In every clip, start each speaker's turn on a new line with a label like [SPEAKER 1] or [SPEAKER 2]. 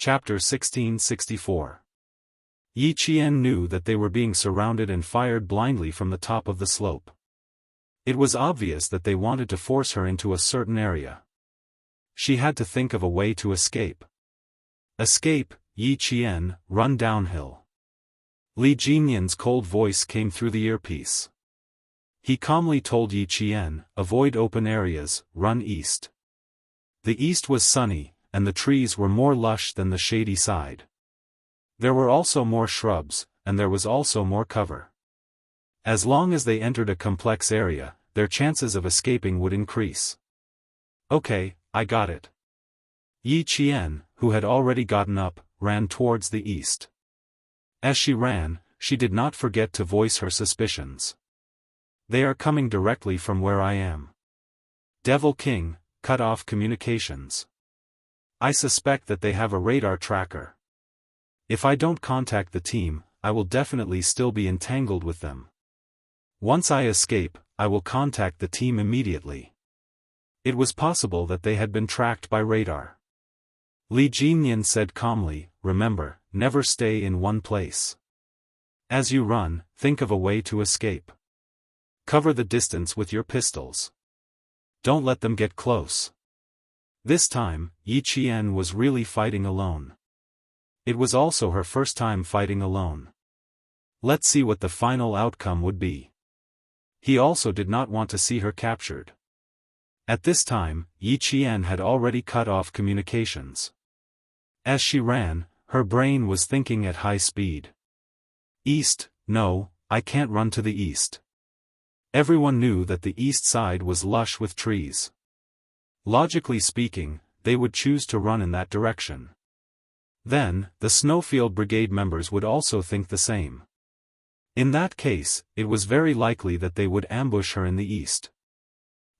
[SPEAKER 1] Chapter 1664. Yi Qian knew that they were being surrounded and fired blindly from the top of the slope. It was obvious that they wanted to force her into a certain area. She had to think of a way to escape. Escape, Yi Qian, run downhill. Li Jinyan's cold voice came through the earpiece. He calmly told Yi Qian, avoid open areas, run east. The east was sunny, and the trees were more lush than the shady side. There were also more shrubs, and there was also more cover. As long as they entered a complex area, their chances of escaping would increase. Okay, I got it. Yi Qian, who had already gotten up, ran towards the east. As she ran, she did not forget to voice her suspicions. They are coming directly from where I am. Devil King, cut off communications. I suspect that they have a radar tracker. If I don't contact the team, I will definitely still be entangled with them. Once I escape, I will contact the team immediately. It was possible that they had been tracked by radar. Li Jinyan said calmly, remember, never stay in one place. As you run, think of a way to escape. Cover the distance with your pistols. Don't let them get close. This time, Yi Qian was really fighting alone. It was also her first time fighting alone. Let's see what the final outcome would be. He also did not want to see her captured. At this time, Yi Qian had already cut off communications. As she ran, her brain was thinking at high speed. East, no, I can't run to the east. Everyone knew that the east side was lush with trees. Logically speaking, they would choose to run in that direction. Then, the Snowfield Brigade members would also think the same. In that case, it was very likely that they would ambush her in the east.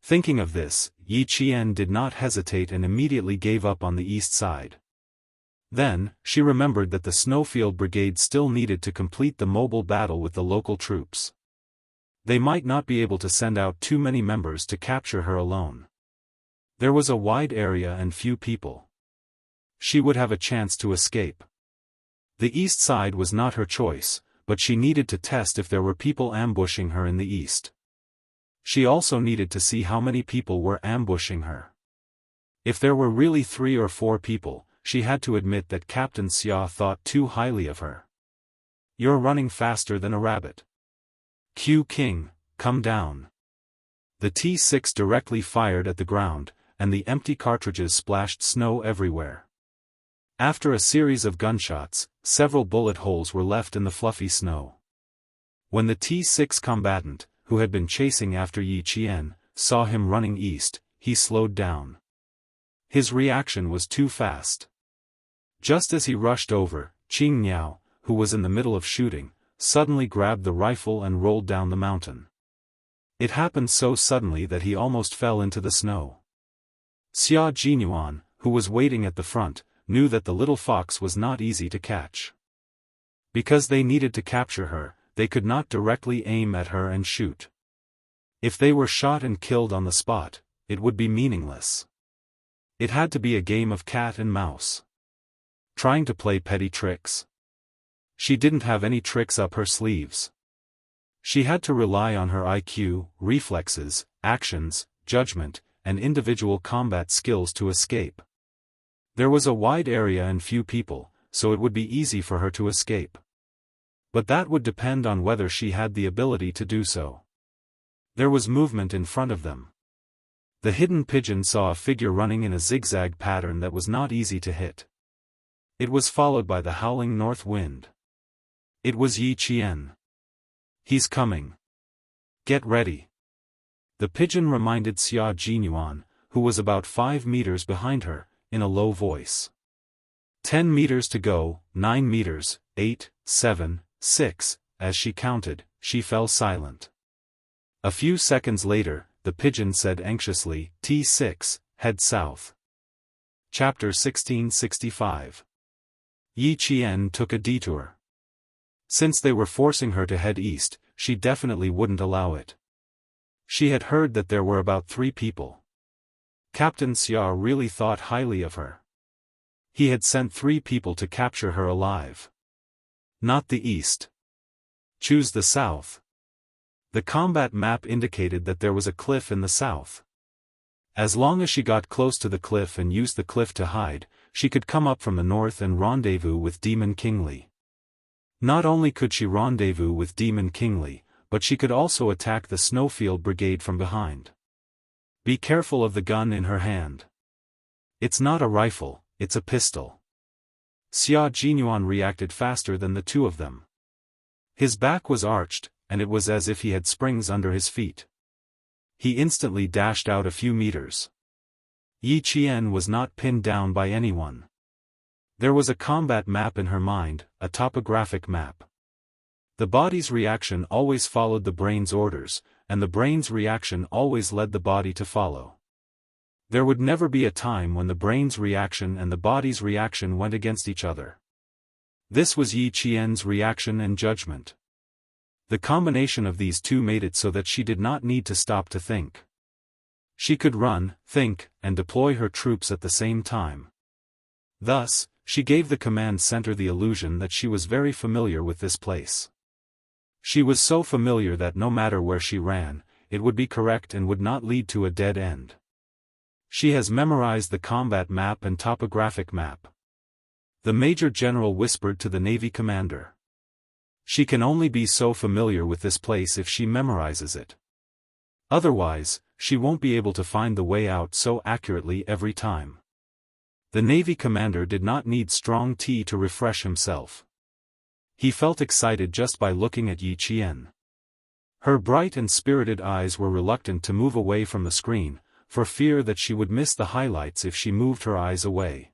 [SPEAKER 1] Thinking of this, Yi Qian did not hesitate and immediately gave up on the east side. Then, she remembered that the Snowfield Brigade still needed to complete the mobile battle with the local troops. They might not be able to send out too many members to capture her alone. There was a wide area and few people. She would have a chance to escape. The east side was not her choice, but she needed to test if there were people ambushing her in the east. She also needed to see how many people were ambushing her. If there were really 3 or 4 people, she had to admit that Captain Xia thought too highly of her. You're running faster than a rabbit. Q King, come down. The T6 directly fired at the ground, and the empty cartridges splashed snow everywhere. After a series of gunshots, several bullet holes were left in the fluffy snow. When the T6 combatant, who had been chasing after Yi Qian, saw him running east, he slowed down. His reaction was too fast. Just as he rushed over, Qing Niao, who was in the middle of shooting, suddenly grabbed the rifle and rolled down the mountain. It happened so suddenly that he almost fell into the snow. Xia Jinyuan, who was waiting at the front, knew that the little fox was not easy to catch. Because they needed to capture her, they could not directly aim at her and shoot. If they were shot and killed on the spot, it would be meaningless. It had to be a game of cat and mouse. Trying to play petty tricks. She didn't have any tricks up her sleeves. She had to rely on her IQ, reflexes, actions, judgment, and individual combat skills to escape. There was a wide area and few people, so it would be easy for her to escape. But that would depend on whether she had the ability to do so. There was movement in front of them. The hidden pigeon saw a figure running in a zigzag pattern that was not easy to hit. It was followed by the howling north wind. It was Yi Qian. He's coming. Get ready. The pigeon reminded Xia Jinyuan, who was about 5 meters behind her, in a low voice. 10 meters to go, 9 meters, 8, 7, 6, as she counted, she fell silent. A few seconds later, the pigeon said anxiously, T6, head south. Chapter 1665. Yi Qian took a detour. Since they were forcing her to head east, she definitely wouldn't allow it. She had heard that there were about 3 people. Captain Xia really thought highly of her. He had sent 3 people to capture her alive. Not the east. Choose the south. The combat map indicated that there was a cliff in the south. As long as she got close to the cliff and used the cliff to hide, she could come up from the north and rendezvous with Demon Kingly. Not only could she rendezvous with Demon Kingly, but she could also attack the Snowfield Brigade from behind. Be careful of the gun in her hand. It's not a rifle, it's a pistol. Xia Jinyuan reacted faster than the 2 of them. His back was arched, and it was as if he had springs under his feet. He instantly dashed out a few meters. Yi Qian was not pinned down by anyone. There was a combat map in her mind, a topographic map. The body's reaction always followed the brain's orders, and the brain's reaction always led the body to follow. There would never be a time when the brain's reaction and the body's reaction went against each other. This was Yi Qian's reaction and judgment. The combination of these 2 made it so that she did not need to stop to think. She could run, think, and deploy her troops at the same time. Thus, she gave the command center the illusion that she was very familiar with this place. She was so familiar that no matter where she ran, it would be correct and would not lead to a dead end. She has memorized the combat map and topographic map. The Major General whispered to the Navy commander. She can only be so familiar with this place if she memorizes it. Otherwise, she won't be able to find the way out so accurately every time. The Navy commander did not need strong tea to refresh himself. He felt excited just by looking at Yi Qian. Her bright and spirited eyes were reluctant to move away from the screen, for fear that she would miss the highlights if she moved her eyes away.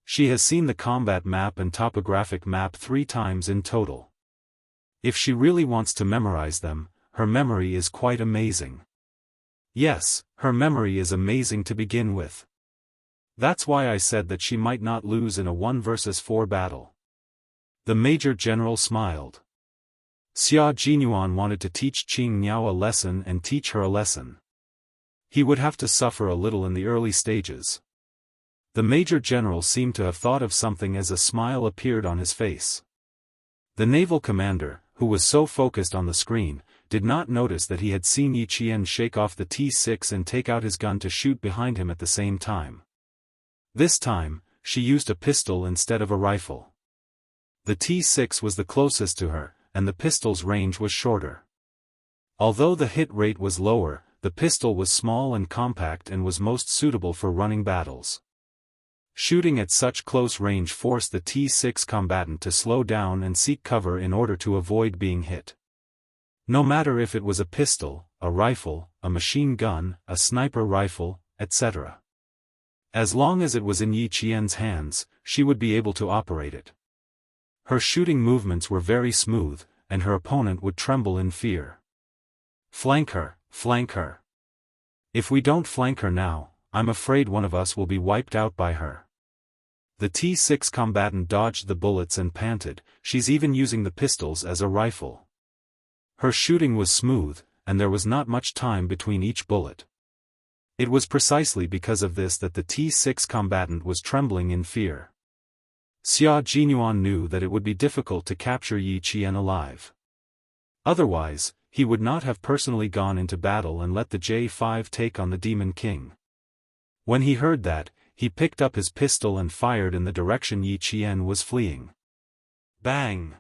[SPEAKER 1] She has seen the combat map and topographic map 3 times in total. If she really wants to memorize them, her memory is quite amazing. Yes, her memory is amazing to begin with. That's why I said that she might not lose in a 1 versus 4 battle. The Major General smiled. Xia Jinyuan wanted to teach Qing Niao a lesson and teach her a lesson. He would have to suffer a little in the early stages. The Major General seemed to have thought of something as a smile appeared on his face. The naval commander, who was so focused on the screen, did not notice that he had seen Yi Qian shake off the T6 and take out his gun to shoot behind him at the same time. This time, she used a pistol instead of a rifle. The T6 was the closest to her, and the pistol's range was shorter. Although the hit rate was lower, the pistol was small and compact and was most suitable for running battles. Shooting at such close range forced the T6 combatant to slow down and seek cover in order to avoid being hit. No matter if it was a pistol, a rifle, a machine gun, a sniper rifle, etc. As long as it was in Yi Qian's hands, she would be able to operate it. Her shooting movements were very smooth, and her opponent would tremble in fear. Flank her, flank her. If we don't flank her now, I'm afraid one of us will be wiped out by her. The T6 combatant dodged the bullets and panted, she's even using the pistols as a rifle. Her shooting was smooth, and there was not much time between each bullet. It was precisely because of this that the T6 combatant was trembling in fear. Xia Jinyuan knew that it would be difficult to capture Yi Qian alive. Otherwise, he would not have personally gone into battle and let the J5 take on the Demon King. When he heard that, he picked up his pistol and fired in the direction Yi Qian was fleeing. Bang!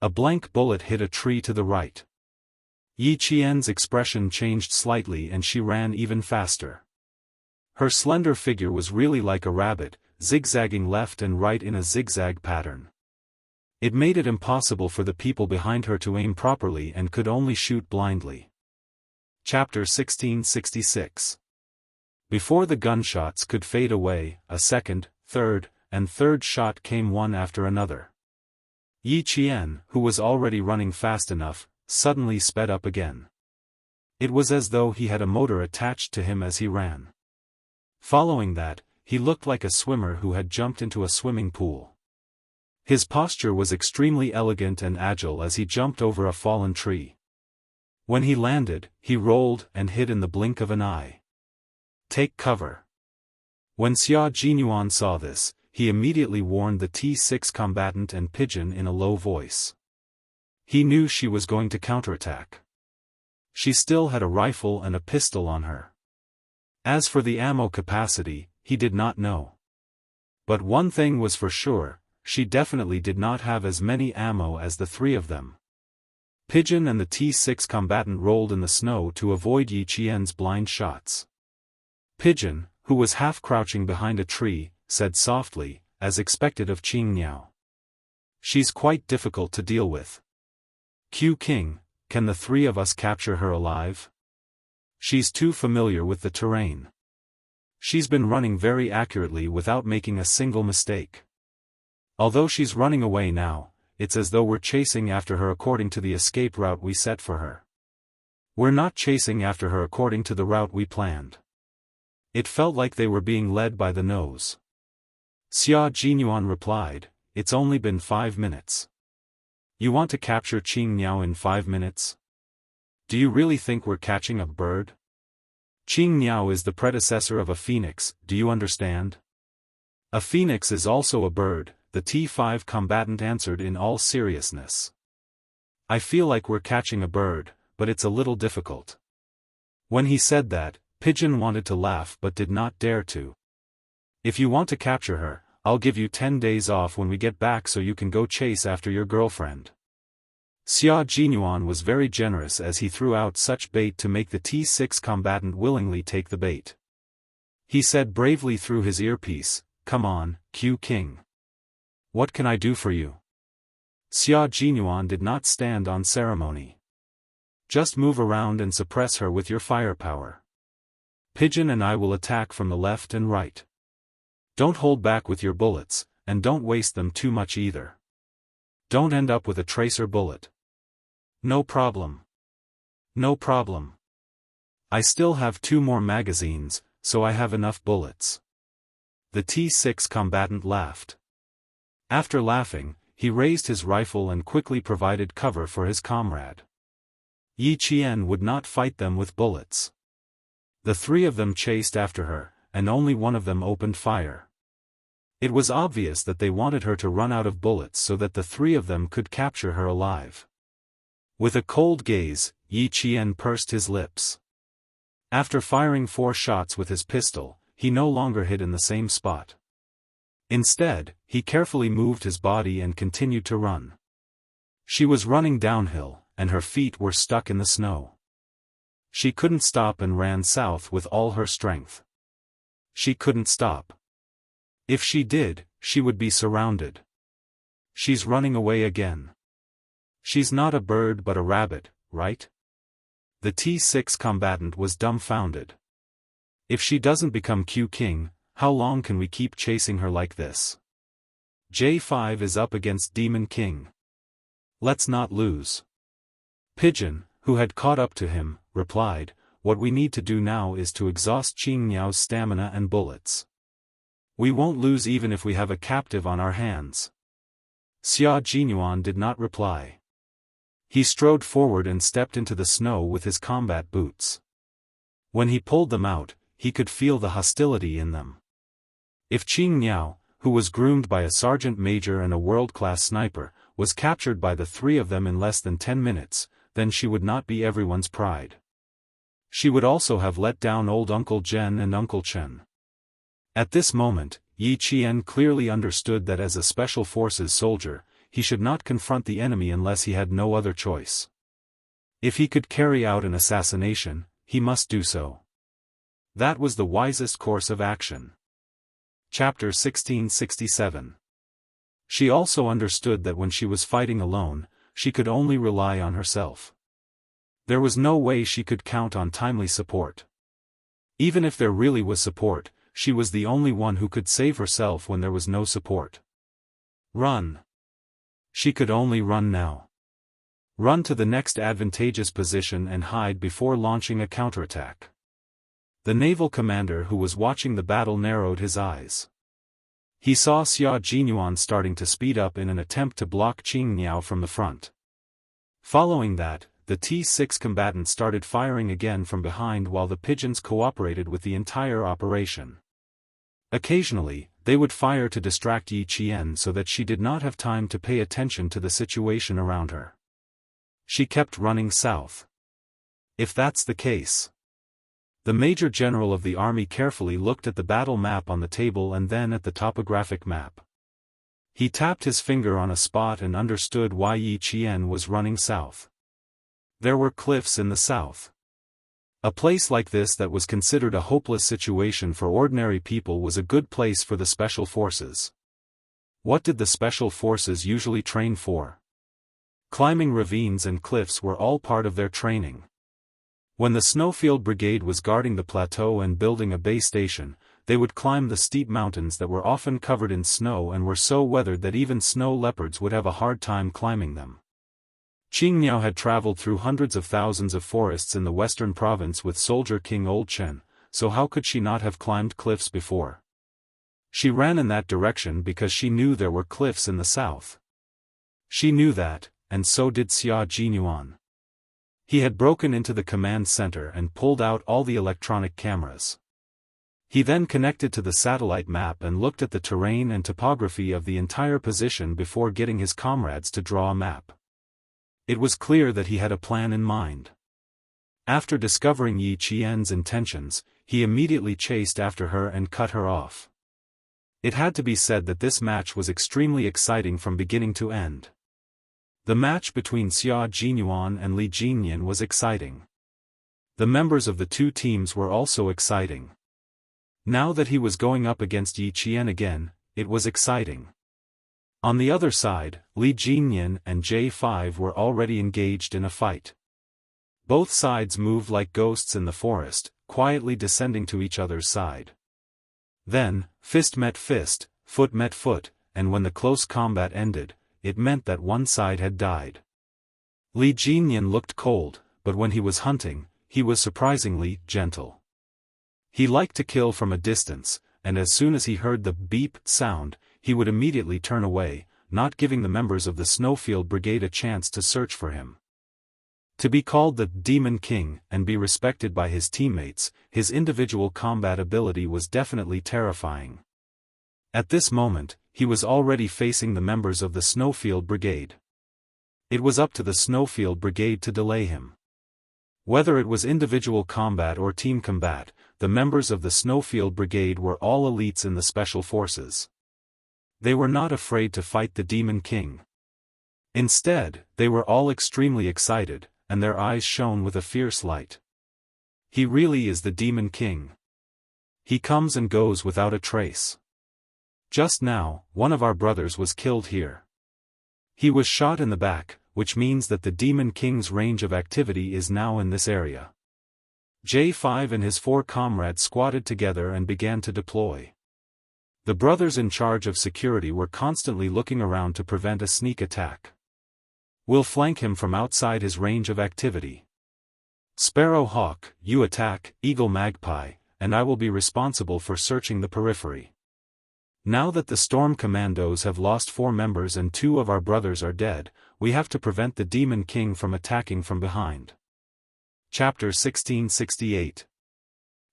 [SPEAKER 1] A blank bullet hit a tree to the right. Yi Qian's expression changed slightly and she ran even faster. Her slender figure was really like a rabbit, zigzagging left and right in a zigzag pattern. It made it impossible for the people behind her to aim properly and could only shoot blindly. Chapter 1666. Before the gunshots could fade away, a second, third, and third shot came one after another. Yi Qian, who was already running fast enough, suddenly sped up again. It was as though he had a motor attached to him as he ran. Following that, he looked like a swimmer who had jumped into a swimming pool. His posture was extremely elegant and agile as he jumped over a fallen tree. When he landed, he rolled and hid in the blink of an eye. Take cover. When Xia Jinyuan saw this, he immediately warned the T6 combatant and Pigeon in a low voice. He knew she was going to counterattack. She still had a rifle and a pistol on her. As for the ammo capacity, he did not know. But one thing was for sure, she definitely did not have as many ammo as the three of them. Pigeon and the T6 combatant rolled in the snow to avoid Yi Qian's blind shots. Pigeon, who was half crouching behind a tree, said softly, as expected of Qing Niao. She's quite difficult to deal with. Q King, can the three of us capture her alive? She's too familiar with the terrain. She's been running very accurately without making a single mistake. Although she's running away now, it's as though we're chasing after her according to the escape route we set for her. We're not chasing after her according to the route we planned. It felt like they were being led by the nose. Xia Jinyuan replied, it's only been 5 minutes. You want to capture Qing Niao in 5 minutes? Do you really think we're catching a bird? Qing Niao is the predecessor of a phoenix, do you understand? A phoenix is also a bird, the T5 combatant answered in all seriousness. I feel like we're catching a bird, but it's a little difficult. When he said that, Pigeon wanted to laugh but did not dare to. If you want to capture her, I'll give you 10 days off when we get back so you can go chase after your girlfriend. Xia Jinyuan was very generous as he threw out such bait to make the T6 combatant willingly take the bait. He said bravely through his earpiece, come on, Q King. What can I do for you? Xia Jinyuan did not stand on ceremony. Just move around and suppress her with your firepower. Pigeon and I will attack from the left and right. Don't hold back with your bullets, and don't waste them too much either. Don't end up with a tracer bullet. No problem. No problem. I still have 2 more magazines, so I have enough bullets. The T6 combatant laughed. After laughing, he raised his rifle and quickly provided cover for his comrade. Yi Qian would not fight them with bullets. The 3 of them chased after her, and only one of them opened fire. It was obvious that they wanted her to run out of bullets so that the 3 of them could capture her alive. With a cold gaze, Yi Qian pursed his lips. After firing 4 shots with his pistol, he no longer hit in the same spot. Instead, he carefully moved his body and continued to run. She was running downhill, and her feet were stuck in the snow. She couldn't stop and ran south with all her strength. She couldn't stop. If she did, she would be surrounded. She's running away again. She's not a bird but a rabbit, right? The T6 combatant was dumbfounded. If she doesn't become Q King, how long can we keep chasing her like this? J5 is up against Demon King. Let's not lose. Pigeon, who had caught up to him, replied, what we need to do now is to exhaust Qing Niao's stamina and bullets. We won't lose even if we have a captive on our hands. Xia Jinyuan did not reply. He strode forward and stepped into the snow with his combat boots. When he pulled them out, he could feel the hostility in them. If Qing Niao, who was groomed by a sergeant major and a world-class sniper, was captured by the 3 of them in less than 10 minutes, then she would not be everyone's pride. She would also have let down old Uncle Zhen and Uncle Chen. At this moment, Yi Qian clearly understood that as a special forces soldier, he should not confront the enemy unless he had no other choice. If he could carry out an assassination, he must do so. That was the wisest course of action. Chapter 1667. She also understood that when she was fighting alone, she could only rely on herself. There was no way she could count on timely support. Even if there really was support, she was the only one who could save herself when there was no support. Run. She could only run now. Run to the next advantageous position and hide before launching a counterattack. The naval commander who was watching the battle narrowed his eyes. He saw Xia Jinyuan starting to speed up in an attempt to block Qing Niao from the front. Following that, the T6 combatant started firing again from behind while the pigeons cooperated with the entire operation. Occasionally, they would fire to distract Yi Qian so that she did not have time to pay attention to the situation around her. She kept running south. If that's the case. The Major General of the army carefully looked at the battle map on the table and then at the topographic map. He tapped his finger on a spot and understood why Yi Qian was running south. There were cliffs in the south. A place like this that was considered a hopeless situation for ordinary people was a good place for the special forces. What did the special forces usually train for? Climbing ravines and cliffs were all part of their training. When the Snowfield Brigade was guarding the plateau and building a base station, they would climb the steep mountains that were often covered in snow and were so weathered that even snow leopards would have a hard time climbing them. Qingniao had traveled through hundreds of thousands of forests in the western province with Soldier King Old Chen, so how could she not have climbed cliffs before? She ran in that direction because she knew there were cliffs in the south. She knew that, and so did Xia Jinyuan. He had broken into the command center and pulled out all the electronic cameras. He then connected to the satellite map and looked at the terrain and topography of the entire position before getting his comrades to draw a map. It was clear that he had a plan in mind. After discovering Yi Qian's intentions, he immediately chased after her and cut her off. It had to be said that this match was extremely exciting from beginning to end. The match between Xia Jinyuan and Li Jinyan was exciting. The members of the two teams were also exciting. Now that he was going up against Yi Qian again, it was exciting. On the other side, Li Jinyan and J5 were already engaged in a fight. Both sides moved like ghosts in the forest, quietly descending to each other's side. Then, fist met fist, foot met foot, and when the close combat ended, it meant that one side had died. Li Jinyan looked cold, but when he was hunting, he was surprisingly gentle. He liked to kill from a distance, and as soon as he heard the beep sound, he would immediately turn away, not giving the members of the Snowfield Brigade a chance to search for him. To be called the Demon King and be respected by his teammates, his individual combat ability was definitely terrifying. At this moment, he was already facing the members of the Snowfield Brigade. It was up to the Snowfield Brigade to delay him. Whether it was individual combat or team combat, the members of the Snowfield Brigade were all elites in the special forces. They were not afraid to fight the Demon King. Instead, they were all extremely excited, and their eyes shone with a fierce light. He really is the Demon King. He comes and goes without a trace. Just now, one of our brothers was killed here. He was shot in the back, which means that the Demon King's range of activity is now in this area. J5 and his 4 comrades squatted together and began to deploy. The brothers in charge of security were constantly looking around to prevent a sneak attack. We'll flank him from outside his range of activity. Sparrow Hawk, you attack, Eagle Magpie, and I will be responsible for searching the periphery. Now that the Storm Commandos have lost 4 members and 2 of our brothers are dead, we have to prevent the Demon King from attacking from behind. Chapter 1668.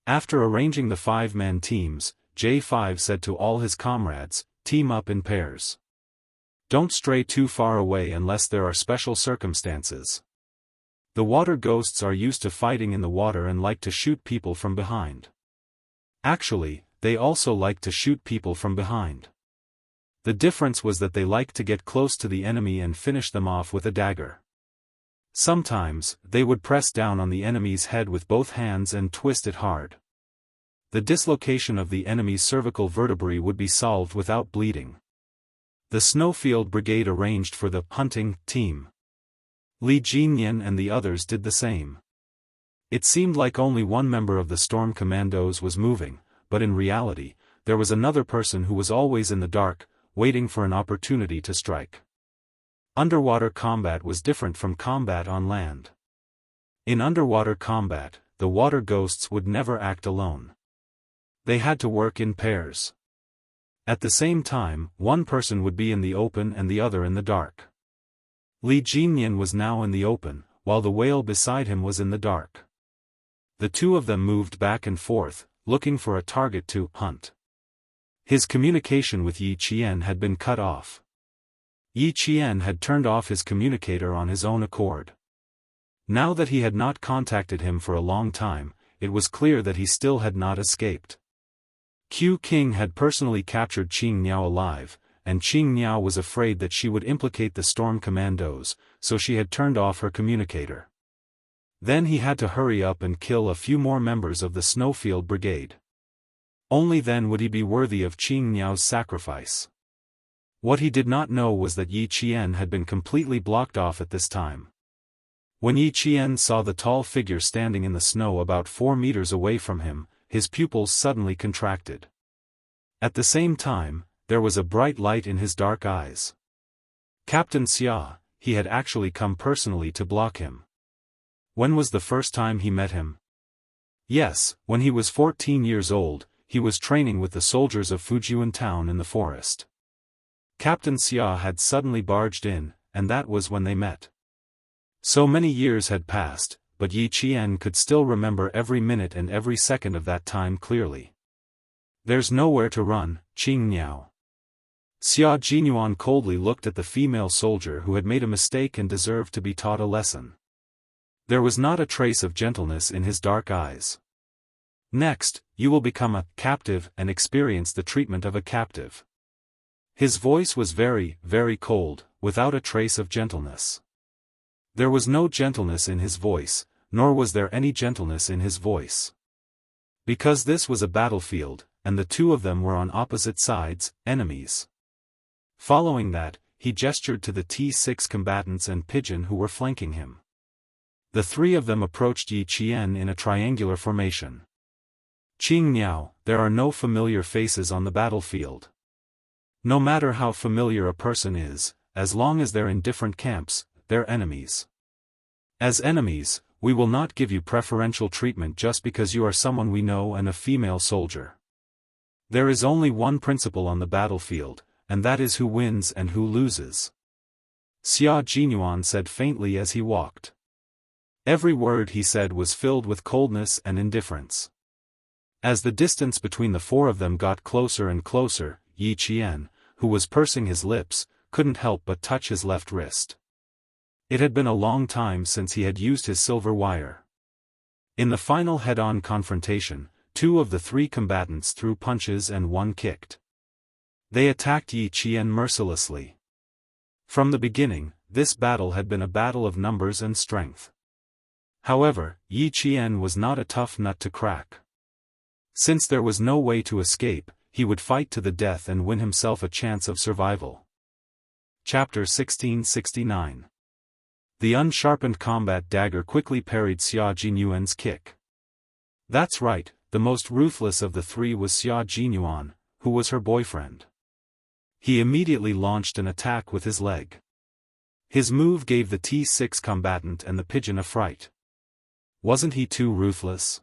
[SPEAKER 1] After arranging the 5-man teams, J5 said to all his comrades, team up in pairs. Don't stray too far away unless there are special circumstances. The water ghosts are used to fighting in the water and like to shoot people from behind. Actually, they also like to shoot people from behind. The difference was that they liked to get close to the enemy and finish them off with a dagger. Sometimes, they would press down on the enemy's head with both hands and twist it hard. The dislocation of the enemy's cervical vertebrae would be solved without bleeding. The Snowfield Brigade arranged for the hunting team. Li Jinyan and the others did the same. It seemed like only one member of the Storm Commandos was moving, but in reality, there was another person who was always in the dark, waiting for an opportunity to strike. Underwater combat was different from combat on land. In underwater combat, the water ghosts would never act alone. They had to work in pairs. At the same time, one person would be in the open and the other in the dark. Li Jinyan was now in the open, while the whale beside him was in the dark. The two of them moved back and forth, looking for a target to hunt. His communication with Yi Qian had been cut off. Yi Qian had turned off his communicator on his own accord. Now that he had not contacted him for a long time, it was clear that he still had not escaped. Q King had personally captured Qing Niao alive, and Qing Niao was afraid that she would implicate the Storm Commandos, so she had turned off her communicator. Then he had to hurry up and kill a few more members of the Snowfield Brigade. Only then would he be worthy of Qing Niao's sacrifice. What he did not know was that Yi Qian had been completely blocked off at this time. When Yi Qian saw the tall figure standing in the snow about 4 meters away from him, his pupils suddenly contracted. At the same time, there was a bright light in his dark eyes. Captain Xia, he had actually come personally to block him. When was the first time he met him? Yes, when he was 14 years old, he was training with the soldiers of Fujian town in the forest. Captain Xia had suddenly barged in, and that was when they met. So many years had passed, but Yi Qian could still remember every minute and every second of that time clearly. There's nowhere to run, Qing Niao. Xia Jinyuan coldly looked at the female soldier who had made a mistake and deserved to be taught a lesson. There was not a trace of gentleness in his dark eyes. Next, you will become a captive and experience the treatment of a captive. His voice was very, very cold, without a trace of gentleness. There was no gentleness in his voice, nor was there any gentleness in his voice. Because this was a battlefield, and the two of them were on opposite sides, enemies. Following that, he gestured to the T6 combatants and Pigeon who were flanking him. The three of them approached Yi Qian in a triangular formation. Qing Niao, there are no familiar faces on the battlefield. No matter how familiar a person is, as long as they're in different camps, they're enemies. As enemies, we will not give you preferential treatment just because you are someone we know and a female soldier. There is only one principle on the battlefield, and that is who wins and who loses. Xia Jinyuan said faintly as he walked. Every word he said was filled with coldness and indifference. As the distance between the four of them got closer and closer, Yi Qian, who was pursing his lips, couldn't help but touch his left wrist. It had been a long time since he had used his silver wire. In the final head-on confrontation, 2 of the 3 combatants threw punches and 1 kicked. They attacked Yi Qian mercilessly. From the beginning, this battle had been a battle of numbers and strength. However, Yi Qian was not a tough nut to crack. Since there was no way to escape, he would fight to the death and win himself a chance of survival. Chapter 1669. The unsharpened combat dagger quickly parried Xia Jinyuan's kick. That's right, the most ruthless of the 3 was Xia Jinyuan, who was her boyfriend. He immediately launched an attack with his leg. His move gave the T6 combatant and the Pigeon a fright. Wasn't he too ruthless?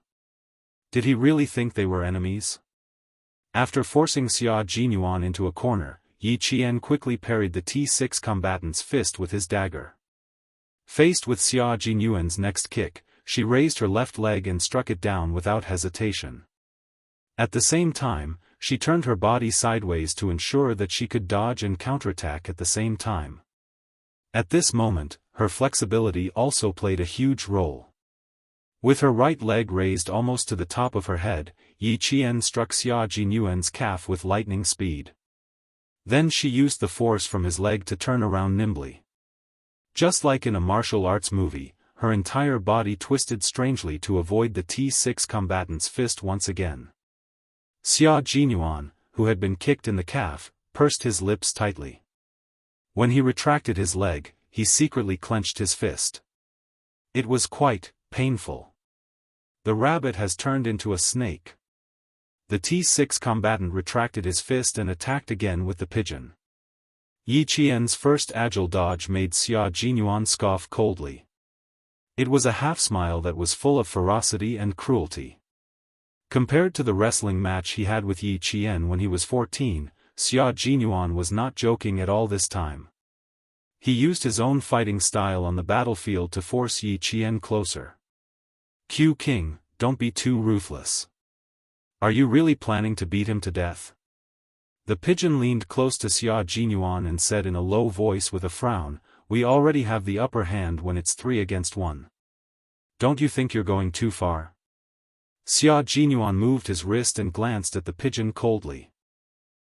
[SPEAKER 1] Did he really think they were enemies? After forcing Xia Jinyuan into a corner, Yi Qian quickly parried the T6 combatant's fist with his dagger. Faced with Xia Jinyuan's next kick, she raised her left leg and struck it down without hesitation. At the same time, she turned her body sideways to ensure that she could dodge and counterattack at the same time. At this moment, her flexibility also played a huge role. With her right leg raised almost to the top of her head, Yi Qian struck Xia Jinyuan's calf with lightning speed. Then she used the force from his leg to turn around nimbly. Just like in a martial arts movie, her entire body twisted strangely to avoid the T6 combatant's fist once again. Xia Jinyuan, who had been kicked in the calf, pursed his lips tightly. When he retracted his leg, he secretly clenched his fist. It was quite painful. The rabbit has turned into a snake. The T6 combatant retracted his fist and attacked again with the pigeon. Yi Qian's first agile dodge made Xia Jinyuan scoff coldly. It was a half-smile that was full of ferocity and cruelty. Compared to the wrestling match he had with Yi Qian when he was 14, Xia Jinyuan was not joking at all this time. He used his own fighting style on the battlefield to force Yi Qian closer. Q King, don't be too ruthless. Are you really planning to beat him to death? The pigeon leaned close to Xia Jinyuan and said in a low voice with a frown, "We already have the upper hand when it's 3 against 1. Don't you think you're going too far?" Xia Jinyuan moved his wrist and glanced at the pigeon coldly.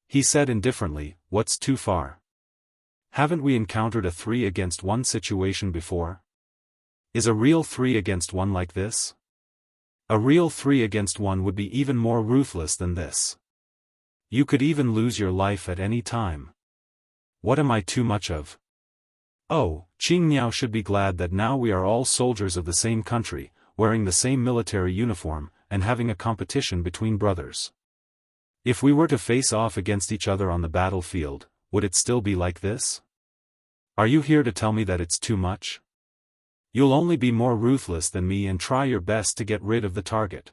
[SPEAKER 1] He said indifferently, "What's too far? Haven't we encountered a 3 against 1 situation before? Is a real 3 against 1 like this? A real 3 against 1 would be even more ruthless than this. You could even lose your life at any time. What am I too much of? Oh, Qingniao should be glad that now we are all soldiers of the same country, wearing the same military uniform, and having a competition between brothers. If we were to face off against each other on the battlefield, would it still be like this? Are you here to tell me that it's too much? You'll only be more ruthless than me and try your best to get rid of the target."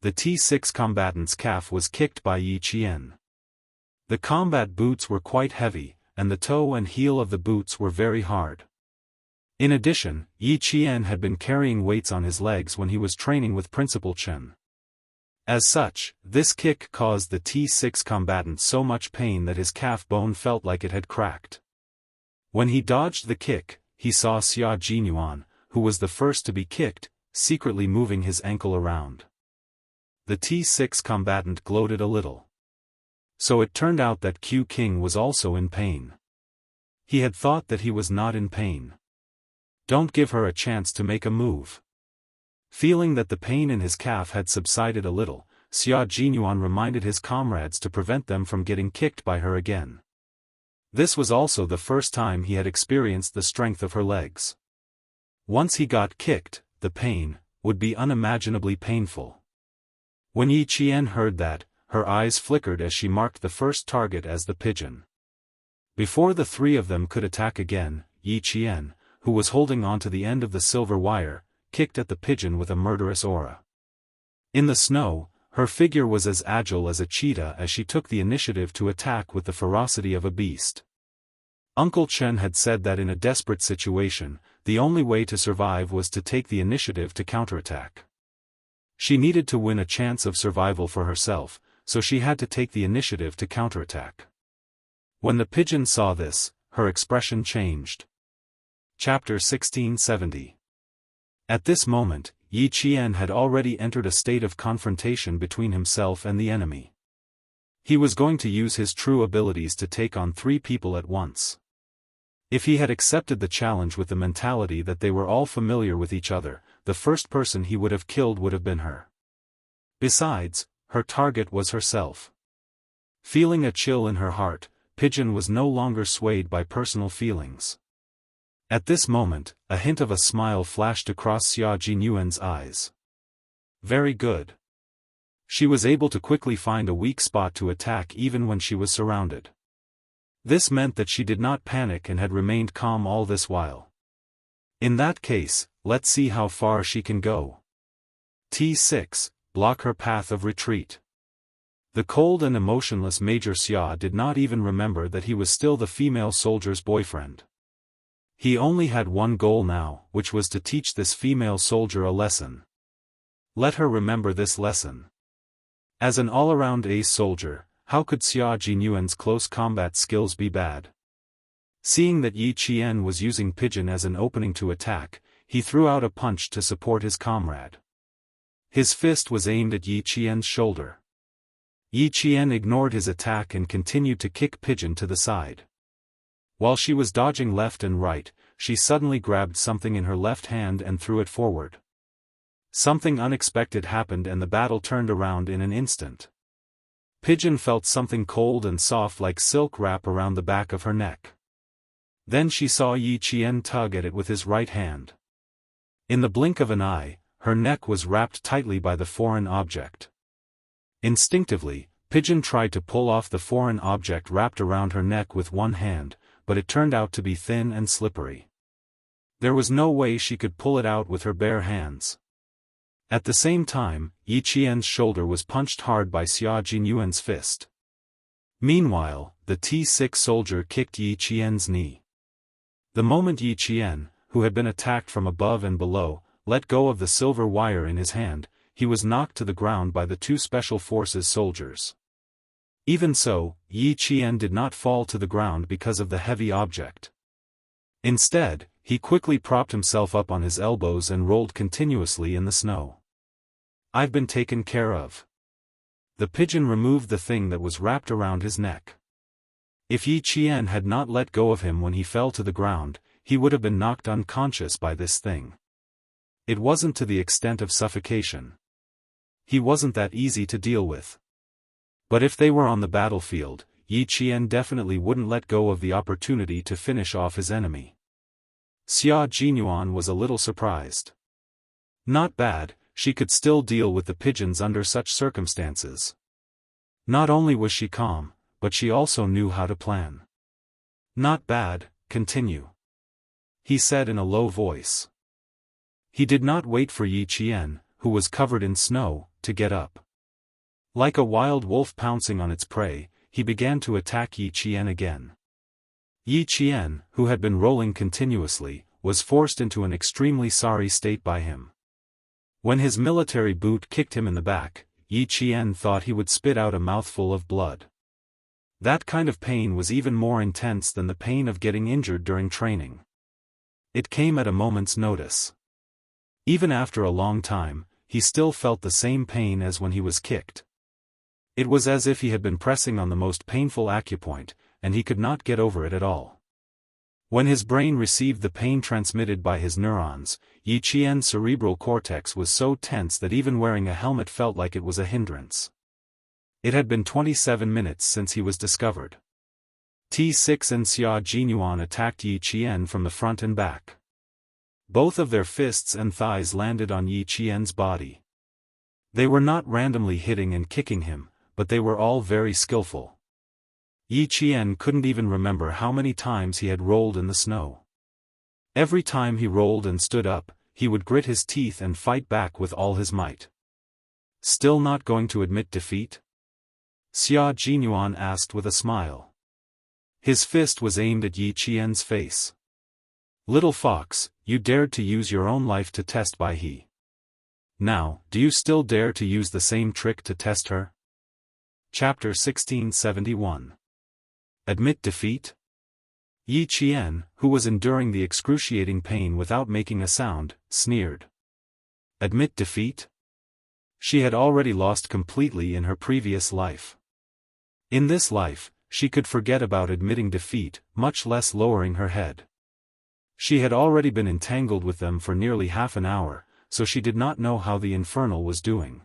[SPEAKER 1] The T6 combatant's calf was kicked by Yi Qian. The combat boots were quite heavy, and the toe and heel of the boots were very hard. In addition, Yi Qian had been carrying weights on his legs when he was training with Principal Chen. As such, this kick caused the T6 combatant so much pain that his calf bone felt like it had cracked. When he dodged the kick, he saw Xia Jinyuan, who was the first to be kicked, secretly moving his ankle around. The T6 combatant gloated a little. So it turned out that Q King was also in pain. He had thought that he was not in pain. Don't give her a chance to make a move. Feeling that the pain in his calf had subsided a little, Xia Jinyuan reminded his comrades to prevent them from getting kicked by her again. This was also the first time he had experienced the strength of her legs. Once he got kicked, the pain would be unimaginably painful. When Yi Qian heard that, her eyes flickered as she marked the first target as the pigeon. Before the 3 of them could attack again, Yi Qian, who was holding on to the end of the silver wire, kicked at the pigeon with a murderous aura. In the snow, her figure was as agile as a cheetah as she took the initiative to attack with the ferocity of a beast. Uncle Chen had said that in a desperate situation, the only way to survive was to take the initiative to counterattack. She needed to win a chance of survival for herself, so she had to take the initiative to counterattack. When the pigeon saw this, her expression changed. Chapter 1670. At this moment, Yi Qian had already entered a state of confrontation between himself and the enemy. He was going to use his true abilities to take on 3 people at once. If he had accepted the challenge with the mentality that they were all familiar with each other, the first person he would have killed would have been her. Besides, her target was herself. Feeling a chill in her heart, Pigeon was no longer swayed by personal feelings. At this moment, a hint of a smile flashed across Xia Jinyuan's eyes. Very good. She was able to quickly find a weak spot to attack even when she was surrounded. This meant that she did not panic and had remained calm all this while. In that case, let's see how far she can go. T6, block her path of retreat. The cold and emotionless Major Xia did not even remember that he was still the female soldier's boyfriend. He only had one goal now, which was to teach this female soldier a lesson. Let her remember this lesson. As an all-around ace soldier, how could Xia Jinyuan's close combat skills be bad? Seeing that Yi Qian was using Pigeon as an opening to attack, he threw out a punch to support his comrade. His fist was aimed at Yi Qian's shoulder. Yi Qian ignored his attack and continued to kick Pigeon to the side. While she was dodging left and right, she suddenly grabbed something in her left hand and threw it forward. Something unexpected happened and the battle turned around in an instant. Pigeon felt something cold and soft like silk wrap around the back of her neck. Then she saw Yi Qian tug at it with his right hand. In the blink of an eye, her neck was wrapped tightly by the foreign object. Instinctively, Pigeon tried to pull off the foreign object wrapped around her neck with one hand, but it turned out to be thin and slippery. There was no way she could pull it out with her bare hands. At the same time, Yi Qian's shoulder was punched hard by Xia Jinyuan's fist. Meanwhile, the T6 soldier kicked Yi Qian's knee. The moment Yi Qian, who had been attacked from above and below, let go of the silver wire in his hand, he was knocked to the ground by the 2 special forces soldiers. Even so, Yi Qian did not fall to the ground because of the heavy object. Instead, he quickly propped himself up on his elbows and rolled continuously in the snow. "I've been taken care of." The pigeon removed the thing that was wrapped around his neck. If Yi Qian had not let go of him when he fell to the ground, he would have been knocked unconscious by this thing. It wasn't to the extent of suffocation. He wasn't that easy to deal with. But if they were on the battlefield, Yi Qian definitely wouldn't let go of the opportunity to finish off his enemy. Xia Jinyuan was a little surprised. Not bad, she could still deal with the pigeons under such circumstances. Not only was she calm, but she also knew how to plan. "Not bad, continue," he said in a low voice. He did not wait for Yi Qian, who was covered in snow, to get up. Like a wild wolf pouncing on its prey, he began to attack Yi Qian again. Yi Qian, who had been rolling continuously, was forced into an extremely sorry state by him. When his military boot kicked him in the back, Yi Qian thought he would spit out a mouthful of blood. That kind of pain was even more intense than the pain of getting injured during training. It came at a moment's notice. Even after a long time, he still felt the same pain as when he was kicked. It was as if he had been pressing on the most painful acupoint, and he could not get over it at all. When his brain received the pain transmitted by his neurons, Yi Qian's cerebral cortex was so tense that even wearing a helmet felt like it was a hindrance. It had been 27 minutes since he was discovered. T6 and Xia Jinyuan attacked Yi Qian from the front and back. Both of their fists and thighs landed on Yi Qian's body. They were not randomly hitting and kicking him, but they were all very skillful. Yi Qian couldn't even remember how many times he had rolled in the snow. Every time he rolled and stood up, he would grit his teeth and fight back with all his might. "Still not going to admit defeat?" Xia Jinyuan asked with a smile. His fist was aimed at Yi Qian's face. "Little fox, you dared to use your own life to test Bai He. Now, do you still dare to use the same trick to test her?" Chapter 1671. Admit defeat? Yi Qian, who was enduring the excruciating pain without making a sound, sneered. Admit defeat? She had already lost completely in her previous life. In this life, she could forget about admitting defeat, much less lowering her head. She had already been entangled with them for nearly half an hour, so she did not know how the Infernal was doing.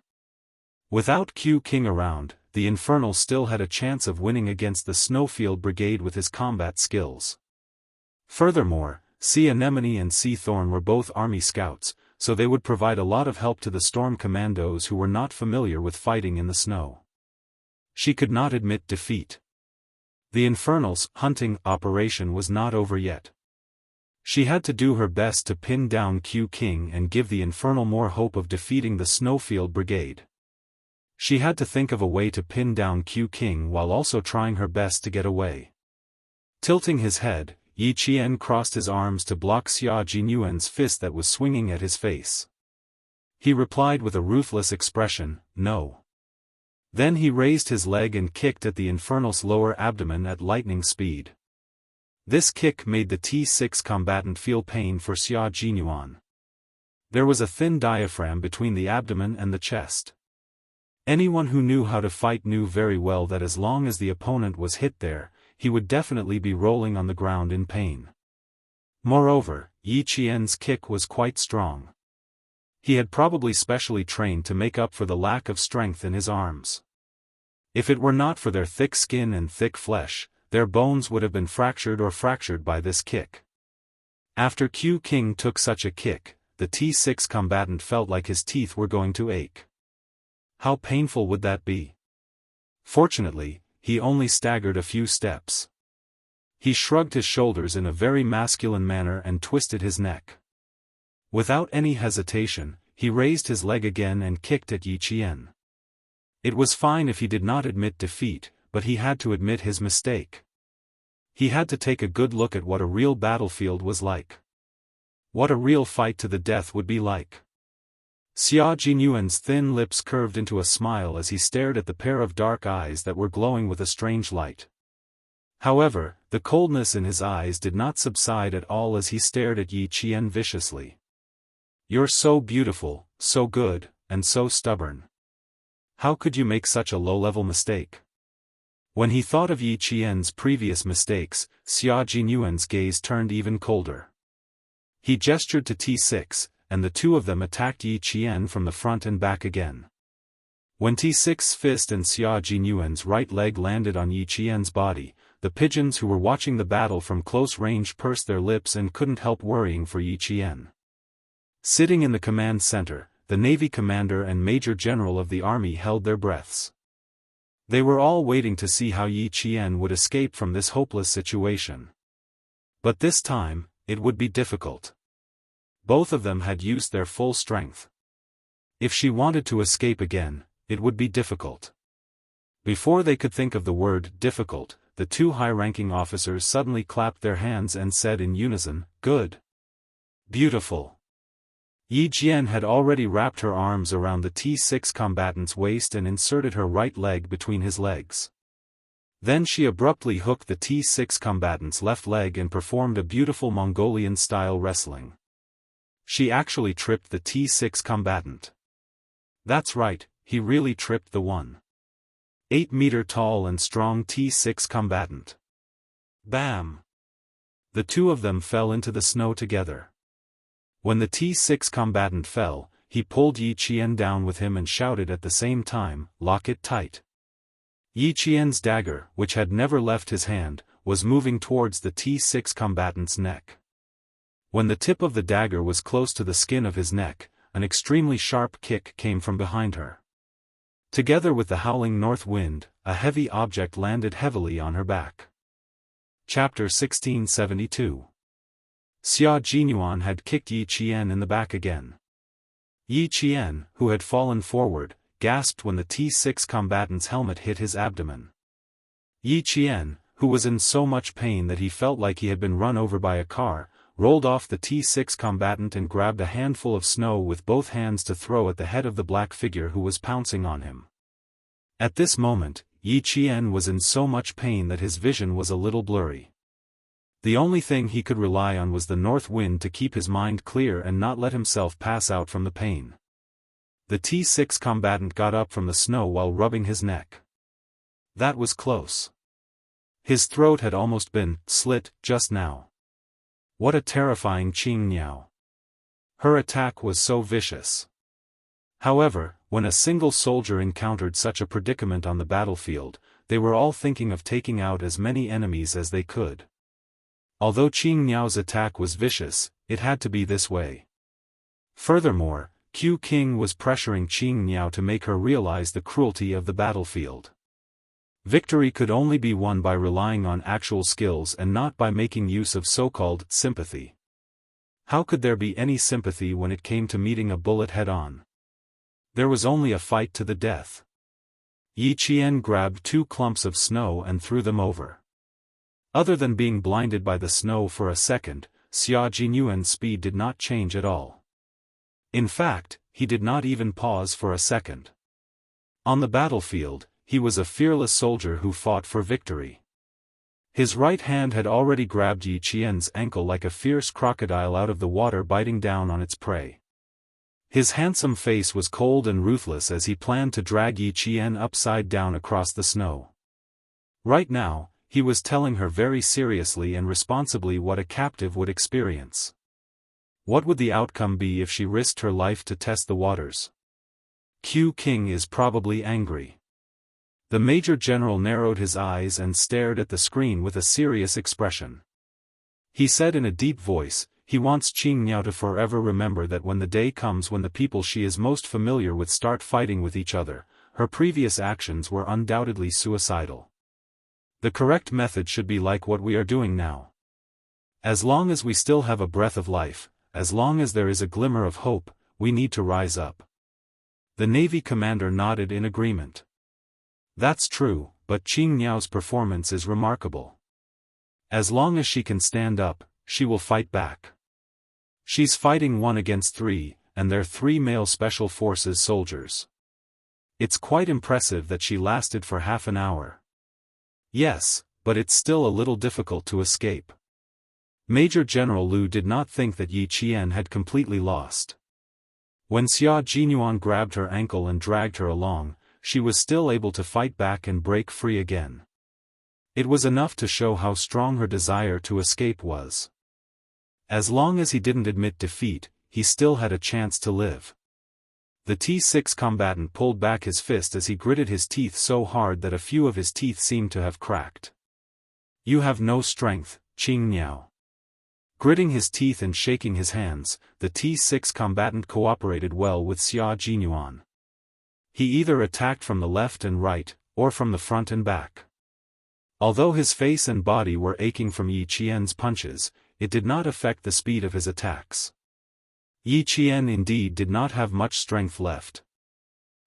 [SPEAKER 1] Without Q King around, the Infernal still had a chance of winning against the Snowfield Brigade with his combat skills. Furthermore, Sea Anemone and Sea Thorn were both army scouts, so they would provide a lot of help to the Storm Commandos who were not familiar with fighting in the snow. She could not admit defeat. The Infernal's hunting operation was not over yet. She had to do her best to pin down Q King and give the Infernal more hope of defeating the Snowfield Brigade. She had to think of a way to pin down Q King while also trying her best to get away. Tilting his head, Yi Qian crossed his arms to block Xia Jinyuan's fist that was swinging at his face. He replied with a ruthless expression, "No." Then he raised his leg and kicked at the Infernal's lower abdomen at lightning speed. This kick made the T6 combatant feel pain for Xia Jinyuan. There was a thin diaphragm between the abdomen and the chest. Anyone who knew how to fight knew very well that as long as the opponent was hit there, he would definitely be rolling on the ground in pain. Moreover, Yi Qian's kick was quite strong. He had probably specially trained to make up for the lack of strength in his arms. If it were not for their thick skin and thick flesh, their bones would have been fractured by this kick. After Q King took such a kick, the T6 combatant felt like his teeth were going to ache. How painful would that be? Fortunately, he only staggered a few steps. He shrugged his shoulders in a very masculine manner and twisted his neck. Without any hesitation, he raised his leg again and kicked at Yi Qian. It was fine if he did not admit defeat, but he had to admit his mistake. He had to take a good look at what a real battlefield was like. What a real fight to the death would be like. Xia Jinyuan's thin lips curved into a smile as he stared at the pair of dark eyes that were glowing with a strange light. However, the coldness in his eyes did not subside at all as he stared at Yi Qian viciously. "You're so beautiful, so good, and so stubborn. How could you make such a low-level mistake?" When he thought of Yi Qian's previous mistakes, Xia Jinyuan's gaze turned even colder. He gestured to T6, and the two of them attacked Yi Qian from the front and back again. When T6's fist and Xia Jinyuan's right leg landed on Yi Qian's body, the pigeons who were watching the battle from close range pursed their lips and couldn't help worrying for Yi Qian. Sitting in the command center, the Navy commander and Major General of the army held their breaths. They were all waiting to see how Yi Qian would escape from this hopeless situation. But this time, it would be difficult. Both of them had used their full strength. If she wanted to escape again, it would be difficult. Before they could think of the word difficult, the two high-ranking officers suddenly clapped their hands and said in unison, "Good. Beautiful." Yi Qian had already wrapped her arms around the T6 combatant's waist and inserted her right leg between his legs. Then she abruptly hooked the T6 combatant's left leg and performed a beautiful Mongolian-style wrestling. She actually tripped the T6 combatant. That's right, he really tripped the 1.8-meter tall and strong T6 combatant. Bam! The two of them fell into the snow together. When the T6 combatant fell, he pulled Yi Qian down with him and shouted at the same time, "Lock it tight." Yi Qian's dagger, which had never left his hand, was moving towards the T6 combatant's neck. When the tip of the dagger was close to the skin of his neck, an extremely sharp kick came from behind her. Together with the howling north wind, a heavy object landed heavily on her back. Chapter 1672. Xia Jinyuan had kicked Yi Qian in the back again. Yi Qian, who had fallen forward, gasped when the T6 combatant's helmet hit his abdomen. Yi Qian, who was in so much pain that he felt like he had been run over by a car, rolled off the T6 combatant and grabbed a handful of snow with both hands to throw at the head of the black figure who was pouncing on him. At this moment, Yi Qian was in so much pain that his vision was a little blurry. The only thing he could rely on was the north wind to keep his mind clear and not let himself pass out from the pain. The T6 combatant got up from the snow while rubbing his neck. That was close. His throat had almost been slit just now. What a terrifying Xianxia. Her attack was so vicious. However, when a single soldier encountered such a predicament on the battlefield, they were all thinking of taking out as many enemies as they could. Although Xianxia's attack was vicious, it had to be this way. Furthermore, Q King was pressuring Xianxia to make her realize the cruelty of the battlefield. Victory could only be won by relying on actual skills and not by making use of so-called sympathy. How could there be any sympathy when it came to meeting a bullet head-on? There was only a fight to the death. Yi Qian grabbed 2 clumps of snow and threw them over. Other than being blinded by the snow for a second, Xia Jinyuan's speed did not change at all. In fact, he did not even pause for a second. On the battlefield, he was a fearless soldier who fought for victory. His right hand had already grabbed Yi Qian's ankle like a fierce crocodile out of the water biting down on its prey. His handsome face was cold and ruthless as he planned to drag Yi Qian upside down across the snow. Right now, he was telling her very seriously and responsibly what a captive would experience. What would the outcome be if she risked her life to test the waters? Q King is probably angry. The Major General narrowed his eyes and stared at the screen with a serious expression. He said in a deep voice, he wants Xianxia to forever remember that when the day comes when the people she is most familiar with start fighting with each other, her previous actions were undoubtedly suicidal. The correct method should be like what we are doing now. As long as we still have a breath of life, as long as there is a glimmer of hope, we need to rise up. The Navy commander nodded in agreement. That's true, but Xianxia's performance is remarkable. As long as she can stand up, she will fight back. She's fighting 1 against 3, and their 3 male Special Forces soldiers. It's quite impressive that she lasted for half an hour. Yes, but it's still a little difficult to escape. Major General Lu did not think that Yi Qian had completely lost. When Xia Jinyuan grabbed her ankle and dragged her along, she was still able to fight back and break free again. It was enough to show how strong her desire to escape was. As long as he didn't admit defeat, he still had a chance to live. The T6 combatant pulled back his fist as he gritted his teeth so hard that a few of his teeth seemed to have cracked. "You have no strength, Qing Niao." Gritting his teeth and shaking his hands, the T6 combatant cooperated well with Xia Jinyuan. He either attacked from the left and right, or from the front and back. Although his face and body were aching from Yi Qian's punches, it did not affect the speed of his attacks. Yi Qian indeed did not have much strength left.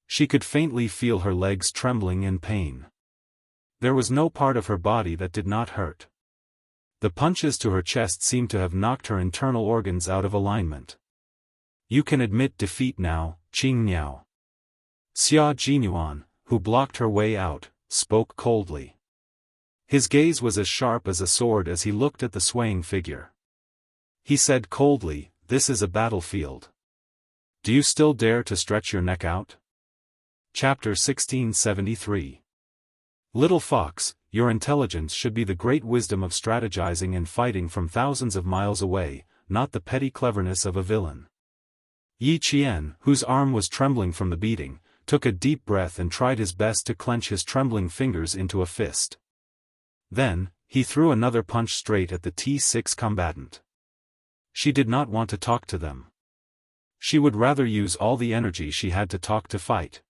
[SPEAKER 1] She could faintly feel her legs trembling in pain. There was no part of her body that did not hurt. The punches to her chest seemed to have knocked her internal organs out of alignment. "You can admit defeat now, Qing Niao." Xia Jinyuan, who blocked her way out, spoke coldly. His gaze was as sharp as a sword as he looked at the swaying figure. He said coldly, "This is a battlefield. Do you still dare to stretch your neck out?" Chapter 1673. Little fox, your intelligence should be the great wisdom of strategizing and fighting from thousands of miles away, not the petty cleverness of a villain. Yi Qian, whose arm was trembling from the beating, took a deep breath and tried his best to clench his trembling fingers into a fist. Then, he threw another punch straight at the T6 combatant. She did not want to talk to them. She would rather use all the energy she had to talk to fight.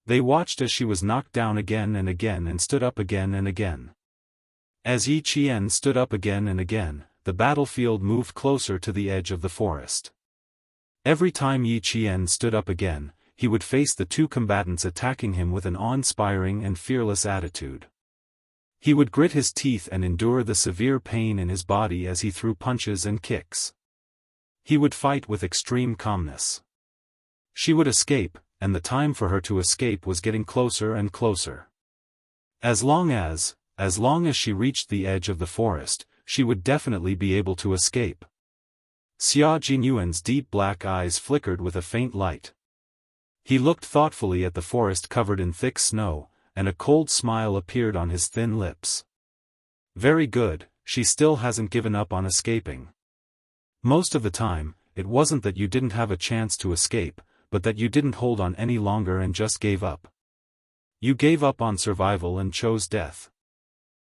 [SPEAKER 1] They watched as she was knocked down again and again and stood up again and again. As Yi Qian stood up again and again, the battlefield moved closer to the edge of the forest. Every time Yi Qian stood up again, he would face the 2 combatants attacking him with an awe-inspiring and fearless attitude. He would grit his teeth and endure the severe pain in his body as he threw punches and kicks. He would fight with extreme calmness. She would escape, and the time for her to escape was getting closer and closer. As long as she reached the edge of the forest, she would definitely be able to escape. Xia Jinyuan's deep black eyes flickered with a faint light. He looked thoughtfully at the forest covered in thick snow, and a cold smile appeared on his thin lips. "Very good, she still hasn't given up on escaping. Most of the time, it wasn't that you didn't have a chance to escape, but that you didn't hold on any longer and just gave up. You gave up on survival and chose death."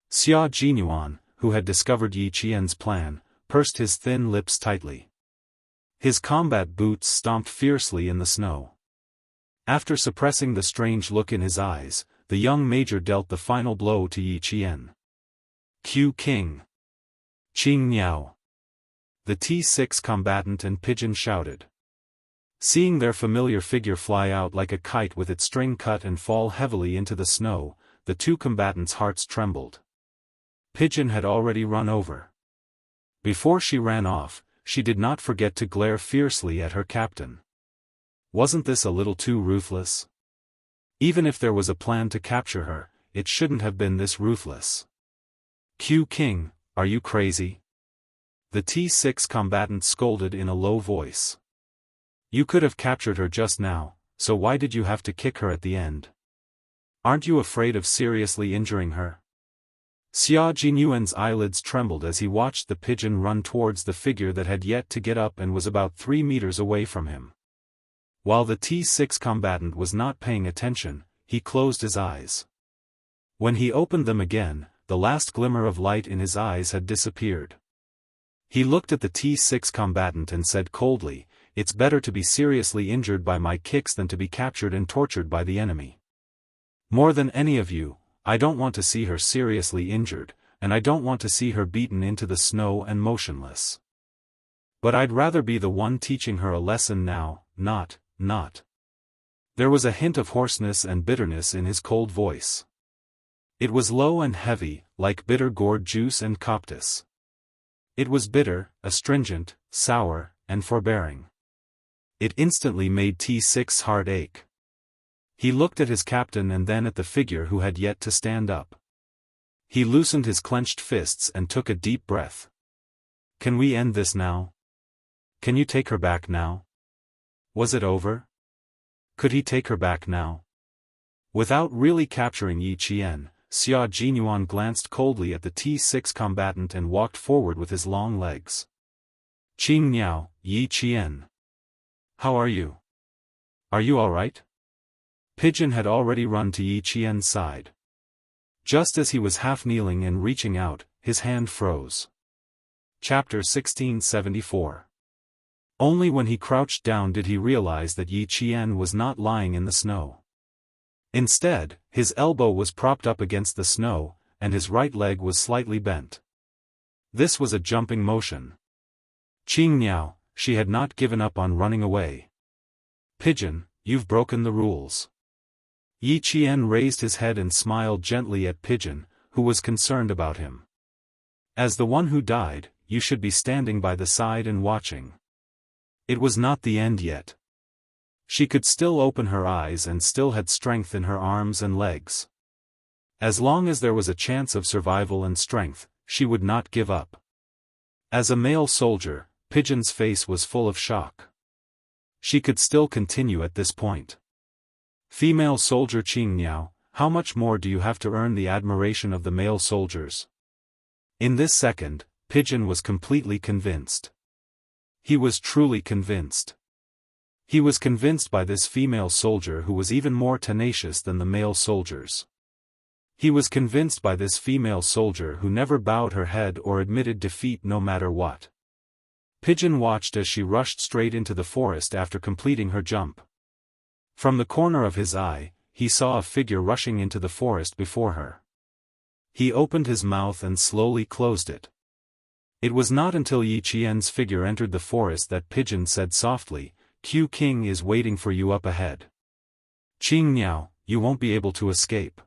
[SPEAKER 1] Xia Jinyuan, who had discovered Yi Qian's plan, pursed his thin lips tightly. His combat boots stomped fiercely in the snow. After suppressing the strange look in his eyes, the young major dealt the final blow to Yi Qian. "Q King! Qing Niao!" The T6 combatant and pigeon shouted. Seeing their familiar figure fly out like a kite with its string cut and fall heavily into the snow, the 2 combatants' hearts trembled. Pigeon had already run over. Before she ran off, she did not forget to glare fiercely at her captain. Wasn't this a little too ruthless? Even if there was a plan to capture her, it shouldn't have been this ruthless. "Q King, are you crazy?" The T6 combatant scolded in a low voice. "You could have captured her just now, so why did you have to kick her at the end? Aren't you afraid of seriously injuring her?" Xia Jinyuan's eyelids trembled as he watched the pigeon run towards the figure that had yet to get up and was about 3 meters away from him. While the T6 combatant was not paying attention, he closed his eyes. When he opened them again, the last glimmer of light in his eyes had disappeared. He looked at the T6 combatant and said coldly, "It's better to be seriously injured by my kicks than to be captured and tortured by the enemy. More than any of you, I don't want to see her seriously injured, and I don't want to see her beaten into the snow and motionless. But I'd rather be the one teaching her a lesson now, not. There was a hint of hoarseness and bitterness in his cold voice. It was low and heavy, like bitter gourd juice and coptis. It was bitter, astringent, sour, and forbearing. It instantly made T6's heart ache. He looked at his captain and then at the figure who had yet to stand up. He loosened his clenched fists and took a deep breath. Can we end this now? Can you take her back now? Was it over? Could he take her back now? Without really capturing Yi Qian, Xia Jinyuan glanced coldly at the T6 combatant and walked forward with his long legs. Qing Niao, Yi Qian. How are you? Are you alright? Pigeon had already run to Yi Qian's side. Just as he was half kneeling and reaching out, his hand froze. Chapter 1674. Only when he crouched down did he realize that Yi Qian was not lying in the snow. Instead, his elbow was propped up against the snow, and his right leg was slightly bent. This was a jumping motion. Qing Niao, she had not given up on running away. Pigeon, you've broken the rules. Yi Qian raised his head and smiled gently at Pigeon, who was concerned about him. As the one who died, you should be standing by the side and watching. It was not the end yet. She could still open her eyes and still had strength in her arms and legs. As long as there was a chance of survival and strength, she would not give up. As a male soldier, Pigeon's face was full of shock. She could still continue at this point. Female soldier Qing Niao, how much more do you have to earn the admiration of the male soldiers? In this second, Pigeon was completely convinced. He was truly convinced. He was convinced by this female soldier who was even more tenacious than the male soldiers. He was convinced by this female soldier who never bowed her head or admitted defeat no matter what. Pigeon watched as she rushed straight into the forest after completing her jump. From the corner of his eye, he saw a figure rushing into the forest before her. He opened his mouth and slowly closed it. It was not until Yi Qian's figure entered the forest that Pigeon said softly, Q King is waiting for you up ahead. Qing Niao, you won't be able to escape.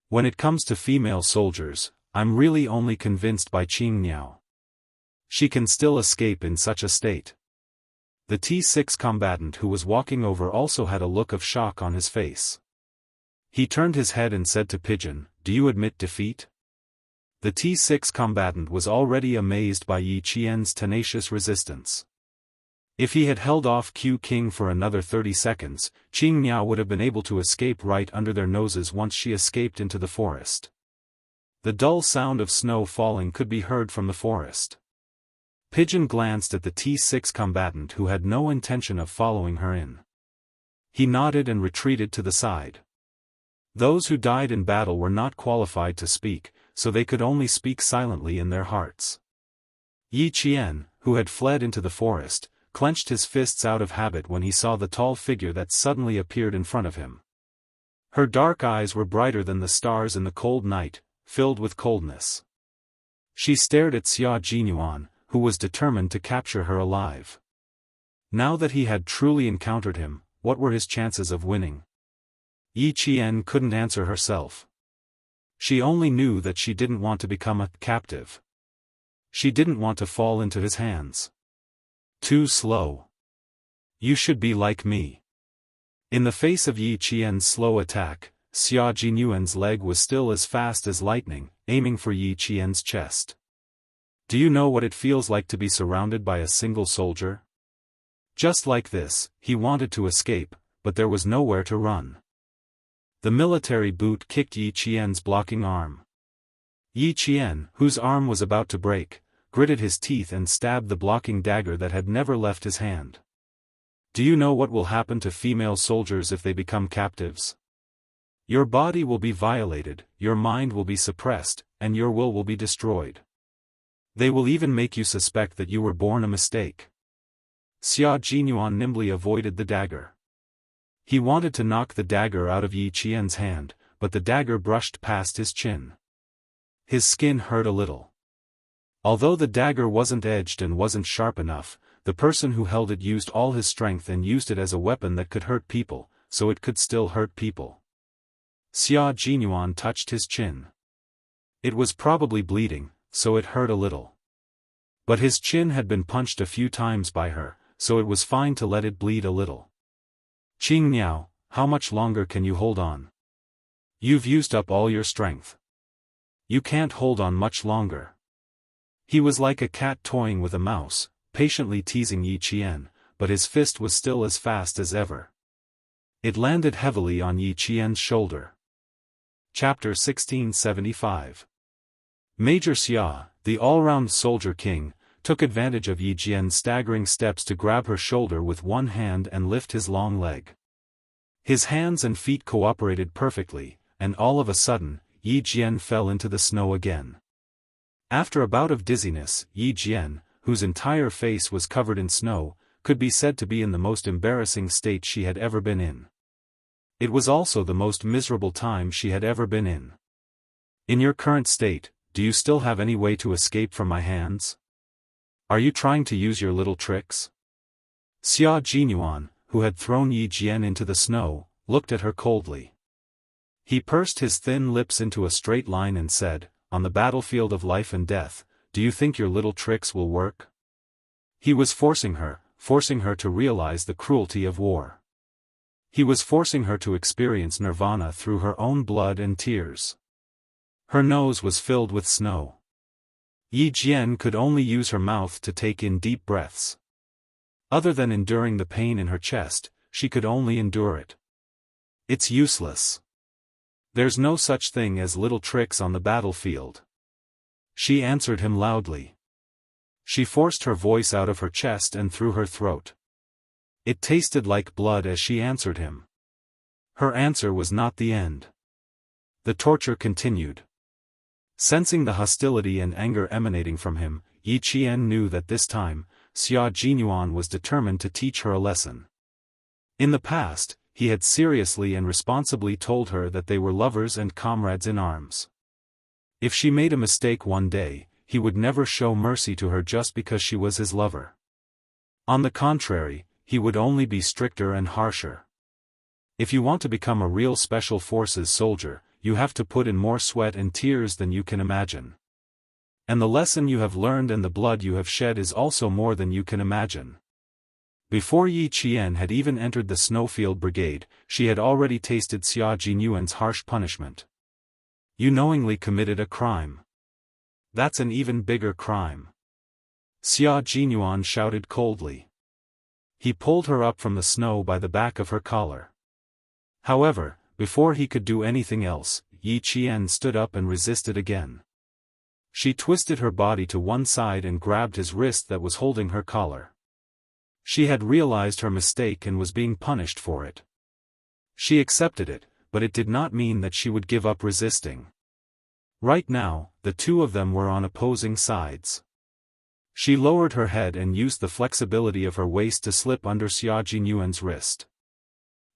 [SPEAKER 1] When it comes to female soldiers, I'm really only convinced by Qing Niao. She can still escape in such a state. The T6 combatant who was walking over also had a look of shock on his face. He turned his head and said to Pigeon, do you admit defeat? The T6 combatant was already amazed by Yi Qian's tenacious resistance. If he had held off Q King for another 30 seconds, Qing Niao would have been able to escape right under their noses once she escaped into the forest. The dull sound of snow falling could be heard from the forest. Pigeon glanced at the T6 combatant who had no intention of following her in. He nodded and retreated to the side. Those who died in battle were not qualified to speak, so they could only speak silently in their hearts. Yi Qian, who had fled into the forest, clenched his fists out of habit when he saw the tall figure that suddenly appeared in front of him. Her dark eyes were brighter than the stars in the cold night, filled with coldness. She stared at Xia Jinyuan, who was determined to capture her alive. Now that he had truly encountered him, what were his chances of winning? Yi Qian couldn't answer herself. She only knew that she didn't want to become a captive. She didn't want to fall into his hands. Too slow. You should be like me. In the face of Yi Qian's slow attack, Xia Jinyuan's leg was still as fast as lightning, aiming for Yi Qian's chest. Do you know what it feels like to be surrounded by a single soldier? Just like this, he wanted to escape, but there was nowhere to run. The military boot kicked Yi Qian's blocking arm. Yi Qian, whose arm was about to break, gritted his teeth and stabbed the blocking dagger that had never left his hand. Do you know what will happen to female soldiers if they become captives? Your body will be violated, your mind will be suppressed, and your will be destroyed. They will even make you suspect that you were born a mistake. Xia Jinyuan nimbly avoided the dagger. He wanted to knock the dagger out of Yi Qian's hand, but the dagger brushed past his chin. His skin hurt a little. Although the dagger wasn't edged and wasn't sharp enough, the person who held it used all his strength and used it as a weapon that could hurt people, so it could still hurt people. Xia Jinyuan touched his chin. It was probably bleeding, so it hurt a little. But his chin had been punched a few times by her, so it was fine to let it bleed a little. Qingniao, how much longer can you hold on? You've used up all your strength. You can't hold on much longer. He was like a cat toying with a mouse, patiently teasing Yi Qian, but his fist was still as fast as ever. It landed heavily on Yi Qian's shoulder. Chapter 1675. Major Xia, the all-round soldier king, took advantage of Yi Qian's staggering steps to grab her shoulder with one hand and lift his long leg. His hands and feet cooperated perfectly, and all of a sudden, Yi Qian fell into the snow again. After a bout of dizziness, Yi Qian, whose entire face was covered in snow, could be said to be in the most embarrassing state she had ever been in. It was also the most miserable time she had ever been in. In your current state, do you still have any way to escape from my hands? Are you trying to use your little tricks? Xia Jinyuan, who had thrown Yi Qian into the snow, looked at her coldly. He pursed his thin lips into a straight line and said, "On the battlefield of life and death, do you think your little tricks will work?" He was forcing her to realize the cruelty of war. He was forcing her to experience nirvana through her own blood and tears. Her nose was filled with snow. Yi Qian could only use her mouth to take in deep breaths. Other than enduring the pain in her chest, she could only endure it. It's useless. There's no such thing as little tricks on the battlefield. She answered him loudly. She forced her voice out of her chest and through her throat. It tasted like blood as she answered him. Her answer was not the end. The torture continued. Sensing the hostility and anger emanating from him, Yi Qian knew that this time, Xia Jinyuan was determined to teach her a lesson. In the past, he had seriously and responsibly told her that they were lovers and comrades in arms. If she made a mistake one day, he would never show mercy to her just because she was his lover. On the contrary, he would only be stricter and harsher. If you want to become a real special forces soldier, you have to put in more sweat and tears than you can imagine. And the lesson you have learned and the blood you have shed is also more than you can imagine. Before Yi Qian had even entered the Snowfield Brigade, she had already tasted Xia Jinyuan's harsh punishment. You knowingly committed a crime. That's an even bigger crime. Xia Jinyuan shouted coldly. He pulled her up from the snow by the back of her collar. However, before he could do anything else, Yi Qian stood up and resisted again. She twisted her body to one side and grabbed his wrist that was holding her collar. She had realized her mistake and was being punished for it. She accepted it, but it did not mean that she would give up resisting. Right now, the two of them were on opposing sides. She lowered her head and used the flexibility of her waist to slip under Xia Jinyuan's wrist.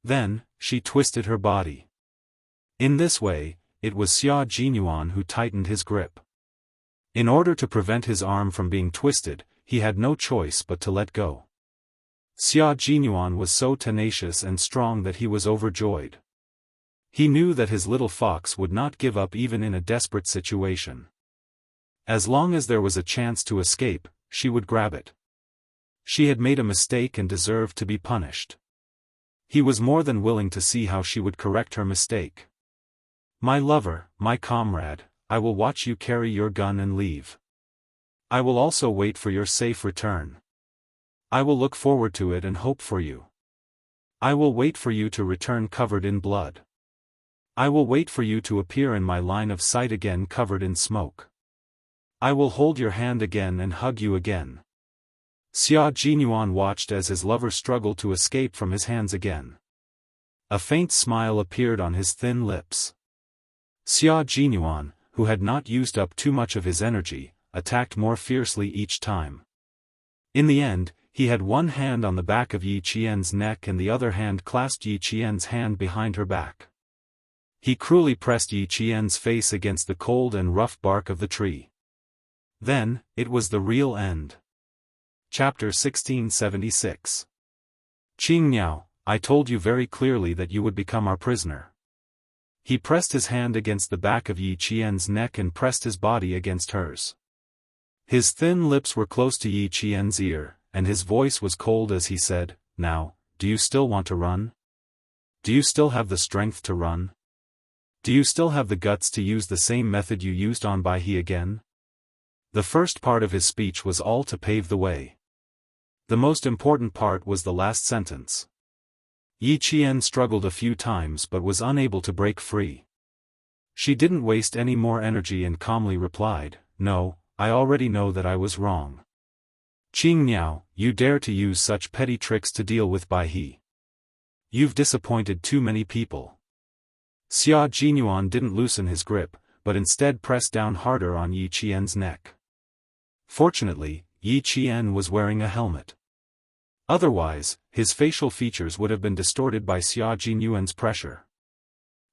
[SPEAKER 1] Then, she twisted her body. In this way, it was Xia Jinyuan who tightened his grip. In order to prevent his arm from being twisted, he had no choice but to let go. Xia Jinyuan was so tenacious and strong that he was overjoyed. He knew that his little fox would not give up even in a desperate situation. As long as there was a chance to escape, she would grab it. She had made a mistake and deserved to be punished. He was more than willing to see how she would correct her mistake. "My lover, my comrade, I will watch you carry your gun and leave. I will also wait for your safe return. I will look forward to it and hope for you. I will wait for you to return covered in blood. I will wait for you to appear in my line of sight again covered in smoke. I will hold your hand again and hug you again." Xia Jinyuan watched as his lover struggled to escape from his hands again. A faint smile appeared on his thin lips. Xia Jinyuan, who had not used up too much of his energy, attacked more fiercely each time. In the end, he had one hand on the back of Yi Qian's neck and the other hand clasped Yi Qian's hand behind her back. He cruelly pressed Yi Qian's face against the cold and rough bark of the tree. Then, it was the real end. Chapter 1676. Qingniao, I told you very clearly that you would become our prisoner. He pressed his hand against the back of Yi Qian's neck and pressed his body against hers. His thin lips were close to Yi Qian's ear, and his voice was cold as he said, "Now, do you still want to run? Do you still have the strength to run? Do you still have the guts to use the same method you used on Bai He again?" The first part of his speech was all to pave the way. The most important part was the last sentence. Yi Qian struggled a few times but was unable to break free. She didn't waste any more energy and calmly replied, "No, I already know that I was wrong. Qing Niao, you dare to use such petty tricks to deal with Bai He. You've disappointed too many people." Xia Jinyuan didn't loosen his grip, but instead pressed down harder on Yi Qian's neck. Fortunately, Yi Qian was wearing a helmet. Otherwise, his facial features would have been distorted by Xia Jinyuan's pressure.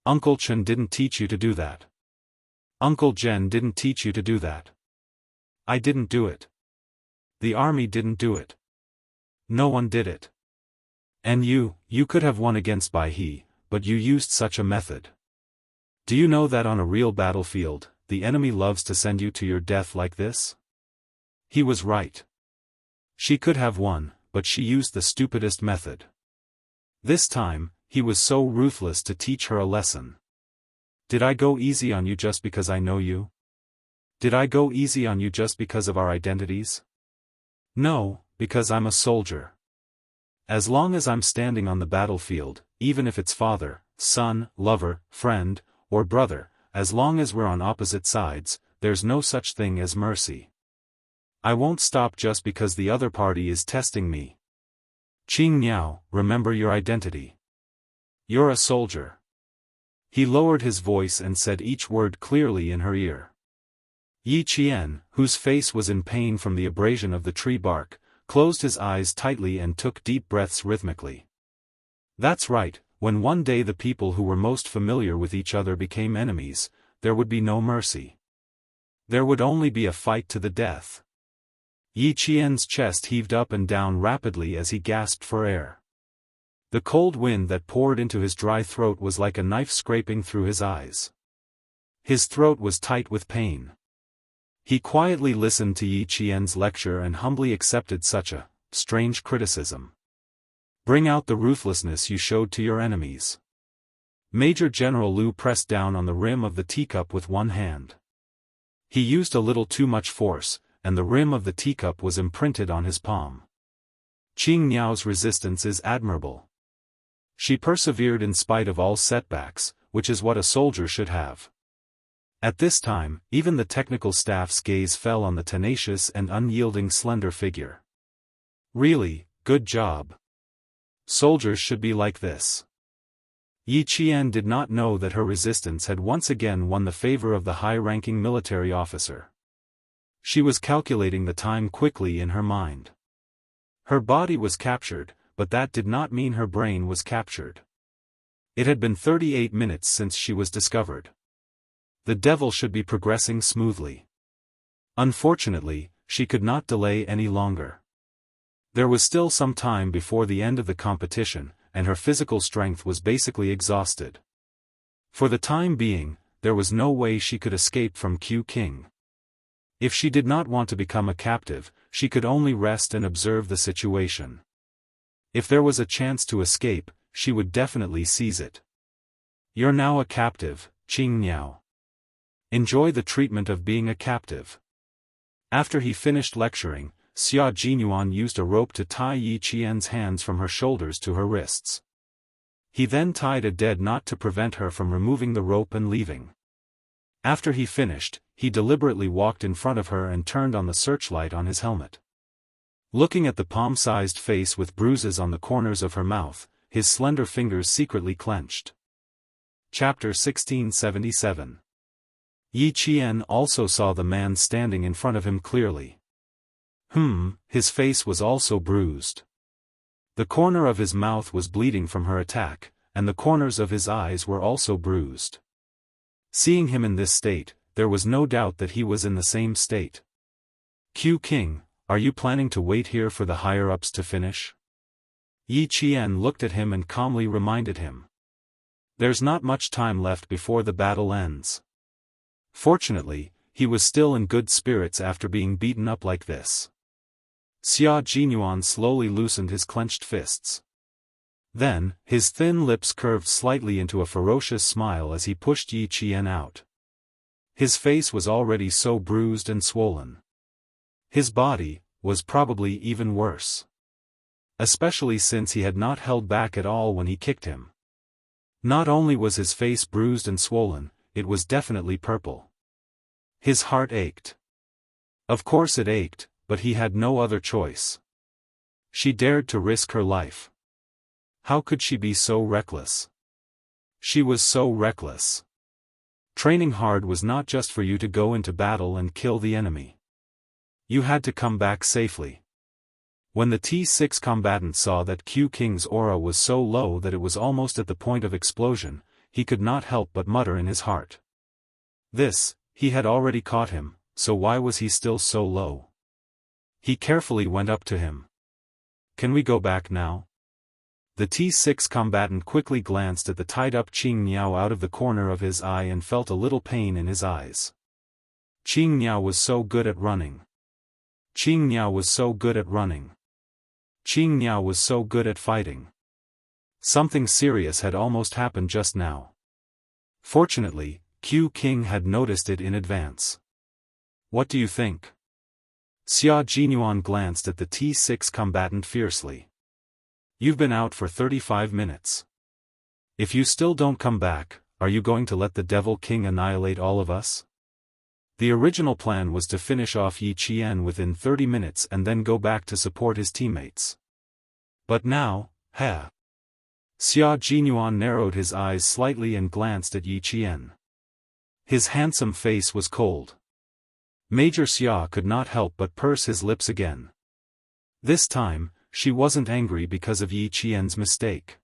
[SPEAKER 1] "Uncle Chen didn't teach you to do that. Uncle Zhen didn't teach you to do that. I didn't do it. The army didn't do it. No one did it. And you could have won against Bai He, but you used such a method. Do you know that on a real battlefield, the enemy loves to send you to your death like this?" He was right. She could have won, but she used the stupidest method. This time, he was so ruthless to teach her a lesson. "Did I go easy on you just because I know you? Did I go easy on you just because of our identities? No, because I'm a soldier. As long as I'm standing on the battlefield, even if it's father, son, lover, friend, or brother, as long as we're on opposite sides, there's no such thing as mercy. I won't stop just because the other party is testing me. Qing Niao, remember your identity. You're a soldier." He lowered his voice and said each word clearly in her ear. Yi Qian, whose face was in pain from the abrasion of the tree bark, closed his eyes tightly and took deep breaths rhythmically. That's right, when one day the people who were most familiar with each other became enemies, there would be no mercy. There would only be a fight to the death. Yi Qian's chest heaved up and down rapidly as he gasped for air. The cold wind that poured into his dry throat was like a knife scraping through his eyes. His throat was tight with pain. He quietly listened to Yi Qian's lecture and humbly accepted such a strange criticism. "Bring out the ruthlessness you showed to your enemies." Major General Liu pressed down on the rim of the teacup with one hand. He used a little too much force, and the rim of the teacup was imprinted on his palm. Qing Niao's resistance is admirable. She persevered in spite of all setbacks, which is what a soldier should have. At this time, even the technical staff's gaze fell on the tenacious and unyielding slender figure. Really, good job. Soldiers should be like this. Yi Qian did not know that her resistance had once again won the favor of the high-ranking military officer. She was calculating the time quickly in her mind. Her body was captured, but that did not mean her brain was captured. It had been 38 minutes since she was discovered. The devil should be progressing smoothly. Unfortunately, she could not delay any longer. There was still some time before the end of the competition, and her physical strength was basically exhausted. For the time being, there was no way she could escape from Q King. If she did not want to become a captive, she could only rest and observe the situation. If there was a chance to escape, she would definitely seize it. "You're now a captive, Qing Niao. Enjoy the treatment of being a captive." After he finished lecturing, Xia Jinyuan used a rope to tie Yi Qian's hands from her shoulders to her wrists. He then tied a dead knot to prevent her from removing the rope and leaving. After he finished, he deliberately walked in front of her and turned on the searchlight on his helmet. Looking at the palm-sized face with bruises on the corners of her mouth, his slender fingers secretly clenched. Chapter 1677. Yi Qian also saw the man standing in front of him clearly. His face was also bruised. The corner of his mouth was bleeding from her attack, and the corners of his eyes were also bruised. Seeing him in this state, there was no doubt that he was in the same state. "Q King, are you planning to wait here for the higher-ups to finish?" Yi Qian looked at him and calmly reminded him. "There's not much time left before the battle ends." Fortunately, he was still in good spirits after being beaten up like this. Xia Jinyuan slowly loosened his clenched fists. Then, his thin lips curved slightly into a ferocious smile as he pushed Yi Qian out. His face was already so bruised and swollen. His body was probably even worse. Especially since he had not held back at all when he kicked him. Not only was his face bruised and swollen, it was definitely purple. His heart ached. Of course it ached, but he had no other choice. She dared to risk her life. How could she be so reckless? She was so reckless. Training hard was not just for you to go into battle and kill the enemy. You had to come back safely. When the T6 combatant saw that Q King's aura was so low that it was almost at the point of explosion, he could not help but mutter in his heart. He had already caught him, so why was he still so low? He carefully went up to him. Can we go back now? The T6 combatant quickly glanced at the tied-up Qing Niao out of the corner of his eye and felt a little pain in his eyes. Qing Niao was so good at running. Qing Niao was so good at running. Qing Niao was so good at fighting. Something serious had almost happened just now. Fortunately, Q King had noticed it in advance. What do you think? Xia Jinyuan glanced at the T6 combatant fiercely. You've been out for 35 minutes. If you still don't come back, are you going to let the Devil King annihilate all of us? The original plan was to finish off Yi Qian within 30 minutes and then go back to support his teammates. But now, Xia Jinyuan narrowed his eyes slightly and glanced at Yi Qian. His handsome face was cold. Major Xia could not help but purse his lips again. This time, she wasn't angry because of Yi Qian's mistake.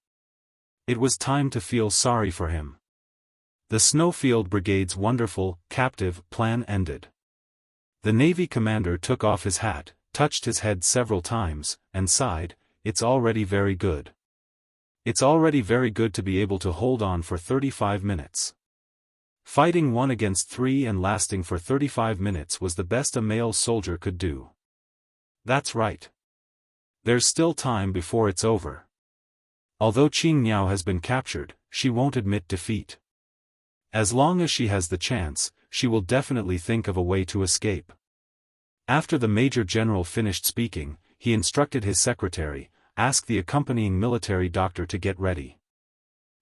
[SPEAKER 1] It was time to feel sorry for him. The Snowfield Brigade's wonderful, captive, plan ended. The Navy commander took off his hat, touched his head several times, and sighed, "It's already very good. It's already very good to be able to hold on for 35 minutes. Fighting 1 against 3 and lasting for 35 minutes was the best a male soldier could do. That's right. There's still time before it's over. Although Qing Niao has been captured, she won't admit defeat. As long as she has the chance, she will definitely think of a way to escape." After the Major General finished speaking, he instructed his secretary, "Ask the accompanying military doctor to get ready.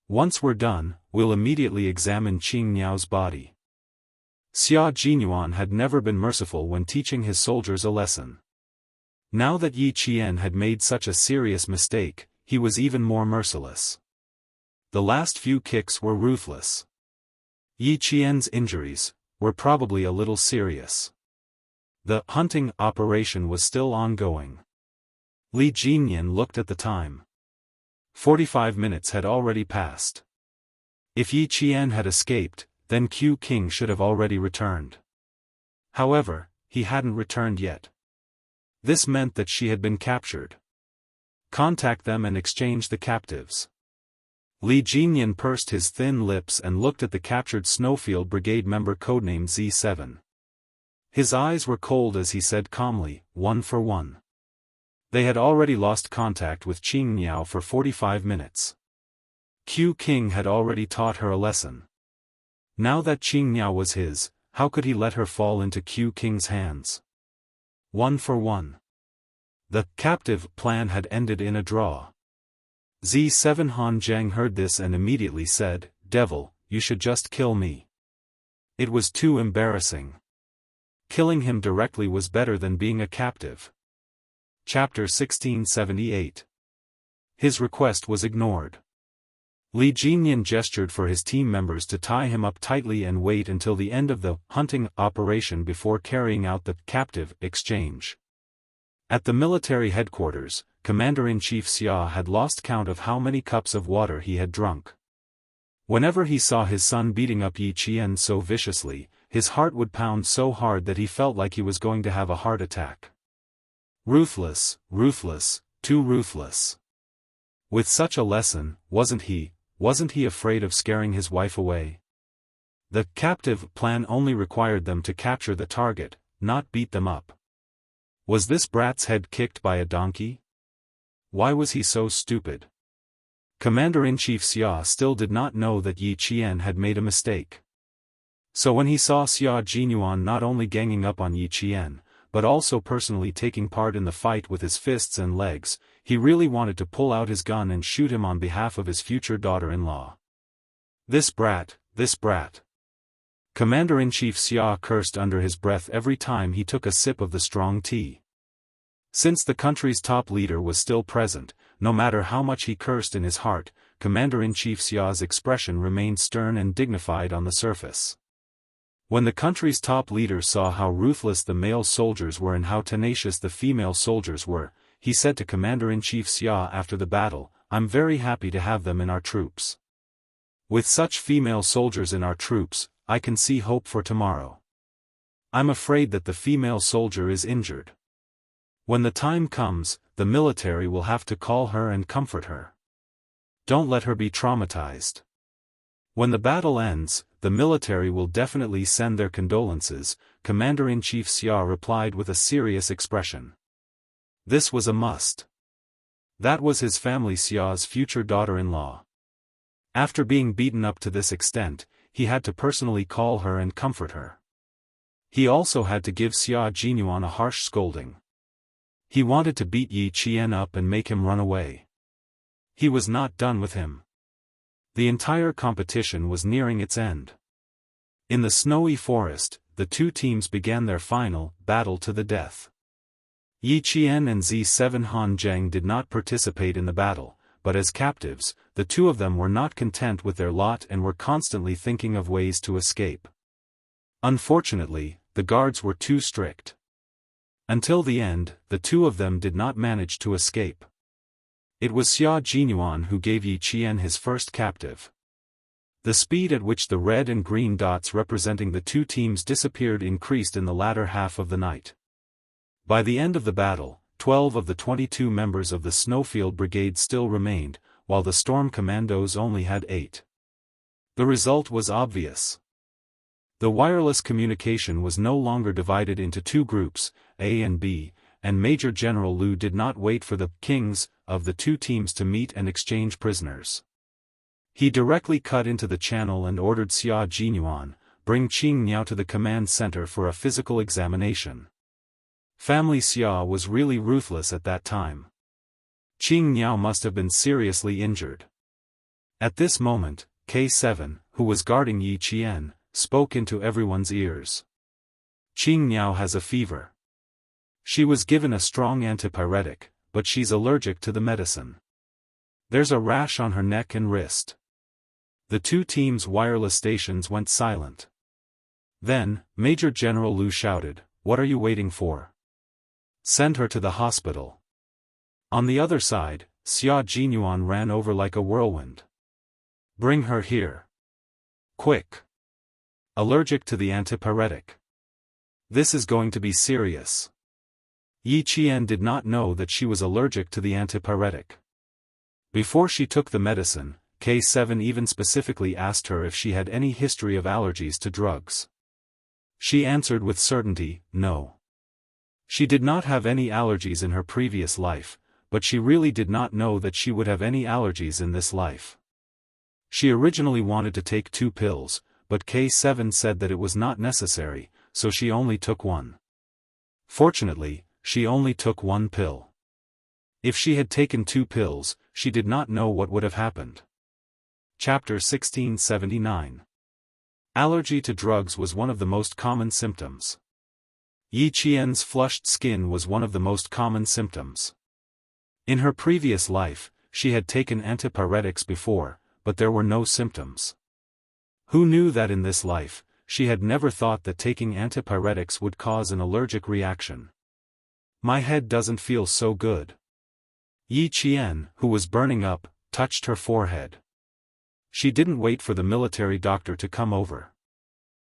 [SPEAKER 1] Once we're done, we'll immediately examine Qing Niao's body." Xia Jinyuan had never been merciful when teaching his soldiers a lesson. Now that Yi Qian had made such a serious mistake, he was even more merciless. The last few kicks were ruthless. Yi Qian's injuries were probably a little serious. The hunting operation was still ongoing. Li Jinyan looked at the time. 45 minutes had already passed. If Yi Qian had escaped, then Q King should have already returned. However, he hadn't returned yet. This meant that she had been captured. Contact them and exchange the captives. Li Jinyan pursed his thin lips and looked at the captured Snowfield Brigade member codenamed Z7. His eyes were cold as he said calmly, "1 for 1. They had already lost contact with Qing Niao for 45 minutes. Q King had already taught her a lesson. Now that Qing Niao was his, how could he let her fall into Q King's hands? 1 for 1. The captive plan had ended in a draw. Z7 Han Zheng heard this and immediately said, "Devil, you should just kill me." It was too embarrassing. Killing him directly was better than being a captive. Chapter 1678. His request was ignored. Li Jinyan gestured for his team members to tie him up tightly and wait until the end of the hunting operation before carrying out the captive exchange. At the military headquarters, Commander-in-Chief Xia had lost count of how many cups of water he had drunk. Whenever he saw his son beating up Yi Qian so viciously, his heart would pound so hard that he felt like he was going to have a heart attack. Ruthless, ruthless, too ruthless. With such a lesson, wasn't he afraid of scaring his wife away? The captive plan only required them to capture the target, not beat them up. Was this brat's head kicked by a donkey? Why was he so stupid? Commander-in-Chief Xia still did not know that Yi Qian had made a mistake. So when he saw Xia Jinyuan not only ganging up on Yi Qian, but also personally taking part in the fight with his fists and legs, he really wanted to pull out his gun and shoot him on behalf of his future daughter-in-law. This brat, this brat. Commander-in-Chief Xia cursed under his breath every time he took a sip of the strong tea. Since the country's top leader was still present, no matter how much he cursed in his heart, Commander-in-Chief Xia's expression remained stern and dignified on the surface. When the country's top leader saw how ruthless the male soldiers were and how tenacious the female soldiers were, he said to Commander-in-Chief Xia after the battle, "I'm very happy to have them in our troops. With such female soldiers in our troops, I can see hope for tomorrow. I'm afraid that the female soldier is injured. When the time comes, the military will have to call her and comfort her. Don't let her be traumatized. When the battle ends, the military will definitely send their condolences," Commander-in-Chief Xia replied with a serious expression. This was a must. That was his family Xia's future daughter-in-law. After being beaten up to this extent, he had to personally call her and comfort her. He also had to give Xia Jinyuan a harsh scolding. He wanted to beat Yi Qian up and make him run away. He was not done with him. The entire competition was nearing its end. In the snowy forest, the two teams began their final battle to the death. Yi Qian and Z7 Han Zheng did not participate in the battle, but as captives, the two of them were not content with their lot and were constantly thinking of ways to escape. Unfortunately, the guards were too strict. Until the end, the two of them did not manage to escape. It was Xia Jinyuan who gave Yi Qian his first captive. The speed at which the red and green dots representing the two teams disappeared increased in the latter half of the night. By the end of the battle, 12 of the 22 members of the Snowfield Brigade still remained, while the Storm Commandos only had 8. The result was obvious. The wireless communication was no longer divided into two groups, A and B, and Major General Liu did not wait for the kings of the two teams to meet and exchange prisoners. He directly cut into the channel and ordered Xia Jinyuan, "Bring Qing Niao to the command center for a physical examination." Family Xia was really ruthless at that time. Qing Niao must have been seriously injured. At this moment, K7, who was guarding Yi Qian, spoke into everyone's ears. "Qing Niao has a fever. She was given a strong antipyretic, but she's allergic to the medicine. There's a rash on her neck and wrist." The two teams' wireless stations went silent. Then, Major General Liu shouted, "What are you waiting for? Send her to the hospital." On the other side, Xia Jinyuan ran over like a whirlwind. "Bring her here. Quick. Allergic to the antipyretic. This is going to be serious." Yi Qian did not know that she was allergic to the antipyretic. Before she took the medicine, K7 even specifically asked her if she had any history of allergies to drugs. She answered with certainty, no. She did not have any allergies in her previous life, but she really did not know that she would have any allergies in this life. She originally wanted to take 2 pills, but K7 said that it was not necessary, so she only took 1. Fortunately, she only took 1 pill. If she had taken 2 pills, she did not know what would have happened. Chapter 1679. Allergy to drugs was one of the most common symptoms. Yi Qian's flushed skin was one of the most common symptoms. In her previous life, she had taken antipyretics before, but there were no symptoms. Who knew that in this life, she had never thought that taking antipyretics would cause an allergic reaction. "My head doesn't feel so good." Yi Qian, who was burning up, touched her forehead. She didn't wait for the military doctor to come over.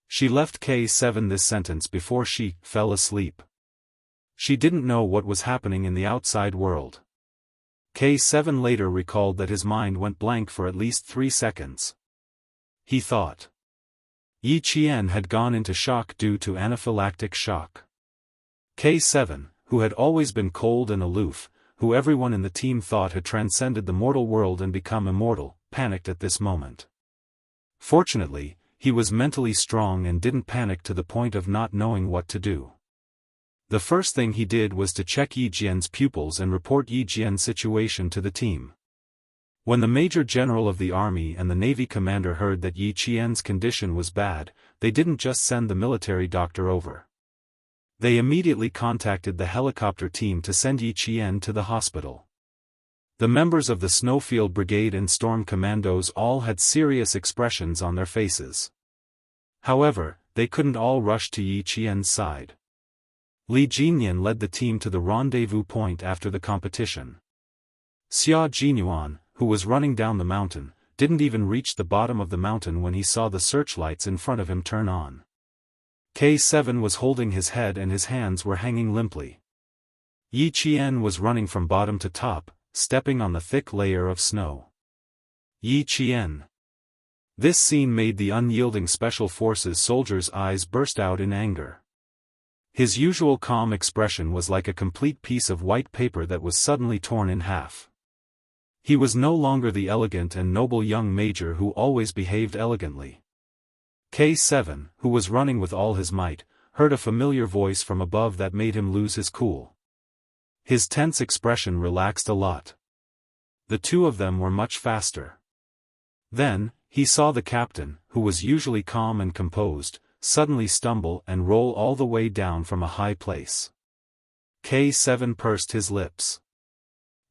[SPEAKER 1] She left K7 this sentence before she fell asleep. She didn't know what was happening in the outside world. K7 later recalled that his mind went blank for at least 3 seconds. He thought Yi Qian had gone into shock due to anaphylactic shock. K7, who had always been cold and aloof, who everyone in the team thought had transcended the mortal world and become immortal, panicked at this moment. Fortunately, he was mentally strong and didn't panic to the point of not knowing what to do. The first thing he did was to check Yi Jian's pupils and report Yi Jian's situation to the team. When the Major General of the Army and the Navy commander heard that Yi Jian's condition was bad, they didn't just send the military doctor over. They immediately contacted the helicopter team to send Yi Jian to the hospital. The members of the Snowfield Brigade and Storm Commandos all had serious expressions on their faces. However, they couldn't all rush to Yi Jian's side. Li Jinyan led the team to the rendezvous point after the competition. Xia Jinyuan, who was running down the mountain, didn't even reach the bottom of the mountain when he saw the searchlights in front of him turn on. K7 was holding his head and his hands were hanging limply. Yi Jian was running from bottom to top, stepping on the thick layer of snow. Yi Jian. This scene made the unyielding Special Forces soldier's eyes burst out in anger. His usual calm expression was like a complete piece of white paper that was suddenly torn in half. He was no longer the elegant and noble young major who always behaved elegantly. K7, who was running with all his might, heard a familiar voice from above that made him lose his cool. His tense expression relaxed a lot. The two of them were much faster. Then, he saw the captain, who was usually calm and composed, suddenly stumble and roll all the way down from a high place. K7 pursed his lips.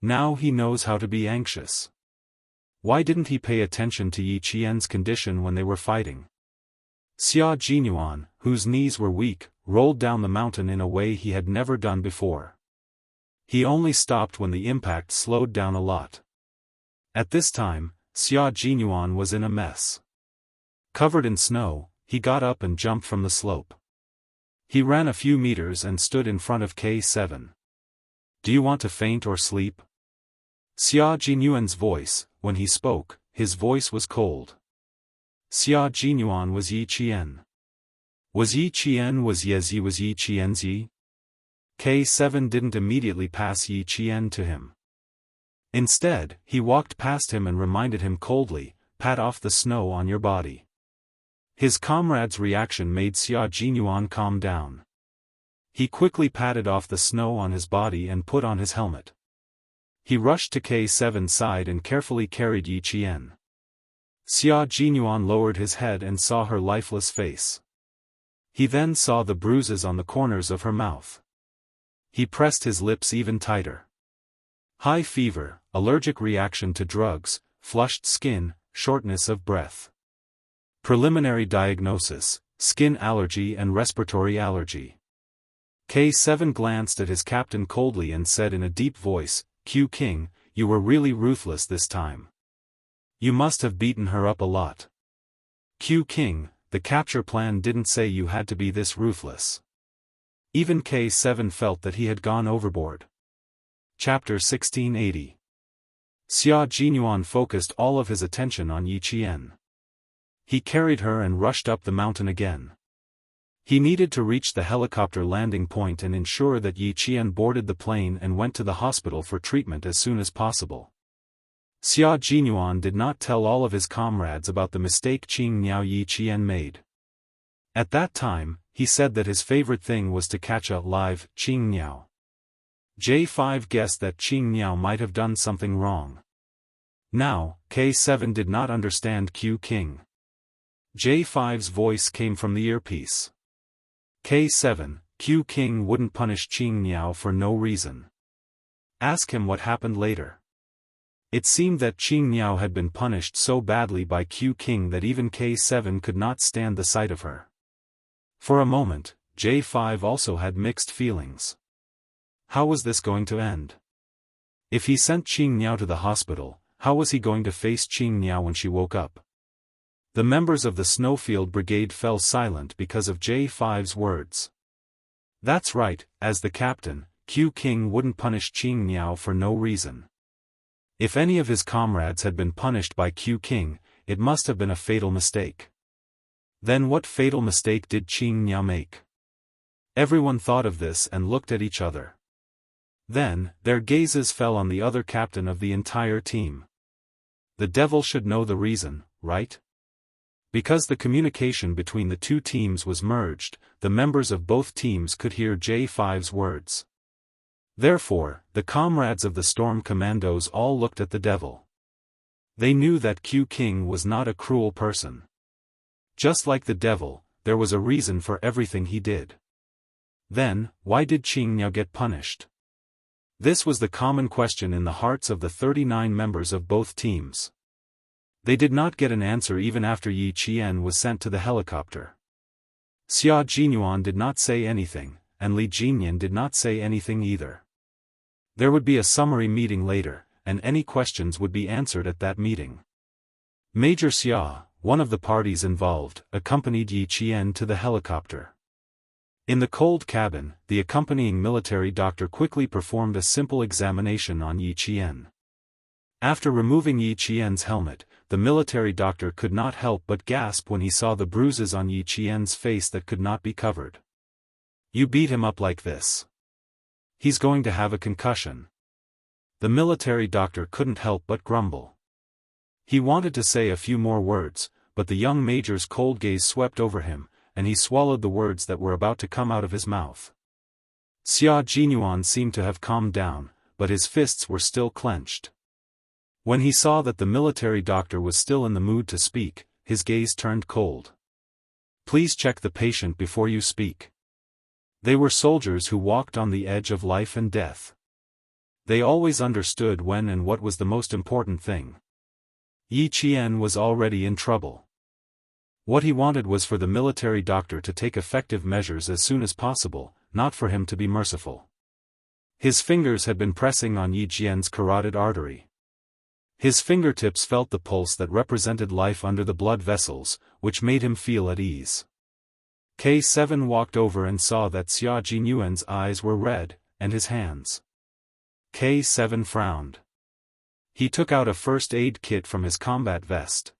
[SPEAKER 1] Now he knows how to be anxious. Why didn't he pay attention to Yi Jian's condition when they were fighting? Xia Jinyuan, whose knees were weak, rolled down the mountain in a way he had never done before. He only stopped when the impact slowed down a lot. At this time, Xia Jinyuan was in a mess. Covered in snow, he got up and jumped from the slope. He ran a few meters and stood in front of K7. "Do you want to faint or sleep?" Xia Jinyuan's voice, when he spoke, his voice was cold. Xia Jinyuan was Yi Jian. Was Yi Jian was Yezi was Yi Jian's Yi? K7 didn't immediately pass Yi Jian to him. Instead, he walked past him and reminded him coldly, "Pat off the snow on your body." His comrade's reaction made Xia Jinyuan calm down. He quickly patted off the snow on his body and put on his helmet. He rushed to K7's side and carefully carried Yi Jian. Xia Jinyuan lowered his head and saw her lifeless face. He then saw the bruises on the corners of her mouth. He pressed his lips even tighter. High fever, allergic reaction to drugs, flushed skin, shortness of breath. Preliminary diagnosis, skin allergy and respiratory allergy. K7 glanced at his captain coldly and said in a deep voice, "Q King, you were really ruthless this time. You must have beaten her up a lot." "Q King, the capture plan didn't say you had to be this ruthless." Even K7 felt that he had gone overboard. Chapter 1680. Xia Jinyuan focused all of his attention on Yi Jian. He carried her and rushed up the mountain again. He needed to reach the helicopter landing point and ensure that Yi Jian boarded the plane and went to the hospital for treatment as soon as possible. Xia Jinyuan did not tell all of his comrades about the mistake Qingniao Yi Jian made. At that time, he said that his favorite thing was to catch a live Qingniao. J5 guessed that Qingniao might have done something wrong. Now, K7 did not understand Q King. J5's voice came from the earpiece. K7, Q King wouldn't punish Qingniao for no reason. Ask him what happened later. It seemed that Qingniao had been punished so badly by Q King that even K7 could not stand the sight of her. For a moment, J5 also had mixed feelings. How was this going to end? If he sent Qingniao to the hospital, how was he going to face Qingniao when she woke up? The members of the Snowfield Brigade fell silent because of J5's words. That's right, as the captain, Q King wouldn't punish Qingniao for no reason. If any of his comrades had been punished by Q King, it must have been a fatal mistake. Then what fatal mistake did Qingniao make? Everyone thought of this and looked at each other. Then, their gazes fell on the other captain of the entire team. The devil should know the reason, right? Because the communication between the two teams was merged, the members of both teams could hear J5's words. Therefore, the comrades of the Storm Commandos all looked at the devil. They knew that Q King was not a cruel person. Just like the devil, there was a reason for everything he did. Then, why did Xianxia get punished? This was the common question in the hearts of the 39 members of both teams. They did not get an answer even after Yi Qian was sent to the helicopter. Xia Jinyuan did not say anything, and Li Jinyan did not say anything either. There would be a summary meeting later, and any questions would be answered at that meeting. Major Xia, one of the parties involved, accompanied Yi Qian to the helicopter. In the cold cabin, the accompanying military doctor quickly performed a simple examination on Yi Qian. After removing Yi Qian's helmet, the military doctor could not help but gasp when he saw the bruises on Yi Qian's face that could not be covered. "You beat him up like this. He's going to have a concussion." The military doctor couldn't help but grumble. He wanted to say a few more words, but the young major's cold gaze swept over him, and he swallowed the words that were about to come out of his mouth. Xia Jinyuan seemed to have calmed down, but his fists were still clenched. When he saw that the military doctor was still in the mood to speak, his gaze turned cold. "Please check the patient before you speak." They were soldiers who walked on the edge of life and death. They always understood when and what was the most important thing. Yi Qian was already in trouble. What he wanted was for the military doctor to take effective measures as soon as possible, not for him to be merciful. His fingers had been pressing on Yi Qian's carotid artery. His fingertips felt the pulse that represented life under the blood vessels, which made him feel at ease. K7 walked over and saw that Xia Jinyuan's eyes were red, and his hands. K7 frowned. He took out a first aid kit from his combat vest.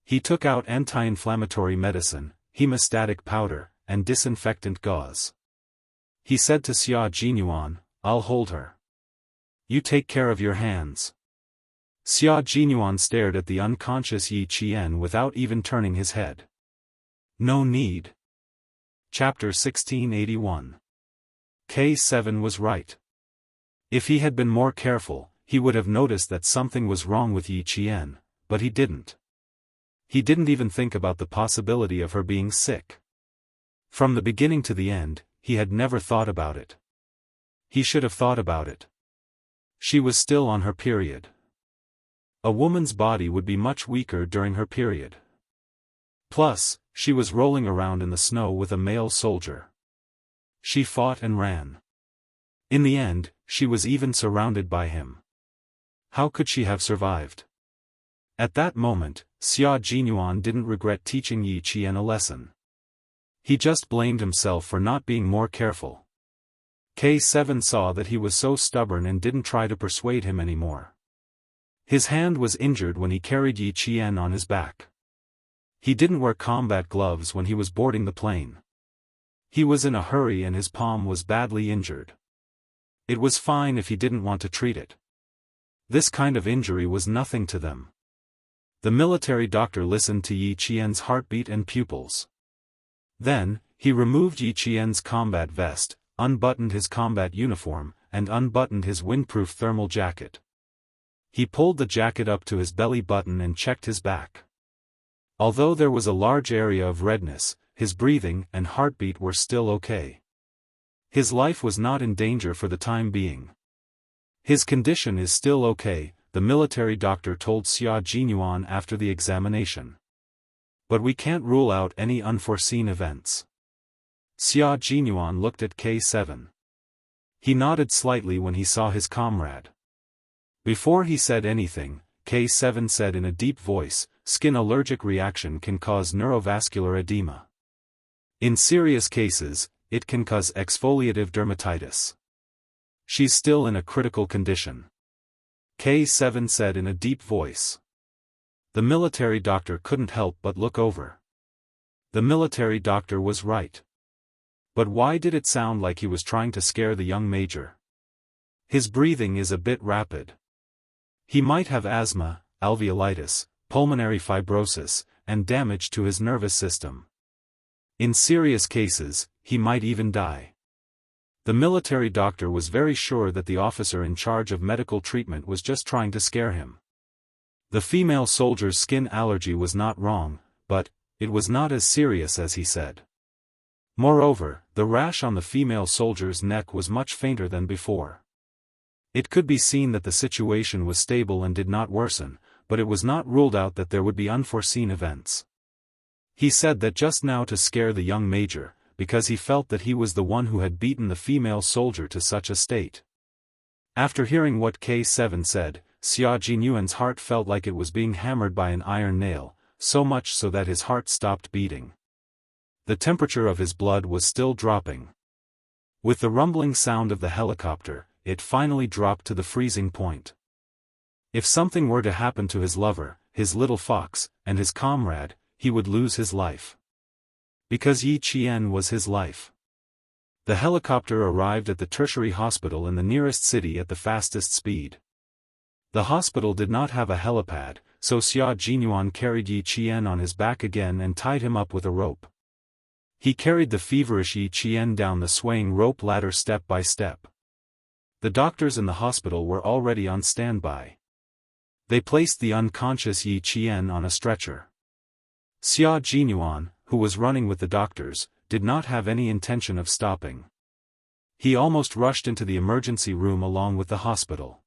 [SPEAKER 1] He took out anti-inflammatory medicine, hemostatic powder, and disinfectant gauze. He said to Xia Jinyuan, "I'll hold her. You take care of your hands." Xia Jinyuan stared at the unconscious Yi Qian without even turning his head. "No need." Chapter 1681. K7 was right. If he had been more careful, he would have noticed that something was wrong with Yi Qian, but he didn't. He didn't even think about the possibility of her being sick. From the beginning to the end, he had never thought about it. He should have thought about it. She was still on her period. A woman's body would be much weaker during her period. Plus, she was rolling around in the snow with a male soldier. She fought and ran. In the end, she was even surrounded by him. How could she have survived? At that moment, Xia Jinyuan didn't regret teaching Yi Qian a lesson. He just blamed himself for not being more careful. K7 saw that he was so stubborn and didn't try to persuade him anymore. His hand was injured when he carried Yi Qian on his back. He didn't wear combat gloves when he was boarding the plane. He was in a hurry and his palm was badly injured. It was fine if he didn't want to treat it. This kind of injury was nothing to them. The military doctor listened to Yi Qian's heartbeat and pupils. Then, he removed Yi Qian's combat vest, unbuttoned his combat uniform, and unbuttoned his windproof thermal jacket. He pulled the jacket up to his belly button and checked his back. Although there was a large area of redness, his breathing and heartbeat were still okay. His life was not in danger for the time being. "His condition is still okay," the military doctor told Xia Jinyuan after the examination. "But we can't rule out any unforeseen events." Xia Jinyuan looked at K7. He nodded slightly when he saw his comrade. Before he said anything, K7 said in a deep voice, "Skin allergic reaction can cause neurovascular edema. In serious cases, it can cause exfoliative dermatitis. She's still in a critical condition." K7 said in a deep voice. The military doctor couldn't help but look over. The military doctor was right. But why did it sound like he was trying to scare the young major? His breathing is a bit rapid. He might have asthma, alveolitis, pulmonary fibrosis, and damage to his nervous system. In serious cases, he might even die. The military doctor was very sure that the officer in charge of medical treatment was just trying to scare him. The female soldier's skin allergy was not wrong, but it was not as serious as he said. Moreover, the rash on the female soldier's neck was much fainter than before. It could be seen that the situation was stable and did not worsen, but it was not ruled out that there would be unforeseen events. He said that just now to scare the young major, because he felt that he was the one who had beaten the female soldier to such a state. After hearing what K7 said, Xia Jinyuan's heart felt like it was being hammered by an iron nail, so much so that his heart stopped beating. The temperature of his blood was still dropping. With the rumbling sound of the helicopter, it finally dropped to the freezing point. If something were to happen to his lover, his little fox, and his comrade, he would lose his life. Because Yi Qian was his life. The helicopter arrived at the tertiary hospital in the nearest city at the fastest speed. The hospital did not have a helipad, so Xia Jinyuan carried Yi Qian on his back again and tied him up with a rope. He carried the feverish Yi Qian down the swaying rope ladder step by step. The doctors in the hospital were already on standby. They placed the unconscious Yi Qian on a stretcher. Xia Jinyuan, who was running with the doctors, did not have any intention of stopping. He almost rushed into the emergency room along with the hospital.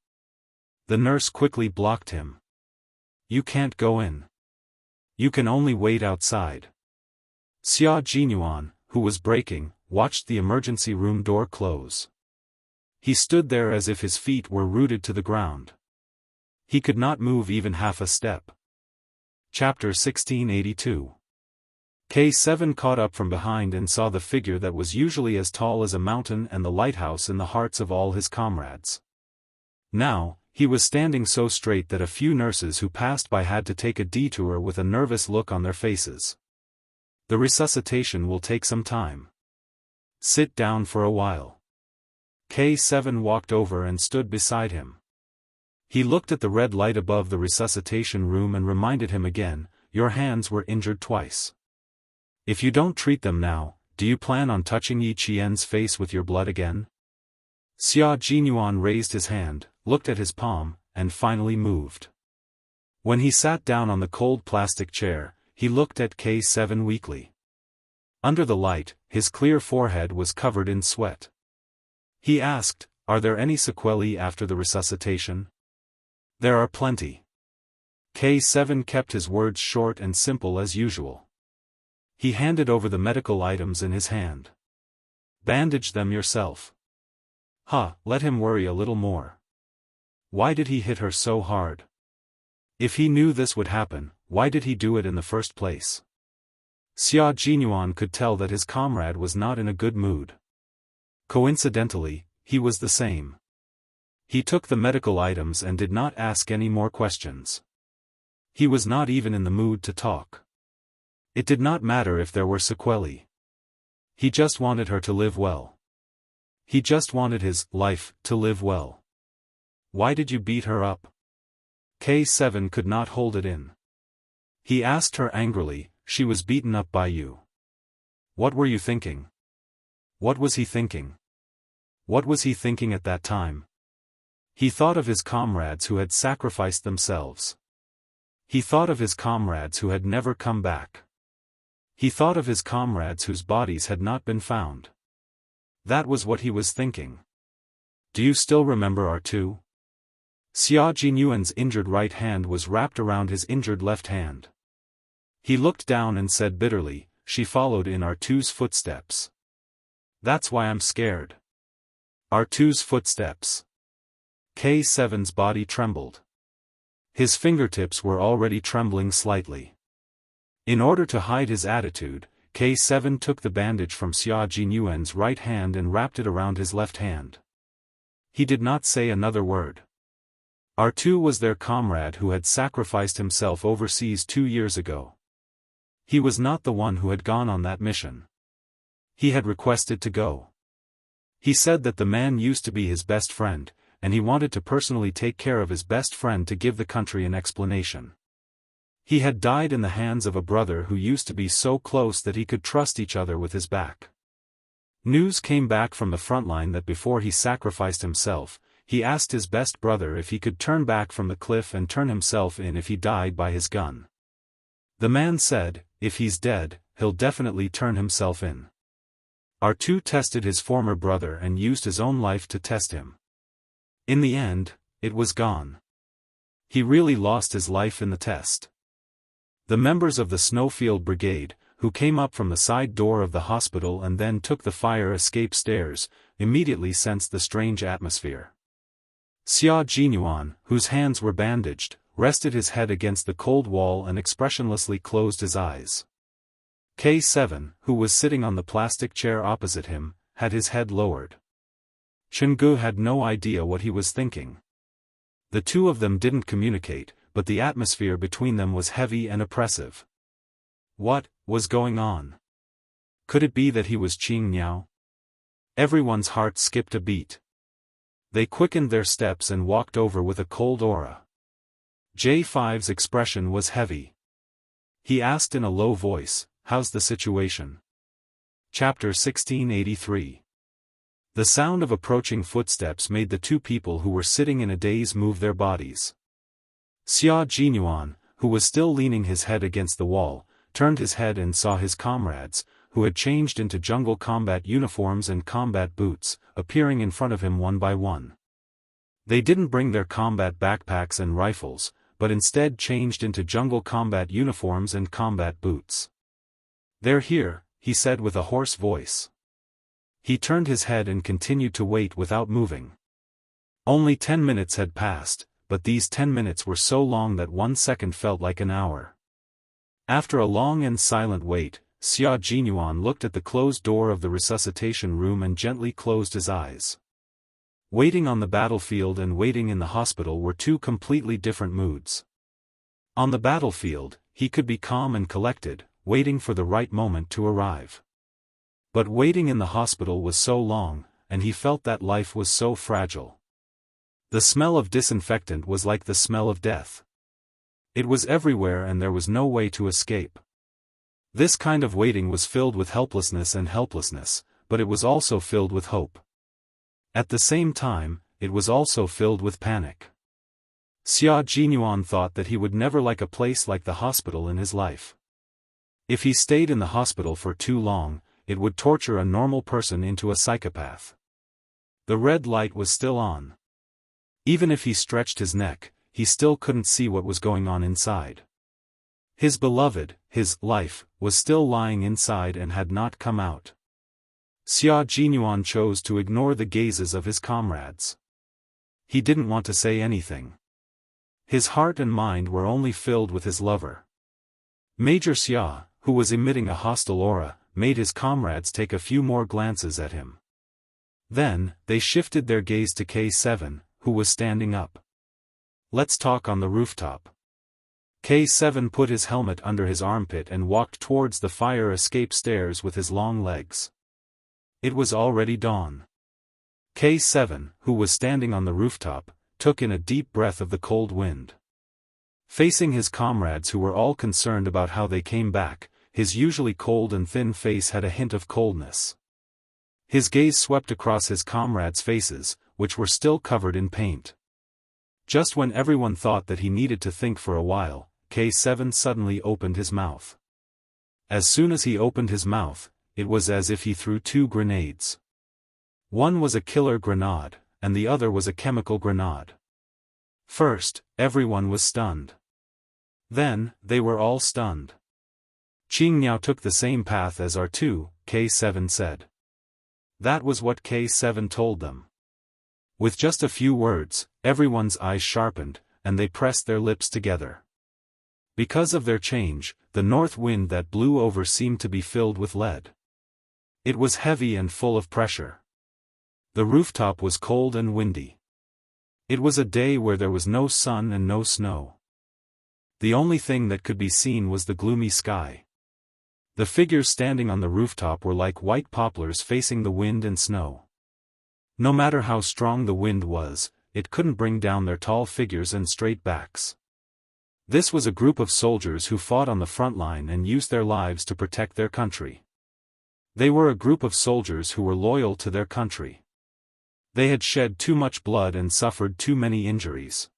[SPEAKER 1] The nurse quickly blocked him. "You can't go in. You can only wait outside." Xia Jinyuan, who was braking, watched the emergency room door close. He stood there as if his feet were rooted to the ground. He could not move even half a step. Chapter 1682. K7 caught up from behind and saw the figure that was usually as tall as a mountain and the lighthouse in the hearts of all his comrades. Now, he was standing so straight that a few nurses who passed by had to take a detour with a nervous look on their faces. "The resuscitation will take some time. Sit down for a while." K7 walked over and stood beside him. He looked at the red light above the resuscitation room and reminded him again, "Your hands were injured twice. If you don't treat them now, do you plan on touching Yi Qian's face with your blood again?" Xia Jinyuan raised his hand, looked at his palm, and finally moved. When he sat down on the cold plastic chair, he looked at K7 weakly. Under the light, his clear forehead was covered in sweat. He asked, "Are there any sequelae after the resuscitation?" "There are plenty." K7 kept his words short and simple as usual. He handed over the medical items in his hand. "Bandage them yourself." Let him worry a little more. Why did he hit her so hard? If he knew this would happen, why did he do it in the first place? Xia Jinyuan could tell that his comrade was not in a good mood. Coincidentally, he was the same. He took the medical items and did not ask any more questions. He was not even in the mood to talk. It did not matter if there were sequelae. He just wanted her to live well. He just wanted his life to live well. "Why did you beat her up?" K7 could not hold it in. He asked her angrily, "She was beaten up by you. What were you thinking?" What was he thinking? What was he thinking at that time? He thought of his comrades who had sacrificed themselves. He thought of his comrades who had never come back. He thought of his comrades whose bodies had not been found. That was what he was thinking. "Do you still remember R2? Xia Jinyuan's injured right hand was wrapped around his injured left hand. He looked down and said bitterly, "She followed in R2's footsteps. That's why I'm scared." R2's footsteps. K7's body trembled. His fingertips were already trembling slightly. In order to hide his attitude, K7 took the bandage from Xia Jinyuan's right hand and wrapped it around his left hand. He did not say another word. R2 was their comrade who had sacrificed himself overseas 2 years ago. He was not the one who had gone on that mission. He had requested to go. He said that the man used to be his best friend, and he wanted to personally take care of his best friend to give the country an explanation. He had died in the hands of a brother who used to be so close that he could trust each other with his back. News came back from the front line that before he sacrificed himself, he asked his best brother if he could turn back from the cliff and turn himself in if he died by his gun. The man said, "If he's dead, he'll definitely turn himself in." R2 tested his former brother and used his own life to test him. In the end, it was gone. He really lost his life in the test. The members of the Snowfield Brigade, who came up from the side door of the hospital and then took the fire escape stairs, immediately sensed the strange atmosphere. Xia Jinyuan, whose hands were bandaged, rested his head against the cold wall and expressionlessly closed his eyes. K7, who was sitting on the plastic chair opposite him, had his head lowered. Jianghu had no idea what he was thinking. The two of them didn't communicate, but the atmosphere between them was heavy and oppressive. What was going on? Could it be that he was Qing Niao? Everyone's heart skipped a beat. They quickened their steps and walked over with a cold aura. J5's expression was heavy. He asked in a low voice, "How's the situation?" Chapter 1683. The sound of approaching footsteps made the two people who were sitting in a daze move their bodies. Xia Jinyuan, who was still leaning his head against the wall, turned his head and saw his comrades, who had changed into jungle combat uniforms and combat boots, appearing in front of him one by one. They didn't bring their combat backpacks and rifles, but instead changed into jungle combat uniforms and combat boots. "They're here," he said with a hoarse voice. He turned his head and continued to wait without moving. Only 10 minutes had passed, but these 10 minutes were so long that 1 second felt like an hour. After a long and silent wait, Xia Jinyuan looked at the closed door of the resuscitation room and gently closed his eyes. Waiting on the battlefield and waiting in the hospital were two completely different moods. On the battlefield, he could be calm and collected, waiting for the right moment to arrive. But waiting in the hospital was so long, and he felt that life was so fragile. The smell of disinfectant was like the smell of death. It was everywhere and there was no way to escape. This kind of waiting was filled with helplessness, but it was also filled with hope. At the same time, it was also filled with panic. Xia Jinyuan thought that he would never like a place like the hospital in his life. If he stayed in the hospital for too long, it would torture a normal person into a psychopath. The red light was still on. Even if he stretched his neck, he still couldn't see what was going on inside. His beloved, his life, was still lying inside and had not come out. Xia Jinyuan chose to ignore the gazes of his comrades. He didn't want to say anything. His heart and mind were only filled with his lover. Major Xia, who was emitting a hostile aura, made his comrades take a few more glances at him. Then, they shifted their gaze to K7, who was standing up. "Let's talk on the rooftop." K7 put his helmet under his armpit and walked towards the fire escape stairs with his long legs. It was already dawn. K7, who was standing on the rooftop, took in a deep breath of the cold wind. Facing his comrades who were all concerned about how they came back, his usually cold and thin face had a hint of coldness. His gaze swept across his comrades' faces, which were still covered in paint. Just when everyone thought that he needed to think for a while, K7 suddenly opened his mouth. As soon as he opened his mouth, it was as if he threw two grenades. One was a killer grenade, and the other was a chemical grenade. First, everyone was stunned. Then, they were all stunned. Qing Niao took the same path as R2, K7 said. That was what K7 told them. With just a few words, everyone's eyes sharpened, and they pressed their lips together. Because of their change, the north wind that blew over seemed to be filled with lead. It was heavy and full of pressure. The rooftop was cold and windy. It was a day where there was no sun and no snow. The only thing that could be seen was the gloomy sky. The figures standing on the rooftop were like white poplars facing the wind and snow. No matter how strong the wind was, it couldn't bring down their tall figures and straight backs. This was a group of soldiers who fought on the front line and used their lives to protect their country. They were a group of soldiers who were loyal to their country. They had shed too much blood and suffered too many injuries.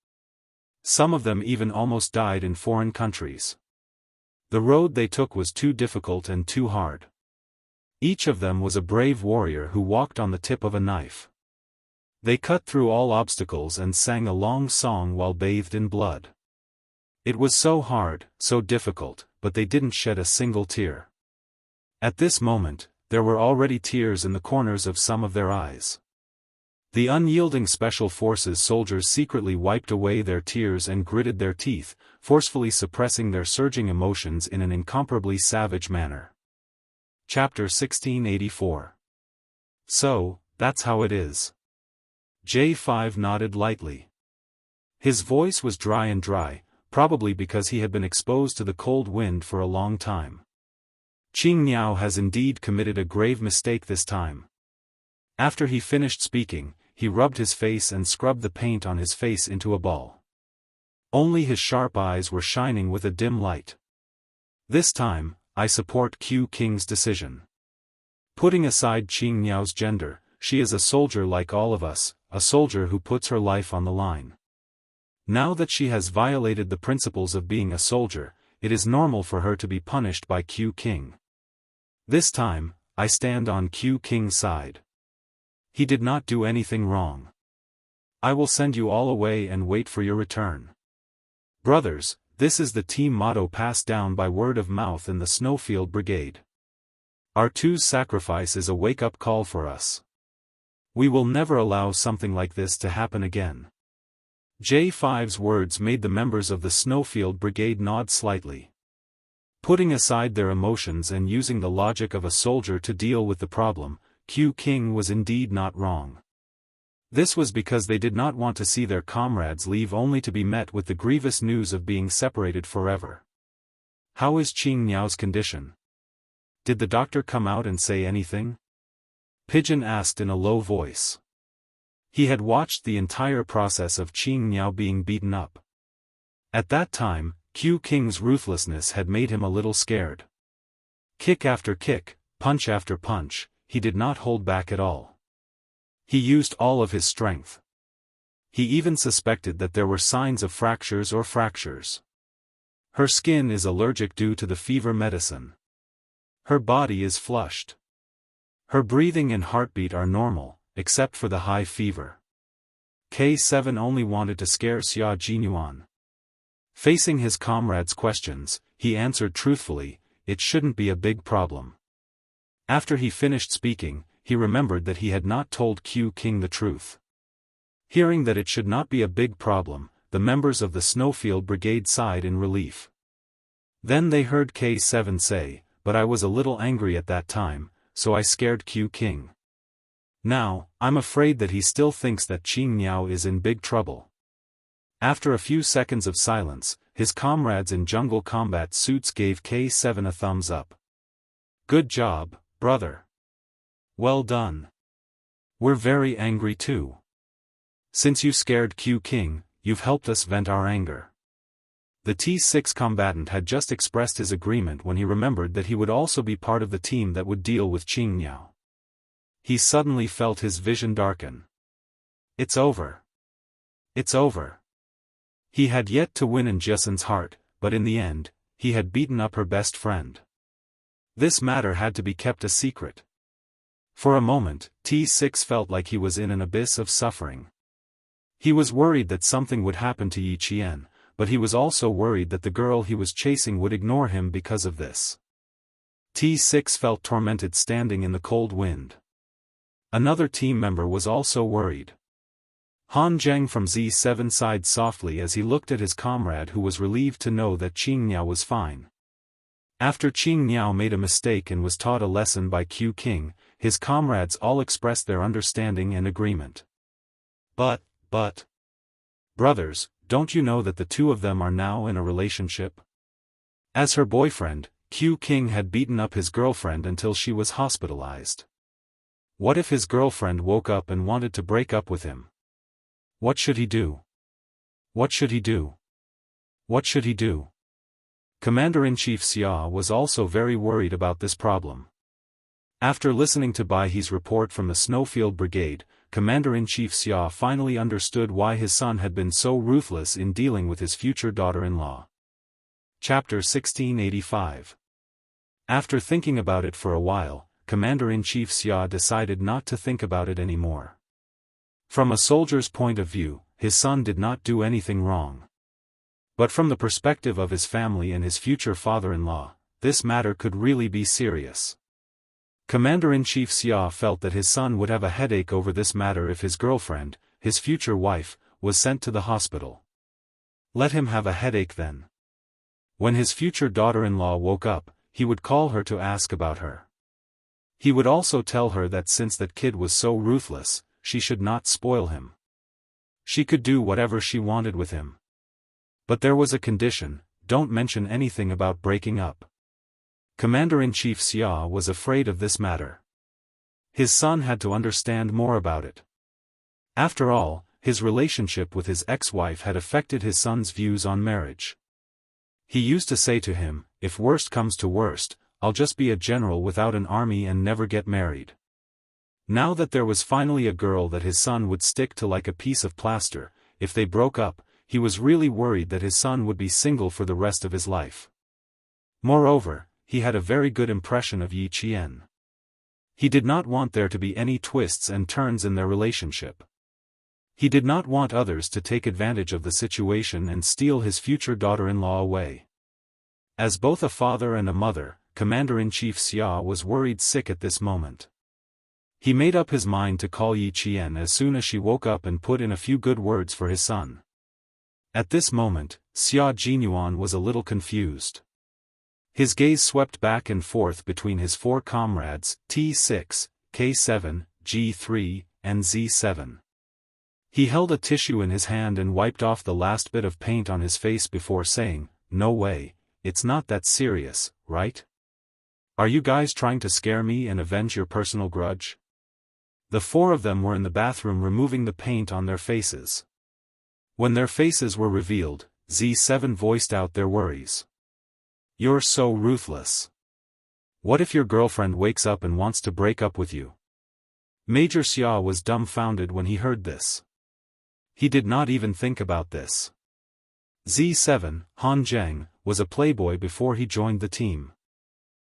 [SPEAKER 1] Some of them even almost died in foreign countries. The road they took was too difficult and too hard. Each of them was a brave warrior who walked on the tip of a knife. They cut through all obstacles and sang a long song while bathed in blood. It was so hard, so difficult, but they didn't shed a single tear. At this moment, there were already tears in the corners of some of their eyes. The unyielding Special Forces soldiers secretly wiped away their tears and gritted their teeth, forcefully suppressing their surging emotions in an incomparably savage manner. Chapter 1684. So, that's how it is. J5 nodded lightly. His voice was dry, probably because he had been exposed to the cold wind for a long time. Xianxia has indeed committed a grave mistake this time. After he finished speaking, he rubbed his face and scrubbed the paint on his face into a ball. Only his sharp eyes were shining with a dim light. This time, I support Q King's decision. Putting aside Xianxia's gender, she is a soldier like all of us, a soldier who puts her life on the line. Now that she has violated the principles of being a soldier, it is normal for her to be punished by Q King. This time, I stand on Q King's side. He did not do anything wrong. I will send you all away and wait for your return. Brothers, this is the team motto passed down by word of mouth in the Snowfield Brigade. Our two's sacrifice is a wake-up call for us. We will never allow something like this to happen again. J5's words made the members of the Snowfield Brigade nod slightly. Putting aside their emotions and using the logic of a soldier to deal with the problem, Q King was indeed not wrong. This was because they did not want to see their comrades leave only to be met with the grievous news of being separated forever. How is Xianxia's condition? Did the doctor come out and say anything? Pigeon asked in a low voice. He had watched the entire process of Xianxia being beaten up. At that time, Q King's ruthlessness had made him a little scared. Kick after kick, punch after punch, he did not hold back at all. He used all of his strength. He even suspected that there were signs of fractures. Her skin is allergic due to the fever medicine. Her body is flushed. Her breathing and heartbeat are normal, except for the high fever. K7 only wanted to scare Xia Jinyuan. Facing his comrades' questions, he answered truthfully, it shouldn't be a big problem. After he finished speaking, he remembered that he had not told Q King the truth. Hearing that it should not be a big problem, the members of the Snowfield Brigade sighed in relief. Then they heard K7 say, but I was a little angry at that time, so I scared Q King. Now, I'm afraid that he still thinks that Xianxia is in big trouble. After a few seconds of silence, his comrades in jungle combat suits gave K7 a thumbs up. Good job, brother. Well done. We're very angry too. Since you scared Q King, you've helped us vent our anger. The T6 combatant had just expressed his agreement when he remembered that he would also be part of the team that would deal with Xianxia. He suddenly felt his vision darken. It's over. It's over. He had yet to win in Jessen's heart, but in the end, he had beaten up her best friend. This matter had to be kept a secret. For a moment, T6 felt like he was in an abyss of suffering. He was worried that something would happen to Yi Qian, but he was also worried that the girl he was chasing would ignore him because of this. T6 felt tormented standing in the cold wind. Another team member was also worried. Han Zheng from Z7 sighed softly as he looked at his comrade who was relieved to know that Xianxia was fine. After Xianxia made a mistake and was taught a lesson by Q King, his comrades all expressed their understanding and agreement. But, brothers, don't you know that the two of them are now in a relationship? As her boyfriend, Q King had beaten up his girlfriend until she was hospitalized. What if his girlfriend woke up and wanted to break up with him? What should he do? What should he do? What should he do? Commander-in-Chief Xia was also very worried about this problem. After listening to Baihe's report from the Snowfield Brigade, Commander-in-Chief Xia finally understood why his son had been so ruthless in dealing with his future daughter-in-law. Chapter 1685. After thinking about it for a while, Commander-in-Chief Xia decided not to think about it anymore. From a soldier's point of view, his son did not do anything wrong. But from the perspective of his family and his future father-in-law, this matter could really be serious. Commander-in-Chief Xia felt that his son would have a headache over this matter if his girlfriend, his future wife, was sent to the hospital. Let him have a headache then. When his future daughter-in-law woke up, he would call her to ask about her. He would also tell her that since that kid was so ruthless, she should not spoil him. She could do whatever she wanted with him. But there was a condition: don't mention anything about breaking up. Commander-in-Chief Xia was afraid of this matter. His son had to understand more about it. After all, his relationship with his ex-wife had affected his son's views on marriage. He used to say to him, "If worst comes to worst, I'll just be a general without an army and never get married." Now that there was finally a girl that his son would stick to like a piece of plaster, if they broke up, he was really worried that his son would be single for the rest of his life. Moreover, he had a very good impression of Yi Qian. He did not want there to be any twists and turns in their relationship. He did not want others to take advantage of the situation and steal his future daughter-in-law away. As both a father and a mother, Commander-in-Chief Xia was worried sick at this moment. He made up his mind to call Yi Qian as soon as she woke up and put in a few good words for his son. At this moment, Xia Jinyuan was a little confused. His gaze swept back and forth between his four comrades, T6, K7, G3, and Z7. He held a tissue in his hand and wiped off the last bit of paint on his face before saying, "No way, it's not that serious, right? Are you guys trying to scare me and avenge your personal grudge?" The four of them were in the bathroom removing the paint on their faces. When their faces were revealed, Z7 voiced out their worries. "You're so ruthless. What if your girlfriend wakes up and wants to break up with you?" Major Xia was dumbfounded when he heard this. He did not even think about this. Z7, Han Zheng, was a playboy before he joined the team.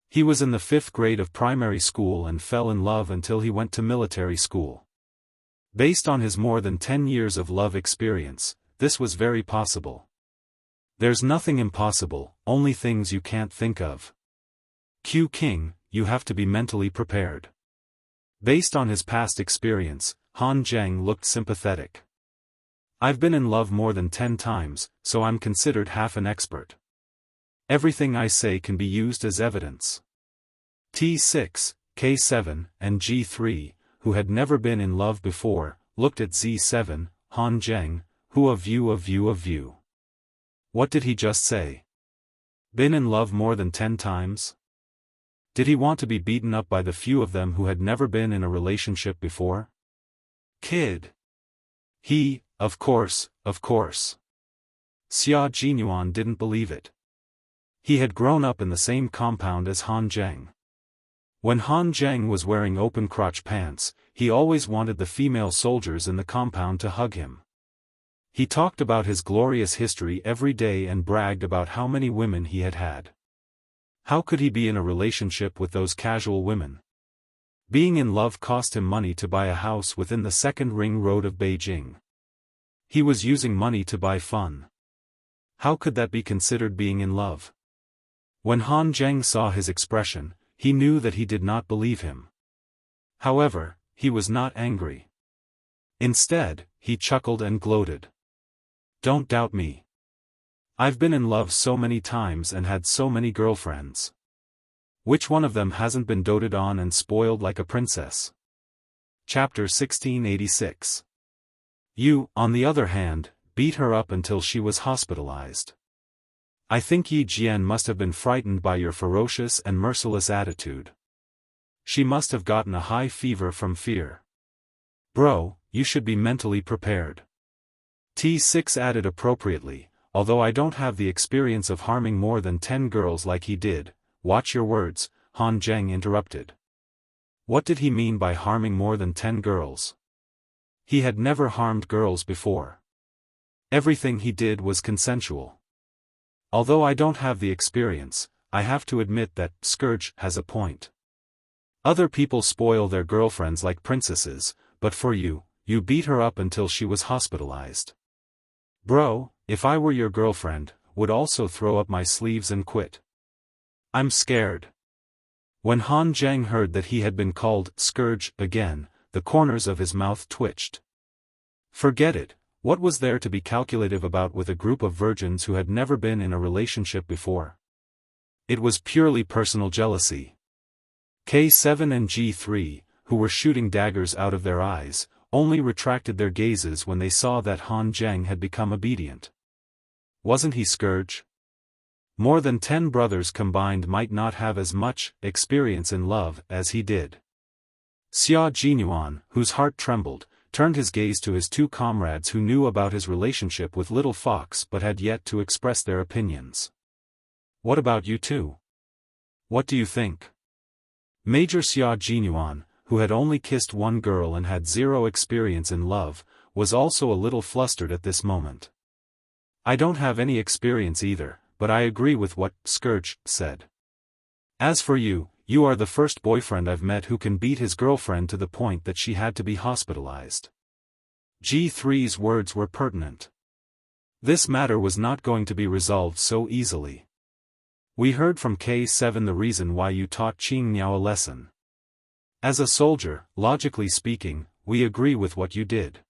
[SPEAKER 1] He was in the 5th grade of primary school and fell in love until he went to military school. Based on his more than 10 years of love experience, this was very possible. There's nothing impossible, only things you can't think of. Q King, you have to be mentally prepared. Based on his past experience, Han Zheng looked sympathetic. I've been in love more than 10 times, so I'm considered half an expert. Everything I say can be used as evidence. T6, K7, and G3, who had never been in love before, looked at Z7, Han Zheng, who a view. What did he just say? Been in love more than 10 times? Did he want to be beaten up by the few of them who had never been in a relationship before? Kid. Of course. Xia Jinyuan didn't believe it. He had grown up in the same compound as Han Zheng. When Han Zheng was wearing open-crotch pants, he always wanted the female soldiers in the compound to hug him. He talked about his glorious history every day and bragged about how many women he had had. How could he be in a relationship with those casual women? Being in love cost him money to buy a house within the 2nd Ring Road of Beijing. He was using money to buy fun. How could that be considered being in love? When Han Zheng saw his expression, he knew that he did not believe him. However, he was not angry. Instead, he chuckled and gloated. Don't doubt me. I've been in love so many times and had so many girlfriends. Which one of them hasn't been doted on and spoiled like a princess? Chapter 1686. You, on the other hand, beat her up until she was hospitalized. I think Yi Jian must have been frightened by your ferocious and merciless attitude. She must have gotten a high fever from fear. Bro, you should be mentally prepared. T6 added appropriately, although I don't have the experience of harming more than 10 girls like he did. Watch your words, Han Zheng interrupted. What did he mean by harming more than 10 girls? He had never harmed girls before. Everything he did was consensual. Although I don't have the experience, I have to admit that Scourge has a point. Other people spoil their girlfriends like princesses, but for you, you beat her up until she was hospitalized. Bro, if I were your girlfriend, would also throw up my sleeves and quit. I'm scared. When Han Zheng heard that he had been called Scourge again, the corners of his mouth twitched. Forget it, what was there to be calculative about with a group of virgins who had never been in a relationship before? It was purely personal jealousy. K7 and G3, who were shooting daggers out of their eyes, only retracted their gazes when they saw that Han Zheng had become obedient. Wasn't he Scourge? More than 10 brothers combined might not have as much experience in love as he did. Xia Jinyuan, whose heart trembled, turned his gaze to his 2 comrades who knew about his relationship with Little Fox but had yet to express their opinions. What about you two? What do you think? Major Xia Jinyuan, who had only kissed 1 girl and had 0 experience in love, was also a little flustered at this moment. I don't have any experience either, but I agree with what Scourge said. As for you, you are the first boyfriend I've met who can beat his girlfriend to the point that she had to be hospitalized. G3's words were pertinent. This matter was not going to be resolved so easily. We heard from K7 the reason why you taught Xianxia a lesson. As a soldier, logically speaking, we agree with what you did.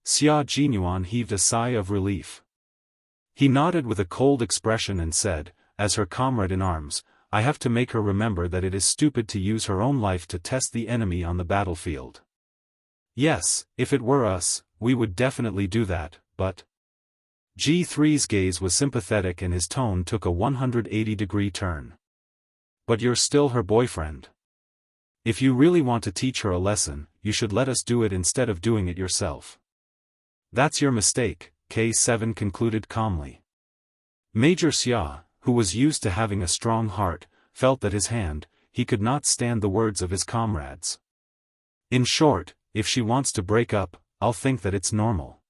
[SPEAKER 1] Xia Jinyuan heaved a sigh of relief. He nodded with a cold expression and said, as her comrade in arms, I have to make her remember that it is stupid to use her own life to test the enemy on the battlefield. Yes, if it were us, we would definitely do that, but... G3's gaze was sympathetic and his tone took a 180-degree turn. But you're still her boyfriend. If you really want to teach her a lesson, you should let us do it instead of doing it yourself. That's your mistake, K7 concluded calmly. Major Xia, who was used to having a strong heart, felt that he could not stand the words of his comrades. In short, if she wants to break up, I'll think that it's normal.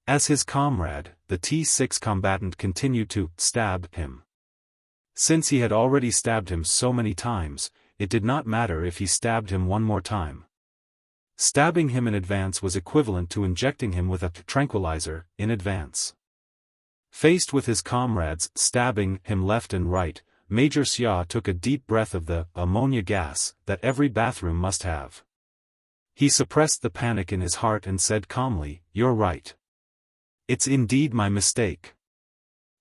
[SPEAKER 1] As his comrade, the T6 combatant continued to stab him. Since he had already stabbed him so many times, it did not matter if he stabbed him one more time. Stabbing him in advance was equivalent to injecting him with a tranquilizer in advance. Faced with his comrades stabbing him left and right, Major Xia took a deep breath of the ammonia gas that every bathroom must have. He suppressed the panic in his heart and said calmly, "You're right. It's indeed my mistake.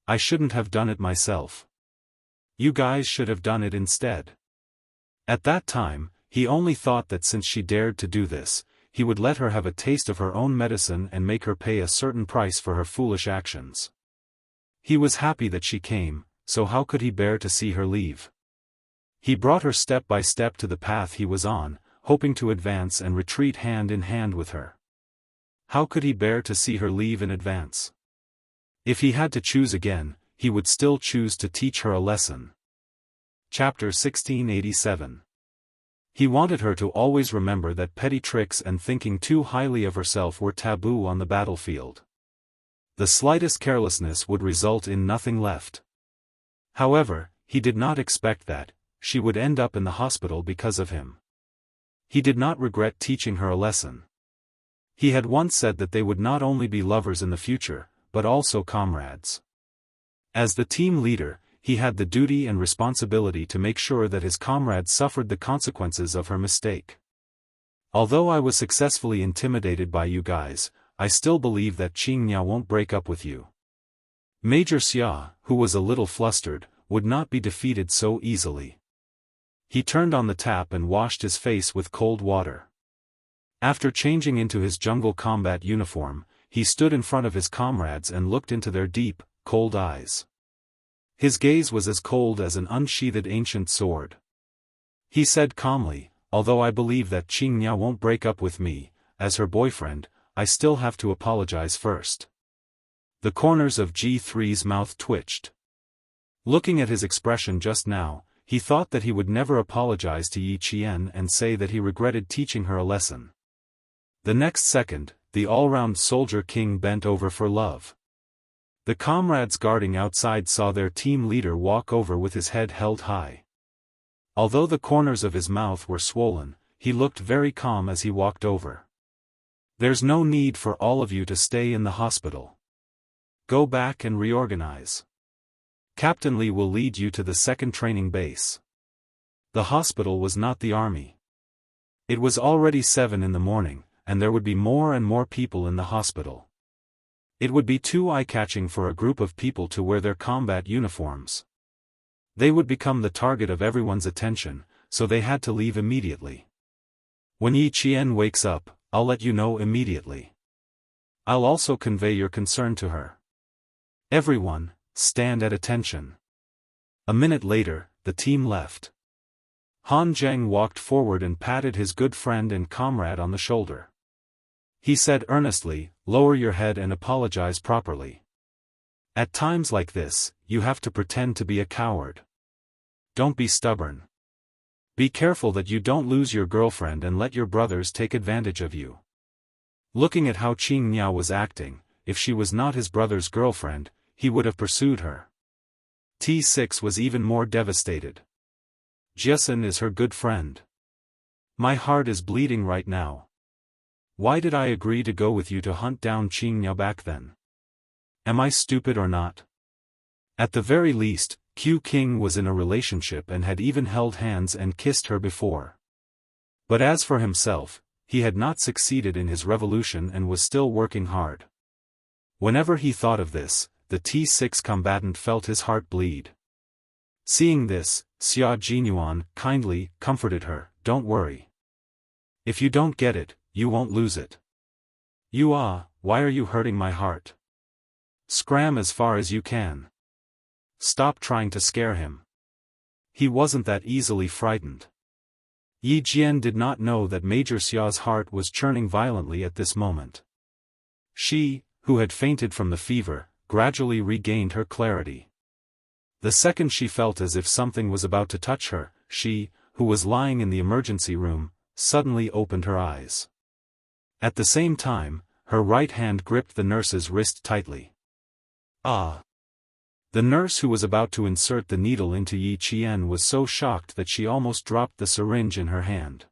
[SPEAKER 1] I shouldn't have done it myself. You guys should have done it instead." At that time, he only thought that since she dared to do this, he would let her have a taste of her own medicine and make her pay a certain price for her foolish actions. He was happy that she came, so how could he bear to see her leave? He brought her step by step to the path he was on, hoping to advance and retreat hand in hand with her. How could he bear to see her leave in advance? If he had to choose again, he would still choose to teach her a lesson. Chapter 1687. He wanted her to always remember that petty tricks and thinking too highly of herself were taboo on the battlefield. The slightest carelessness would result in nothing left. However, he did not expect that she would end up in the hospital because of him. He did not regret teaching her a lesson. He had once said that they would not only be lovers in the future, but also comrades. As the team leader, he had the duty and responsibility to make sure that his comrades suffered the consequences of her mistake. Although I was successfully intimidated by you guys, I still believe that Xianxia won't break up with you. Major Xia, who was a little flustered, would not be defeated so easily. He turned on the tap and washed his face with cold water. After changing into his jungle combat uniform, he stood in front of his comrades and looked into their deep, cold eyes. His gaze was as cold as an unsheathed ancient sword. He said calmly, "Although I believe that Xianxia won't break up with me, as her boyfriend, I still have to apologize first. The corners of G3's mouth twitched. Looking at his expression just now, he thought that he would never apologize to Yi Qian and say that he regretted teaching her a lesson. The next second, the all-round soldier king bent over for love. The comrades guarding outside saw their team leader walk over with his head held high. Although the corners of his mouth were swollen, he looked very calm as he walked over. There's no need for all of you to stay in the hospital. Go back and reorganize. Captain Li will lead you to the second training base. The hospital was not the army. It was already 7 in the morning, and there would be more and more people in the hospital. It would be too eye-catching for a group of people to wear their combat uniforms. They would become the target of everyone's attention, so they had to leave immediately. When Yi Qian wakes up, I'll let you know immediately. I'll also convey your concern to her. Everyone, stand at attention. A minute later, the team left. Han Zheng walked forward and patted his good friend and comrade on the shoulder. He said earnestly, lower your head and apologize properly. At times like this, you have to pretend to be a coward. Don't be stubborn. Be careful that you don't lose your girlfriend and let your brothers take advantage of you. Looking at how Xianxia was acting, if she was not his brother's girlfriend, he would have pursued her. T6 was even more devastated. Jiasun is her good friend. My heart is bleeding right now. Why did I agree to go with you to hunt down Xianxia back then? Am I stupid or not? At the very least, Q King was in a relationship and had even held hands and kissed her before. But as for himself, he had not succeeded in his revolution and was still working hard. Whenever he thought of this, the T6 combatant felt his heart bleed. Seeing this, Xia Jinyuan kindly comforted her, don't worry. If you don't get it, you won't lose it. Why are you hurting my heart? Scram as far as you can. Stop trying to scare him. He wasn't that easily frightened. Yi Jian did not know that Major Xia's heart was churning violently at this moment. She, who had fainted from the fever, gradually regained her clarity. The second she felt as if something was about to touch her, she, who was lying in the emergency room, suddenly opened her eyes. At the same time, her right hand gripped the nurse's wrist tightly. Ah! The nurse who was about to insert the needle into Yi Qian was so shocked that she almost dropped the syringe in her hand.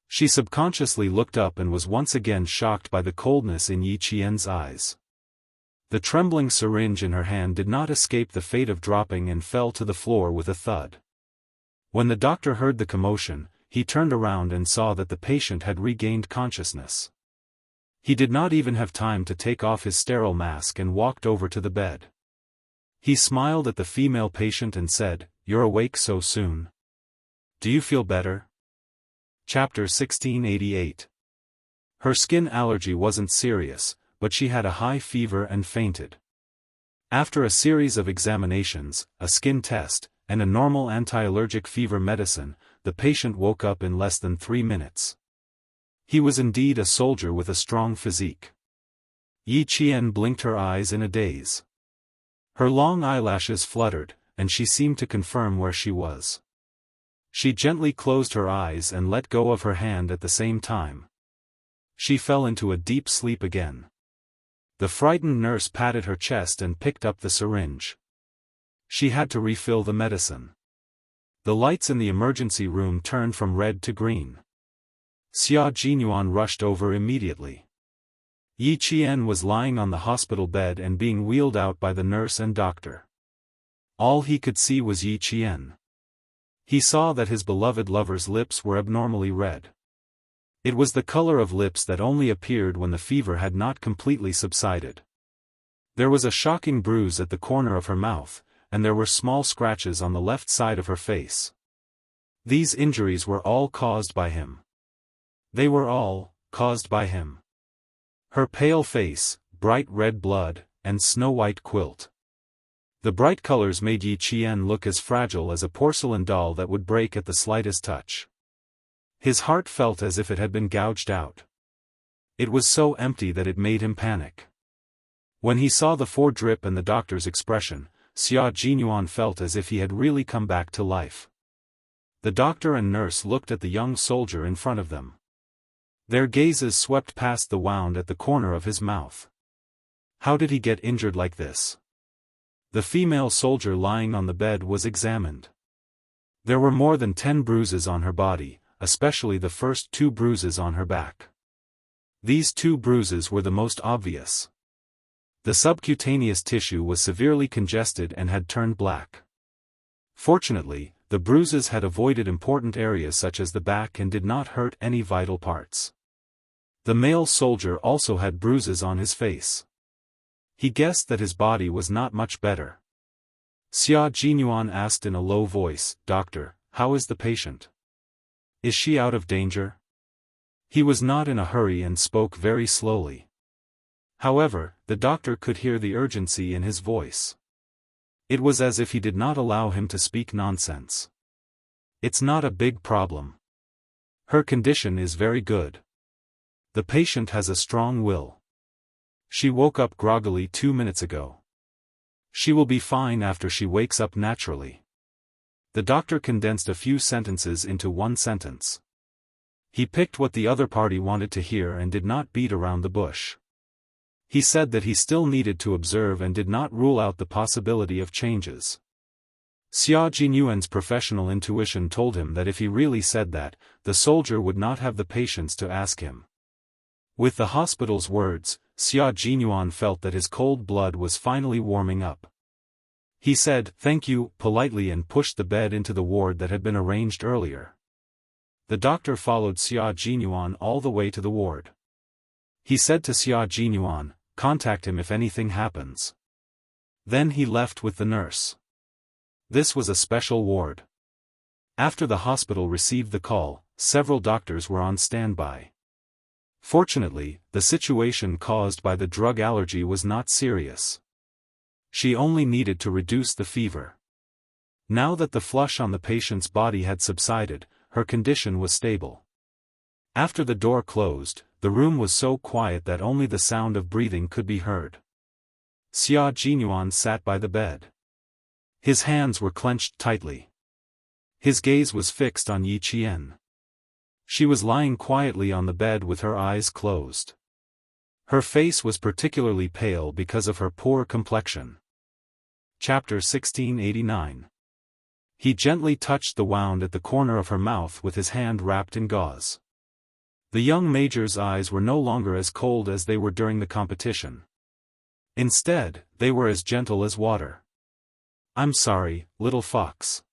[SPEAKER 1] She subconsciously looked up and was once again shocked by the coldness in Yi Qian's eyes. The trembling syringe in her hand did not escape the fate of dropping and fell to the floor with a thud. When the doctor heard the commotion, he turned around and saw that the patient had regained consciousness. He did not even have time to take off his sterile mask and walked over to the bed. He smiled at the female patient and said, "You're awake so soon. Do you feel better?" Chapter 1688. Her skin allergy wasn't serious, but she had a high fever and fainted. After a series of examinations, a skin test, and a normal anti-allergic fever medicine, the patient woke up in less than 3 minutes. He was indeed a soldier with a strong physique. Yi Qian blinked her eyes in a daze. Her long eyelashes fluttered, and she seemed to confirm where she was. She gently closed her eyes and let go of her hand at the same time. She fell into a deep sleep again. The frightened nurse patted her chest and picked up the syringe. She had to refill the medicine. The lights in the emergency room turned from red to green. Xia Jinyuan rushed over immediately. Yi Qian was lying on the hospital bed and being wheeled out by the nurse and doctor. All he could see was Yi Qian. He saw that his beloved lover's lips were abnormally red. It was the color of lips that only appeared when the fever had not completely subsided. There was a shocking bruise at the corner of her mouth, and there were small scratches on the left side of her face. These injuries were all caused by him. They were all caused by him. Her pale face, bright red blood, and snow-white quilt. The bright colors made Yi Qian look as fragile as a porcelain doll that would break at the slightest touch. His heart felt as if it had been gouged out. It was so empty that it made him panic. When he saw the 4-drip and the doctor's expression, Xia Jinyuan felt as if he had really come back to life. The doctor and nurse looked at the young soldier in front of them. Their gazes swept past the wound at the corner of his mouth. How did he get injured like this? The female soldier lying on the bed was examined. There were more than 10 bruises on her body, especially the first 2 bruises on her back. These 2 bruises were the most obvious. The subcutaneous tissue was severely congested and had turned black. Fortunately, the bruises had avoided important areas such as the back and did not hurt any vital parts. The male soldier also had bruises on his face. He guessed that his body was not much better. Xia Jinyuan asked in a low voice, "Doctor, how is the patient? Is she out of danger?" He was not in a hurry and spoke very slowly. However, the doctor could hear the urgency in his voice. It was as if he did not allow him to speak nonsense. "It's not a big problem. Her condition is very good. The patient has a strong will. She woke up groggily 2 minutes ago. She will be fine after she wakes up naturally." The doctor condensed a few sentences into one sentence. He picked what the other party wanted to hear and did not beat around the bush. He said that he still needed to observe and did not rule out the possibility of changes. Xia Jinyuan's professional intuition told him that if he really said that, the soldier would not have the patience to ask him. With the hospital's words, Xia Jinyuan felt that his cold blood was finally warming up. He said, "Thank you," politely and pushed the bed into the ward that had been arranged earlier. The doctor followed Xia Jinyuan all the way to the ward. He said to Xia Jinyuan, "Contact him if anything happens." Then he left with the nurse. This was a special ward. After the hospital received the call, several doctors were on standby. Fortunately, the situation caused by the drug allergy was not serious. She only needed to reduce the fever. Now that the flush on the patient's body had subsided, her condition was stable. After the door closed, the room was so quiet that only the sound of breathing could be heard. Xia Jinyuan sat by the bed. His hands were clenched tightly. His gaze was fixed on Yi Qian. She was lying quietly on the bed with her eyes closed. Her face was particularly pale because of her poor complexion. Chapter 1689. He gently touched the wound at the corner of her mouth with his hand wrapped in gauze. The young major's eyes were no longer as cold as they were during the competition. Instead, they were as gentle as water. "I'm sorry, little fox."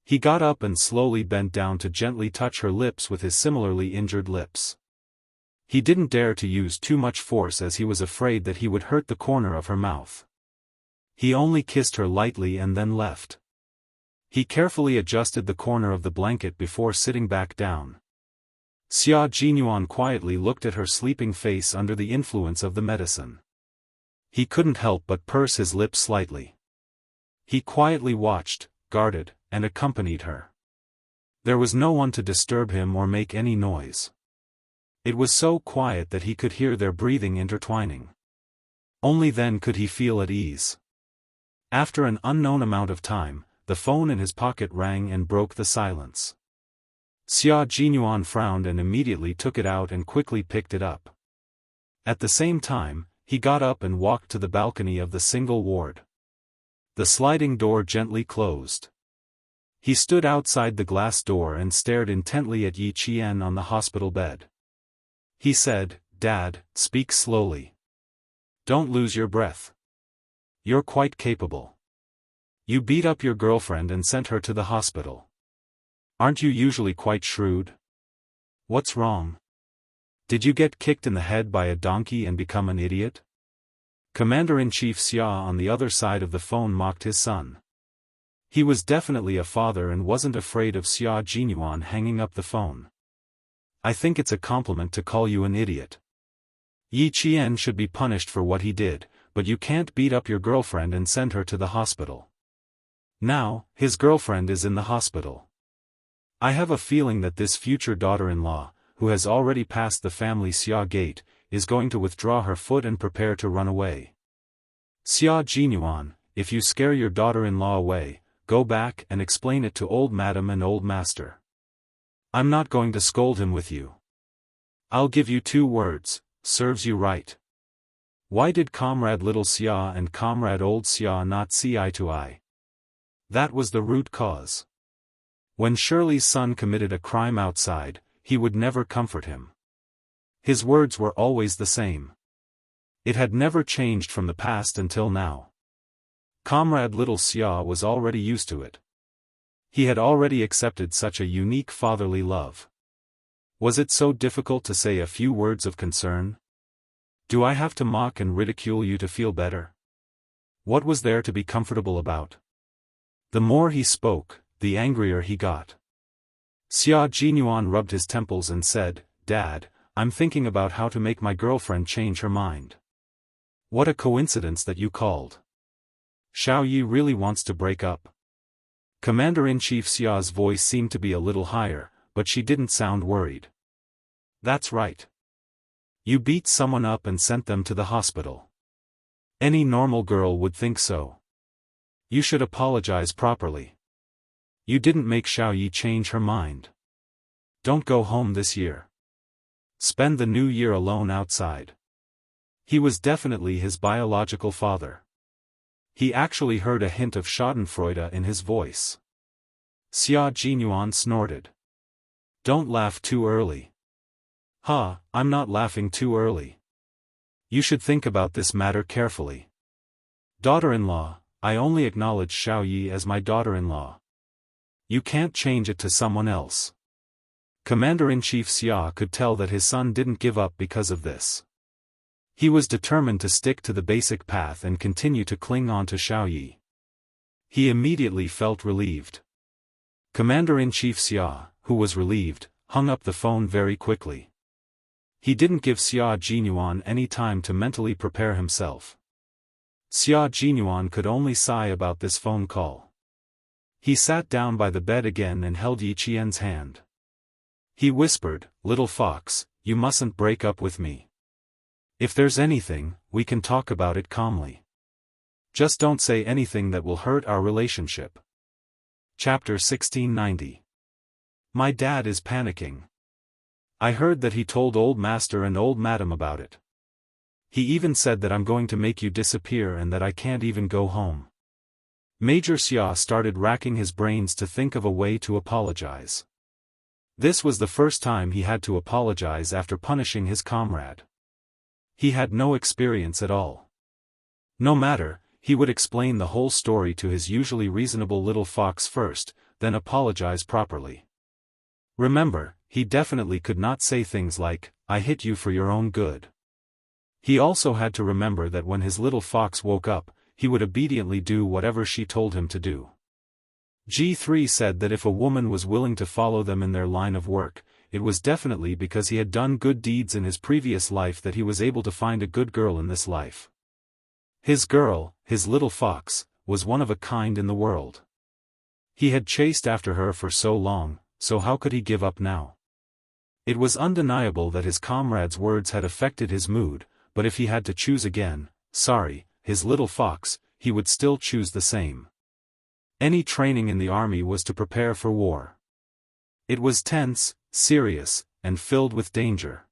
[SPEAKER 1] He got up and slowly bent down to gently touch her lips with his similarly injured lips. He didn't dare to use too much force as he was afraid that he would hurt the corner of her mouth. He only kissed her lightly and then left. He carefully adjusted the corner of the blanket before sitting back down. Xia Jinyuan quietly looked at her sleeping face under the influence of the medicine. He couldn't help but purse his lips slightly. He quietly watched, guarded, and accompanied her. There was no one to disturb him or make any noise. It was so quiet that he could hear their breathing intertwining. Only then could he feel at ease. After an unknown amount of time, the phone in his pocket rang and broke the silence. Xia Jinyuan frowned and immediately took it out and quickly picked it up. At the same time, he got up and walked to the balcony of the single ward. The sliding door gently closed. He stood outside the glass door and stared intently at Yi Qian on the hospital bed. He said, "Dad, speak slowly. Don't lose your breath. You're quite capable. You beat up your girlfriend and sent her to the hospital. Aren't you usually quite shrewd? What's wrong? Did you get kicked in the head by a donkey and become an idiot?" Commander-in-Chief Xia on the other side of the phone mocked his son. He was definitely a father and wasn't afraid of Xia Jinyuan hanging up the phone. "I think it's a compliment to call you an idiot. Yi Qian should be punished for what he did, but you can't beat up your girlfriend and send her to the hospital. Now, his girlfriend is in the hospital. I have a feeling that this future daughter-in-law, who has already passed the family Xia gate, is going to withdraw her foot and prepare to run away. Xia Jinyuan, if you scare your daughter-in-law away, go back and explain it to old madam and old master. I'm not going to scold him with you. I'll give you 2 words, serves you right. Why did comrade little Xia and comrade old Xia not see eye to eye? That was the root cause. When Shirley's son committed a crime outside, he would never comfort him. His words were always the same. It had never changed from the past until now. Comrade little Xia was already used to it. He had already accepted such a unique fatherly love. Was it so difficult to say a few words of concern? Do I have to mock and ridicule you to feel better? What was there to be comfortable about? The more he spoke, the angrier he got. Xia Jinyuan rubbed his temples and said, Dad, I'm thinking about how to make my girlfriend change her mind. What a coincidence that you called. Xiao Yi really wants to break up. Commander-in-Chief Xia's voice seemed to be a little higher, but she didn't sound worried. That's right. You beat someone up and sent them to the hospital. Any normal girl would think so. You should apologize properly. You didn't make Xiao Yi change her mind. Don't go home this year. Spend the new year alone outside. He was definitely his biological father. He actually heard a hint of schadenfreude in his voice. Xia Jinyuan snorted. Don't laugh too early. Ha, I'm not laughing too early. You should think about this matter carefully. Daughter-in-law, I only acknowledge Xiao Yi as my daughter-in-law. You can't change it to someone else. Commander-in-Chief Xia could tell that his son didn't give up because of this. He was determined to stick to the basic path and continue to cling on to Xiao Yi. He immediately felt relieved. Commander-in-Chief Xia, who was relieved, hung up the phone very quickly. He didn't give Xia Jinyuan any time to mentally prepare himself. Xia Jinyuan could only sigh about this phone call. He sat down by the bed again and held Yi Qian's hand. He whispered, Little fox, you mustn't break up with me. If there's anything, we can talk about it calmly. Just don't say anything that will hurt our relationship. Chapter 1690. My dad is panicking. I heard that he told old master and old madam about it. He even said that I'm going to make you disappear and that I can't even go home. Major Xia started racking his brains to think of a way to apologize. This was the first time he had to apologize after punishing his comrade. He had no experience at all. No matter, he would explain the whole story to his usually reasonable little fox first, then apologize properly. Remember, he definitely could not say things like, I hit you for your own good. He also had to remember that when his little fox woke up, he would obediently do whatever she told him to do. G3 said that if a woman was willing to follow them in their line of work, it was definitely because he had done good deeds in his previous life that he was able to find a good girl in this life. His girl, his little fox, was one of a kind in the world. He had chased after her for so long, so how could he give up now? It was undeniable that his comrade's words had affected his mood, but if he had to choose again, his little fox, he would still choose the same. Any training in the army was to prepare for war. It was tense, serious, and filled with danger.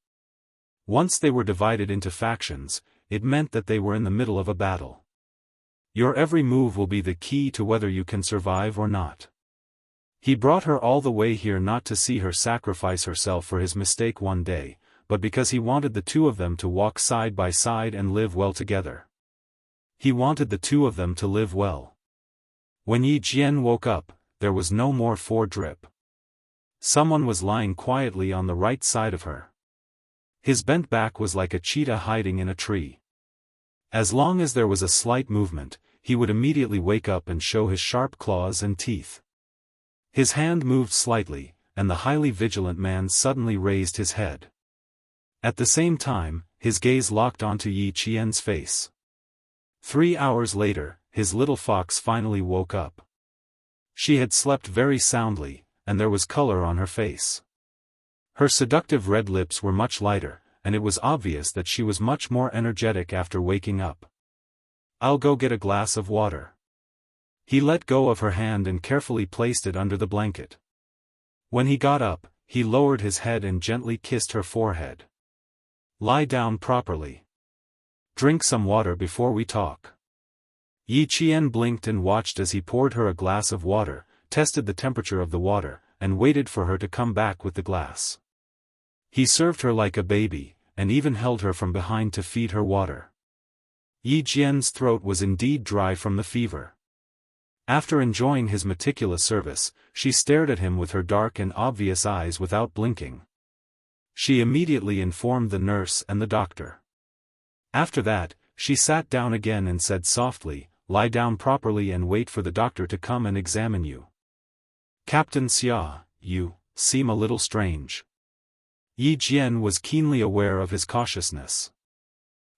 [SPEAKER 1] Once they were divided into factions, it meant that they were in the middle of a battle. Your every move will be the key to whether you can survive or not. He brought her all the way here not to see her sacrifice herself for his mistake one day, but because he wanted the two of them to walk side by side and live well together. He wanted the two of them to live well. When Yi Jian woke up, there was no more drip. Someone was lying quietly on the right side of her. His bent back was like a cheetah hiding in a tree. As long as there was a slight movement, he would immediately wake up and show his sharp claws and teeth. His hand moved slightly, and the highly vigilant man suddenly raised his head. At the same time, his gaze locked onto Yi Qian's face. 3 hours later, his little fox finally woke up. She had slept very soundly, and there was color on her face. Her seductive red lips were much lighter, and it was obvious that she was much more energetic after waking up. "I'll go get a glass of water." He let go of her hand and carefully placed it under the blanket. When he got up, he lowered his head and gently kissed her forehead. "Lie down properly. Drink some water before we talk." Yi Qian blinked and watched as he poured her a glass of water, tested the temperature of the water, and waited for her to come back with the glass. He served her like a baby, and even held her from behind to feed her water. Yi Qian's throat was indeed dry from the fever. After enjoying his meticulous service, she stared at him with her dark and obvious eyes without blinking. She immediately informed the nurse and the doctor. After that, she sat down again and said softly, "Lie down properly and wait for the doctor to come and examine you." "Captain Xia, you seem a little strange." Yi Jian was keenly aware of his cautiousness.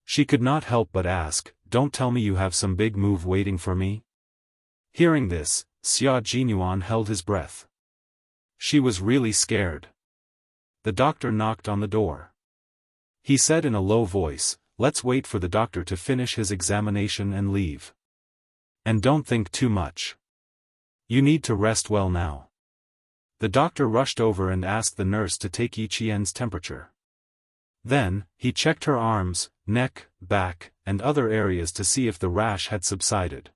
[SPEAKER 1] She could not help but ask, "Don't tell me you have some big move waiting for me?" Hearing this, Xia Jinyuan held his breath. She was really scared. The doctor knocked on the door. He said in a low voice, "Let's wait for the doctor to finish his examination and leave. And don't think too much. You need to rest well now." The doctor rushed over and asked the nurse to take Yi Qian's temperature. Then, he checked her arms, neck, back, and other areas to see if the rash had subsided.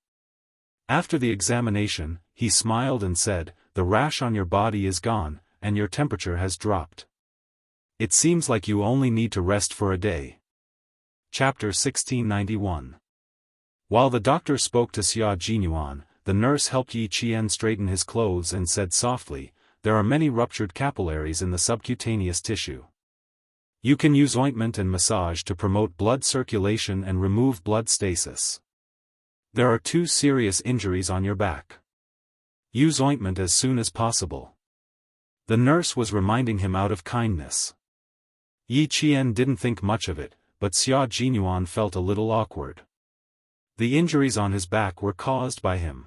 [SPEAKER 1] After the examination, he smiled and said, "The rash on your body is gone, and your temperature has dropped. It seems like you only need to rest for a day." Chapter 1691. While the doctor spoke to Xia Jinyuan, the nurse helped Yi Qian straighten his clothes and said softly, "There are many ruptured capillaries in the subcutaneous tissue. You can use ointment and massage to promote blood circulation and remove blood stasis. There are 2 serious injuries on your back. Use ointment as soon as possible." The nurse was reminding him out of kindness. Yi Qian didn't think much of it, but Xia Jinyuan felt a little awkward. The injuries on his back were caused by him.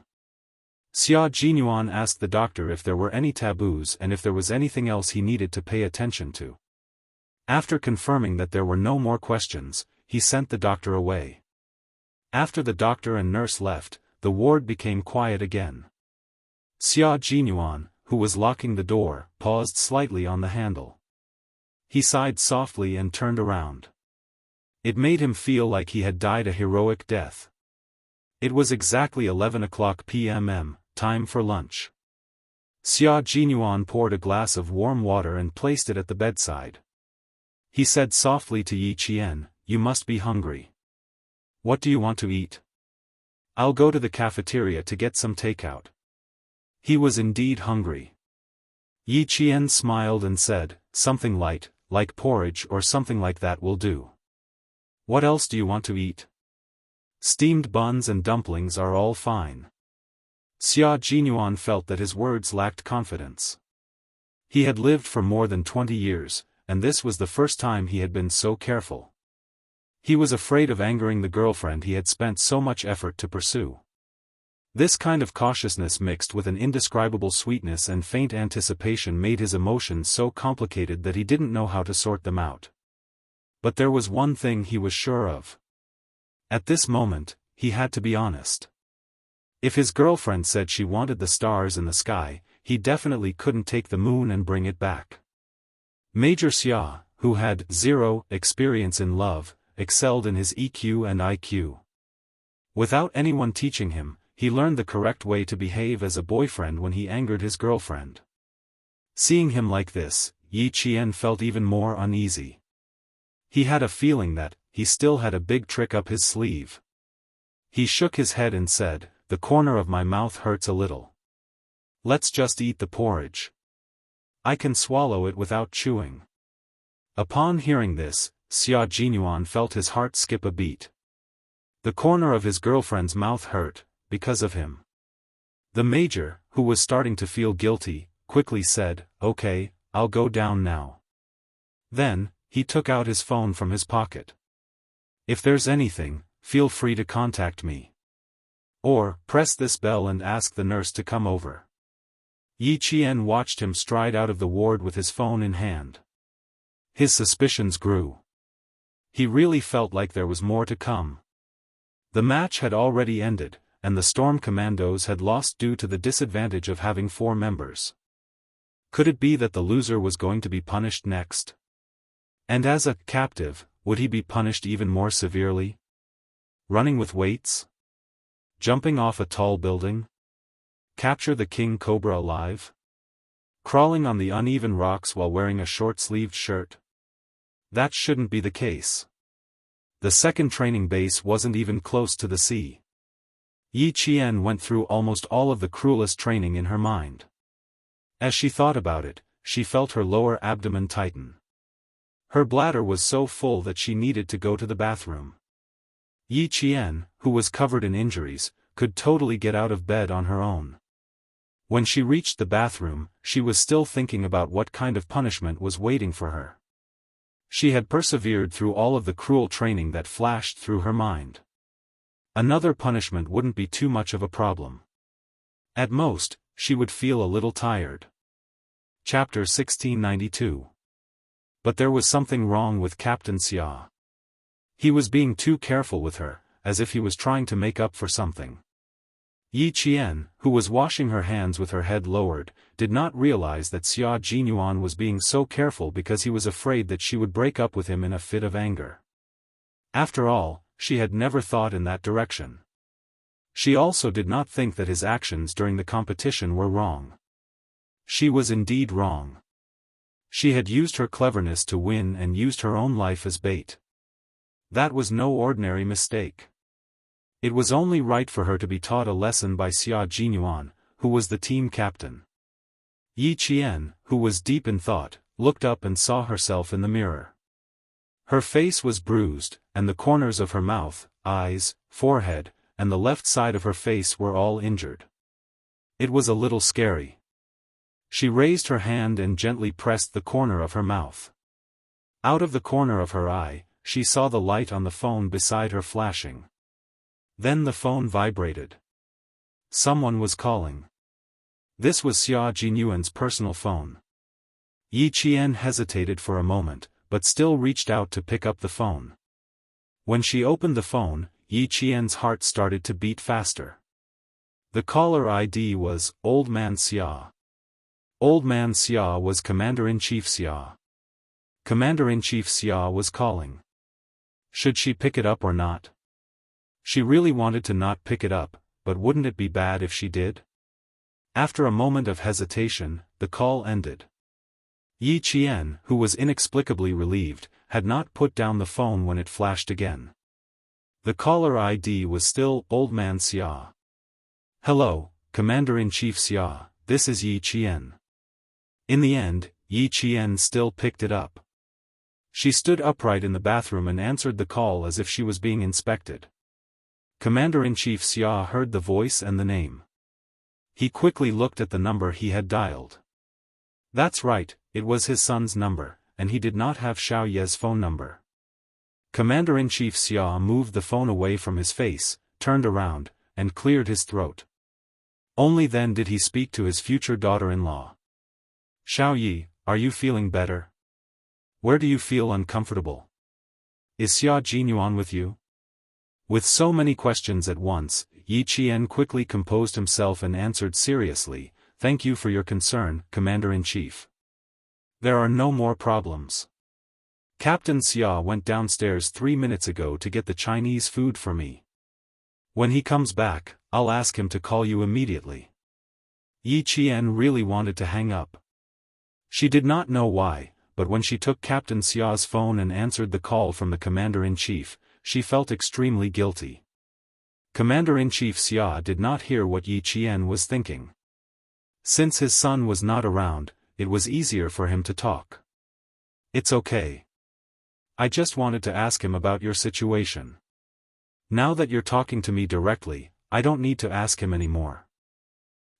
[SPEAKER 1] Xia Jinyuan asked the doctor if there were any taboos and if there was anything else he needed to pay attention to. After confirming that there were no more questions, he sent the doctor away. After the doctor and nurse left, the ward became quiet again. Xia Jinyuan, who was locking the door, paused slightly on the handle. He sighed softly and turned around. It made him feel like he had died a heroic death. It was exactly 11 p.m, time for lunch. Xia Jinyuan poured a glass of warm water and placed it at the bedside. He said softly to Yi Qian, "You must be hungry. What do you want to eat?" "I'll go to the cafeteria to get some takeout." He was indeed hungry. Yi Qian smiled and said, "Something light, like porridge or something like that will do." "What else do you want to eat?" "Steamed buns and dumplings are all fine." Xia Jinyuan felt that his words lacked confidence. He had lived for more than 20 years, and this was the first time he had been so careful. He was afraid of angering the girlfriend he had spent so much effort to pursue. This kind of cautiousness mixed with an indescribable sweetness and faint anticipation made his emotions so complicated that he didn't know how to sort them out. But there was one thing he was sure of. At this moment, he had to be honest. If his girlfriend said she wanted the stars in the sky, he definitely couldn't take the moon and bring it back. Major Xia, who had 0 experience in love, excelled in his EQ and IQ. Without anyone teaching him, he learned the correct way to behave as a boyfriend when he angered his girlfriend. Seeing him like this, Yi Qian felt even more uneasy. He had a feeling that he still had a big trick up his sleeve. He shook his head and said, "The corner of my mouth hurts a little. Let's just eat the porridge. I can swallow it without chewing." Upon hearing this, Xia Jinyuan felt his heart skip a beat. The corner of his girlfriend's mouth hurt, because of him. The major, who was starting to feel guilty, quickly said, "Okay, I'll go down now." Then, he took out his phone from his pocket. "If there's anything, feel free to contact me. Or, press this bell and ask the nurse to come over." Yi Qian watched him stride out of the ward with his phone in hand. His suspicions grew. He really felt like there was more to come. The match had already ended, and the Storm Commandos had lost due to the disadvantage of having 4 members. Could it be that the loser was going to be punished next? And as a captive, would he be punished even more severely? Running with weights? Jumping off a tall building? Capture the king cobra alive? Crawling on the uneven rocks while wearing a short-sleeved shirt? That shouldn't be the case. The second training base wasn't even close to the sea. Yi Qian went through almost all of the cruelest training in her mind. As she thought about it, she felt her lower abdomen tighten. Her bladder was so full that she needed to go to the bathroom. Yi Qian, who was covered in injuries, could totally get out of bed on her own. When she reached the bathroom, she was still thinking about what kind of punishment was waiting for her. She had persevered through all of the cruel training that flashed through her mind. Another punishment wouldn't be too much of a problem. At most, she would feel a little tired. Chapter 1692. But there was something wrong with Captain Xia. He was being too careful with her, as if he was trying to make up for something. Yi Qian, who was washing her hands with her head lowered, did not realize that Xia Jinyuan was being so careful because he was afraid that she would break up with him in a fit of anger. After all, she had never thought in that direction. She also did not think that his actions during the competition were wrong. She was indeed wrong. She had used her cleverness to win and used her own life as bait. That was no ordinary mistake. It was only right for her to be taught a lesson by Xia Jinyuan, who was the team captain. Yi Qian, who was deep in thought, looked up and saw herself in the mirror. Her face was bruised, and the corners of her mouth, eyes, forehead, and the left side of her face were all injured. It was a little scary. She raised her hand and gently pressed the corner of her mouth. Out of the corner of her eye, she saw the light on the phone beside her flashing. Then the phone vibrated. Someone was calling. This was Xia Jinyuan's personal phone. Yi Qian hesitated for a moment, but still reached out to pick up the phone. When she opened the phone, Yi Qian's heart started to beat faster. The caller ID was Old Man Xia. Old Man Xia was Commander-in-Chief Xia. Commander-in-Chief Xia was calling. Should she pick it up or not? She really wanted to not pick it up, but wouldn't it be bad if she did? After a moment of hesitation, the call ended. Yi Qian, who was inexplicably relieved, had not put down the phone when it flashed again. The caller ID was still Old Man Xia. Hello, Commander-in-Chief Xia, this is Yi Qian. In the end, Yi Qian still picked it up. She stood upright in the bathroom and answered the call as if she was being inspected. Commander-in-Chief Xia heard the voice and the name. He quickly looked at the number he had dialed. That's right, it was his son's number, and he did not have Xiao Ye's phone number. Commander-in-Chief Xia moved the phone away from his face, turned around, and cleared his throat. Only then did he speak to his future daughter-in-law. Xiao Yi, are you feeling better? Where do you feel uncomfortable? Is Xia Jinyuan with you? With so many questions at once, Yi Qian quickly composed himself and answered seriously, "Thank you for your concern, Commander-in-Chief. There are no more problems. Captain Xia went downstairs 3 minutes ago to get the Chinese food for me. When he comes back, I'll ask him to call you immediately." Yi Qian really wanted to hang up. She did not know why, but when she took Captain Xia's phone and answered the call from the Commander-in-Chief, she felt extremely guilty. Commander-in-Chief Xia did not hear what Yi Qian was thinking. Since his son was not around, it was easier for him to talk. "It's okay. I just wanted to ask him about your situation. Now that you're talking to me directly, I don't need to ask him anymore."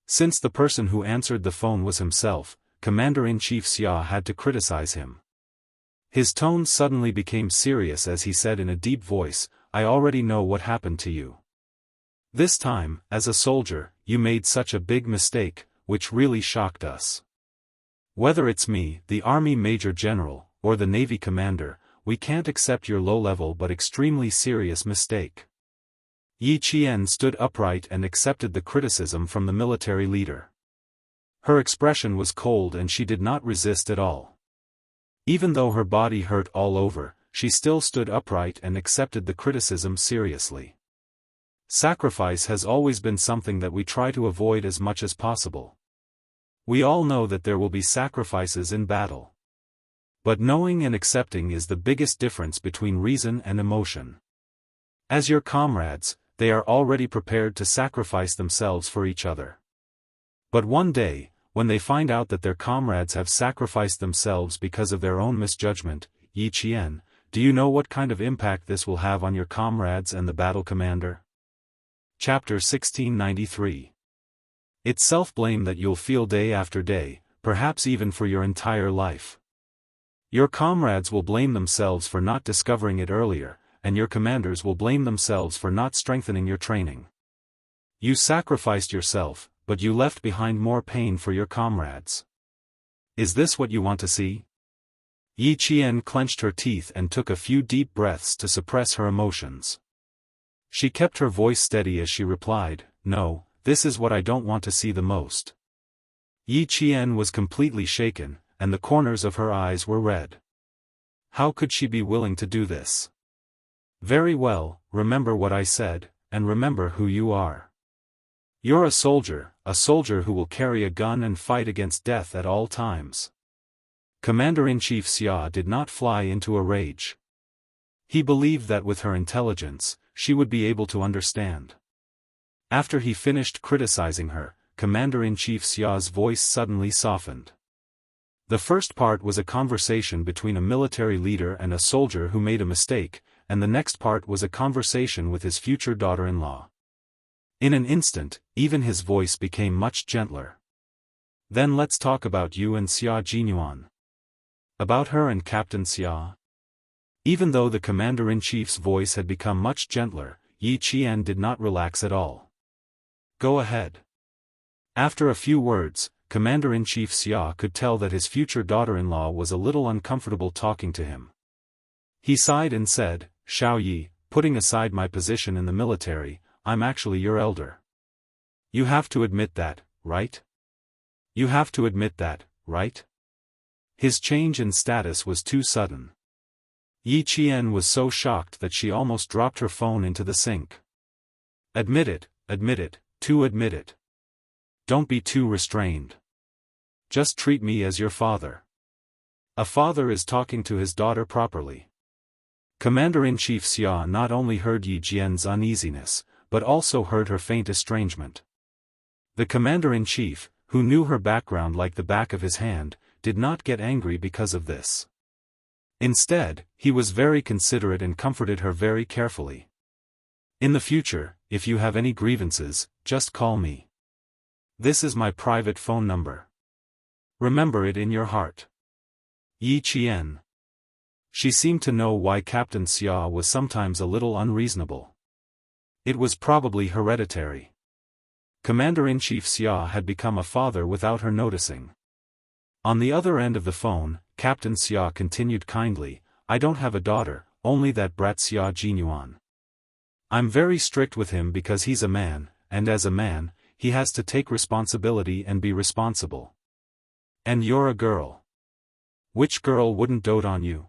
[SPEAKER 1] Since the person who answered the phone was himself, Commander-in-Chief Xia had to criticize him. His tone suddenly became serious as he said in a deep voice, "I already know what happened to you. This time, as a soldier, you made such a big mistake, which really shocked us. Whether it's me, the army major general, or the Navy commander, we can't accept your low-level but extremely serious mistake. Yi Qian stood upright and accepted the criticism from the military leader. Her expression was cold and she did not resist at all. Even though her body hurt all over, she still stood upright and accepted the criticism seriously. Sacrifice has always been something that we try to avoid as much as possible. We all know that there will be sacrifices in battle. But knowing and accepting is the biggest difference between reason and emotion. As your comrades, they are already prepared to sacrifice themselves for each other. But one day, when they find out that their comrades have sacrificed themselves because of their own misjudgment, Yi Qian, do you know what kind of impact this will have on your comrades and the battle commander? Chapter 1693. It's self-blame that you'll feel day after day, perhaps even for your entire life. Your comrades will blame themselves for not discovering it earlier, and your commanders will blame themselves for not strengthening your training. You sacrificed yourself, but you left behind more pain for your comrades. Is this what you want to see? Yi Qian clenched her teeth and took a few deep breaths to suppress her emotions. She kept her voice steady as she replied, "No, this is what I don't want to see the most." Yi Qian was completely shaken, and the corners of her eyes were red. How could she be willing to do this? Very well, remember what I said, and remember who you are. You're a soldier who will carry a gun and fight against death at all times. Commander-in-Chief Xia did not fly into a rage. He believed that with her intelligence, she would be able to understand. After he finished criticizing her, Commander-in-Chief Xia's voice suddenly softened. The first part was a conversation between a military leader and a soldier who made a mistake, and the next part was a conversation with his future daughter-in-law. In an instant, even his voice became much gentler. Then let's talk about you and Xia Jinyuan. About her and Captain Xia. Even though the commander-in-chief's voice had become much gentler, Yi Qian did not relax at all. Go ahead. After a few words, Commander-in-Chief Xia could tell that his future daughter-in-law was a little uncomfortable talking to him. He sighed and said, "Xiao Yi, putting aside my position in the military, I'm actually your elder. You have to admit that, right? You have to admit that, right?" His change in status was too sudden. Yi Qian was so shocked that she almost dropped her phone into the sink. Admit it, admit it, admit it. Don't be too restrained. Just treat me as your father. A father is talking to his daughter properly. Commander-in-Chief Xia not only heard Yi Qian's uneasiness, but also heard her faint estrangement. The commander-in-chief, who knew her background like the back of his hand, did not get angry because of this. Instead, he was very considerate and comforted her very carefully. In the future, if you have any grievances, just call me. This is my private phone number. Remember it in your heart. Yi Qian. She seemed to know why Captain Xia was sometimes a little unreasonable. It was probably hereditary. Commander-in-Chief Xia had become a father without her noticing. On the other end of the phone, Captain Xia continued kindly, "I don't have a daughter, only that brat Xia Jinyuan. I'm very strict with him because he's a man, and as a man, he has to take responsibility and be responsible. And you're a girl. Which girl wouldn't dote on you?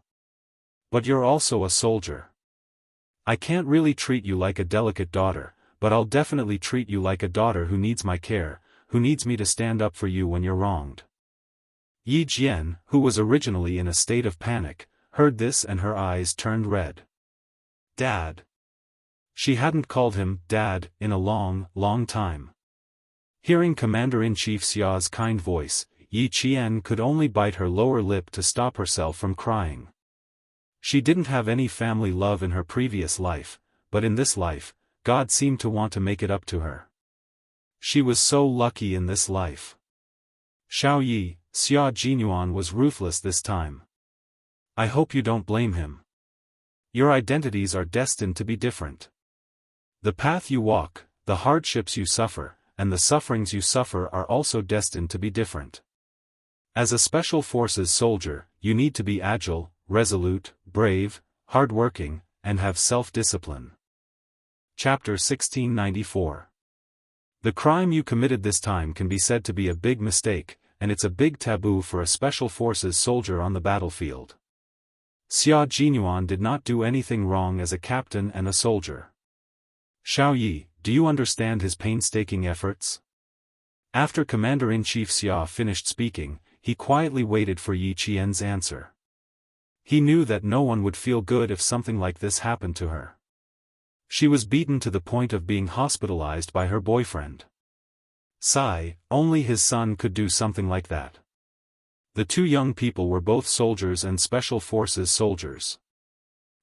[SPEAKER 1] But you're also a soldier. I can't really treat you like a delicate daughter, but I'll definitely treat you like a daughter who needs my care, who needs me to stand up for you when you're wronged." Yi Qian, who was originally in a state of panic, heard this and her eyes turned red. Dad. She hadn't called him Dad in a long, long time. Hearing Commander-in-Chief Xia's kind voice, Yi Qian could only bite her lower lip to stop herself from crying. She didn't have any family love in her previous life, but in this life, God seemed to want to make it up to her. She was so lucky in this life. Xiao Yi, Xia Jinyuan was ruthless this time. I hope you don't blame him. Your identities are destined to be different. The path you walk, the hardships you suffer, and the sufferings you suffer are also destined to be different. As a special forces soldier, you need to be agile, resolute, brave, hardworking, and have self-discipline. Chapter 1694. The crime you committed this time can be said to be a big mistake, and it's a big taboo for a special forces soldier on the battlefield. Xia Jinyuan did not do anything wrong as a captain and a soldier. Xiao Yi, do you understand his painstaking efforts? After Commander-in-Chief Xia finished speaking, he quietly waited for Yi Qian's answer. He knew that no one would feel good if something like this happened to her. She was beaten to the point of being hospitalized by her boyfriend. Only his son could do something like that. The two young people were both soldiers and special forces soldiers.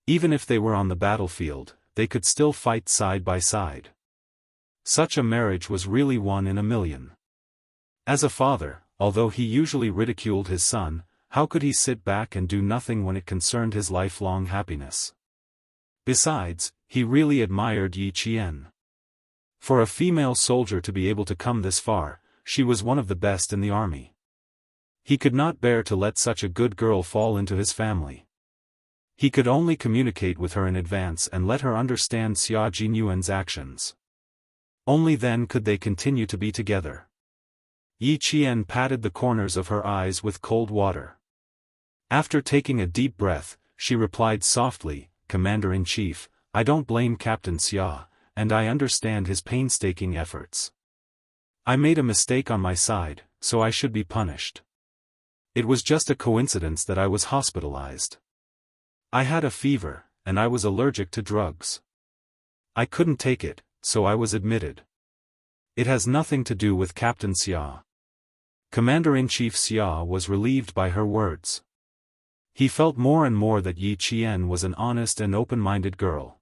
[SPEAKER 1] Even if they were on the battlefield, they could still fight side by side. Such a marriage was really one in a million. As a father, although he usually ridiculed his son, how could he sit back and do nothing when it concerned his lifelong happiness? Besides, he really admired Yi Qian. For a female soldier to be able to come this far, she was one of the best in the army. He could not bear to let such a good girl fall into his family. He could only communicate with her in advance and let her understand Xia Jinyuan's actions. Only then could they continue to be together. Yi Qian patted the corners of her eyes with cold water. After taking a deep breath, she replied softly, "Commander-in-Chief, I don't blame Captain Xia, and I understand his painstaking efforts. I made a mistake on my side, so I should be punished. It was just a coincidence that I was hospitalized. I had a fever, and I was allergic to drugs. I couldn't take it, so I was admitted. It has nothing to do with Captain Xia." Commander-in-Chief Xia was relieved by her words. He felt more and more that Yi Qian was an honest and open-minded girl.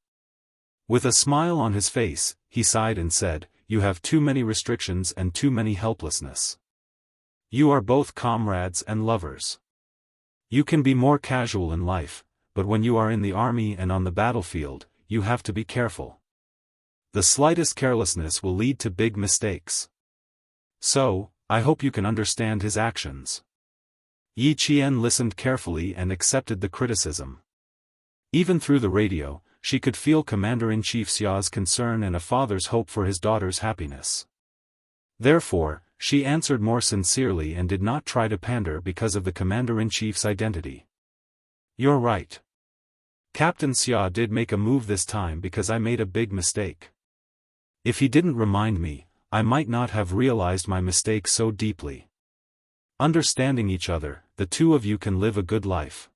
[SPEAKER 1] With a smile on his face, he sighed and said, "You have too many restrictions and too many helplessness. You are both comrades and lovers. You can be more casual in life, but when you are in the army and on the battlefield, you have to be careful. The slightest carelessness will lead to big mistakes. So, I hope you can understand his actions." Yi Qian listened carefully and accepted the criticism. Even through the radio, she could feel Commander-in-Chief Xia's concern and a father's hope for his daughter's happiness. Therefore, she answered more sincerely and did not try to pander because of the Commander-in-Chief's identity. "You're right. Captain Xia did make a move this time because I made a big mistake. If he didn't remind me, I might not have realized my mistake so deeply. Understanding each other, the two of you can live a good life."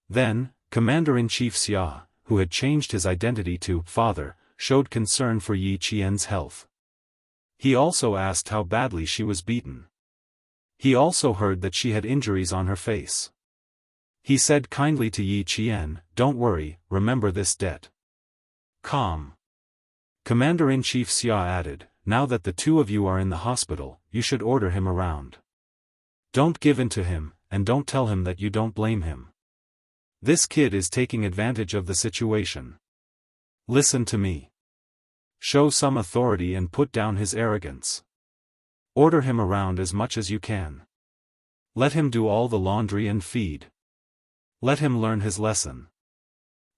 [SPEAKER 1] Then, Commander-in-Chief Xia, who had changed his identity to father, showed concern for Yi Qian's health. He also asked how badly she was beaten. He also heard that she had injuries on her face. He said kindly to Yi Qian, "Don't worry, remember this debt." Calm. Commander-in-Chief Xia added, "Now that the two of you are in the hospital, you should order him around. Don't give in to him, and don't tell him that you don't blame him. This kid is taking advantage of the situation. Listen to me. Show some authority and put down his arrogance. Order him around as much as you can. Let him do all the laundry and feed. Let him learn his lesson."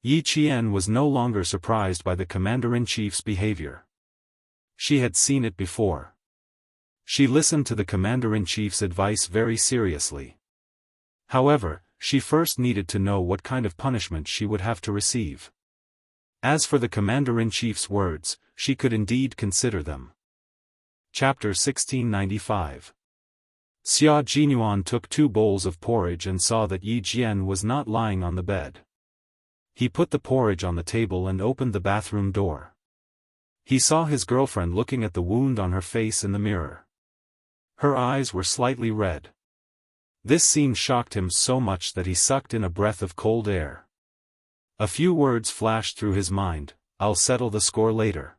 [SPEAKER 1] Yi Qian was no longer surprised by the Commander-in-Chief's behavior. She had seen it before. She listened to the Commander-in-Chief's advice very seriously. However, she first needed to know what kind of punishment she would have to receive. As for the Commander-in-Chief's words, she could indeed consider them. Chapter 1695. Xia Jinyuan took 2 bowls of porridge and saw that Yi Jian was not lying on the bed. He put the porridge on the table and opened the bathroom door. He saw his girlfriend looking at the wound on her face in the mirror. Her eyes were slightly red. This scene shocked him so much that he sucked in a breath of cold air. A few words flashed through his mind, "I'll settle the score later.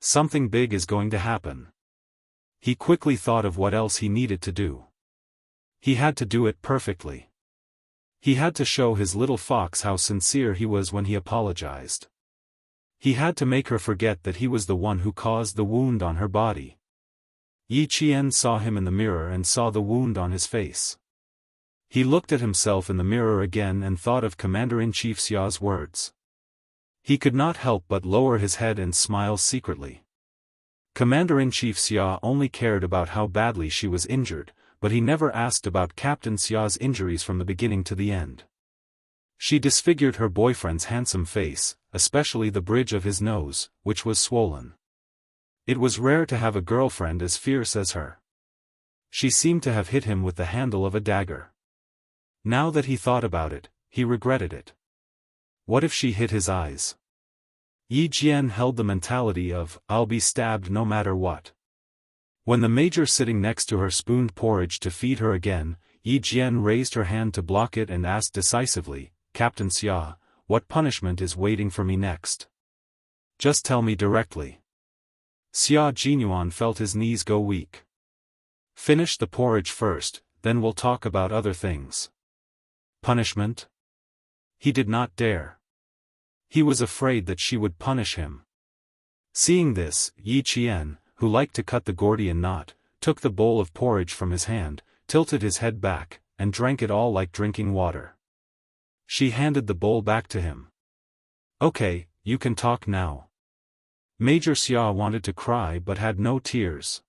[SPEAKER 1] Something big is going to happen." He quickly thought of what else he needed to do. He had to do it perfectly. He had to show his little fox how sincere he was when he apologized. He had to make her forget that he was the one who caused the wound on her body. Yi Qian saw him in the mirror and saw the wound on his face. He looked at himself in the mirror again and thought of Commander-in-Chief Xia's words. He could not help but lower his head and smile secretly. Commander-in-Chief Xia only cared about how badly she was injured, but he never asked about Captain Xia's injuries from the beginning to the end. She disfigured her boyfriend's handsome face, especially the bridge of his nose, which was swollen. It was rare to have a girlfriend as fierce as her. She seemed to have hit him with the handle of a dagger. Now that he thought about it, he regretted it. What if she hit his eyes? Yi Jian held the mentality of, I'll be stabbed no matter what. When the major sitting next to her spooned porridge to feed her again, Yi Jian raised her hand to block it and asked decisively, Captain Xia, what punishment is waiting for me next? Just tell me directly. Xia Jinyuan felt his knees go weak. Finish the porridge first, then we'll talk about other things. Punishment? He did not dare. He was afraid that she would punish him. Seeing this, Yi Qian, who liked to cut the Gordian knot, took the bowl of porridge from his hand, tilted his head back, and drank it all like drinking water. She handed the bowl back to him. Okay, you can talk now. Major Xia wanted to cry but had no tears.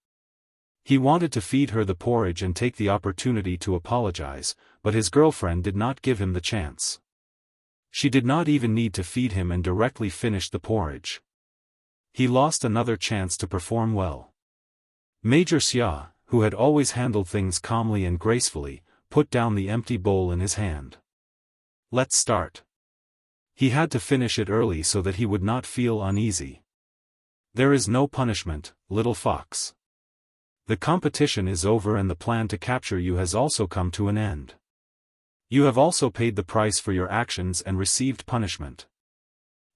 [SPEAKER 1] He wanted to feed her the porridge and take the opportunity to apologize, but his girlfriend did not give him the chance. She did not even need to feed him and directly finished the porridge. He lost another chance to perform well. Major Xia, who had always handled things calmly and gracefully, put down the empty bowl in his hand. Let's start. He had to finish it early so that he would not feel uneasy. There is no punishment, little fox. The competition is over and the plan to capture you has also come to an end. You have also paid the price for your actions and received punishment.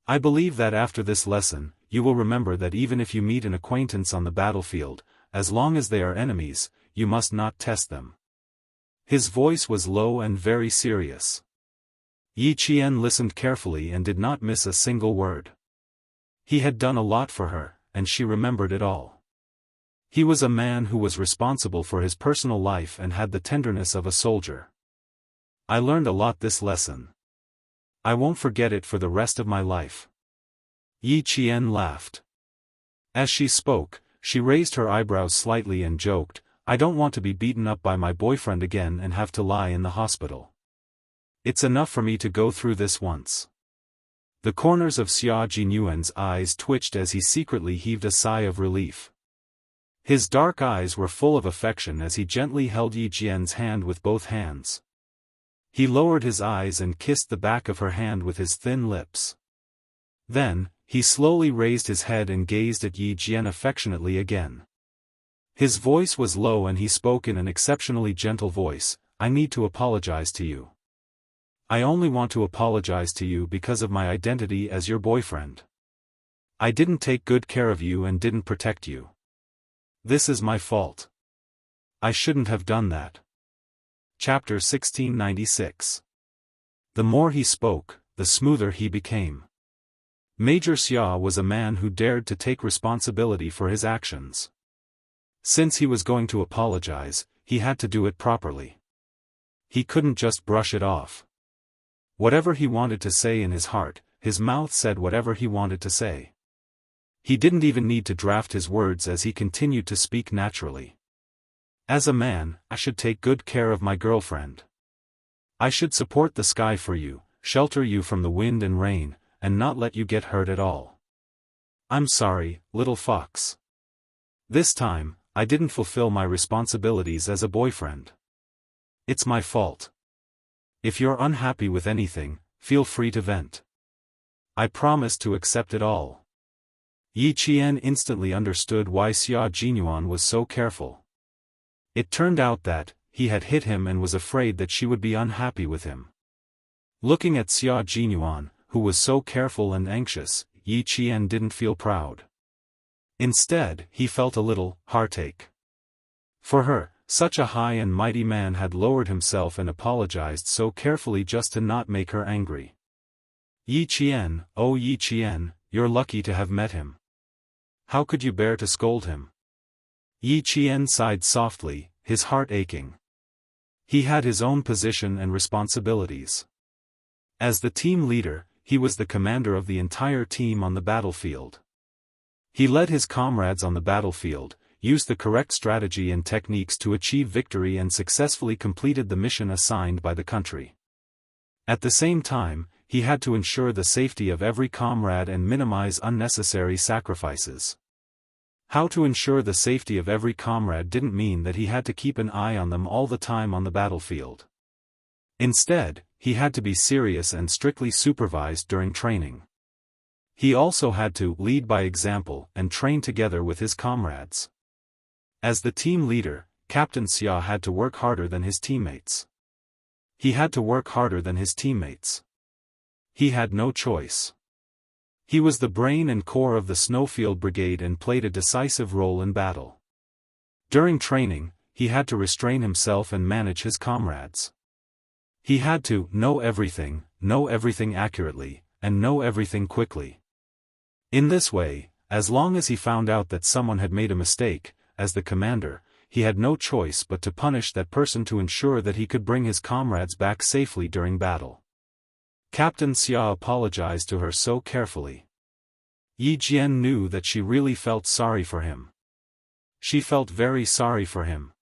[SPEAKER 1] I believe that after this lesson, you will remember that even if you meet an acquaintance on the battlefield, as long as they are enemies, you must not test them. His voice was low and very serious. Yi Qian listened carefully and did not miss a single word. He had done a lot for her, and she remembered it all. He was a man who was responsible for his personal life and had the tenderness of a soldier. I learned a lot this lesson. I won't forget it for the rest of my life. Yi Qian laughed. As she spoke, she raised her eyebrows slightly and joked, I don't want to be beaten up by my boyfriend again and have to lie in the hospital. It's enough for me to go through this once. The corners of Xia Jinyuan's eyes twitched as he secretly heaved a sigh of relief. His dark eyes were full of affection as he gently held Yi Jian's hand with both hands. He lowered his eyes and kissed the back of her hand with his thin lips. Then, he slowly raised his head and gazed at Yi Jian affectionately again. His voice was low and he spoke in an exceptionally gentle voice, I need to apologize to you. I only want to apologize to you because of my identity as your boyfriend. I didn't take good care of you and didn't protect you. This is my fault. I shouldn't have done that. Chapter 1696. The more he spoke, the smoother he became. Major Xia was a man who dared to take responsibility for his actions. Since he was going to apologize, he had to do it properly. He couldn't just brush it off. Whatever he wanted to say in his heart, his mouth said whatever he wanted to say. He didn't even need to draft his words as he continued to speak naturally. As a man, I should take good care of my girlfriend. I should support the sky for you, shelter you from the wind and rain, and not let you get hurt at all. I'm sorry, little fox. This time, I didn't fulfill my responsibilities as a boyfriend. It's my fault. If you're unhappy with anything, feel free to vent. I promise to accept it all. Yi Qian instantly understood why Xia Jinyuan was so careful. It turned out that, he had hit him and was afraid that she would be unhappy with him. Looking at Xia Jinyuan, who was so careful and anxious, Yi Qian didn't feel proud. Instead, he felt a little heartache. For her, such a high and mighty man had lowered himself and apologized so carefully just to not make her angry. Yi Qian, oh Yi Qian, you're lucky to have met him. How could you bear to scold him? Yi Qian sighed softly, his heart aching. He had his own position and responsibilities. As the team leader, he was the commander of the entire team on the battlefield. He led his comrades on the battlefield, used the correct strategy and techniques to achieve victory and successfully completed the mission assigned by the country. At the same time, he had to ensure the safety of every comrade and minimize unnecessary sacrifices. How to ensure the safety of every comrade didn't mean that he had to keep an eye on them all the time on the battlefield. Instead, he had to be serious and strictly supervised during training. He also had to lead by example and train together with his comrades. As the team leader, Captain Xia had to work harder than his teammates. He had to work harder than his teammates. He had no choice. He was the brain and core of the Snowfield Brigade and played a decisive role in battle. During training, he had to restrain himself and manage his comrades. He had to know everything accurately, and know everything quickly. In this way, as long as he found out that someone had made a mistake, as the commander, he had no choice but to punish that person to ensure that he could bring his comrades back safely during battle. Captain Xia apologized to her so carefully. Yi Jian knew that she really felt sorry for him. She felt very sorry for him.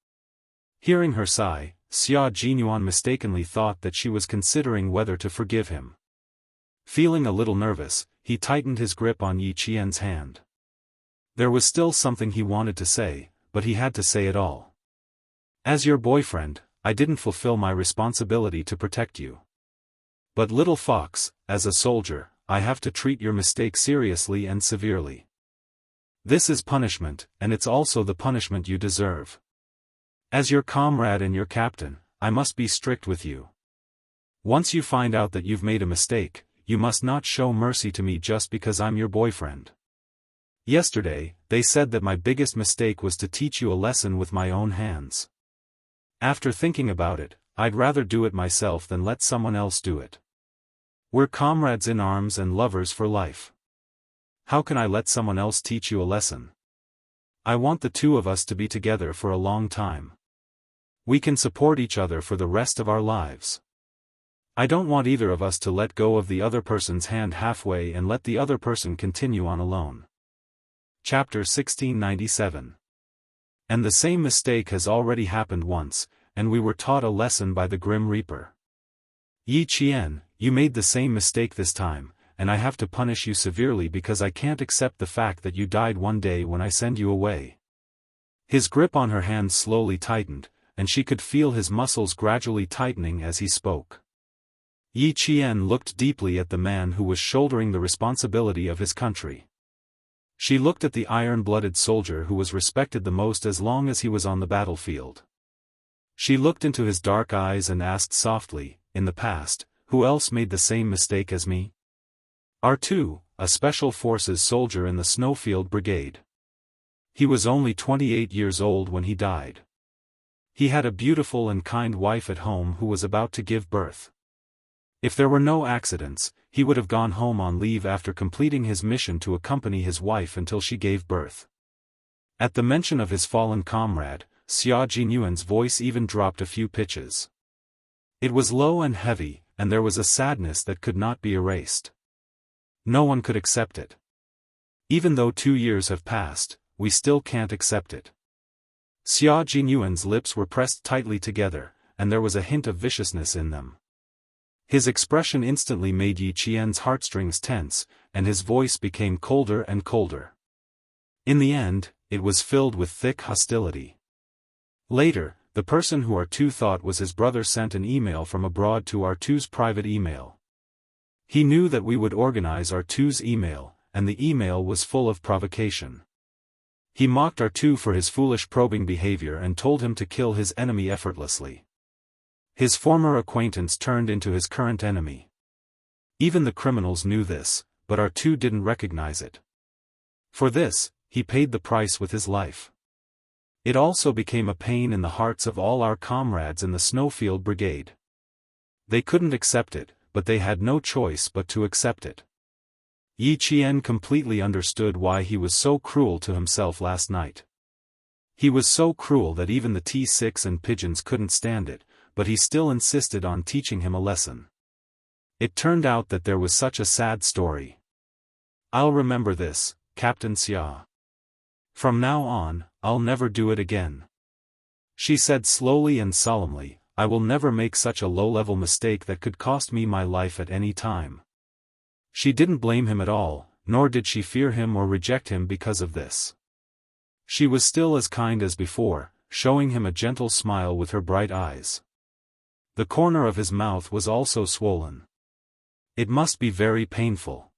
[SPEAKER 1] Hearing her sigh, Xia Jinyuan mistakenly thought that she was considering whether to forgive him. Feeling a little nervous, he tightened his grip on Yi Qian's hand. There was still something he wanted to say, but he had to say it all. As your boyfriend, I didn't fulfill my responsibility to protect you. But little fox, as a soldier, I have to treat your mistake seriously and severely. This is punishment, and it's also the punishment you deserve. As your comrade and your captain, I must be strict with you. Once you find out that you've made a mistake, you must not show mercy to me just because I'm your boyfriend. Yesterday, they said that my biggest mistake was to teach you a lesson with my own hands. After thinking about it, I'd rather do it myself than let someone else do it. We're comrades in arms and lovers for life. How can I let someone else teach you a lesson? I want the two of us to be together for a long time. We can support each other for the rest of our lives. I don't want either of us to let go of the other person's hand halfway and let the other person continue on alone. Chapter 1697. And the same mistake has already happened once, and we were taught a lesson by the Grim Reaper. Yi Qian, you made the same mistake this time, and I have to punish you severely because I can't accept the fact that you died one day when I send you away. His grip on her hand slowly tightened, and she could feel his muscles gradually tightening as he spoke. Yi Qian looked deeply at the man who was shouldering the responsibility of his country. She looked at the iron-blooded soldier who was respected the most as long as he was on the battlefield. She looked into his dark eyes and asked softly, in the past, who else made the same mistake as me? R2, a Special Forces soldier in the Snowfield Brigade. He was only 28 years old when he died. He had a beautiful and kind wife at home who was about to give birth. If there were no accidents, he would have gone home on leave after completing his mission to accompany his wife until she gave birth. At the mention of his fallen comrade, Xia Jinyuan's voice even dropped a few pitches. It was low and heavy, and there was a sadness that could not be erased. No one could accept it. Even though 2 years have passed, we still can't accept it. Xia Jinyuan's lips were pressed tightly together, and there was a hint of viciousness in them. His expression instantly made Yi Qian's heartstrings tense, and his voice became colder and colder. In the end, it was filled with thick hostility. Later, the person who R2 thought was his brother sent an email from abroad to R2's private email. He knew that we would organize R2's email, and the email was full of provocation. He mocked R2 for his foolish probing behavior and told him to kill his enemy effortlessly. His former acquaintance turned into his current enemy. Even the criminals knew this, but R2 didn't recognize it. For this, he paid the price with his life. It also became a pain in the hearts of all our comrades in the Snowfield Brigade. They couldn't accept it, but they had no choice but to accept it. Yi Qian completely understood why he was so cruel to himself last night. He was so cruel that even the T6 and pigeons couldn't stand it, but he still insisted on teaching him a lesson. It turned out that there was such a sad story. "I'll remember this, Captain Xia. From now on, I'll never do it again," she said slowly and solemnly. "I will never make such a low-level mistake that could cost me my life at any time." She didn't blame him at all, nor did she fear him or reject him because of this. She was still as kind as before, showing him a gentle smile with her bright eyes. The corner of his mouth was also swollen. "It must be very painful."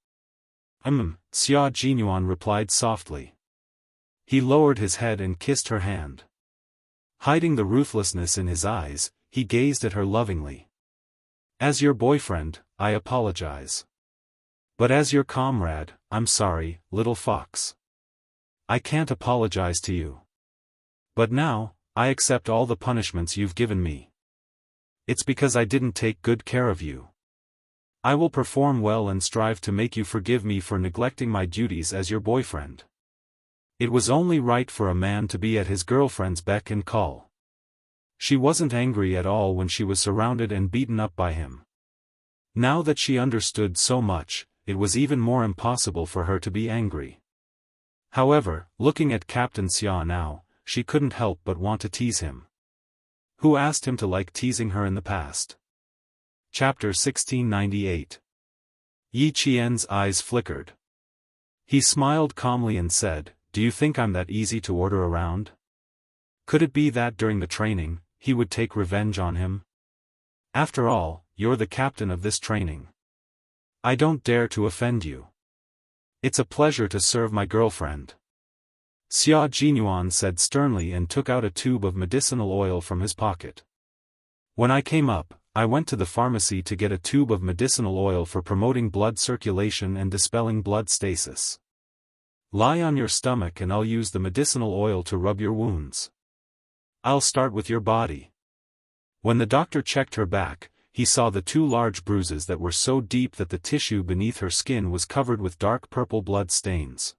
[SPEAKER 1] Xia Jinyuan replied softly. He lowered his head and kissed her hand. Hiding the ruthlessness in his eyes, he gazed at her lovingly. "As your boyfriend, I apologize. But as your comrade, I'm sorry, little fox. I can't apologize to you. But now, I accept all the punishments you've given me. It's because I didn't take good care of you. I will perform well and strive to make you forgive me for neglecting my duties as your boyfriend. It was only right for a man to be at his girlfriend's beck and call." She wasn't angry at all when she was surrounded and beaten up by him. Now that she understood so much, it was even more impossible for her to be angry. However, looking at Captain Xia now, she couldn't help but want to tease him. Who asked him to like teasing her in the past? Chapter 1698. Yi Qian's eyes flickered. He smiled calmly and said, "Do you think I'm that easy to order around? Could it be that during the training, he would take revenge on him? After all, you're the captain of this training. I don't dare to offend you. It's a pleasure to serve my girlfriend." Xia Jinyuan said sternly and took out a tube of medicinal oil from his pocket. "When I came up, I went to the pharmacy to get a tube of medicinal oil for promoting blood circulation and dispelling blood stasis. Lie on your stomach and I'll use the medicinal oil to rub your wounds. I'll start with your body." When the doctor checked her back, he saw the 2 large bruises that were so deep that the tissue beneath her skin was covered with dark purple blood stains.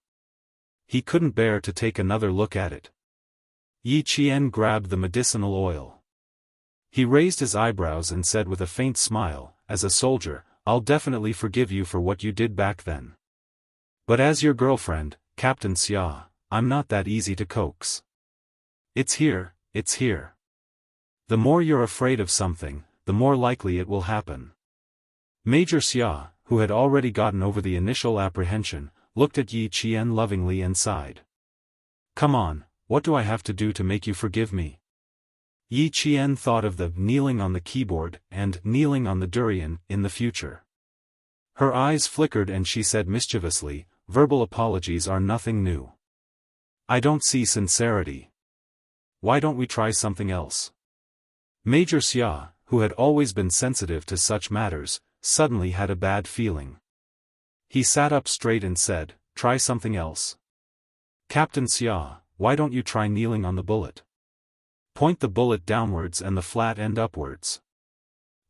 [SPEAKER 1] He couldn't bear to take another look at it. Yi Qian grabbed the medicinal oil. He raised his eyebrows and said with a faint smile, "As a soldier, I'll definitely forgive you for what you did back then. But as your girlfriend, Captain Xia, I'm not that easy to coax. It's here, it's here. The more you're afraid of something, the more likely it will happen." Major Xia, who had already gotten over the initial apprehension, looked at Yi Qian lovingly and sighed. "Come on, what do I have to do to make you forgive me?" Yi Qian thought of the kneeling on the keyboard and kneeling on the durian in the future. Her eyes flickered and she said mischievously, "Verbal apologies are nothing new. I don't see sincerity. Why don't we try something else?" Major Xia, who had always been sensitive to such matters, suddenly had a bad feeling. He sat up straight and said, "Try something else. Captain Xia, why don't you try kneeling on the bullet? Point the bullet downwards and the flat end upwards.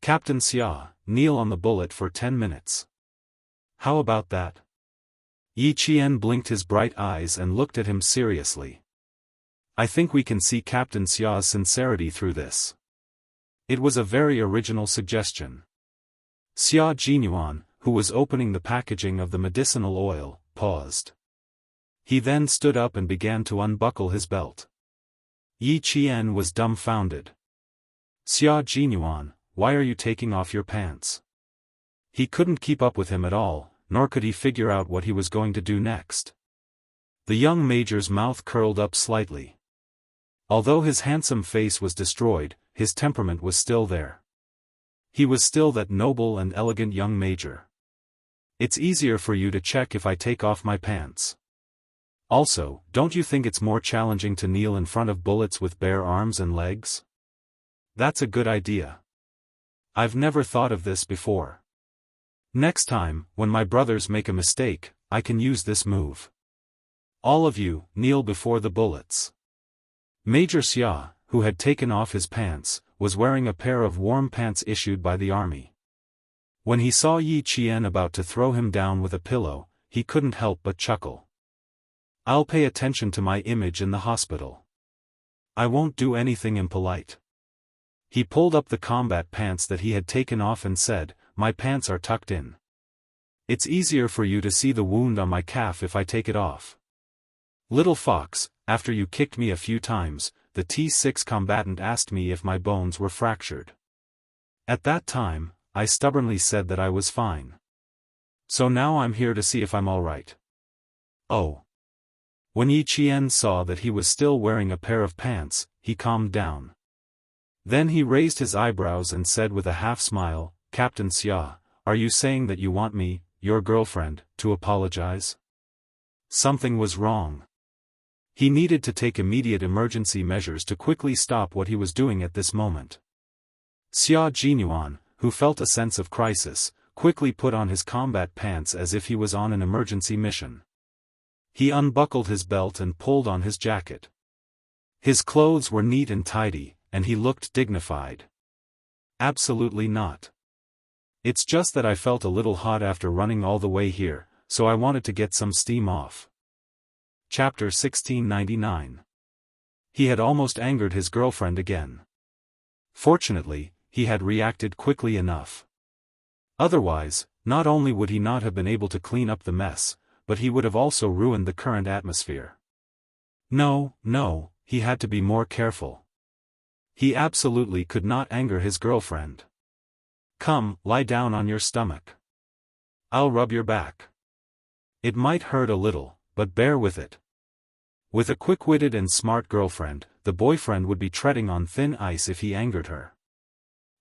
[SPEAKER 1] Captain Xia, kneel on the bullet for 10 minutes. How about that?" Yi Qian blinked his bright eyes and looked at him seriously. "I think we can see Captain Xia's sincerity through this." It was a very original suggestion. Xia Jinyuan, who was opening the packaging of the medicinal oil, paused. He then stood up and began to unbuckle his belt. Yi Qian was dumbfounded. "Xia Jinyuan, why are you taking off your pants?" He couldn't keep up with him at all, nor could he figure out what he was going to do next. The young major's mouth curled up slightly. Although his handsome face was destroyed, his temperament was still there. He was still that noble and elegant young major. "It's easier for you to check if I take off my pants. Also, don't you think it's more challenging to kneel in front of bullets with bare arms and legs? That's a good idea. I've never thought of this before. Next time, when my brothers make a mistake, I can use this move. All of you, kneel before the bullets." Major Xia, who had taken off his pants, was wearing a pair of warm pants issued by the army. When he saw Yi Qian about to throw him down with a pillow, he couldn't help but chuckle. "I'll pay attention to my image in the hospital. I won't do anything impolite." He pulled up the combat pants that he had taken off and said, "My pants are tucked in. It's easier for you to see the wound on my calf if I take it off." "Little fox, after you kicked me a few times," the T6 combatant asked me if my bones were fractured. At that time, I stubbornly said that I was fine. So now I'm here to see if I'm alright. Oh. When Yi Qian saw that he was still wearing a pair of pants, he calmed down. Then he raised his eyebrows and said with a half-smile, "Captain Xia, are you saying that you want me, your girlfriend, to apologize?" Something was wrong. He needed to take immediate emergency measures to quickly stop what he was doing at this moment. Xia Jinyuan, who felt a sense of crisis, quickly put on his combat pants as if he was on an emergency mission. He unbuckled his belt and pulled on his jacket. His clothes were neat and tidy, and he looked dignified. "Absolutely not. It's just that I felt a little hot after running all the way here, so I wanted to get some steam off." Chapter 1699. He had almost angered his girlfriend again. Fortunately, he had reacted quickly enough. Otherwise, not only would he not have been able to clean up the mess, but he would have also ruined the current atmosphere. No, he had to be more careful. He absolutely could not anger his girlfriend. "Come, lie down on your stomach. I'll rub your back. It might hurt a little, but bear with it." With a quick-witted and smart girlfriend, the boyfriend would be treading on thin ice if he angered her.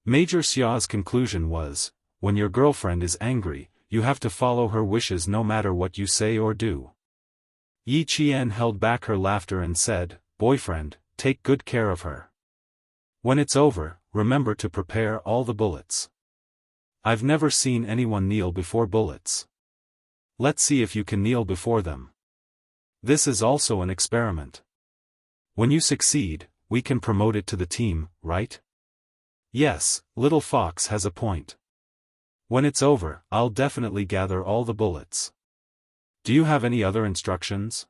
[SPEAKER 1] Major Xia's conclusion was, when your girlfriend is angry, you have to follow her wishes no matter what you say or do. Yi Qian held back her laughter and said, "Boyfriend, take good care of her. When it's over, remember to prepare all the bullets. I've never seen anyone kneel before bullets. Let's see if you can kneel before them. This is also an experiment. When you succeed, we can promote it to the team, right?" "Yes, little fox has a point. When it's over, I'll definitely gather all the bullets. Do you have any other instructions?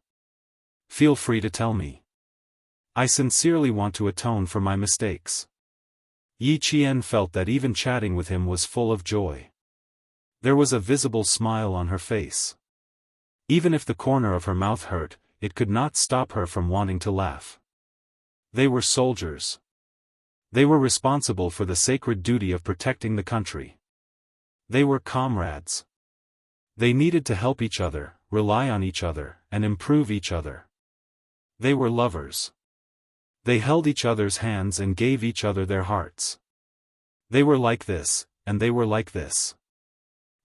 [SPEAKER 1] Feel free to tell me. I sincerely want to atone for my mistakes." Yi Qian felt that even chatting with him was full of joy. There was a visible smile on her face. Even if the corner of her mouth hurt, it could not stop her from wanting to laugh. They were soldiers. They were responsible for the sacred duty of protecting the country. They were comrades. They needed to help each other, rely on each other, and improve each other. They were lovers. They held each other's hands and gave each other their hearts. They were like this, and they were like this.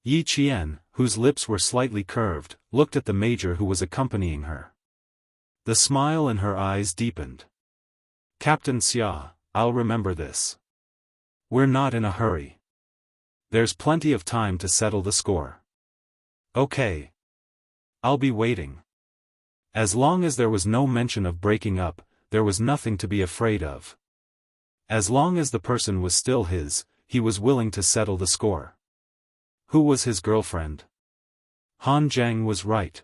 [SPEAKER 1] Yi Qian, whose lips were slightly curved, looked at the major who was accompanying her. The smile in her eyes deepened. "Captain Xia, I'll remember this. We're not in a hurry. There's plenty of time to settle the score." "Okay. I'll be waiting." As long as there was no mention of breaking up, there was nothing to be afraid of. As long as the person was still his, he was willing to settle the score. Who was his girlfriend? Han Zhang was right.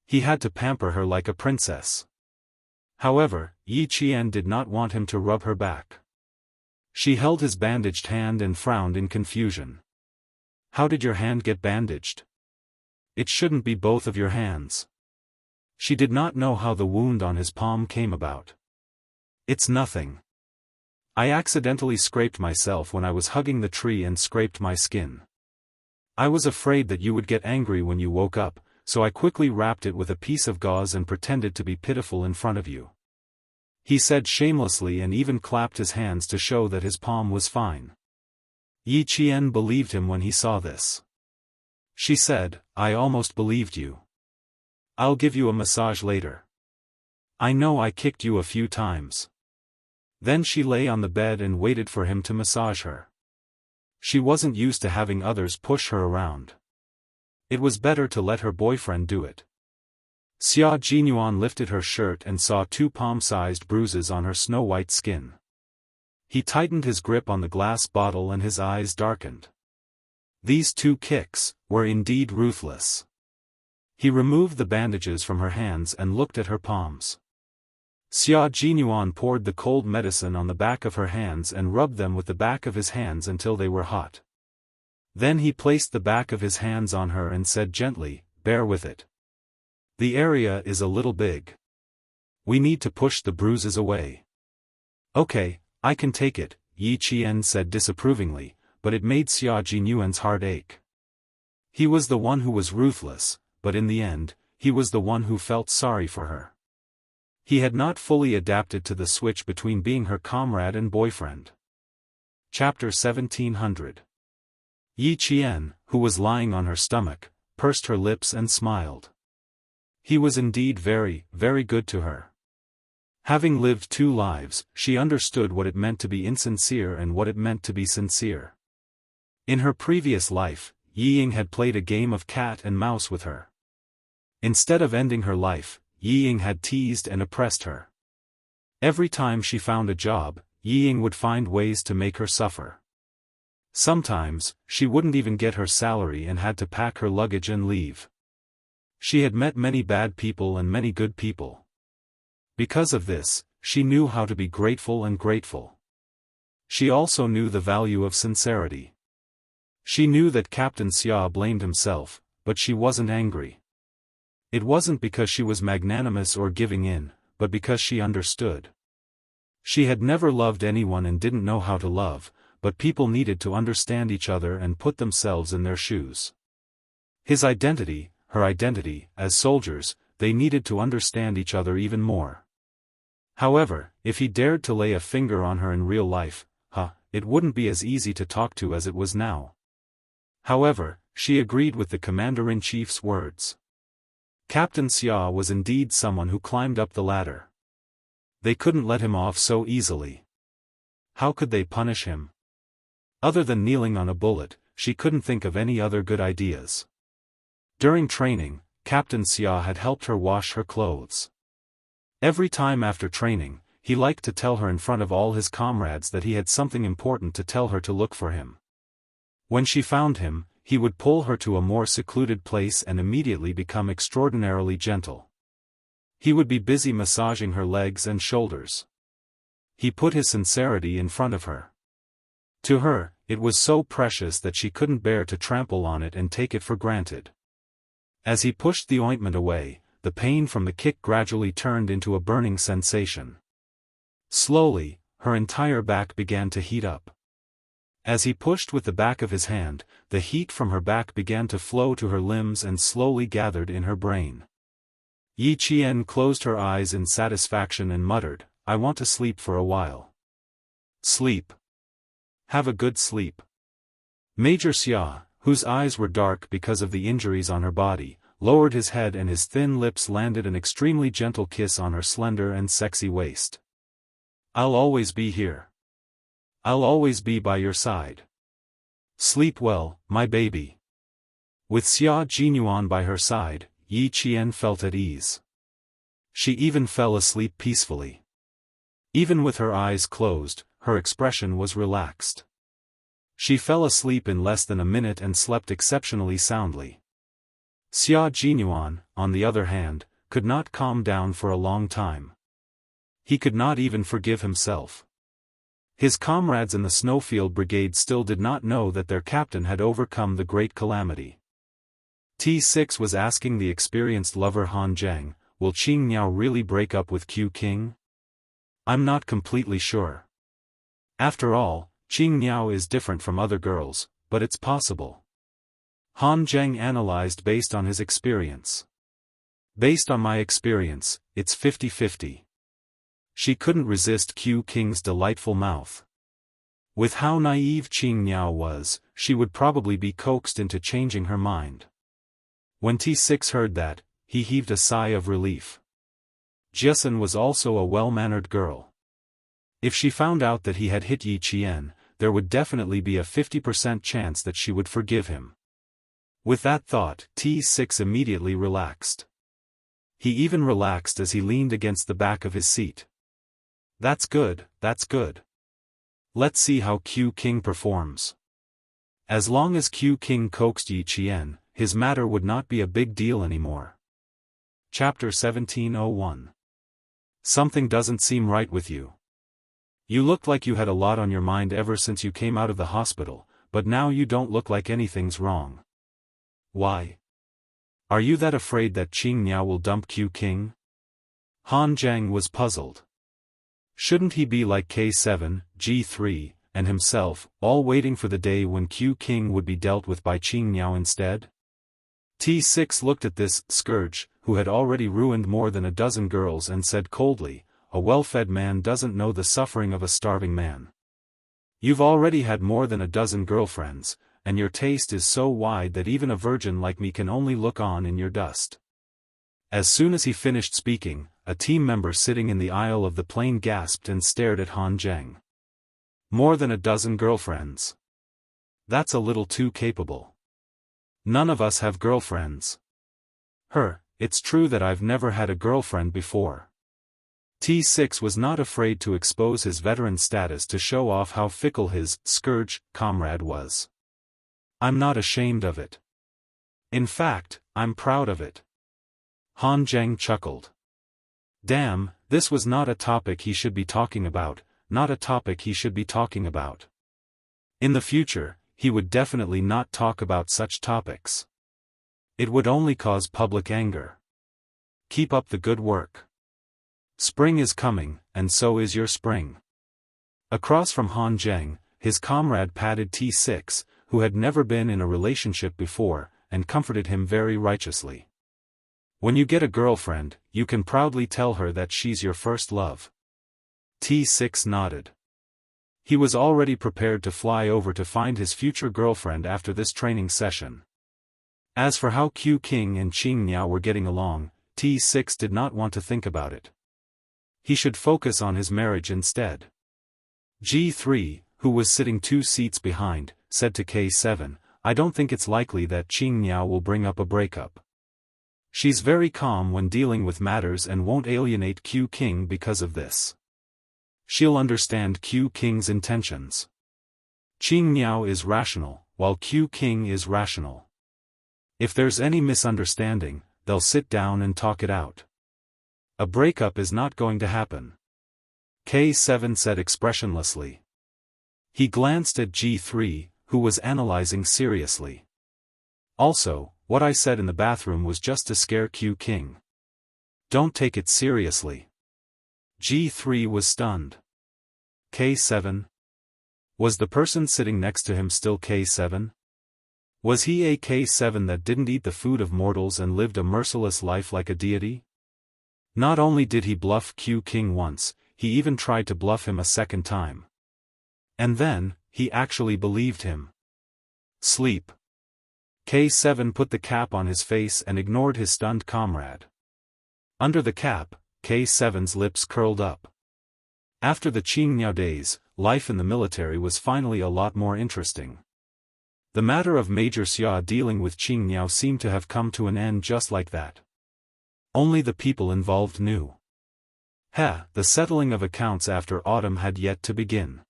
[SPEAKER 1] He had to pamper her like a princess. However, Yi Qian did not want him to rub her back. She held his bandaged hand and frowned in confusion. "How did your hand get bandaged? It shouldn't be both of your hands." She did not know how the wound on his palm came about. "It's nothing. I accidentally scraped myself when I was hugging the tree and scraped my skin. I was afraid that you would get angry when you woke up, so I quickly wrapped it with a piece of gauze and pretended to be pitiful in front of you," he said shamelessly and even clapped his hands to show that his palm was fine. Yi Qian believed him when he saw this. She said, "I almost believed you. I'll give you a massage later. I know I kicked you a few times." Then she lay on the bed and waited for him to massage her. She wasn't used to having others push her around. It was better to let her boyfriend do it. Xia Jinyuan lifted her shirt and saw 2 palm-sized bruises on her snow-white skin. He tightened his grip on the glass bottle and his eyes darkened. These 2 kicks were indeed ruthless. He removed the bandages from her hands and looked at her palms. Xia Jinyuan poured the cold medicine on the back of her hands and rubbed them with the back of his hands until they were hot. Then he placed the back of his hands on her and said gently, "Bear with it. The area is a little big. We need to push the bruises away." "Okay, I can take it," Yi Qian said disapprovingly, but it made Xia Jinyuan's heart ache. He was the one who was ruthless, but in the end, he was the one who felt sorry for her. He had not fully adapted to the switch between being her comrade and boyfriend. Chapter 1700. Yi Qian, who was lying on her stomach, pursed her lips and smiled. He was indeed very, very good to her. Having lived 2 lives, she understood what it meant to be insincere and what it meant to be sincere. In her previous life, Yi Ying had played a game of cat and mouse with her. Instead of ending her life, Yi Ying had teased and oppressed her. Every time she found a job, Yi Ying would find ways to make her suffer. Sometimes, she wouldn't even get her salary and had to pack her luggage and leave. She had met many bad people and many good people. Because of this, she knew how to be grateful and grateful. She also knew the value of sincerity. She knew that Captain Xia blamed himself, but she wasn't angry. It wasn't because she was magnanimous or giving in, but because she understood. She had never loved anyone and didn't know how to love, but people needed to understand each other and put themselves in their shoes. His identity, her identity, as soldiers, they needed to understand each other even more. However, if he dared to lay a finger on her in real life, it wouldn't be as easy to talk to as it was now. However, she agreed with the commander-in-chief's words. Captain Xia was indeed someone who climbed up the ladder. They couldn't let him off so easily. How could they punish him? Other than kneeling on a bullet, she couldn't think of any other good ideas. During training, Captain Xia had helped her wash her clothes. Every time after training, he liked to tell her in front of all his comrades that he had something important to tell her to look for him. When she found him, he would pull her to a more secluded place and immediately become extraordinarily gentle. He would be busy massaging her legs and shoulders. He put his sincerity in front of her. To her, it was so precious that she couldn't bear to trample on it and take it for granted. As he pushed the ointment away, the pain from the kick gradually turned into a burning sensation. Slowly, her entire back began to heat up. As he pushed with the back of his hand, the heat from her back began to flow to her limbs and slowly gathered in her brain. Yi Qian closed her eyes in satisfaction and muttered, "I want to sleep for a while." "Sleep. Have a good sleep." Major Xia, whose eyes were dark because of the injuries on her body, lowered his head and his thin lips landed an extremely gentle kiss on her slender and sexy waist. "I'll always be here. I'll always be by your side. Sleep well, my baby." With Xia Jinyuan by her side, Yi Qian felt at ease. She even fell asleep peacefully. Even with her eyes closed, her expression was relaxed. She fell asleep in less than a minute and slept exceptionally soundly. Xia Jinyuan, on the other hand, could not calm down for a long time. He could not even forgive himself. His comrades in the Snowfield Brigade still did not know that their captain had overcome the great calamity. T6 was asking the experienced lover Han Zheng, "Will Qing Niao really break up with Q King? I'm not completely sure. After all, Qing Niao is different from other girls, but it's possible." Han Zheng analyzed based on his experience. "Based on my experience, it's 50-50. She couldn't resist Q King's delightful mouth. With how naive Qing Niao was, she would probably be coaxed into changing her mind." When T6 heard that, he heaved a sigh of relief. Jiasun was also a well-mannered girl. If she found out that he had hit Yi Qian, there would definitely be a 50% chance that she would forgive him. With that thought, T6 immediately relaxed. He even relaxed as he leaned against the back of his seat. That's good, that's good. Let's see how Q King performs." As long as Q King coaxed Yi Qian, his matter would not be a big deal anymore. Chapter 1701. Something doesn't seem right with you. You looked like you had a lot on your mind ever since you came out of the hospital, but now you don't look like anything's wrong. Why? Are you that afraid that Xianxia will dump Q King? Han Zheng was puzzled. Shouldn't he be like K7, G3, and himself, all waiting for the day when Q King would be dealt with by Xianxia instead? T6 looked at this scourge, who had already ruined more than a dozen girls, and said coldly, "A well-fed man doesn't know the suffering of a starving man. You've already had more than a dozen girlfriends, and your taste is so wide that even a virgin like me can only look on in your dust." As soon as he finished speaking, a team member sitting in the aisle of the plane gasped and stared at Han Zheng. More than a dozen girlfriends. That's a little too capable. None of us have girlfriends. It's true that I've never had a girlfriend before. T6 was not afraid to expose his veteran status to show off how fickle his scourge comrade was. I'm not ashamed of it. In fact, I'm proud of it. Han Zheng chuckled. Damn, this was not a topic he should be talking about, not a topic he should be talking about. In the future, he would definitely not talk about such topics. It would only cause public anger. Keep up the good work. Spring is coming, and so is your spring. Across from Han Zheng, his comrade patted T6, who had never been in a relationship before, and comforted him very righteously. When you get a girlfriend, you can proudly tell her that she's your first love. T6 nodded. He was already prepared to fly over to find his future girlfriend after this training session. As for how Q King and Xianxia were getting along, T6 did not want to think about it. He should focus on his marriage instead. G3, who was sitting 2 seats behind, said to K7, "I don't think it's likely that Xianxia will bring up a breakup. She's very calm when dealing with matters and won't alienate Q King because of this. She'll understand Q King's intentions. Xianxia is rational, while Q King is rational. If there's any misunderstanding, they'll sit down and talk it out. A breakup is not going to happen." K7 said expressionlessly. He glanced at G3, who was analyzing seriously. "Also, what I said in the bathroom was just to scare Q King. Don't take it seriously." G3 was stunned. K7? Was the person sitting next to him still K7? Was he a K7 that didn't eat the food of mortals and lived a merciless life like a deity? Not only did he bluff Q King once, he even tried to bluff him a second time. And then, he actually believed him. Sleep. K7 put the cap on his face and ignored his stunned comrade. Under the cap, K7's lips curled up. After the Xianxia days, life in the military was finally a lot more interesting. The matter of Major Xia dealing with Xianxia seemed to have come to an end just like that. Only the people involved knew. The settling of accounts after autumn had yet to begin.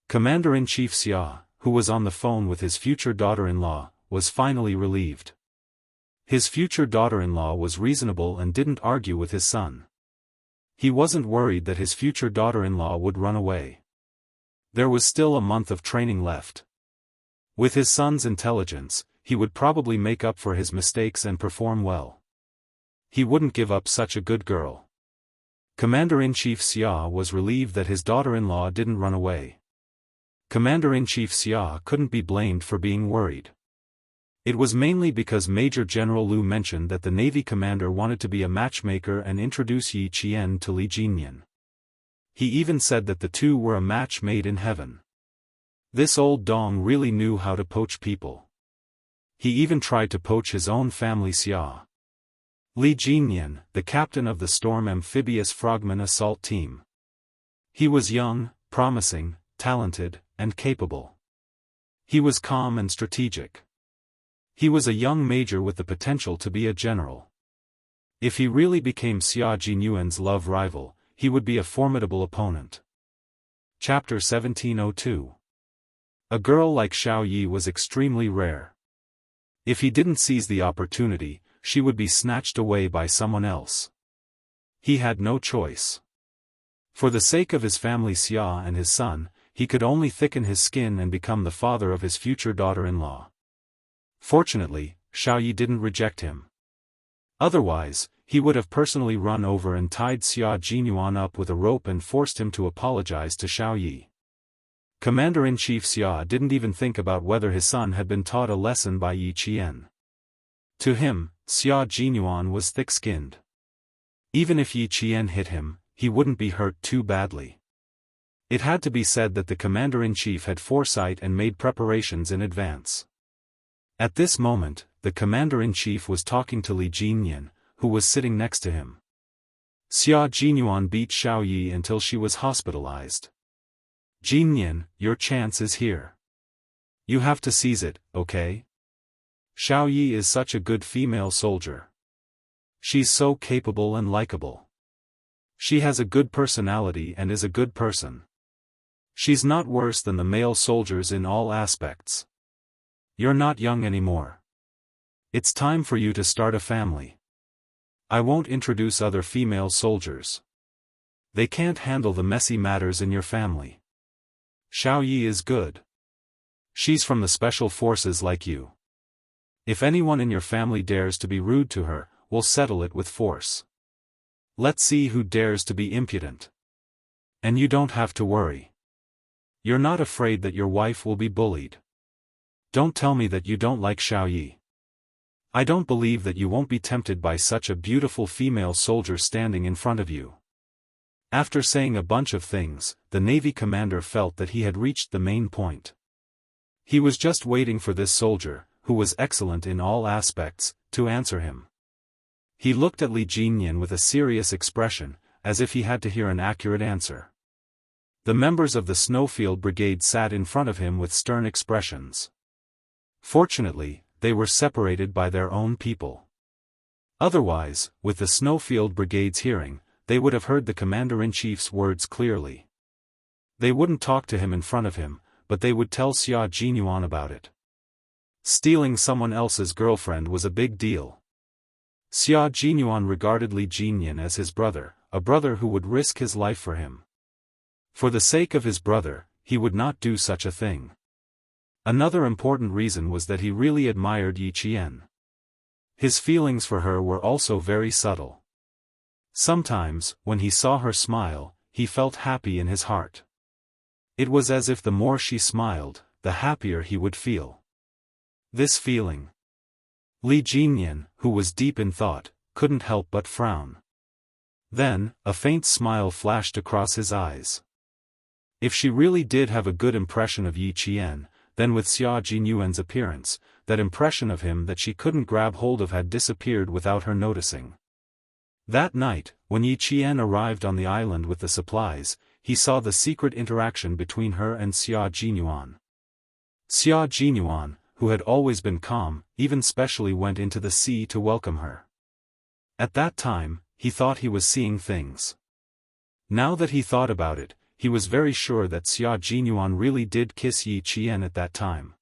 [SPEAKER 1] Commander-in-Chief Xia, who was on the phone with his future daughter-in-law, was finally relieved. His future daughter-in-law was reasonable and didn't argue with his son. He wasn't worried that his future daughter-in-law would run away. There was still a month of training left. With his son's intelligence, he would probably make up for his mistakes and perform well. He wouldn't give up such a good girl. Commander-in-Chief Xia was relieved that his daughter-in-law didn't run away. Commander-in-Chief Xia couldn't be blamed for being worried. It was mainly because Major General Liu mentioned that the Navy commander wanted to be a matchmaker and introduce Yi Qian to Li Jinyan. He even said that the two were a match made in heaven. This old dong really knew how to poach people. He even tried to poach his own family Xia. Li Jinyan, the captain of the Storm Amphibious Frogman Assault Team. He was young, promising, talented, and capable. He was calm and strategic. He was a young major with the potential to be a general. If he really became Xia Jinyuan's love rival, he would be a formidable opponent. Chapter 1702. A girl like Xiao Yi was extremely rare. If he didn't seize the opportunity, she would be snatched away by someone else. he had no choice. For the sake of his family Xia and his son, he could only thicken his skin and become the father of his future daughter-in-law. Fortunately, Xiaoyi didn't reject him. Otherwise, he would have personally run over and tied Xia Jinyuan up with a rope and forced him to apologize to Xiaoyi. Commander-in-Chief Xia didn't even think about whether his son had been taught a lesson by Yi Qian. To him, Xia Jinyuan was thick-skinned. Even if Yi Qian hit him, he wouldn't be hurt too badly. It had to be said that the commander-in-chief had foresight and made preparations in advance. At this moment, the commander-in-chief was talking to Li Jinyan, who was sitting next to him. Xia Jinyuan beat Xiaoyi until she was hospitalized. Jinyan, your chance is here. You have to seize it, okay? Xiaoyi is such a good female soldier. She's so capable and likable. She has a good personality and is a good person. She's not worse than the male soldiers in all aspects. You're not young anymore. It's time for you to start a family. I won't introduce other female soldiers. They can't handle the messy matters in your family. Xiaoyi is good. She's from the special forces like you. If anyone in your family dares to be rude to her, we'll settle it with force. Let's see who dares to be impudent. And you don't have to worry. You're not afraid that your wife will be bullied. Don't tell me that you don't like Xiaoyi. I don't believe that you won't be tempted by such a beautiful female soldier standing in front of you. After saying a bunch of things, the Navy commander felt that he had reached the main point. He was just waiting for this soldier, who was excellent in all aspects, to answer him. He looked at Li Jinyan with a serious expression, as if he had to hear an accurate answer. The members of the Snowfield Brigade sat in front of him with stern expressions. Fortunately, they were separated by their own people. Otherwise, with the Snowfield Brigade's hearing, they would have heard the commander-in-chief's words clearly. They wouldn't talk to him in front of him, but they would tell Xia Jinyuan about it. Stealing someone else's girlfriend was a big deal. Xia Jinyuan regarded Li Jinyan as his brother, a brother who would risk his life for him. For the sake of his brother, he would not do such a thing. Another important reason was that he really admired Yi Qian. His feelings for her were also very subtle. Sometimes, when he saw her smile, he felt happy in his heart. It was as if the more she smiled, the happier he would feel. This feeling. Li Jinyan, who was deep in thought, couldn't help but frown. Then, a faint smile flashed across his eyes. If she really did have a good impression of Yi Qian, then with Xia Jinyuan's appearance, that impression of him that she couldn't grab hold of had disappeared without her noticing. That night, when Yi Qian arrived on the island with the supplies, he saw the secret interaction between her and Xia Jinyuan. Xia Jinyuan, who had always been calm, even specially went into the sea to welcome her. At that time, he thought he was seeing things. Now that he thought about it, he was very sure that Xia Jinyuan really did kiss Yi Qian at that time.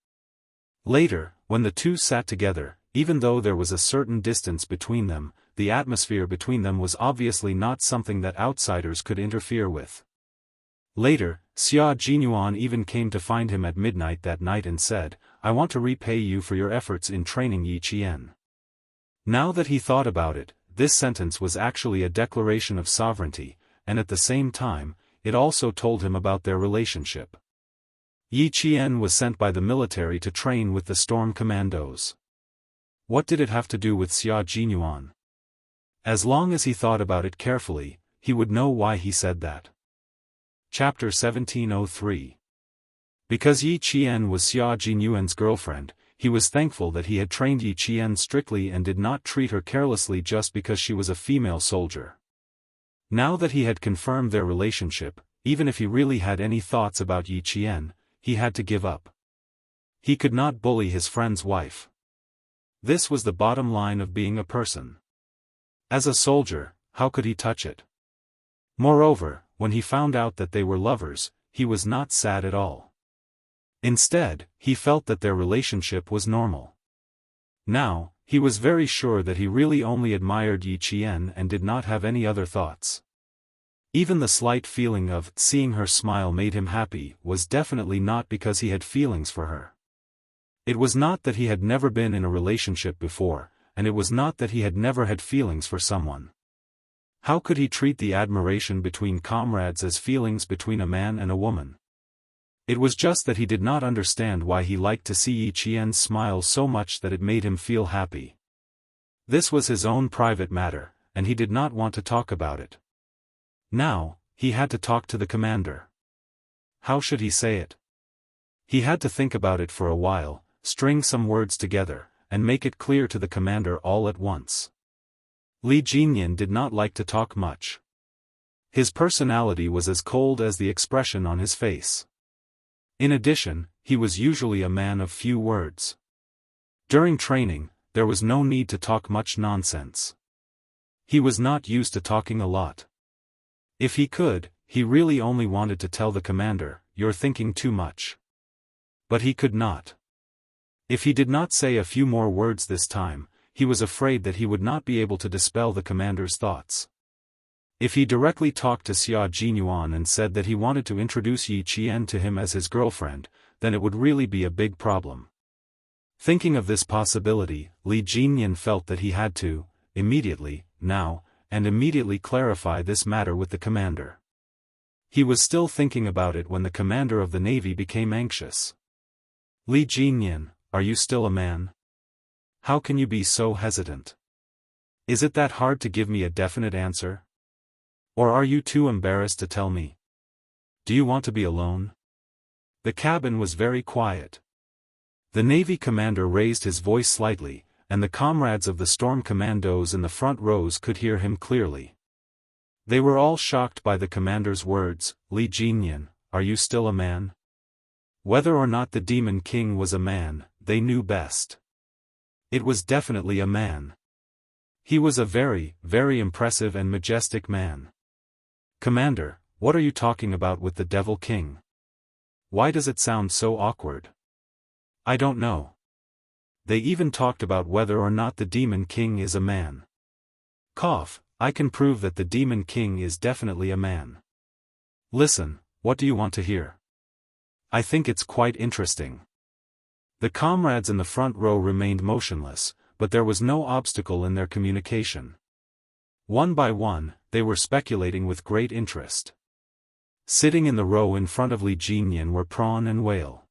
[SPEAKER 1] Later, when the two sat together, even though there was a certain distance between them, the atmosphere between them was obviously not something that outsiders could interfere with. Later, Xia Jinyuan even came to find him at midnight that night and said, "I want to repay you for your efforts in training Yi Qian." Now that he thought about it, this sentence was actually a declaration of sovereignty, and at the same time, it also told him about their relationship. Yi Qian was sent by the military to train with the Storm Commandos. What did it have to do with Xia Jinyuan? As long as he thought about it carefully, he would know why he said that. Chapter 1703. Because Yi Qian was Xia Jinyuan's girlfriend, he was thankful that he had trained Yi Qian strictly and did not treat her carelessly just because she was a female soldier. Now that he had confirmed their relationship, even if he really had any thoughts about Yi Qian, he had to give up. He could not bully his friend's wife. This was the bottom line of being a person. As a soldier, how could he touch it? Moreover, when he found out that they were lovers, he was not sad at all. Instead, he felt that their relationship was normal. Now, He was very sure that he really only admired Yi Qian and did not have any other thoughts. Even the slight feeling of seeing her smile made him happy was definitely not because he had feelings for her. It was not that he had never been in a relationship before, and it was not that he had never had feelings for someone. How could he treat the admiration between comrades as feelings between a man and a woman? It was just that he did not understand why he liked to see Yi Qian smile so much that it made him feel happy. This was his own private matter, and he did not want to talk about it. Now, he had to talk to the commander. How should he say it? He had to think about it for a while, string some words together, and make it clear to the commander all at once. Li Jinyan did not like to talk much. His personality was as cold as the expression on his face. In addition, he was usually a man of few words. During training, there was no need to talk much nonsense. He was not used to talking a lot. If he could, he really only wanted to tell the commander, "You're thinking too much." But he could not. If he did not say a few more words this time, he was afraid that he would not be able to dispel the commander's thoughts. If he directly talked to Xia Jinyuan and said that he wanted to introduce Yi Qian to him as his girlfriend, then it would really be a big problem. Thinking of this possibility, Li Jinyan felt that he had to, immediately, now, and immediately clarify this matter with the commander. He was still thinking about it when the commander of the navy became anxious. "Li Jinyan, are you still a man? How can you be so hesitant? Is it that hard to give me a definite answer? Or are you too embarrassed to tell me? Do you want to be alone?" The cabin was very quiet. The Navy commander raised his voice slightly, and the comrades of the storm commandos in the front rows could hear him clearly. They were all shocked by the commander's words. "Li Jinyan, are you still a man?" Whether or not the Demon King was a man, they knew best. It was definitely a man. He was a very, very impressive and majestic man. "Commander, what are you talking about with the Devil King? Why does it sound so awkward?" "I don't know. They even talked about whether or not the Demon King is a man. Cough, I can prove that the Demon King is definitely a man. Listen, what do you want to hear? I think it's quite interesting." The comrades in the front row remained motionless, but there was no obstacle in their communication. One by one, they were speculating with great interest. Sitting in the row in front of Li Jinyan were Prawn and Whale.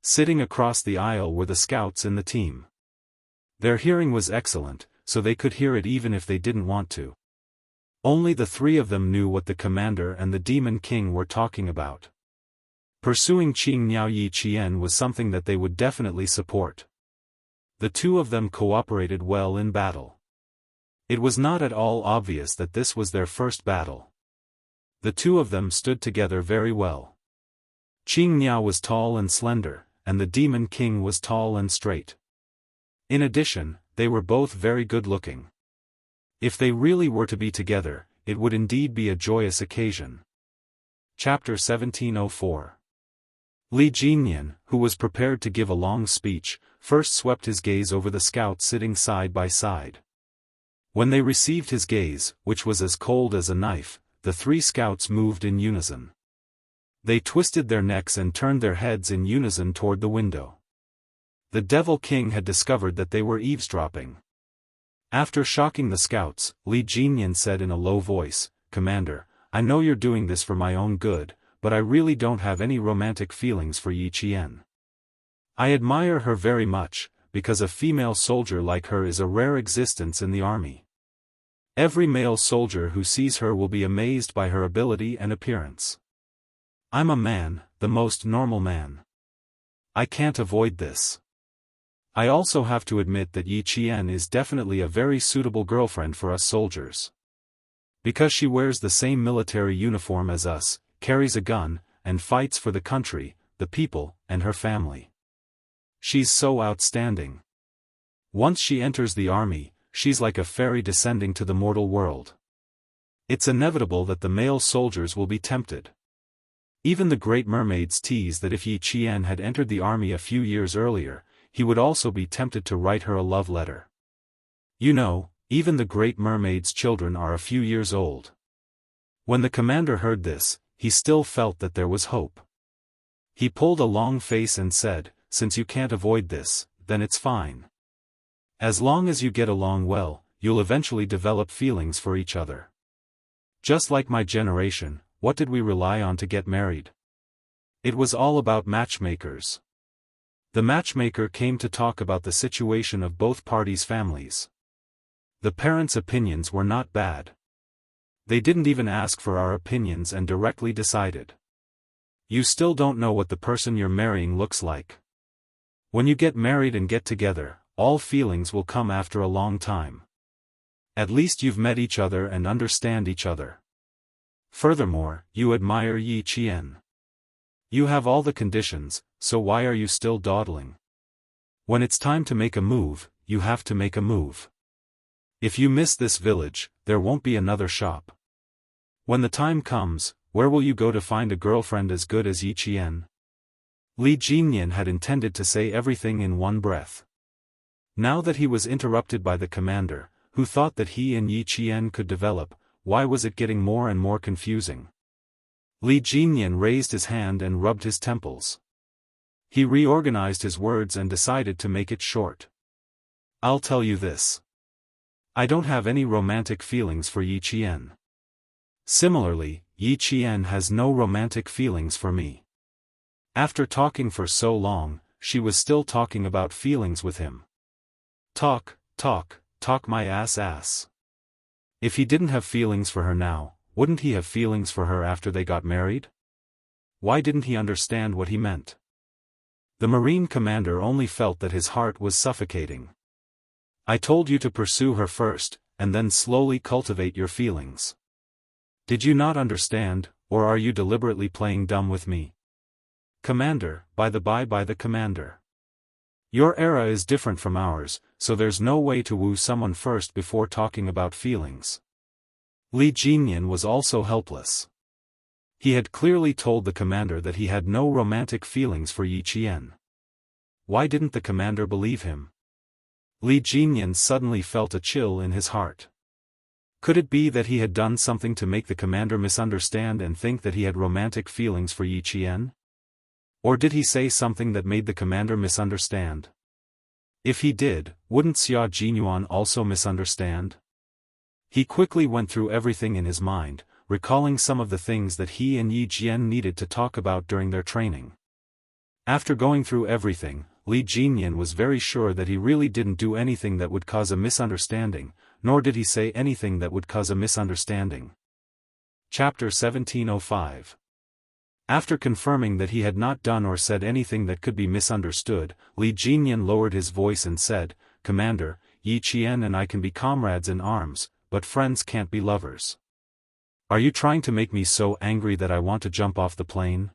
[SPEAKER 1] Sitting across the aisle were the scouts in the team. Their hearing was excellent, so they could hear it even if they didn't want to. Only the three of them knew what the commander and the Demon King were talking about. Pursuing Qingniao Yi Qian was something that they would definitely support. The two of them cooperated well in battle. It was not at all obvious that this was their first battle. The two of them stood together very well. Qingniao was tall and slender, and the Demon King was tall and straight. In addition, they were both very good-looking. If they really were to be together, it would indeed be a joyous occasion. Chapter 1704. Li Jinyan, who was prepared to give a long speech, first swept his gaze over the scouts sitting side by side. When they received his gaze, which was as cold as a knife, the three scouts moved in unison. They twisted their necks and turned their heads in unison toward the window. The Devil King had discovered that they were eavesdropping. After shocking the scouts, Li Jinyan said in a low voice, "Commander, I know you're doing this for my own good, but I really don't have any romantic feelings for Yi Qian. I admire her very much, because a female soldier like her is a rare existence in the army. Every male soldier who sees her will be amazed by her ability and appearance. I'm a man, the most normal man. I can't avoid this. I also have to admit that Yi Qian is definitely a very suitable girlfriend for us soldiers. Because she wears the same military uniform as us, carries a gun, and fights for the country, the people, and her family. She's so outstanding. Once she enters the army, she's like a fairy descending to the mortal world. It's inevitable that the male soldiers will be tempted. Even the great mermaids tease that if Yi Qian had entered the army a few years earlier, he would also be tempted to write her a love letter. You know, even the Great Mermaid's children are a few years old. When the commander heard this, he still felt that there was hope. He pulled a long face and said, "Since you can't avoid this, then it's fine. As long as you get along well, you'll eventually develop feelings for each other. Just like my generation, what did we rely on to get married? It was all about matchmakers." The matchmaker came to talk about the situation of both parties' families. The parents' opinions were not bad. They didn't even ask for our opinions and directly decided. You still don't know what the person you're marrying looks like. When you get married and get together, all feelings will come after a long time. At least you've met each other and understand each other. Furthermore, you admire Yi Qian. You have all the conditions, so why are you still dawdling? When it's time to make a move, you have to make a move. If you miss this village, there won't be another shop. When the time comes, where will you go to find a girlfriend as good as Yi Qian? Li Jinyan had intended to say everything in one breath. Now that he was interrupted by the commander, who thought that he and Yi Qian could develop, why was it getting more and more confusing? Li Jinyan raised his hand and rubbed his temples. He reorganized his words and decided to make it short. I'll tell you this. I don't have any romantic feelings for Yi Qian. Similarly, Yi Qian has no romantic feelings for me. After talking for so long, she was still talking about feelings with him. Talk my ass. If he didn't have feelings for her now, wouldn't he have feelings for her after they got married? Why didn't he understand what he meant? The Marine commander only felt that his heart was suffocating. I told you to pursue her first, and then slowly cultivate your feelings. Did you not understand, or are you deliberately playing dumb with me? Commander, by the commander. Your era is different from ours, so there's no way to woo someone first before talking about feelings. Li Jinyan was also helpless. He had clearly told the commander that he had no romantic feelings for Yi Qian. Why didn't the commander believe him? Li Jinyan suddenly felt a chill in his heart. Could it be that he had done something to make the commander misunderstand and think that he had romantic feelings for Yi Qian? Or did he say something that made the commander misunderstand? If he did, wouldn't Xia Jinyuan also misunderstand? He quickly went through everything in his mind, recalling some of the things that he and Yi Jian needed to talk about during their training. After going through everything, Li Jinyan was very sure that he really didn't do anything that would cause a misunderstanding, nor did he say anything that would cause a misunderstanding. Chapter 1705. After confirming that he had not done or said anything that could be misunderstood, Li Jinyan lowered his voice and said, "Commander, Yi Qian and I can be comrades in arms, but friends can't be lovers. Are you trying to make me so angry that I want to jump off the plane?"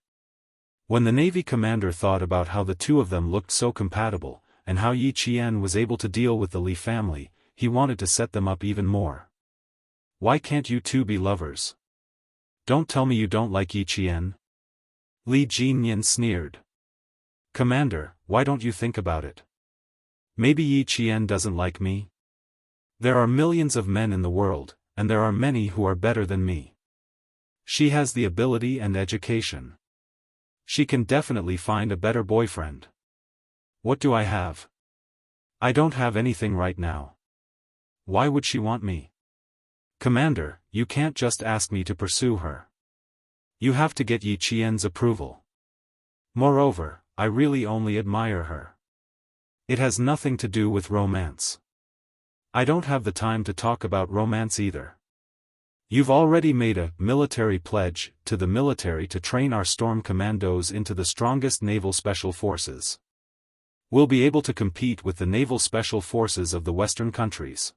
[SPEAKER 1] When the Navy commander thought about how the two of them looked so compatible, and how Yi Qian was able to deal with the Li family, he wanted to set them up even more. Why can't you two be lovers? Don't tell me you don't like Yi Qian. Li Jinyan sneered. Commander, why don't you think about it? Maybe Yi Qian doesn't like me? There are millions of men in the world, and there are many who are better than me. She has the ability and education. She can definitely find a better boyfriend. What do I have? I don't have anything right now. Why would she want me? Commander, you can't just ask me to pursue her. You have to get Yi Qian's approval. Moreover, I really only admire her. It has nothing to do with romance. I don't have the time to talk about romance either. You've already made a military pledge to the military to train our storm commandos into the strongest naval special forces. We'll be able to compete with the naval special forces of the Western countries.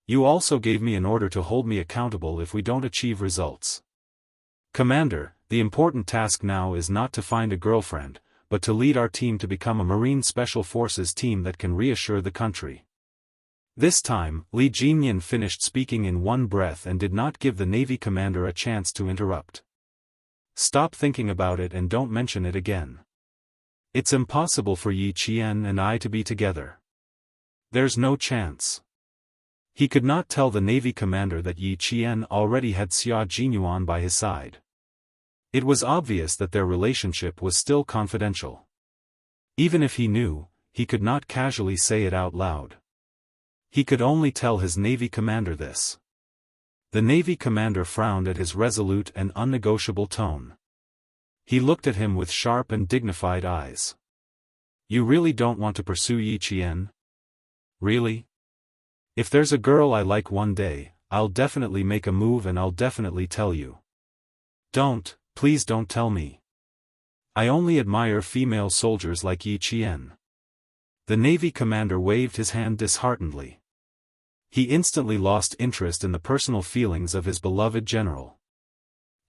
[SPEAKER 1] You also gave me an order to hold me accountable if we don't achieve results. Commander, the important task now is not to find a girlfriend, but to lead our team to become a Marine Special Forces team that can reassure the country. This time, Li Jinyan finished speaking in one breath and did not give the Navy commander a chance to interrupt. Stop thinking about it and don't mention it again. It's impossible for Yi Qian and I to be together. There's no chance. He could not tell the Navy commander that Yi Qian already had Xia Jinyuan by his side. It was obvious that their relationship was still confidential. Even if he knew, he could not casually say it out loud. He could only tell his Navy commander this. The Navy commander frowned at his resolute and unnegotiable tone. He looked at him with sharp and dignified eyes. You really don't want to pursue Yi Qian? Really? If there's a girl I like one day, I'll definitely make a move and I'll definitely tell you. Please don't tell me. I only admire female soldiers like Yi Qian. The Navy commander waved his hand disheartenedly. He instantly lost interest in the personal feelings of his beloved general.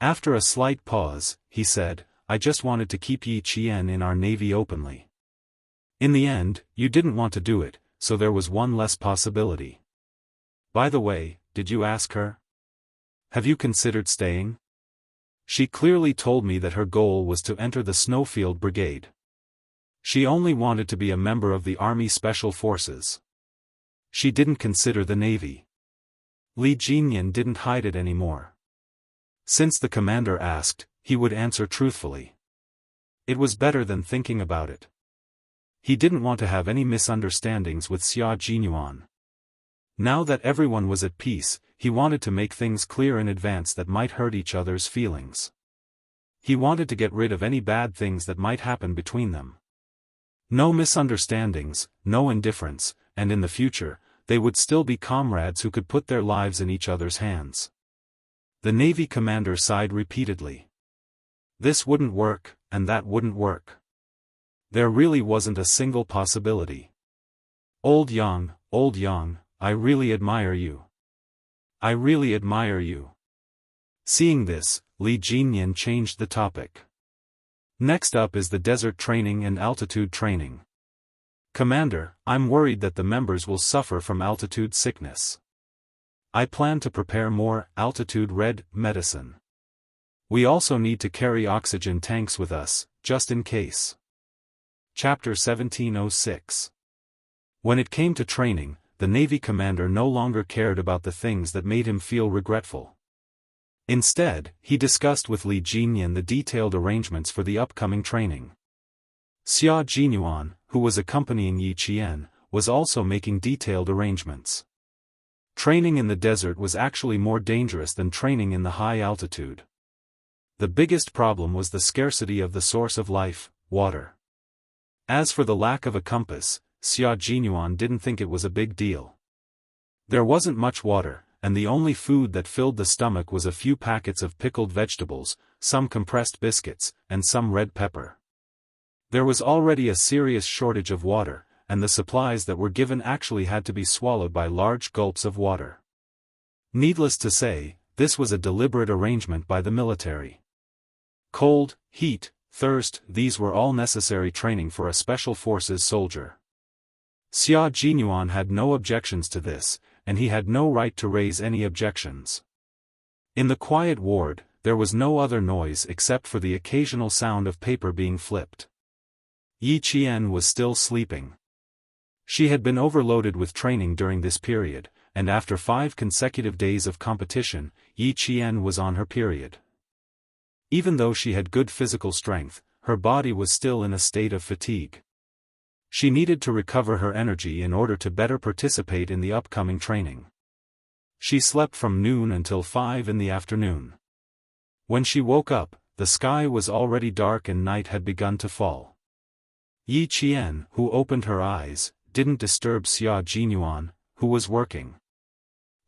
[SPEAKER 1] After a slight pause, he said, I just wanted to keep Yi Qian in our Navy openly. In the end, you didn't want to do it, so there was one less possibility. By the way, did you ask her? Have you considered staying? She clearly told me that her goal was to enter the Snowfield Brigade. She only wanted to be a member of the Army Special Forces. She didn't consider the Navy. Li Jinyan didn't hide it anymore. Since the commander asked, he would answer truthfully. It was better than thinking about it. He didn't want to have any misunderstandings with Xia Jinyuan. Now that everyone was at peace, he wanted to make things clear in advance that might hurt each other's feelings. He wanted to get rid of any bad things that might happen between them. No misunderstandings, no indifference, and in the future, they would still be comrades who could put their lives in each other's hands. The Navy commander sighed repeatedly. This wouldn't work, and that wouldn't work. There really wasn't a single possibility. Old Yang, I really admire you. I really admire you. Seeing this, Li Jinyan changed the topic. Next up is the desert training and altitude training. Commander, I'm worried that the members will suffer from altitude sickness. I plan to prepare more altitude red medicine. We also need to carry oxygen tanks with us, just in case. Chapter 1706. When it came to training, the Navy commander no longer cared about the things that made him feel regretful. Instead, he discussed with Li Jinyan the detailed arrangements for the upcoming training. Xia Jinyuan, who was accompanying Yi Qian, was also making detailed arrangements. Training in the desert was actually more dangerous than training in the high altitude. The biggest problem was the scarcity of the source of life, water. As for the lack of a compass, Xia Jinyuan didn't think it was a big deal. There wasn't much water, and the only food that filled the stomach was a few packets of pickled vegetables, some compressed biscuits, and some red pepper. There was already a serious shortage of water, and the supplies that were given actually had to be swallowed by large gulps of water. Needless to say, this was a deliberate arrangement by the military. Cold, heat, thirst, these were all necessary training for a special forces soldier. Xia Jinyuan had no objections to this, and he had no right to raise any objections. In the quiet ward, there was no other noise except for the occasional sound of paper being flipped. Yi Qian was still sleeping. She had been overloaded with training during this period, and after 5 consecutive days of competition, Yi Qian was on her period. Even though she had good physical strength, her body was still in a state of fatigue. She needed to recover her energy in order to better participate in the upcoming training. She slept from noon until 5 in the afternoon. When she woke up, the sky was already dark and night had begun to fall. Yi Qian, who opened her eyes, didn't disturb Xia Jinyuan, who was working.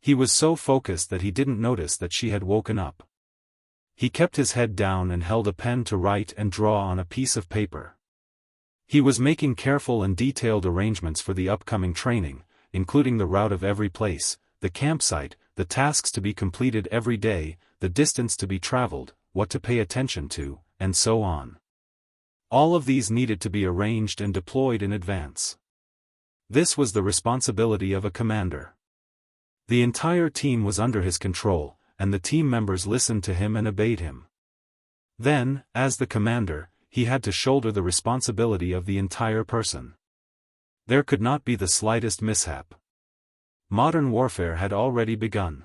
[SPEAKER 1] He was so focused that he didn't notice that she had woken up. He kept his head down and held a pen to write and draw on a piece of paper. He was making careful and detailed arrangements for the upcoming training, including the route of every place, the campsite, the tasks to be completed every day, the distance to be traveled, what to pay attention to, and so on. All of these needed to be arranged and deployed in advance. This was the responsibility of a commander. The entire team was under his control, and the team members listened to him and obeyed him. Then, as the commander, he had to shoulder the responsibility of the entire person. There could not be the slightest mishap. Modern warfare had already begun.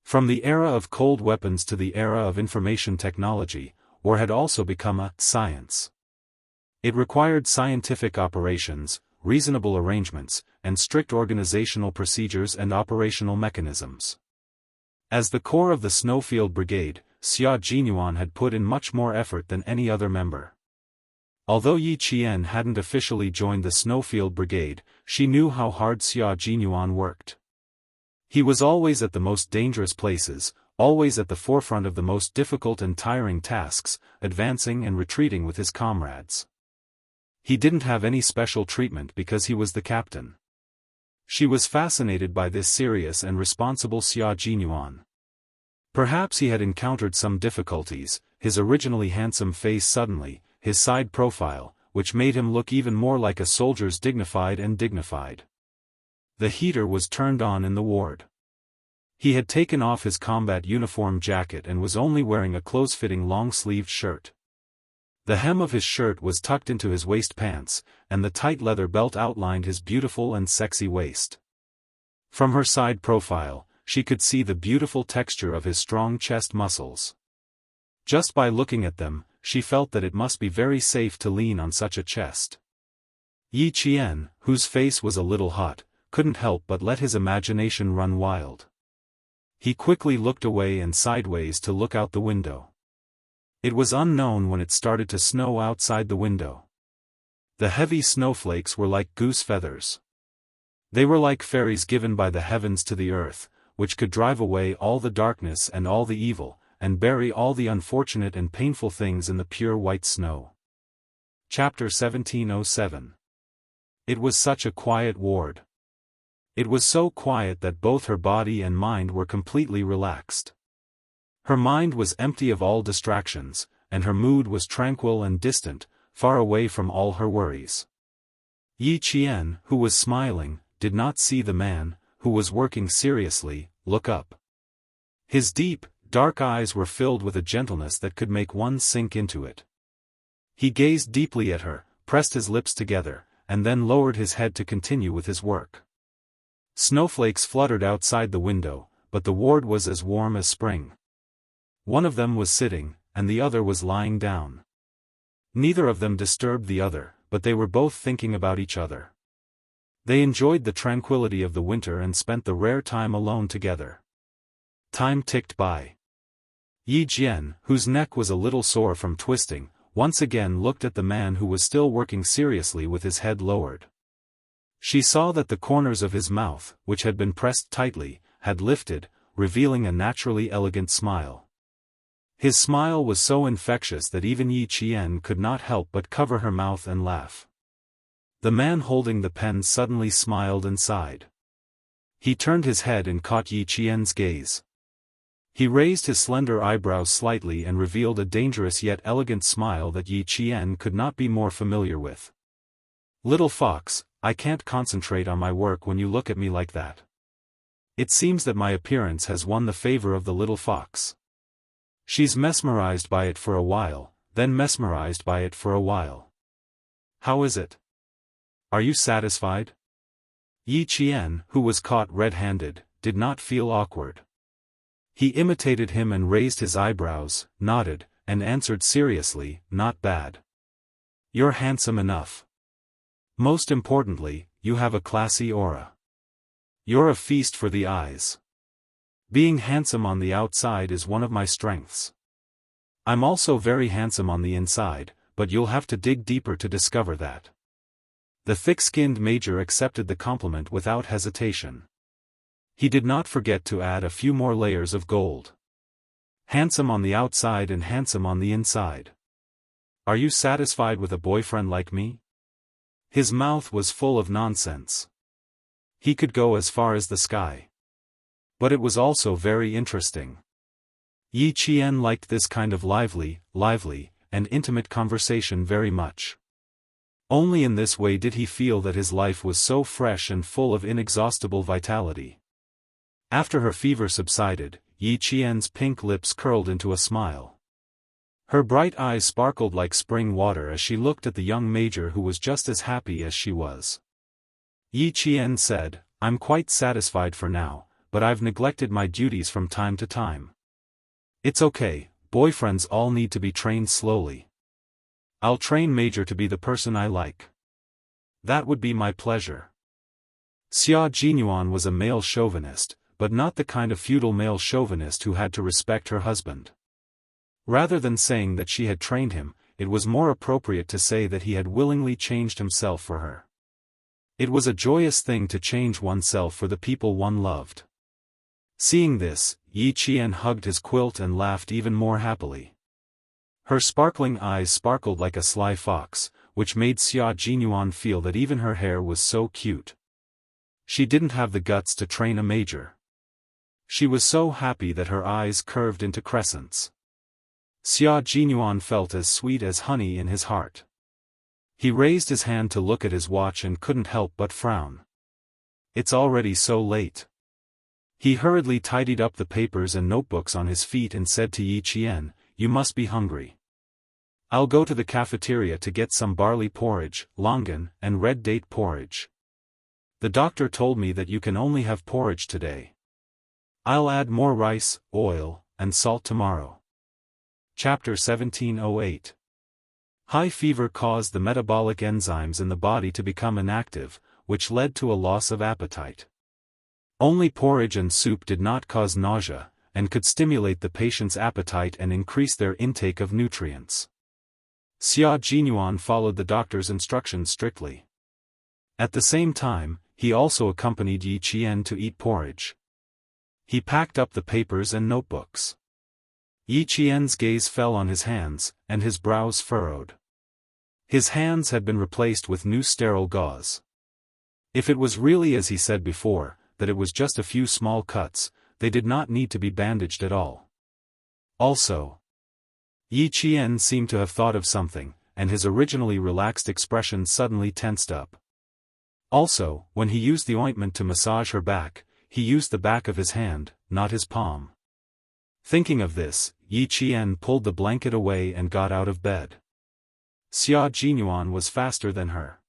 [SPEAKER 1] From the era of cold weapons to the era of information technology, war had also become a science. It required scientific operations, reasonable arrangements, and strict organizational procedures and operational mechanisms. As the core of the Snowfield Brigade, Xia Jinyuan had put in much more effort than any other member. Although Yi Qian hadn't officially joined the Snowfield Brigade, she knew how hard Xia Jinyuan worked. He was always at the most dangerous places, always at the forefront of the most difficult and tiring tasks, advancing and retreating with his comrades. He didn't have any special treatment because he was the captain. She was fascinated by this serious and responsible Xia Jinyuan. Perhaps he had encountered some difficulties, his originally handsome face suddenly, his side profile, which made him look even more like a soldier's dignified. The heater was turned on in the ward. He had taken off his combat uniform jacket and was only wearing a close-fitting long-sleeved shirt. The hem of his shirt was tucked into his waist pants, and the tight leather belt outlined his beautiful and sexy waist. From her side profile, she could see the beautiful texture of his strong chest muscles. Just by looking at them, she felt that it must be very safe to lean on such a chest. Yi Qian, whose face was a little hot, couldn't help but let his imagination run wild. He quickly looked away and sideways to look out the window. It was unknown when it started to snow outside the window. The heavy snowflakes were like goose feathers. They were like fairies given by the heavens to the earth, which could drive away all the darkness and all the evil, and bury all the unfortunate and painful things in the pure white snow. Chapter 1707. It was such a quiet ward. It was so quiet that both her body and mind were completely relaxed. Her mind was empty of all distractions, and her mood was tranquil and distant, far away from all her worries. Yi Qian, who was smiling, did not see the man, who was working seriously, look up. His deep, dark eyes were filled with a gentleness that could make one sink into it. He gazed deeply at her, pressed his lips together, and then lowered his head to continue with his work. Snowflakes fluttered outside the window, but the ward was as warm as spring. One of them was sitting, and the other was lying down. Neither of them disturbed the other, but they were both thinking about each other. They enjoyed the tranquility of the winter and spent the rare time alone together. Time ticked by. Yi Jian, whose neck was a little sore from twisting, once again looked at the man who was still working seriously with his head lowered. She saw that the corners of his mouth, which had been pressed tightly, had lifted, revealing a naturally elegant smile. His smile was so infectious that even Yi Qian could not help but cover her mouth and laugh. The man holding the pen suddenly smiled and sighed. He turned his head and caught Yi Qian's gaze. He raised his slender eyebrows slightly and revealed a dangerous yet elegant smile that Yi Qian could not be more familiar with. "Little fox, I can't concentrate on my work when you look at me like that. It seems that my appearance has won the favor of the little fox. She's mesmerized by it for a while, then mesmerized by it for a while. How is it? Are you satisfied?" Yi Qian, who was caught red-handed, did not feel awkward. He imitated him and raised his eyebrows, nodded, and answered seriously, "Not bad. You're handsome enough. Most importantly, you have a classy aura. You're a feast for the eyes. Being handsome on the outside is one of my strengths. I'm also very handsome on the inside, but you'll have to dig deeper to discover that." The thick-skinned major accepted the compliment without hesitation. He did not forget to add a few more layers of gold. "Handsome on the outside and handsome on the inside. Are you satisfied with a boyfriend like me?" His mouth was full of nonsense. He could go as far as the sky. But it was also very interesting. Yi Qian liked this kind of lively, and intimate conversation very much. Only in this way did he feel that his life was so fresh and full of inexhaustible vitality. After her fever subsided, Yi Qian's pink lips curled into a smile. Her bright eyes sparkled like spring water as she looked at the young major, who was just as happy as she was. Yi Qian said, "I'm quite satisfied for now, but I've neglected my duties from time to time. It's okay, boyfriends all need to be trained slowly. I'll train Major to be the person I like. That would be my pleasure." Xia Jinyuan was a male chauvinist, but not the kind of feudal male chauvinist who had to respect her husband. Rather than saying that she had trained him, it was more appropriate to say that he had willingly changed himself for her. It was a joyous thing to change oneself for the people one loved. Seeing this, Yi Qian hugged his quilt and laughed even more happily. Her sparkling eyes sparkled like a sly fox, which made Xia Jinyuan feel that even her hair was so cute. She didn't have the guts to train a major. She was so happy that her eyes curved into crescents. Xia Jinyuan felt as sweet as honey in his heart. He raised his hand to look at his watch and couldn't help but frown. It's already so late. He hurriedly tidied up the papers and notebooks on his feet and said to Yi Qian, "You must be hungry. I'll go to the cafeteria to get some barley porridge, longan, and red date porridge. The doctor told me that you can only have porridge today. I'll add more rice, oil, and salt tomorrow." Chapter 1708. High fever caused the metabolic enzymes in the body to become inactive, which led to a loss of appetite. Only porridge and soup did not cause nausea, and could stimulate the patient's appetite and increase their intake of nutrients. Xia Jinyuan followed the doctor's instructions strictly. At the same time, he also accompanied Yi Qian to eat porridge. He packed up the papers and notebooks. Yi Qian's gaze fell on his hands, and his brows furrowed. His hands had been replaced with new sterile gauze. If it was really as he said before, that it was just a few small cuts, they did not need to be bandaged at all. Also, Yi Qian seemed to have thought of something, and his originally relaxed expression suddenly tensed up. Also, when he used the ointment to massage her back, he used the back of his hand, not his palm. Thinking of this, Yi Qian pulled the blanket away and got out of bed. Xia Jinyuan was faster than her.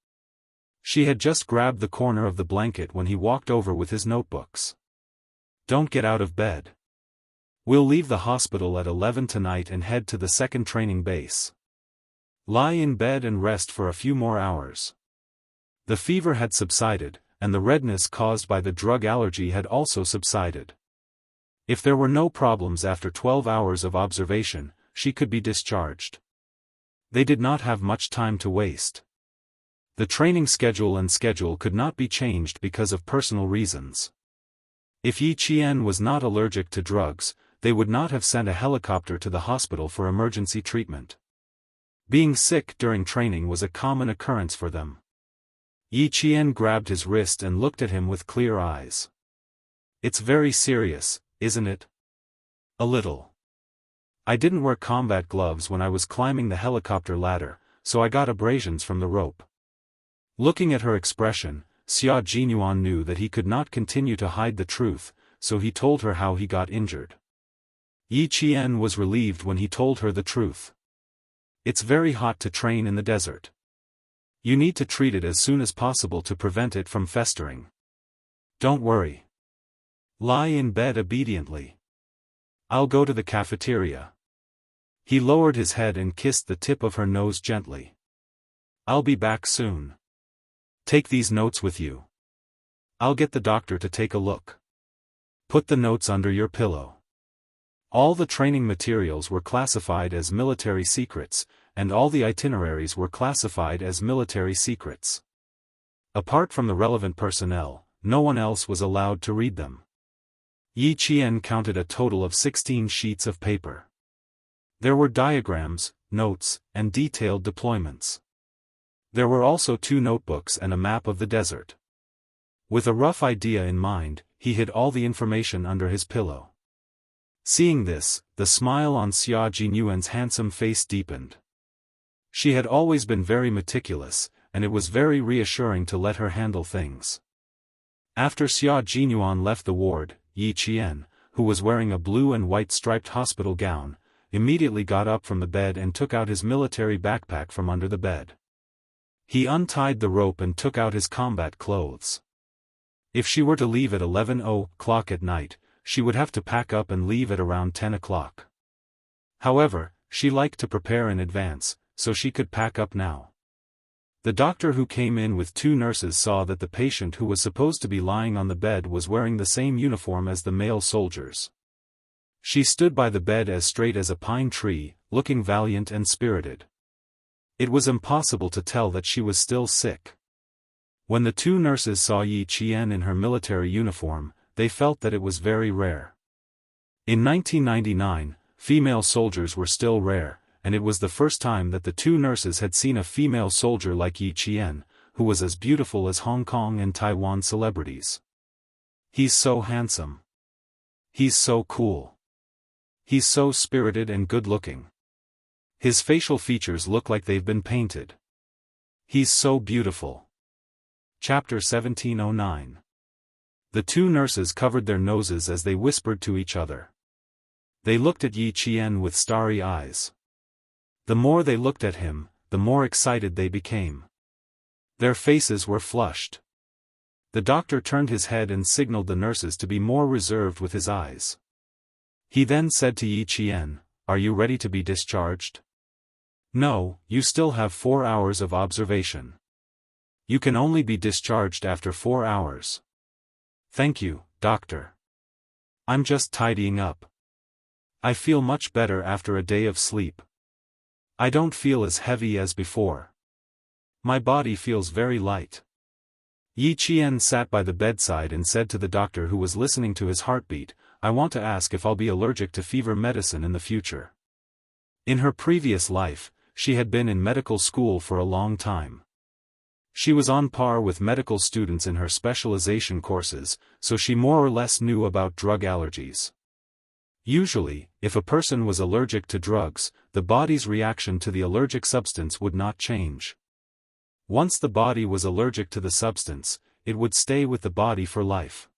[SPEAKER 1] She had just grabbed the corner of the blanket when he walked over with his notebooks. "Don't get out of bed. We'll leave the hospital at 11 tonight and head to the second training base. Lie in bed and rest for a few more hours." The fever had subsided, and the redness caused by the drug allergy had also subsided. If there were no problems after 12 hours of observation, she could be discharged. They did not have much time to waste. The training schedule could not be changed because of personal reasons. If Yi Qian was not allergic to drugs, they would not have sent a helicopter to the hospital for emergency treatment. Being sick during training was a common occurrence for them. Yi Qian grabbed his wrist and looked at him with clear eyes. "It's very serious, isn't it?" "A little. I didn't wear combat gloves when I was climbing the helicopter ladder, so I got abrasions from the rope." Looking at her expression, Xia Jinyuan knew that he could not continue to hide the truth, so he told her how he got injured. Yi Qian was relieved when he told her the truth. "It's very hot to train in the desert. You need to treat it as soon as possible to prevent it from festering. Don't worry. Lie in bed obediently. I'll go to the cafeteria." He lowered his head and kissed the tip of her nose gently. "I'll be back soon. Take these notes with you. I'll get the doctor to take a look. Put the notes under your pillow." All the training materials were classified as military secrets, and all the itineraries were classified as military secrets. Apart from the relevant personnel, no one else was allowed to read them. Yi Qian counted a total of 16 sheets of paper. There were diagrams, notes, and detailed deployments. There were also 2 notebooks and a map of the desert. With a rough idea in mind, he hid all the information under his pillow. Seeing this, the smile on Xia Jinyuan's handsome face deepened. She had always been very meticulous, and it was very reassuring to let her handle things. After Xia Jinyuan left the ward, Yi Qian, who was wearing a blue and white striped hospital gown, immediately got up from the bed and took out his military backpack from under the bed. He untied the rope and took out his combat clothes. If she were to leave at 11:00 at night, she would have to pack up and leave at around 10 o'clock. However, she liked to prepare in advance, so she could pack up now. The doctor who came in with 2 nurses saw that the patient who was supposed to be lying on the bed was wearing the same uniform as the male soldiers. She stood by the bed as straight as a pine tree, looking valiant and spirited. It was impossible to tell that she was still sick. When the 2 nurses saw Yi Qian in her military uniform, they felt that it was very rare. In 1999, female soldiers were still rare, and it was the first time that the 2 nurses had seen a female soldier like Yi Qian, who was as beautiful as Hong Kong and Taiwan celebrities. He's so handsome. He's so cool. He's so spirited and good-looking. His facial features look like they've been painted. He's so beautiful. Chapter 1709. The 2 nurses covered their noses as they whispered to each other. They looked at Yi Qian with starry eyes. The more they looked at him, the more excited they became. Their faces were flushed. The doctor turned his head and signaled the nurses to be more reserved with his eyes. He then said to Yi Qian, "Are you ready to be discharged?" "No, you still have 4 hours of observation. You can only be discharged after 4 hours. "Thank you, doctor. I'm just tidying up. I feel much better after a day of sleep. I don't feel as heavy as before. My body feels very light." Yi Qian sat by the bedside and said to the doctor who was listening to his heartbeat, "I want to ask if I'll be allergic to fever medicine in the future." In her previous life, she had been in medical school for a long time. She was on par with medical students in her specialization courses, so she more or less knew about drug allergies. Usually, if a person was allergic to drugs, the body's reaction to the allergic substance would not change. Once the body was allergic to the substance, it would stay with the body for life.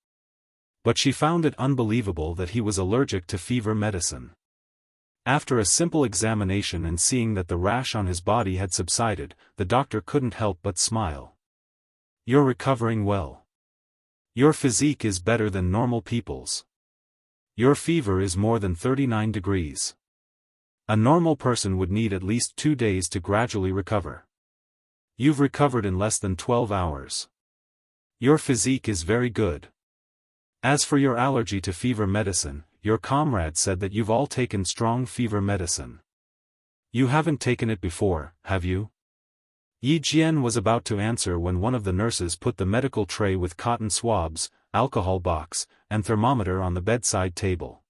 [SPEAKER 1] But she found it unbelievable that he was allergic to fever medicine. After a simple examination and seeing that the rash on his body had subsided, the doctor couldn't help but smile. "You're recovering well. Your physique is better than normal people's. Your fever is more than 39 degrees. A normal person would need at least 2 days to gradually recover. You've recovered in less than 12 hours. Your physique is very good. As for your allergy to fever medicine, your comrade said that you've all taken strong fever medicine. You haven't taken it before, have you?" Yi Qian was about to answer when one of the nurses put the medical tray with cotton swabs, alcohol box, and thermometer on the bedside table.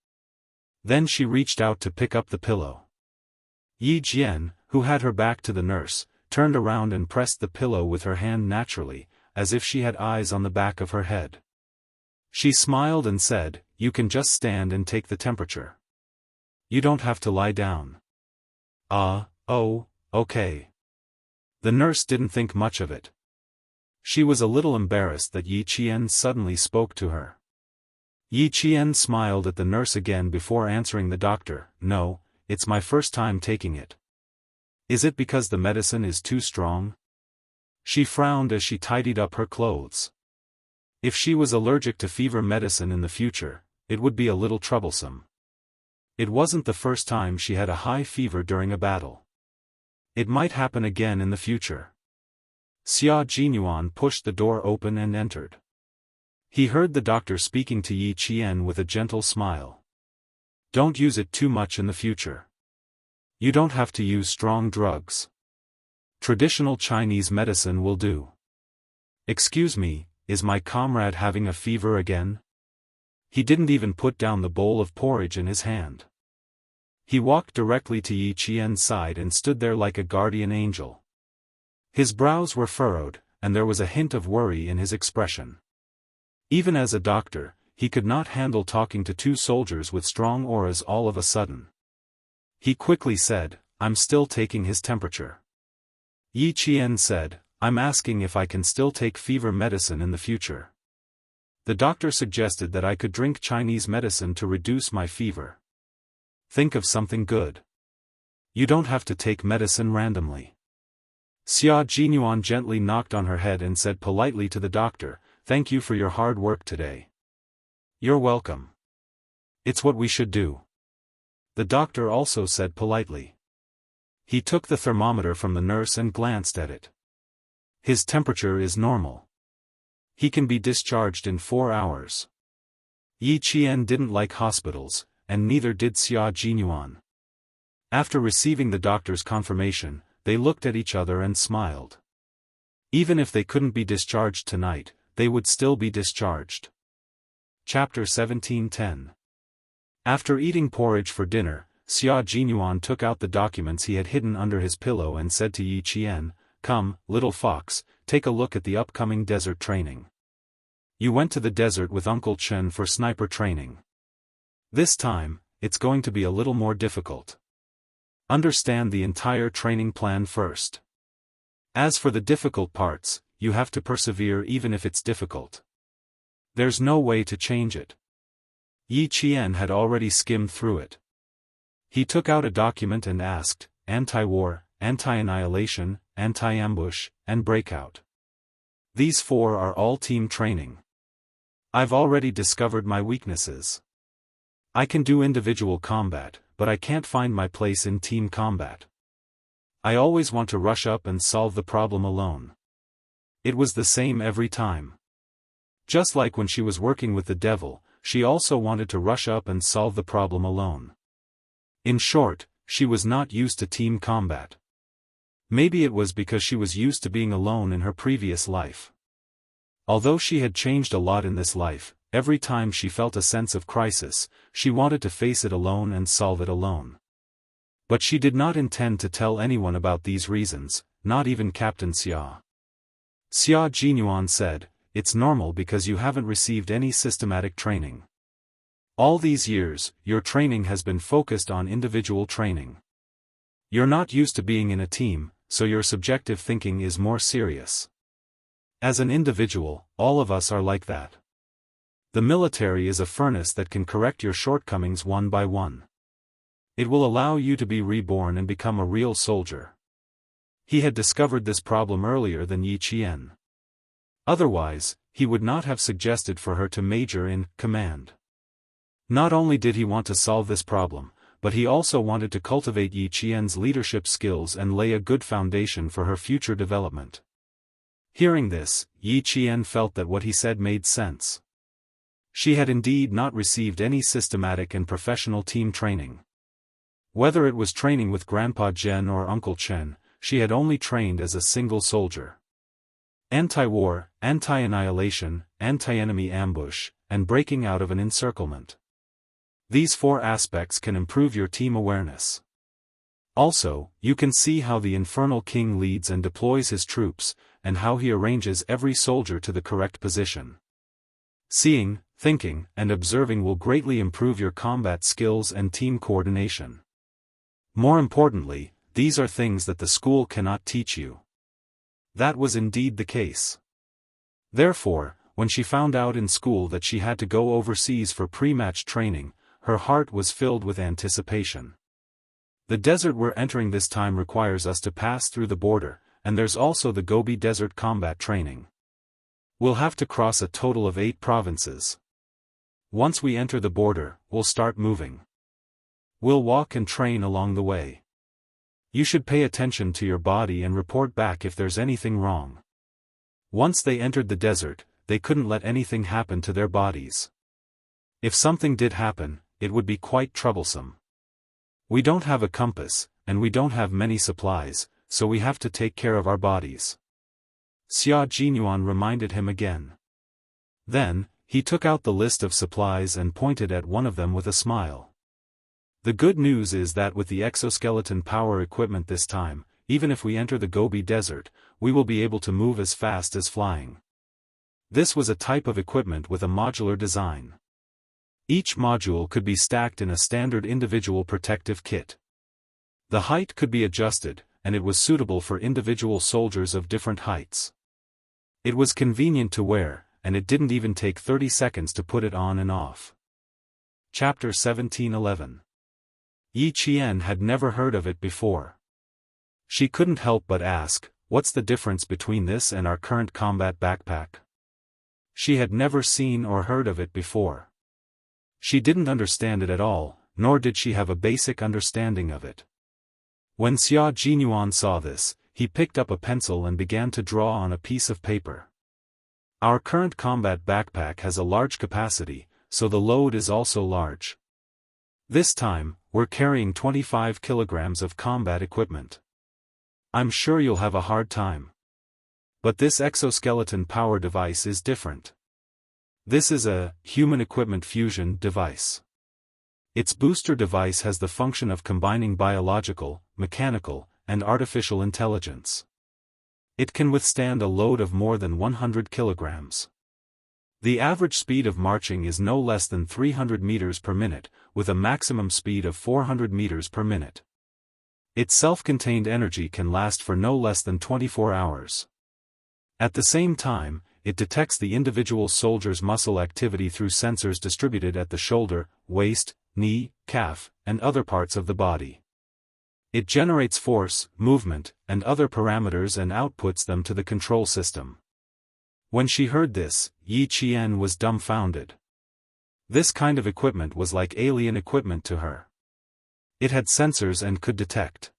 [SPEAKER 1] Then she reached out to pick up the pillow. Yi Qian, who had her back to the nurse, turned around and pressed the pillow with her hand naturally, as if she had eyes on the back of her head. She smiled and said, "You can just stand and take the temperature. You don't have to lie down." Oh, okay." The nurse didn't think much of it. She was a little embarrassed that Yi Qian suddenly spoke to her. Yi Qian smiled at the nurse again before answering the doctor, "No, it's my first time taking it." "Is it because the medicine is too strong?" She frowned as she tidied up her clothes. If she was allergic to fever medicine in the future, it would be a little troublesome. It wasn't the first time she had a high fever during a battle. It might happen again in the future. Xia Jinyuan pushed the door open and entered. He heard the doctor speaking to Yi Qian with a gentle smile. "Don't use it too much in the future. You don't have to use strong drugs. Traditional Chinese medicine will do." "Excuse me, is my comrade having a fever again?" He didn't even put down the bowl of porridge in his hand. He walked directly to Yi Qian's side and stood there like a guardian angel. His brows were furrowed, and there was a hint of worry in his expression. Even as a doctor, he could not handle talking to 2 soldiers with strong auras all of a sudden. He quickly said, "I'm still taking his temperature." Yi Qian said, "I'm asking if I can still take fever medicine in the future. The doctor suggested that I could drink Chinese medicine to reduce my fever." think of something good. You don't have to take medicine randomly. Xia Jinyuan gently knocked on her head and said politely to the doctor, "Thank you for your hard work today." "You're welcome. It's what we should do." The doctor also said politely. He took the thermometer from the nurse and glanced at it. His temperature is normal. He can be discharged in 4 hours. Yi Qian didn't like hospitals, and neither did Xia Jinyuan. After receiving the doctor's confirmation, they looked at each other and smiled. Even if they couldn't be discharged tonight, they would still be discharged. Chapter 17:10. After eating porridge for dinner, Xia Jinyuan took out the documents he had hidden under his pillow and said to Yi Qian, "Come, little fox, take a look at the upcoming desert training. You went to the desert with Uncle Chen for sniper training. This time, it's going to be a little more difficult. Understand the entire training plan first. As for the difficult parts, you have to persevere even if it's difficult. There's no way to change it." Yi Qian had already skimmed through it. He took out a document and asked, "Anti-war, anti-annihilation, anti-ambush, and breakout. These 4 are all team training. I've already discovered my weaknesses. I can do individual combat, but I can't find my place in team combat. I always want to rush up and solve the problem alone. It was the same every time. Just like when she was working with the devil, she also wanted to rush up and solve the problem alone. In short, she was not used to team combat. Maybe it was because she was used to being alone in her previous life. Although she had changed a lot in this life, every time she felt a sense of crisis, she wanted to face it alone and solve it alone. But she did not intend to tell anyone about these reasons, not even Captain Xia. Xia Jinyuan said, "It's normal because you haven't received any systematic training. All these years, your training has been focused on individual training. You're not used to being in a team, so your subjective thinking is more serious. As an individual, all of us are like that. The military is a furnace that can correct your shortcomings one by one. It will allow you to be reborn and become a real soldier." He had discovered this problem earlier than Yi Qian. Otherwise, he would not have suggested for her to major in command. Not only did he want to solve this problem, but he also wanted to cultivate Yi Qian's leadership skills and lay a good foundation for her future development. Hearing this, Yi Qian felt that what he said made sense. She had indeed not received any systematic and professional team training. Whether it was training with Grandpa Zhen or Uncle Chen, she had only trained as a single soldier. Anti-war, anti-annihilation, anti-enemy ambush, and breaking out of an encirclement. These 4 aspects can improve your team awareness. Also, you can see how the Infernal King leads and deploys his troops, and how he arranges every soldier to the correct position. Seeing, thinking, and observing will greatly improve your combat skills and team coordination. More importantly, these are things that the school cannot teach you. That was indeed the case. Therefore, when she found out in school that she had to go overseas for pre-match training, her heart was filled with anticipation. The desert we're entering this time requires us to pass through the border, and there's also the Gobi Desert combat training. We'll have to cross a total of 8 provinces. Once we enter the border, we'll start moving. We'll walk and train along the way. You should pay attention to your body and report back if there's anything wrong. Once they entered the desert, they couldn't let anything happen to their bodies. If something did happen, it would be quite troublesome. We don't have a compass, and we don't have many supplies, so we have to take care of our bodies. Xia Jinyuan reminded him again. Then, he took out the list of supplies and pointed at one of them with a smile. The good news is that with the exoskeleton power equipment this time, even if we enter the Gobi Desert, we will be able to move as fast as flying. This was a type of equipment with a modular design. Each module could be stacked in a standard individual protective kit. The height could be adjusted, and it was suitable for individual soldiers of different heights. It was convenient to wear, and it didn't even take 30 seconds to put it on and off. Chapter 17:11. Yi Qian had never heard of it before. She couldn't help but ask, what's the difference between this and our current combat backpack? She had never seen or heard of it before. She didn't understand it at all, nor did she have a basic understanding of it. When Xia Jinyuan saw this, he picked up a pencil and began to draw on a piece of paper. Our current combat backpack has a large capacity, so the load is also large. This time, we're carrying 25 kilograms of combat equipment. I'm sure you'll have a hard time. But this exoskeleton power device is different. This is a human equipment fusion device. Its booster device has the function of combining biological, mechanical, and artificial intelligence. It can withstand a load of more than 100 kilograms. The average speed of marching is no less than 300 meters per minute, with a maximum speed of 400 meters per minute. Its self-contained energy can last for no less than 24 hours. At the same time, it detects the individual soldier's muscle activity through sensors distributed at the shoulder, waist, knee, calf, and other parts of the body. It generates force, movement, and other parameters and outputs them to the control system. When she heard this, Yi Qian was dumbfounded. This kind of equipment was like alien equipment to her. It had sensors and could detect.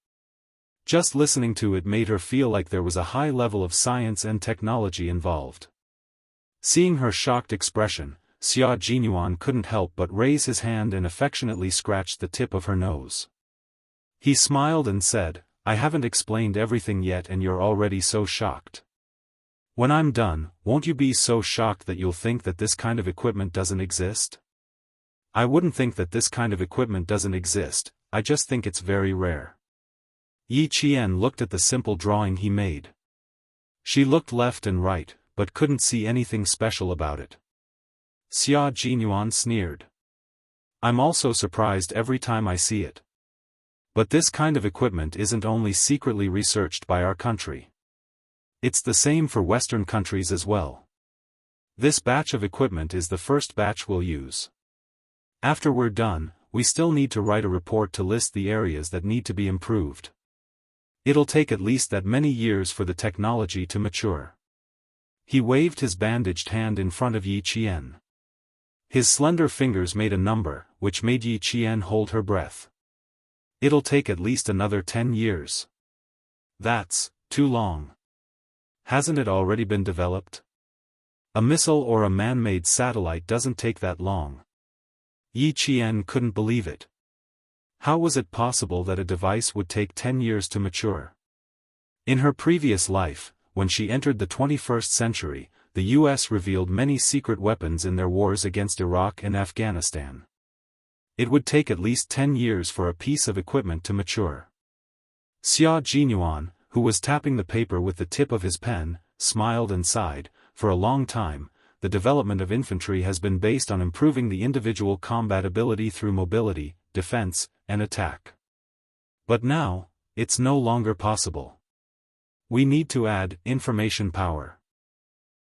[SPEAKER 1] Just listening to it made her feel like there was a high level of science and technology involved. Seeing her shocked expression, Xia Jinyuan couldn't help but raise his hand and affectionately scratched the tip of her nose. He smiled and said, I haven't explained everything yet and you're already so shocked. When I'm done, won't you be so shocked that you'll think that this kind of equipment doesn't exist? I wouldn't think that this kind of equipment doesn't exist, I just think it's very rare. Yi Qian looked at the simple drawing he made. She looked left and right, but couldn't see anything special about it. Xia Jinyuan sneered. I'm also surprised every time I see it. But this kind of equipment isn't only secretly researched by our country. It's the same for Western countries as well. This batch of equipment is the first batch we'll use. After we're done, we still need to write a report to list the areas that need to be improved. It'll take at least that many years for the technology to mature. He waved his bandaged hand in front of Yi Qian. His slender fingers made a number, which made Yi Qian hold her breath. It'll take at least another 10 years. That's too long. Hasn't it already been developed? A missile or a man-made satellite doesn't take that long. Yi Qian couldn't believe it. How was it possible that a device would take 10 years to mature? In her previous life, when she entered the 21st century, the US revealed many secret weapons in their wars against Iraq and Afghanistan. It would take at least 10 years for a piece of equipment to mature. Xia Jinyuan, who was tapping the paper with the tip of his pen, smiled and sighed. For a long time, the development of infantry has been based on improving the individual combat ability through mobility, defense, and attack. But now, it's no longer possible. We need to add information power.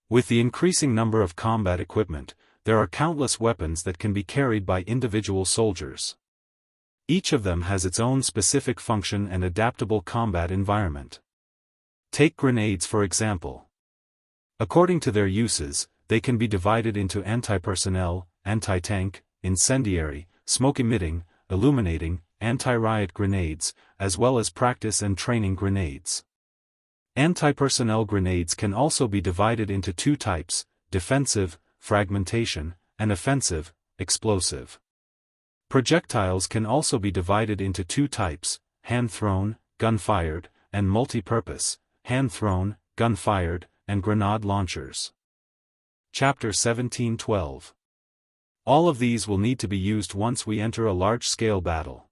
[SPEAKER 1] With the increasing number of combat equipment, there are countless weapons that can be carried by individual soldiers. Each of them has its own specific function and adaptable combat environment. Take grenades for example. According to their uses, they can be divided into anti-personnel, anti-tank, incendiary, smoke-emitting, illuminating, anti-riot grenades, as well as practice and training grenades. Anti-personnel grenades can also be divided into two types: defensive, fragmentation, and offensive, explosive. Projectiles can also be divided into two types: hand-thrown, gun-fired, and multi-purpose, hand-thrown, gun-fired, and grenade launchers. Chapter 17:12. All of these will need to be used once we enter a large-scale battle.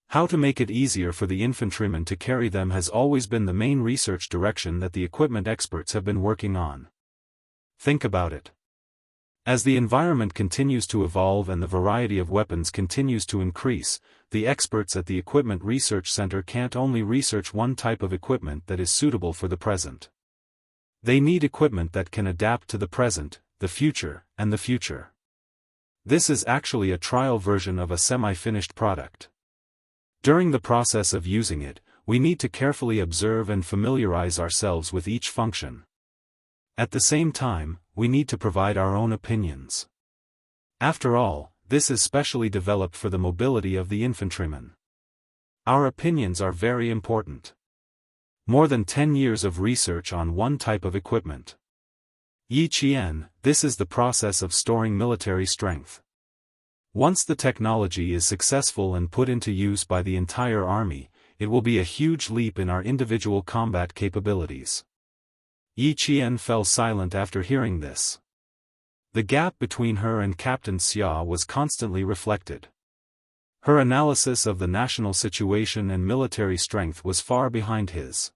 [SPEAKER 1] How to make it easier for the infantrymen to carry them has always been the main research direction that the equipment experts have been working on. Think about it. As the environment continues to evolve and the variety of weapons continues to increase, the experts at the Equipment Research Center can't only research one type of equipment that is suitable for the present. They need equipment that can adapt to the present, the future, and the future. This is actually a trial version of a semi-finished product. During the process of using it, we need to carefully observe and familiarize ourselves with each function. At the same time, we need to provide our own opinions. After all, this is specially developed for the mobility of the infantryman. Our opinions are very important. More than 10 years of research on one type of equipment. Yi Qian, this is the process of storing military strength. Once the technology is successful and put into use by the entire army, it will be a huge leap in our individual combat capabilities. Yi Qian fell silent after hearing this. The gap between her and Captain Xia was constantly reflected. Her analysis of the national situation and military strength was far behind his.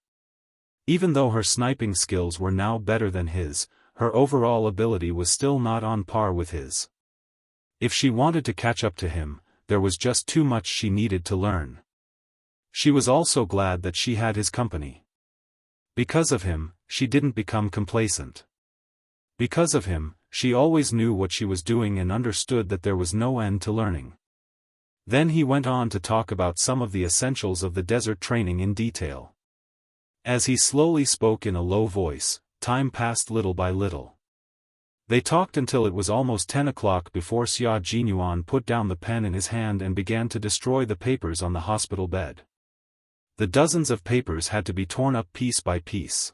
[SPEAKER 1] Even though her sniping skills were now better than his, her overall ability was still not on par with his. If she wanted to catch up to him, there was just too much she needed to learn. She was also glad that she had his company. Because of him, she didn't become complacent. Because of him, she always knew what she was doing and understood that there was no end to learning. Then he went on to talk about some of the essentials of the desert training in detail. As he slowly spoke in a low voice, time passed little by little. They talked until it was almost 10 o'clock before Xia Jinyuan put down the pen in his hand and began to destroy the papers on the hospital bed. The dozens of papers had to be torn up piece by piece.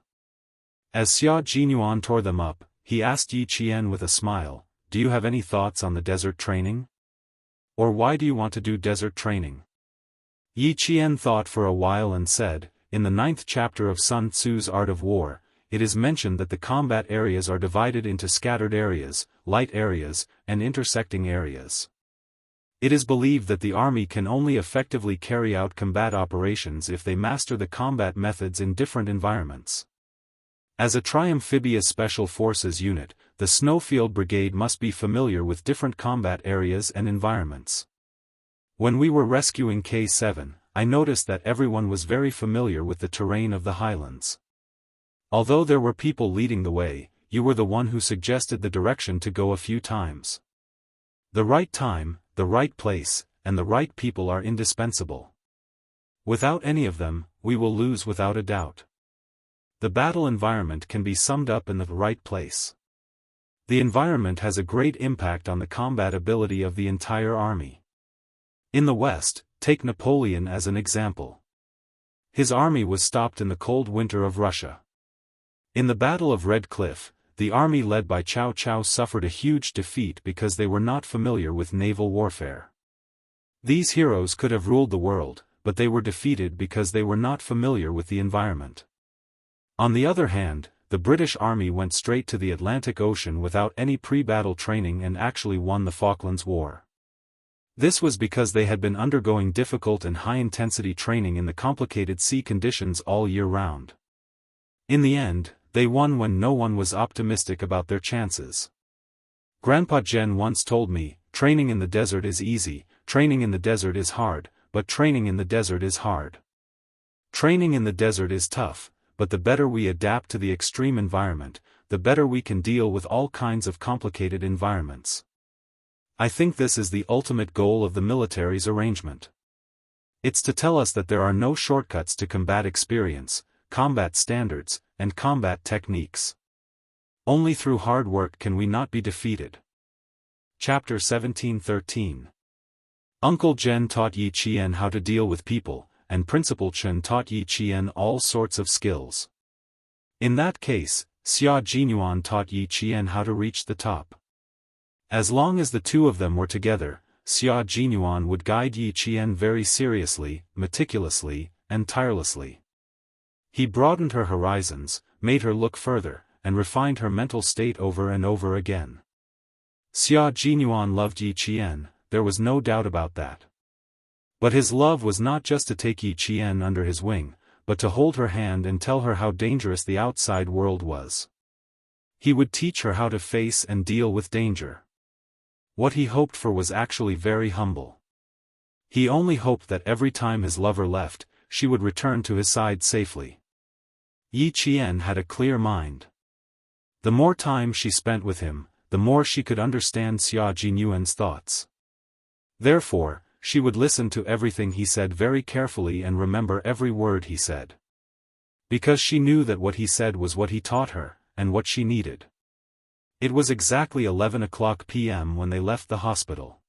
[SPEAKER 1] As Xia Jinyuan tore them up, he asked Yi Qian with a smile, "Do you have any thoughts on the desert training? Or why do you want to do desert training?" Yi Qian thought for a while and said, "In the 9th chapter of Sun Tzu's Art of War, it is mentioned that the combat areas are divided into scattered areas, light areas, and intersecting areas. It is believed that the army can only effectively carry out combat operations if they master the combat methods in different environments. As a tri-amphibious special forces unit, the Snowfield Brigade must be familiar with different combat areas and environments. When we were rescuing K7, I noticed that everyone was very familiar with the terrain of the highlands. Although there were people leading the way, you were the one who suggested the direction to go a few times. The right time, the right place, and the right people are indispensable. Without any of them, we will lose without a doubt. The battle environment can be summed up in the right place. The environment has a great impact on the combat ability of the entire army. In the West, take Napoleon as an example. His army was stopped in the cold winter of Russia. In the Battle of Red Cliff, the army led by Cao Cao suffered a huge defeat because they were not familiar with naval warfare. These heroes could have ruled the world, but they were defeated because they were not familiar with the environment. On the other hand, the British Army went straight to the Atlantic Ocean without any pre-battle training and actually won the Falklands War. This was because they had been undergoing difficult and high-intensity training in the complicated sea conditions all year round. In the end, they won when no one was optimistic about their chances. Grandpa Jen once told me, "Training in the desert is easy, training in the desert is hard, but training in the desert is hard. Training in the desert is tough, but the better we adapt to the extreme environment, the better we can deal with all kinds of complicated environments." I think this is the ultimate goal of the military's arrangement. It's to tell us that there are no shortcuts to combat experience, combat standards, and combat techniques. Only through hard work can we not be defeated. Chapter 17:13. Uncle Jen taught Yi Qian how to deal with people, and Principal Chen taught Yi Qian all sorts of skills. In that case, Xia Jinyuan taught Yi Qian how to reach the top. As long as the two of them were together, Xia Jinyuan would guide Yi Qian very seriously, meticulously, and tirelessly. He broadened her horizons, made her look further, and refined her mental state over and over again. Xia Jinyuan loved Yi Qian, there was no doubt about that. But his love was not just to take Yi Qian under his wing, but to hold her hand and tell her how dangerous the outside world was. He would teach her how to face and deal with danger. What he hoped for was actually very humble. He only hoped that every time his lover left, she would return to his side safely. Yi Qian had a clear mind. The more time she spent with him, the more she could understand Xia Jinyuan's thoughts. Therefore, she would listen to everything he said very carefully and remember every word he said. Because she knew that what he said was what he taught her, and what she needed. It was exactly 11 p.m. when they left the hospital.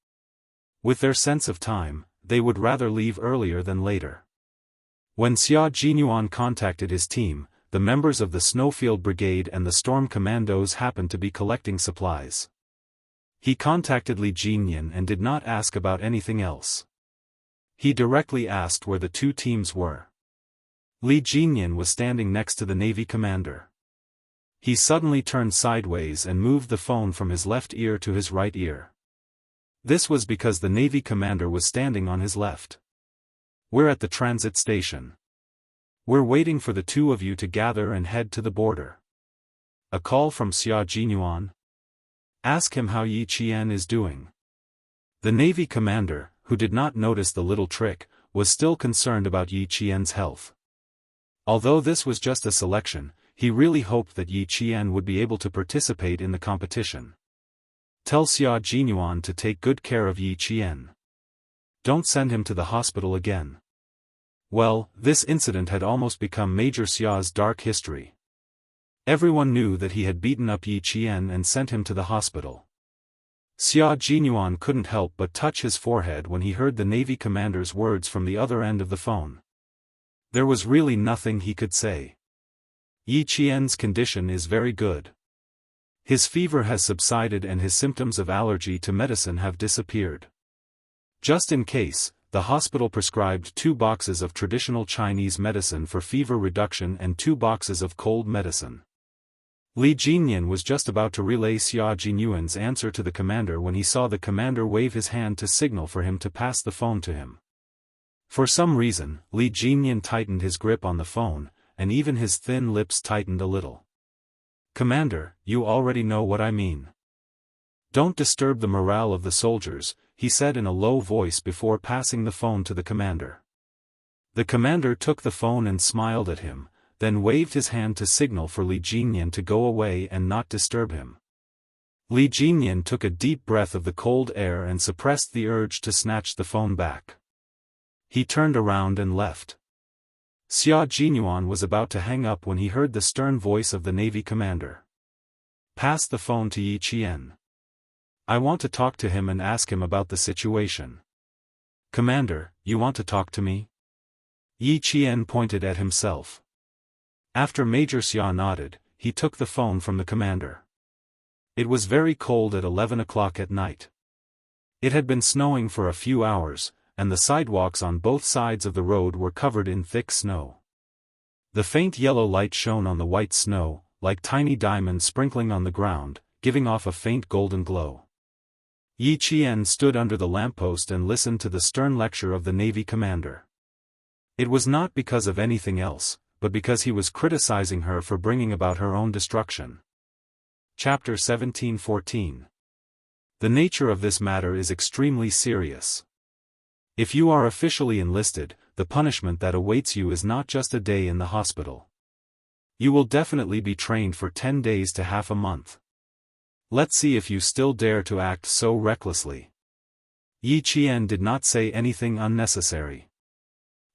[SPEAKER 1] With their sense of time, they would rather leave earlier than later. When Xia Jinyuan contacted his team, the members of the Snowfield Brigade and the Storm Commandos happened to be collecting supplies. He contacted Li Jinyan and did not ask about anything else. He directly asked where the two teams were. Li Jinyan was standing next to the Navy commander. He suddenly turned sideways and moved the phone from his left ear to his right ear. This was because the Navy commander was standing on his left. "We're at the transit station. We're waiting for the two of you to gather and head to the border." A call from Xia Jinyuan. "Ask him how Yi Qian is doing." The Navy commander, who did not notice the little trick, was still concerned about Yi Qian's health. Although this was just a selection, he really hoped that Yi Qian would be able to participate in the competition. "Tell Xia Jinyuan to take good care of Yi Qian. Don't send him to the hospital again." Well, this incident had almost become Major Xia's dark history. Everyone knew that he had beaten up Yi Qian and sent him to the hospital. Xia Jinyuan couldn't help but touch his forehead when he heard the Navy commander's words from the other end of the phone. There was really nothing he could say. Yi Qian's condition is very good. His fever has subsided and his symptoms of allergy to medicine have disappeared. Just in case, the hospital prescribed 2 boxes of traditional Chinese medicine for fever reduction and 2 boxes of cold medicine. Li Jinyan was just about to relay Xia Jinyuan's answer to the commander when he saw the commander wave his hand to signal for him to pass the phone to him. For some reason, Li Jinyan tightened his grip on the phone, and even his thin lips tightened a little. "Commander, you already know what I mean. Don't disturb the morale of the soldiers," he said in a low voice before passing the phone to the commander. The commander took the phone and smiled at him, then waved his hand to signal for Li Jinyan to go away and not disturb him. Li Jinyan took a deep breath of the cold air and suppressed the urge to snatch the phone back. He turned around and left. Xia Jinyuan was about to hang up when he heard the stern voice of the Navy commander. "Pass the phone to Yi Qian. I want to talk to him and ask him about the situation." "Commander, you want to talk to me?" Yi Qian pointed at himself. After Major Xia nodded, he took the phone from the commander. It was very cold at 11 o'clock at night. It had been snowing for a few hours, and the sidewalks on both sides of the road were covered in thick snow. The faint yellow light shone on the white snow, like tiny diamonds sprinkling on the ground, giving off a faint golden glow. Yi Qian stood under the lamppost and listened to the stern lecture of the Navy commander. It was not because of anything else, but because he was criticizing her for bringing about her own destruction. Chapter 17:14. The nature of this matter is extremely serious. If you are officially enlisted, the punishment that awaits you is not just a day in the hospital. You will definitely be trained for 10 days to half a month. Let's see if you still dare to act so recklessly. Yi Qian did not say anything unnecessary.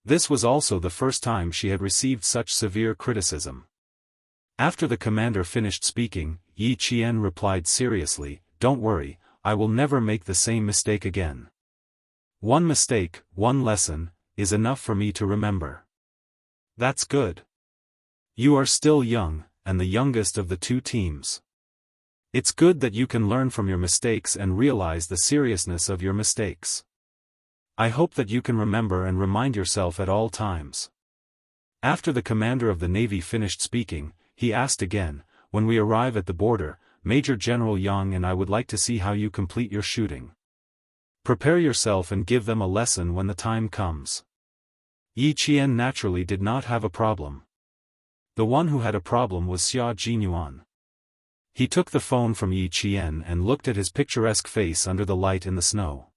[SPEAKER 1] This was also the first time she had received such severe criticism. After the commander finished speaking, Yi Qian replied seriously, "Don't worry, I will never make the same mistake again. One mistake, one lesson, is enough for me to remember." "That's good. You are still young, and the youngest of the two teams. It's good that you can learn from your mistakes and realize the seriousness of your mistakes. I hope that you can remember and remind yourself at all times." After the commander of the Navy finished speaking, he asked again, "When we arrive at the border, Major General Yang and I would like to see how you complete your shooting. Prepare yourself and give them a lesson when the time comes." Yi Qian naturally did not have a problem. The one who had a problem was Xia Jinyuan. He took the phone from Yi Qian and looked at his picturesque face under the light in the snow.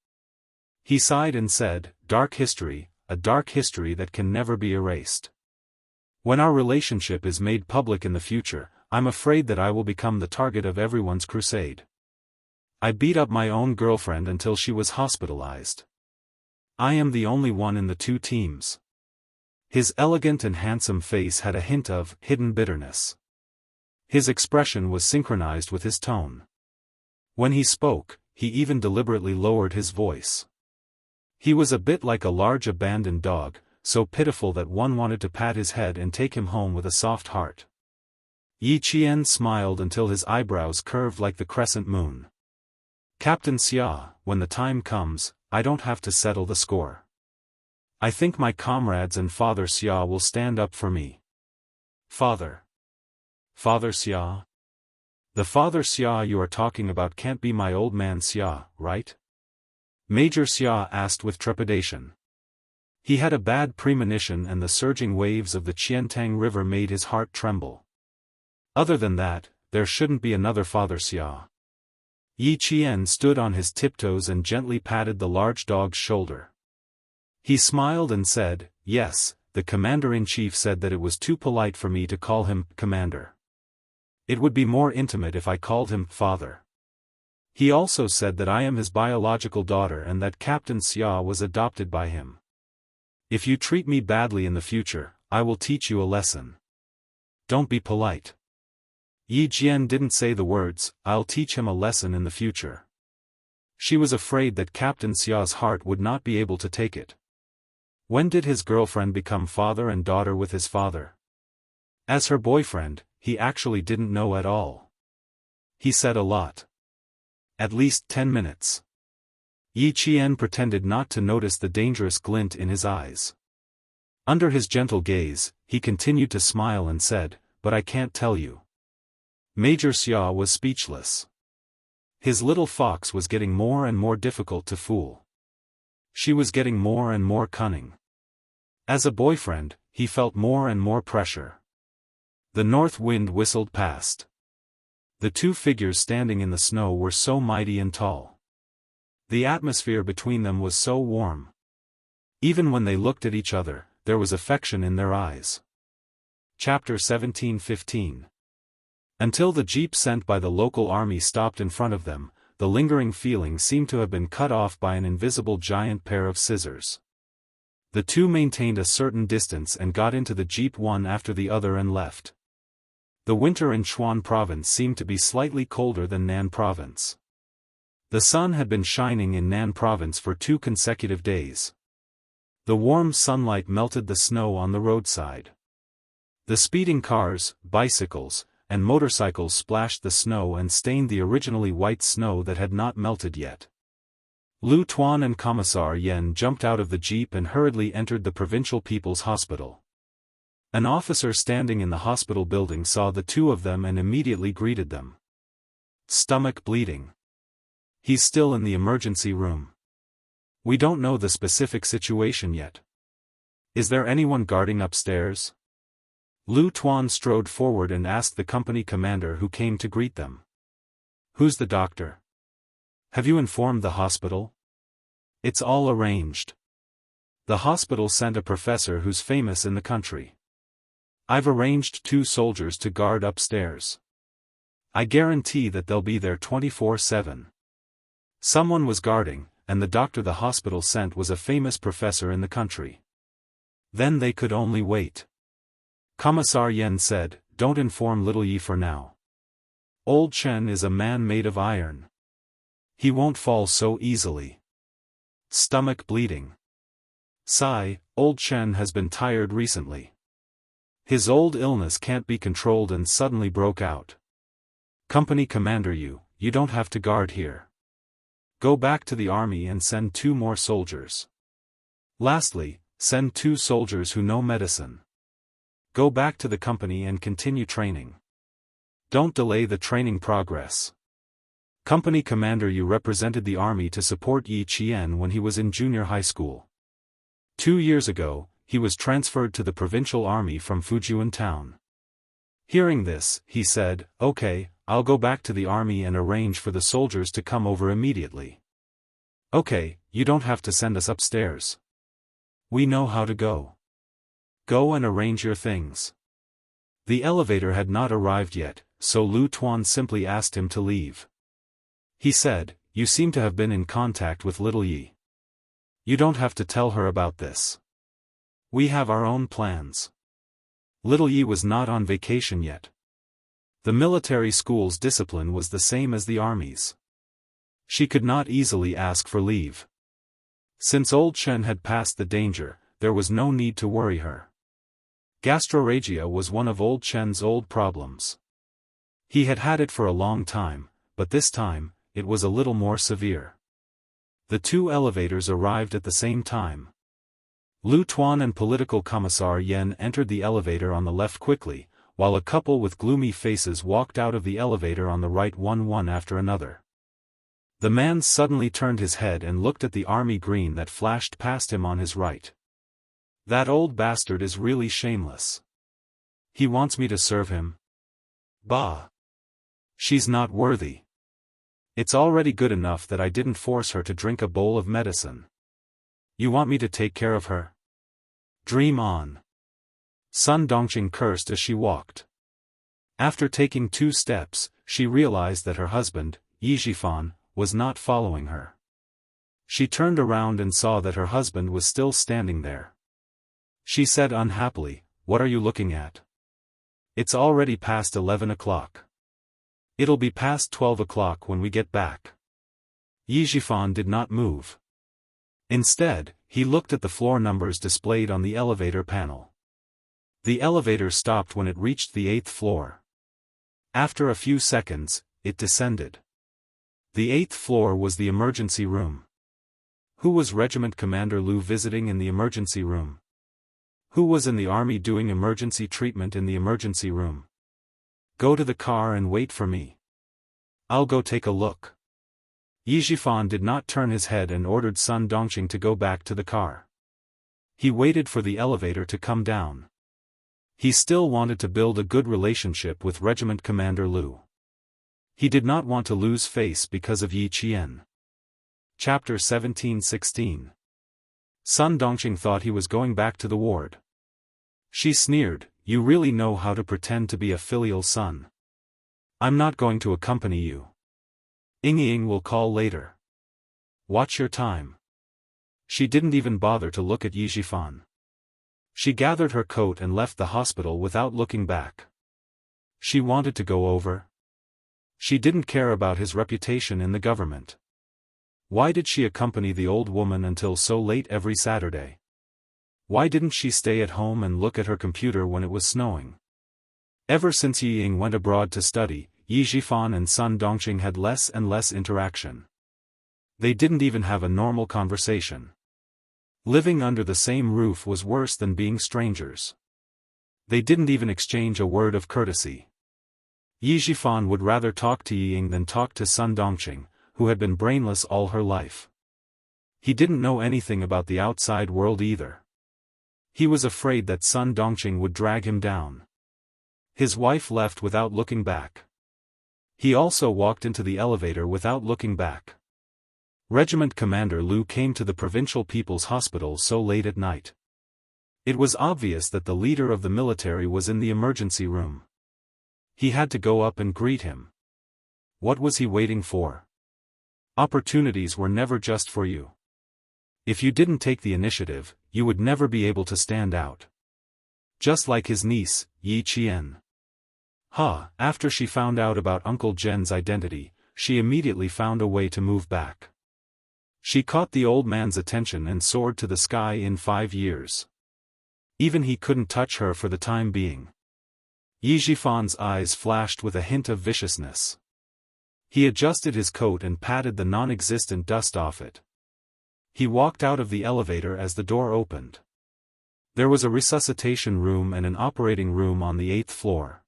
[SPEAKER 1] He sighed and said, "Dark history, a dark history that can never be erased. When our relationship is made public in the future, I'm afraid that I will become the target of everyone's crusade. I beat up my own girlfriend until she was hospitalized. I am the only one in the two teams. His elegant and handsome face had a hint of hidden bitterness. His expression was synchronized with his tone. When he spoke, he even deliberately lowered his voice. He was a bit like a large abandoned dog, so pitiful that one wanted to pat his head and take him home with a soft heart. Yi Qian smiled until his eyebrows curved like the crescent moon. Captain Xia, when the time comes, I don't have to settle the score. I think my comrades and Father Xia will stand up for me. Father. Father Xia? The Father Xia you are talking about can't be my old man Xia, right? Major Xia asked with trepidation. He had a bad premonition and the surging waves of the Qiantang River made his heart tremble. Other than that, there shouldn't be another Father Xia. Yi Qian stood on his tiptoes and gently patted the large dog's shoulder. He smiled and said, yes, the Commander-in-Chief said that it was too polite for me to call him Commander. It would be more intimate if I called him Father. He also said that I am his biological daughter and that Captain Xia was adopted by him. If you treat me badly in the future, I will teach you a lesson. Don't be polite. Yi Jian didn't say the words, I'll teach him a lesson in the future. She was afraid that Captain Xia's heart would not be able to take it. When did his girlfriend become father and daughter with his father? As her boyfriend, he actually didn't know at all. He said a lot. At least 10 minutes. Yi Qian pretended not to notice the dangerous glint in his eyes. Under his gentle gaze, he continued to smile and said, but I can't tell you. Major Xia was speechless. His little fox was getting more and more difficult to fool. She was getting more and more cunning. As a boyfriend, he felt more and more pressure. The north wind whistled past. The two figures standing in the snow were so mighty and tall. The atmosphere between them was so warm. Even when they looked at each other, there was affection in their eyes. Chapter 17:15. Until the jeep sent by the local army stopped in front of them, the lingering feeling seemed to have been cut off by an invisible giant pair of scissors. The two maintained a certain distance and got into the jeep one after the other and left. The winter in Chuan province seemed to be slightly colder than Nan province. The sun had been shining in Nan province for 2 consecutive days. The warm sunlight melted the snow on the roadside. The speeding cars, bicycles, and motorcycles splashed the snow and stained the originally white snow that had not melted yet. Lu Tuan and Commissar Yen jumped out of the jeep and hurriedly entered the Provincial People's Hospital. An officer standing in the hospital building saw the two of them and immediately greeted them. Stomach bleeding. He's still in the emergency room. We don't know the specific situation yet. Is there anyone guarding upstairs? Lu Tuan strode forward and asked the company commander who came to greet them. Who's the doctor? Have you informed the hospital? It's all arranged. The hospital sent a professor who's famous in the country. I've arranged 2 soldiers to guard upstairs. I guarantee that they'll be there 24/7. Someone was guarding, and the doctor the hospital sent was a famous professor in the country. Then they could only wait. Commissar Yen said, don't inform little Yi for now. Old Chen is a man made of iron. He won't fall so easily. Stomach bleeding. Sigh, old Chen has been tired recently. His old illness can't be controlled and suddenly broke out. Company commander you don't have to guard here. Go back to the army and send 2 more soldiers. Lastly, send 2 soldiers who know medicine. Go back to the company and continue training. Don't delay the training progress. Company commander you represented the army to support Yi Qian when he was in junior high school. 2 years ago, he was transferred to the provincial army from Fujian town. Hearing this, he said, okay, I'll go back to the army and arrange for the soldiers to come over immediately. Okay, you don't have to send us upstairs. We know how to go. Go and arrange your things. The elevator had not arrived yet, so Lu Tuan simply asked him to leave. He said, you seem to have been in contact with little Yi. You don't have to tell her about this. We have our own plans. Little Yi was not on vacation yet. The military school's discipline was the same as the army's. She could not easily ask for leave. Since old Chen had passed the danger, there was no need to worry her. Gastrorrhagia was one of old Chen's old problems. He had had it for a long time, but this time, it was a little more severe. The two elevators arrived at the same time. Lu Tuan and Political Commissar Yen entered the elevator on the left quickly, while a couple with gloomy faces walked out of the elevator on the right one after another. The man suddenly turned his head and looked at the army green that flashed past him on his right. That old bastard is really shameless. He wants me to serve him? Bah! She's not worthy. It's already good enough that I didn't force her to drink a bowl of medicine. You want me to take care of her? Dream on. Sun Dongqing cursed as she walked. After taking 2 steps, she realized that her husband, Yi Zhifan, was not following her. She turned around and saw that her husband was still standing there. She said unhappily, "What are you looking at? It's already past 11 o'clock. It'll be past 12 o'clock when we get back." Yi Zhifan did not move. Instead, he looked at the floor numbers displayed on the elevator panel. The elevator stopped when it reached the 8th floor. After a few seconds, it descended. The 8th floor was the emergency room. Who was Regiment Commander Lu visiting in the emergency room? Who was in the army doing emergency treatment in the emergency room? Go to the car and wait for me. I'll go take a look. Yi Zhifan did not turn his head and ordered Sun Dongqing to go back to the car. He waited for the elevator to come down. He still wanted to build a good relationship with Regiment Commander Lu. He did not want to lose face because of Yi Qian. Chapter 17-16. Sun Dongqing thought he was going back to the ward. She sneered, "You really know how to pretend to be a filial son. I'm not going to accompany you. Ying will call later. Watch your time." She didn't even bother to look at Yi Zhifan. She gathered her coat and left the hospital without looking back. She wanted to go over. She didn't care about his reputation in the government. Why did she accompany the old woman until so late every Saturday? Why didn't she stay at home and look at her computer when it was snowing? Ever since Yi Ying went abroad to study, Yi Zhifan and Sun Dongqing had less and less interaction. They didn't even have a normal conversation. Living under the same roof was worse than being strangers. They didn't even exchange a word of courtesy. Yi Zhifan would rather talk to Yi Ying than talk to Sun Dongqing, who had been brainless all her life. He didn't know anything about the outside world either. He was afraid that Sun Dongqing would drag him down. His wife left without looking back. He also walked into the elevator without looking back. Regiment Commander Lu came to the Provincial People's Hospital so late at night. It was obvious that the leader of the military was in the emergency room. He had to go up and greet him. What was he waiting for? Opportunities were never just for you. If you didn't take the initiative, you would never be able to stand out. Just like his niece, Yi Qian. After she found out about Uncle Zhen's identity, she immediately found a way to move back. She caught the old man's attention and soared to the sky in 5 years. Even he couldn't touch her for the time being. Yi Zhifan's eyes flashed with a hint of viciousness. He adjusted his coat and patted the non-existent dust off it. He walked out of the elevator as the door opened. There was a resuscitation room and an operating room on the 8th floor.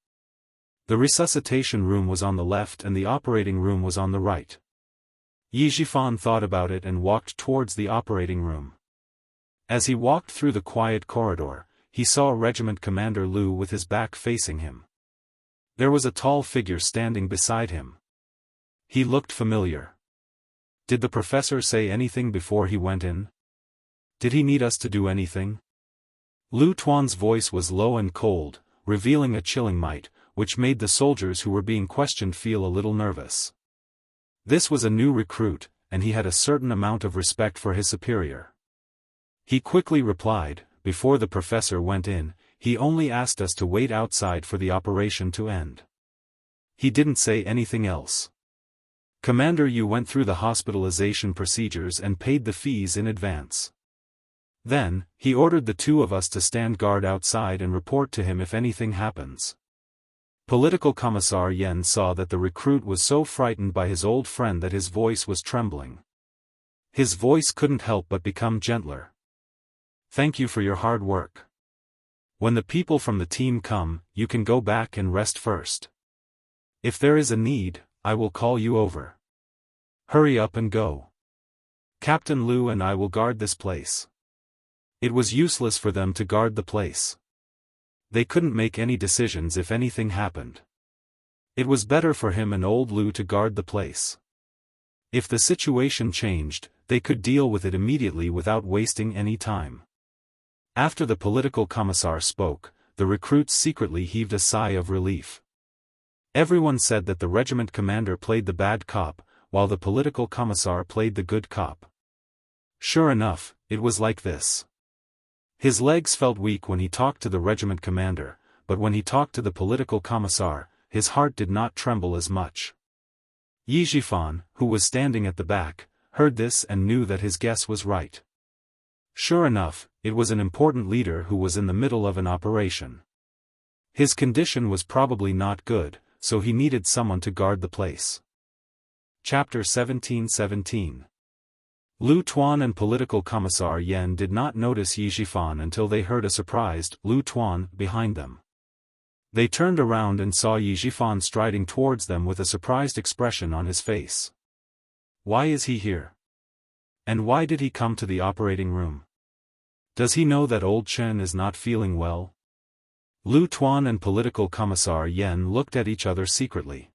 [SPEAKER 1] The resuscitation room was on the left and the operating room was on the right. Yi Zhifan thought about it and walked towards the operating room. As he walked through the quiet corridor, he saw Regiment Commander Lu with his back facing him. There was a tall figure standing beside him. He looked familiar. Did the professor say anything before he went in? Did he need us to do anything? Lu Tuan's voice was low and cold, revealing a chilling might, which made the soldiers who were being questioned feel a little nervous. This was a new recruit, and he had a certain amount of respect for his superior. He quickly replied, before the professor went in, he only asked us to wait outside for the operation to end. He didn't say anything else. Commander Yu went through the hospitalization procedures and paid the fees in advance. Then, he ordered the two of us to stand guard outside and report to him if anything happens. Political Commissar Yen saw that the recruit was so frightened by his old friend that his voice was trembling. His voice couldn't help but become gentler. Thank you for your hard work. When the people from the team come, you can go back and rest first. If there is a need, I will call you over. Hurry up and go. Captain Liu and I will guard this place. It was useless for them to guard the place. They couldn't make any decisions if anything happened. It was better for him and old Liu to guard the place. If the situation changed, they could deal with it immediately without wasting any time. After the political commissar spoke, the recruits secretly heaved a sigh of relief. Everyone said that the regiment commander played the bad cop, while the political commissar played the good cop. Sure enough, it was like this. His legs felt weak when he talked to the regiment commander, but when he talked to the political commissar, his heart did not tremble as much. Yi Jifan, who was standing at the back, heard this and knew that his guess was right. Sure enough, it was an important leader who was in the middle of an operation. His condition was probably not good, so he needed someone to guard the place. Chapter 17:17. Lu Tuan and political commissar Yen did not notice Yi Jifan until they heard a surprised Lu Tuan behind them. They turned around and saw Yi Jifan striding towards them with a surprised expression on his face. Why is he here? And why did he come to the operating room? Does he know that old Chen is not feeling well? Lu Tuan and political commissar Yen looked at each other secretly.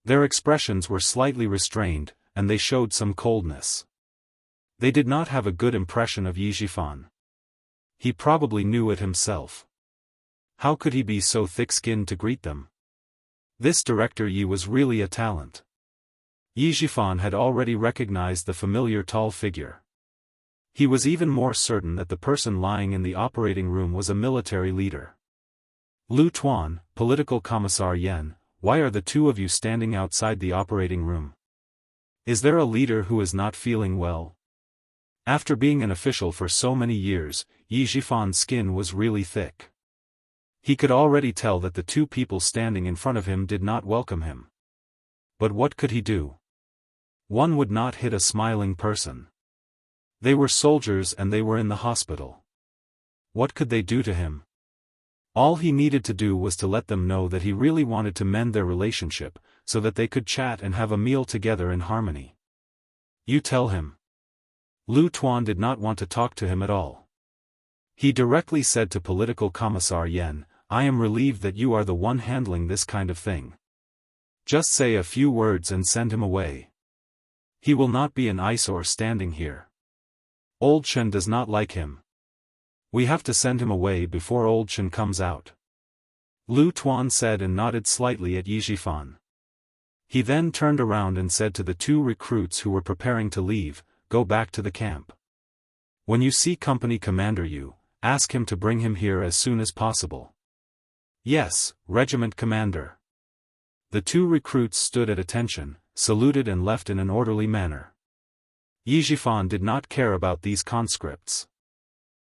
[SPEAKER 1] Their expressions were slightly restrained, and they showed some coldness. They did not have a good impression of Yi Jifan. He probably knew it himself. How could he be so thick-skinned to greet them? This Director Yi was really a talent. Yi Jifan had already recognized the familiar tall figure. He was even more certain that the person lying in the operating room was a military leader. Lu Tuan, political commissar Yen, why are the two of you standing outside the operating room? Is there a leader who is not feeling well? After being an official for so many years, Yi Jifan's skin was really thick. He could already tell that the two people standing in front of him did not welcome him. But what could he do? One would not hit a smiling person. They were soldiers and they were in the hospital. What could they do to him? All he needed to do was to let them know that he really wanted to mend their relationship, so that they could chat and have a meal together in harmony. You tell him. Lu Tuan did not want to talk to him at all. He directly said to political commissar Yen, I am relieved that you are the one handling this kind of thing. Just say a few words and send him away. He will not be an eyesore standing here. Old Chen does not like him. We have to send him away before Old Chen comes out. Lu Tuan said and nodded slightly at Yi Jifan. He then turned around and said to the two recruits who were preparing to leave, go back to the camp. When you see Company Commander Yu, ask him to bring him here as soon as possible. Yes, Regiment Commander. The two recruits stood at attention, saluted and left in an orderly manner. Yi Jifan did not care about these conscripts.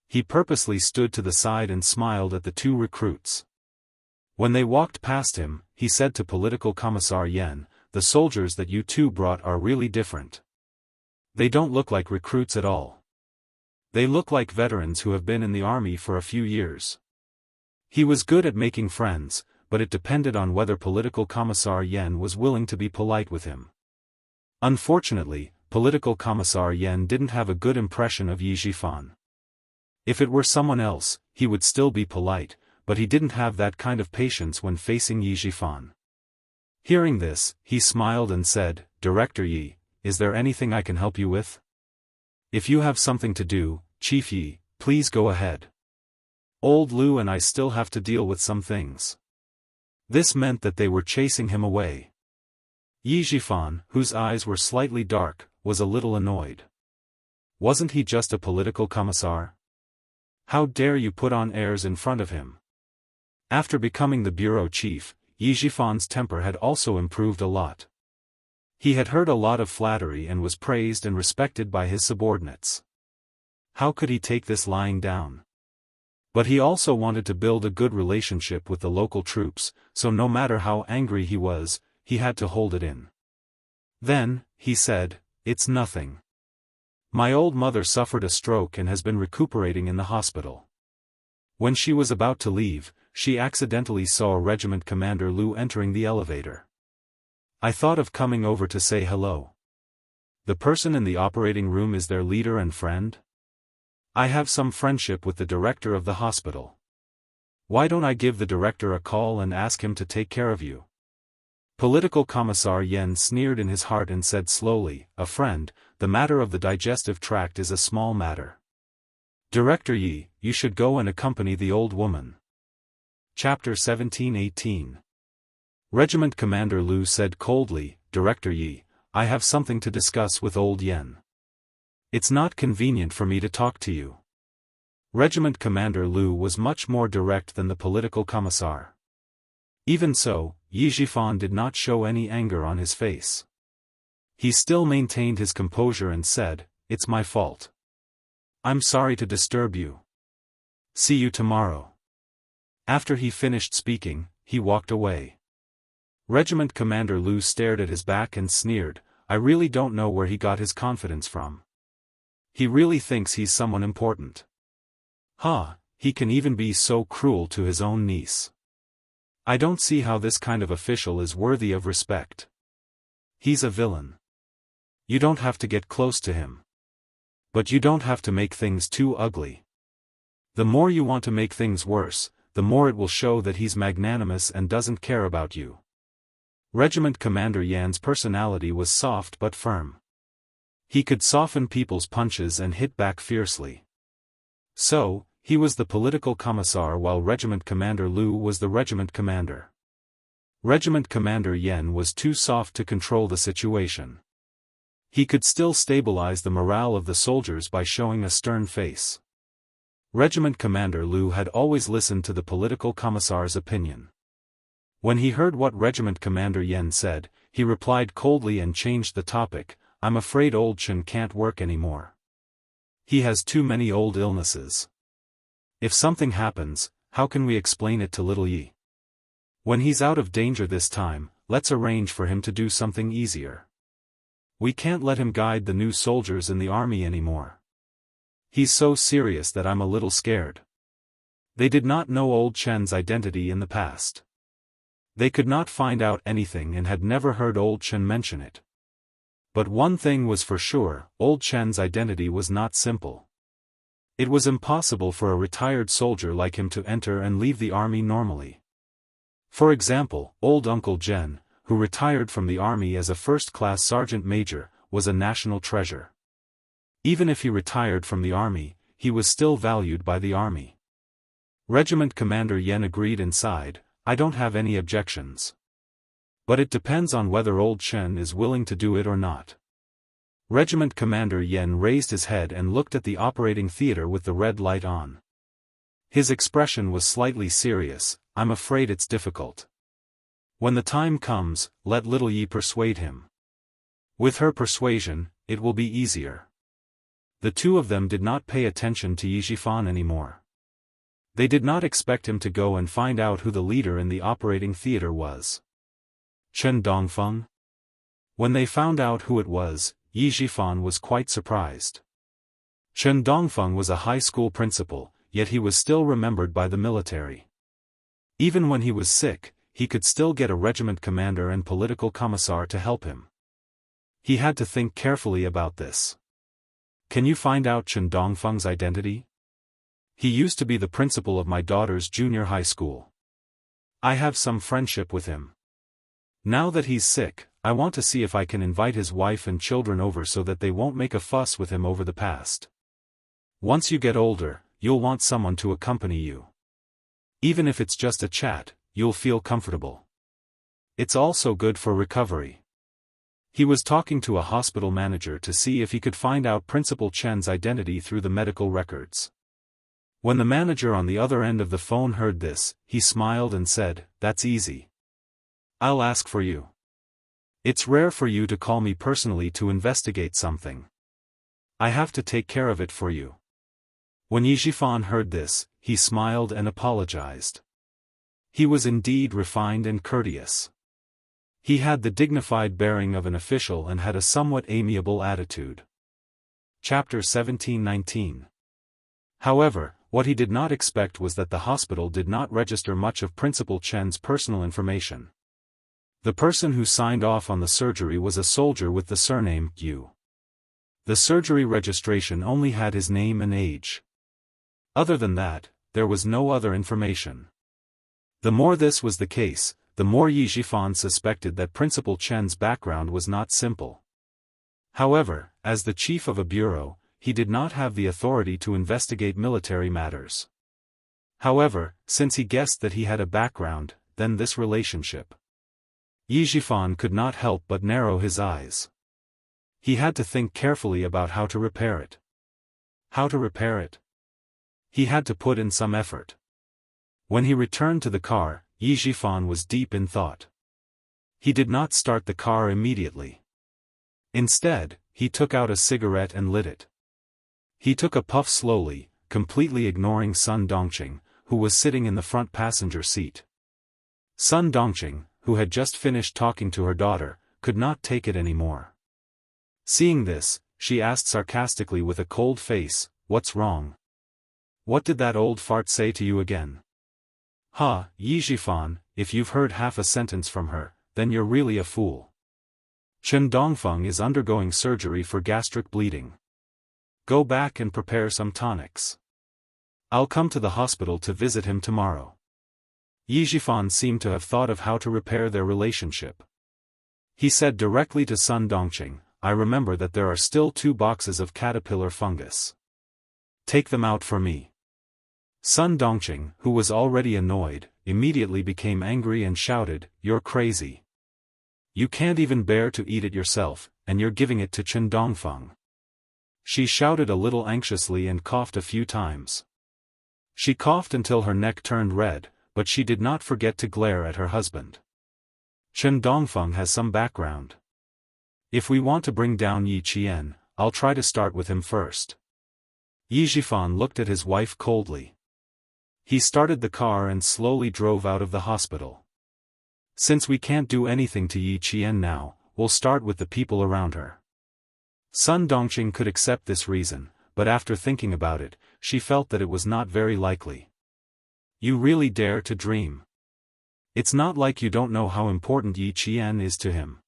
[SPEAKER 1] He purposely stood to the side and smiled at the two recruits. When they walked past him, he said to political commissar Yen, the soldiers that you two brought are really different. They don't look like recruits at all. They look like veterans who have been in the army for a few years. He was good at making friends, but it depended on whether political commissar Yen was willing to be polite with him. Unfortunately, political commissar Yen didn't have a good impression of Yi Jifan. If it were someone else, he would still be polite, but he didn't have that kind of patience when facing Yi Jifan. Hearing this, he smiled and said, Director Yi, is there anything I can help you with? If you have something to do, Chief Yi, please go ahead. Old Liu and I still have to deal with some things. This meant that they were chasing him away. Yi Jifan, whose eyes were slightly dark, was a little annoyed. Wasn't he just a political commissar? How dare you put on airs in front of him? After becoming the bureau chief, Yi Jifan's temper had also improved a lot. He had heard a lot of flattery and was praised and respected by his subordinates. How could he take this lying down? But he also wanted to build a good relationship with the local troops, so no matter how angry he was, he had to hold it in. Then, he said, "It's nothing. My old mother suffered a stroke and has been recuperating in the hospital." When she was about to leave, she accidentally saw Regiment Commander Lu entering the elevator. "I thought of coming over to say hello. The person in the operating room is their leader and friend? I have some friendship with the director of the hospital. Why don't I give the director a call and ask him to take care of you?" Political Commissar Yen sneered in his heart and said slowly, "A friend, the matter of the digestive tract is a small matter. Director Yi, you should go and accompany the old woman." Chapter 17-18. Regiment Commander Lu said coldly, "Director Yi, I have something to discuss with old Yen. It's not convenient for me to talk to you." Regiment Commander Lu was much more direct than the political commissar. Even so, Yi Jifan did not show any anger on his face. He still maintained his composure and said, "It's my fault. I'm sorry to disturb you. See you tomorrow." After he finished speaking, he walked away. Regiment Commander Lu stared at his back and sneered, "I really don't know where he got his confidence from. He really thinks he's someone important. He can even be so cruel to his own niece. I don't see how this kind of official is worthy of respect. He's a villain. You don't have to get close to him. But you don't have to make things too ugly. The more you want to make things worse, the more it will show that he's magnanimous and doesn't care about you." Regiment Commander Yan's personality was soft but firm. He could soften people's punches and hit back fiercely. So, he was the political commissar while Regiment Commander Lu was the regiment commander. Regiment Commander Yan was too soft to control the situation. He could still stabilize the morale of the soldiers by showing a stern face. Regiment Commander Lu had always listened to the political commissar's opinion. When he heard what Regiment Commander Yan said, he replied coldly and changed the topic, "I'm afraid old Chen can't work anymore. He has too many old illnesses. If something happens, how can we explain it to little Yi? When he's out of danger this time, let's arrange for him to do something easier. We can't let him guide the new soldiers in the army anymore. He's so serious that I'm a little scared." They did not know old Chen's identity in the past. They could not find out anything and had never heard old Chen mention it. But one thing was for sure, old Chen's identity was not simple. It was impossible for a retired soldier like him to enter and leave the army normally. For example, old Uncle Jen, who retired from the army as a first-class sergeant major, was a national treasure. Even if he retired from the army, he was still valued by the army. Regiment Commander Yen agreed and sighed, "I don't have any objections. But it depends on whether old Chen is willing to do it or not." Regiment Commander Yen raised his head and looked at the operating theater with the red light on. His expression was slightly serious. "I'm afraid it's difficult. When the time comes, let little Yi persuade him. With her persuasion, it will be easier." The two of them did not pay attention to Yi Jifan anymore. They did not expect him to go and find out who the leader in the operating theater was. Chen Dongfeng? When they found out who it was, Yi Jifan was quite surprised. Chen Dongfeng was a high school principal, yet he was still remembered by the military. Even when he was sick, he could still get a regiment commander and political commissar to help him. He had to think carefully about this. "Can you find out Chen Dongfeng's identity? He used to be the principal of my daughter's junior high school. I have some friendship with him. Now that he's sick, I want to see if I can invite his wife and children over so that they won't make a fuss with him over the past. Once you get older, you'll want someone to accompany you. Even if it's just a chat, you'll feel comfortable. It's also good for recovery." He was talking to a hospital manager to see if he could find out Principal Chen's identity through the medical records. When the manager on the other end of the phone heard this, he smiled and said, "That's easy. I'll ask for you. It's rare for you to call me personally to investigate something. I have to take care of it for you." When Yizhifan heard this, he smiled and apologized. He was indeed refined and courteous. He had the dignified bearing of an official and had a somewhat amiable attitude. Chapter 17-19. However, what he did not expect was that the hospital did not register much of Principal Chen's personal information. The person who signed off on the surgery was a soldier with the surname Yu. The surgery registration only had his name and age. Other than that, there was no other information. The more this was the case, the more Yizhifan suspected that Principal Chen's background was not simple. However, as the chief of a bureau, he did not have the authority to investigate military matters. However, since he guessed that he had a background, then this relationship. Yizhifan could not help but narrow his eyes. He had to think carefully about how to repair it. How to repair it? He had to put in some effort. When he returned to the car, Yizhifan was deep in thought. He did not start the car immediately. Instead, he took out a cigarette and lit it. He took a puff slowly, completely ignoring Sun Dongqing, who was sitting in the front passenger seat. Sun Dongqing, who had just finished talking to her daughter, could not take it anymore. Seeing this, she asked sarcastically with a cold face, "What's wrong? What did that old fart say to you again?" "Ha, Yizhifan, if you've heard half a sentence from her, then you're really a fool. Chen Dongfeng is undergoing surgery for gastric bleeding. Go back and prepare some tonics. I'll come to the hospital to visit him tomorrow." Yizhifan seemed to have thought of how to repair their relationship. He said directly to Sun Dongqing, "I remember that there are still 2 boxes of caterpillar fungus. Take them out for me." Sun Dongqing, who was already annoyed, immediately became angry and shouted, "You're crazy. You can't even bear to eat it yourself, and you're giving it to Chen Dongfeng." She shouted a little anxiously and coughed a few times. She coughed until her neck turned red, but she did not forget to glare at her husband. "Chen Dongfeng has some background. If we want to bring down Yi Qian, I'll try to start with him first." Yizhifan looked at his wife coldly. He started the car and slowly drove out of the hospital. "Since we can't do anything to Yi Qian now, we'll start with the people around her." Sun Dongqing could accept this reason, but after thinking about it, she felt that it was not very likely. "You really dare to dream? It's not like you don't know how important Yi Qian is to him.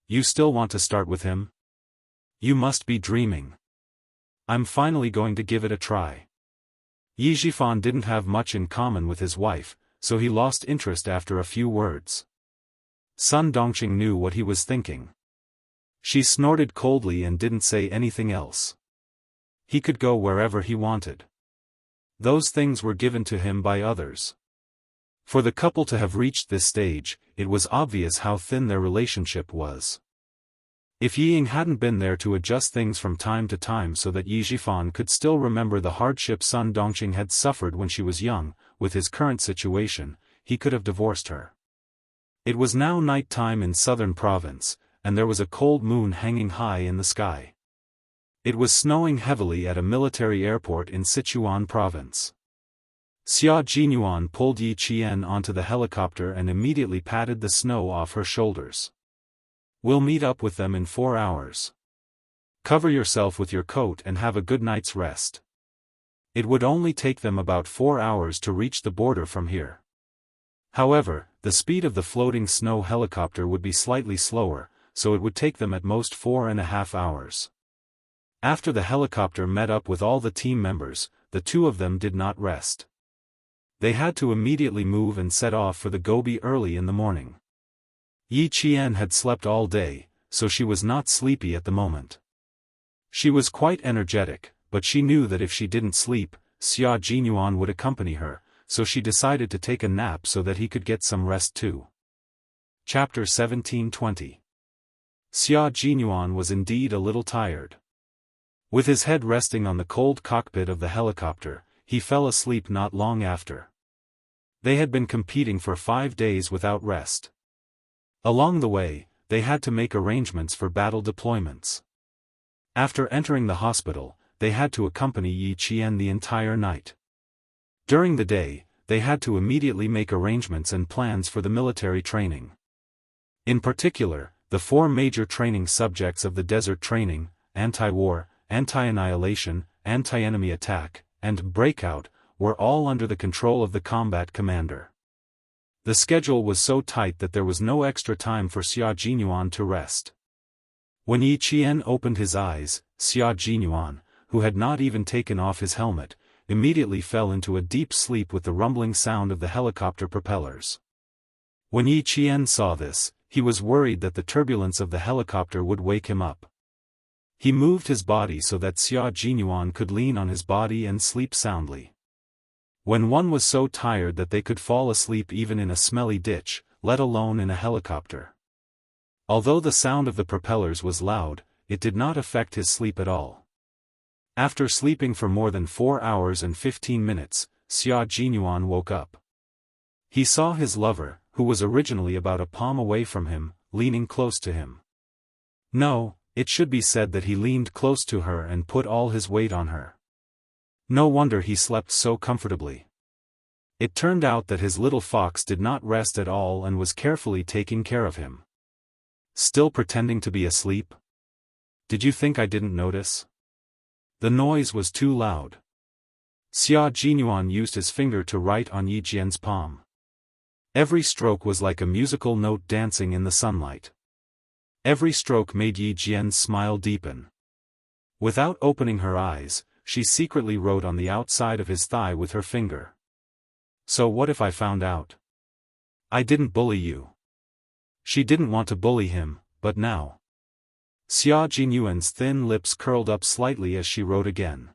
[SPEAKER 1] You still want to start with him? You must be dreaming. I'm finally going to give it a try." Yizhifan didn't have much in common with his wife, so he lost interest after a few words. Sun Dongqing knew what he was thinking. She snorted coldly and didn't say anything else. He could go wherever he wanted. Those things were given to him by others. For the couple to have reached this stage, it was obvious how thin their relationship was. If Yiying hadn't been there to adjust things from time to time so that Yizhifan could still remember the hardship Sun Dongqing had suffered when she was young, with his current situation, he could have divorced her. It was now night time in southern province, and there was a cold moon hanging high in the sky. It was snowing heavily at a military airport in Sichuan province. Xia Jinyuan pulled Yi Qian onto the helicopter and immediately patted the snow off her shoulders. "We'll meet up with them in 4 hours. Cover yourself with your coat and have a good night's rest. It would only take them about 4 hours to reach the border from here. However, the speed of the floating snow helicopter would be slightly slower, so it would take them at most 4.5 hours." After the helicopter met up with all the team members, the 2 of them did not rest. They had to immediately move and set off for the Gobi early in the morning. Yi Qian had slept all day, so she was not sleepy at the moment. She was quite energetic, but she knew that if she didn't sleep, Xia Jinyuan would accompany her, so she decided to take a nap so that he could get some rest too. Chapter 17-20. Xia Jinyuan was indeed a little tired. With his head resting on the cold cockpit of the helicopter, he fell asleep not long after. They had been competing for 5 days without rest. Along the way, they had to make arrangements for battle deployments. After entering the hospital, they had to accompany Yi Qian the entire night. During the day, they had to immediately make arrangements and plans for the military training. In particular, the 4 major training subjects of the desert training, anti-war, anti-annihilation, anti-enemy attack, and breakout, were all under the control of the combat commander. The schedule was so tight that there was no extra time for Xia Jinyuan to rest. When Yi Qian opened his eyes, Xia Jinyuan, who had not even taken off his helmet, immediately fell into a deep sleep with the rumbling sound of the helicopter propellers. When Yi Qian saw this, he was worried that the turbulence of the helicopter would wake him up. He moved his body so that Xia Jinyuan could lean on his body and sleep soundly. When one was so tired that they could fall asleep even in a smelly ditch, let alone in a helicopter. Although the sound of the propellers was loud, it did not affect his sleep at all. After sleeping for more than 4 hours and 15 minutes, Xia Jinyuan woke up. He saw his lover, who was originally about a palm away from him, leaning close to him. No, it should be said that he leaned close to her and put all his weight on her. No wonder he slept so comfortably. It turned out that his little fox did not rest at all and was carefully taking care of him. Still pretending to be asleep? Did you think I didn't notice? The noise was too loud. Xia Jinyuan used his finger to write on Yi Qian's palm. Every stroke was like a musical note dancing in the sunlight. Every stroke made Yi Qian's smile deepen. Without opening her eyes, she secretly wrote on the outside of his thigh with her finger. So what if I found out? I didn't bully you. She didn't want to bully him, but now. Xia Jinyuan's thin lips curled up slightly as she wrote again.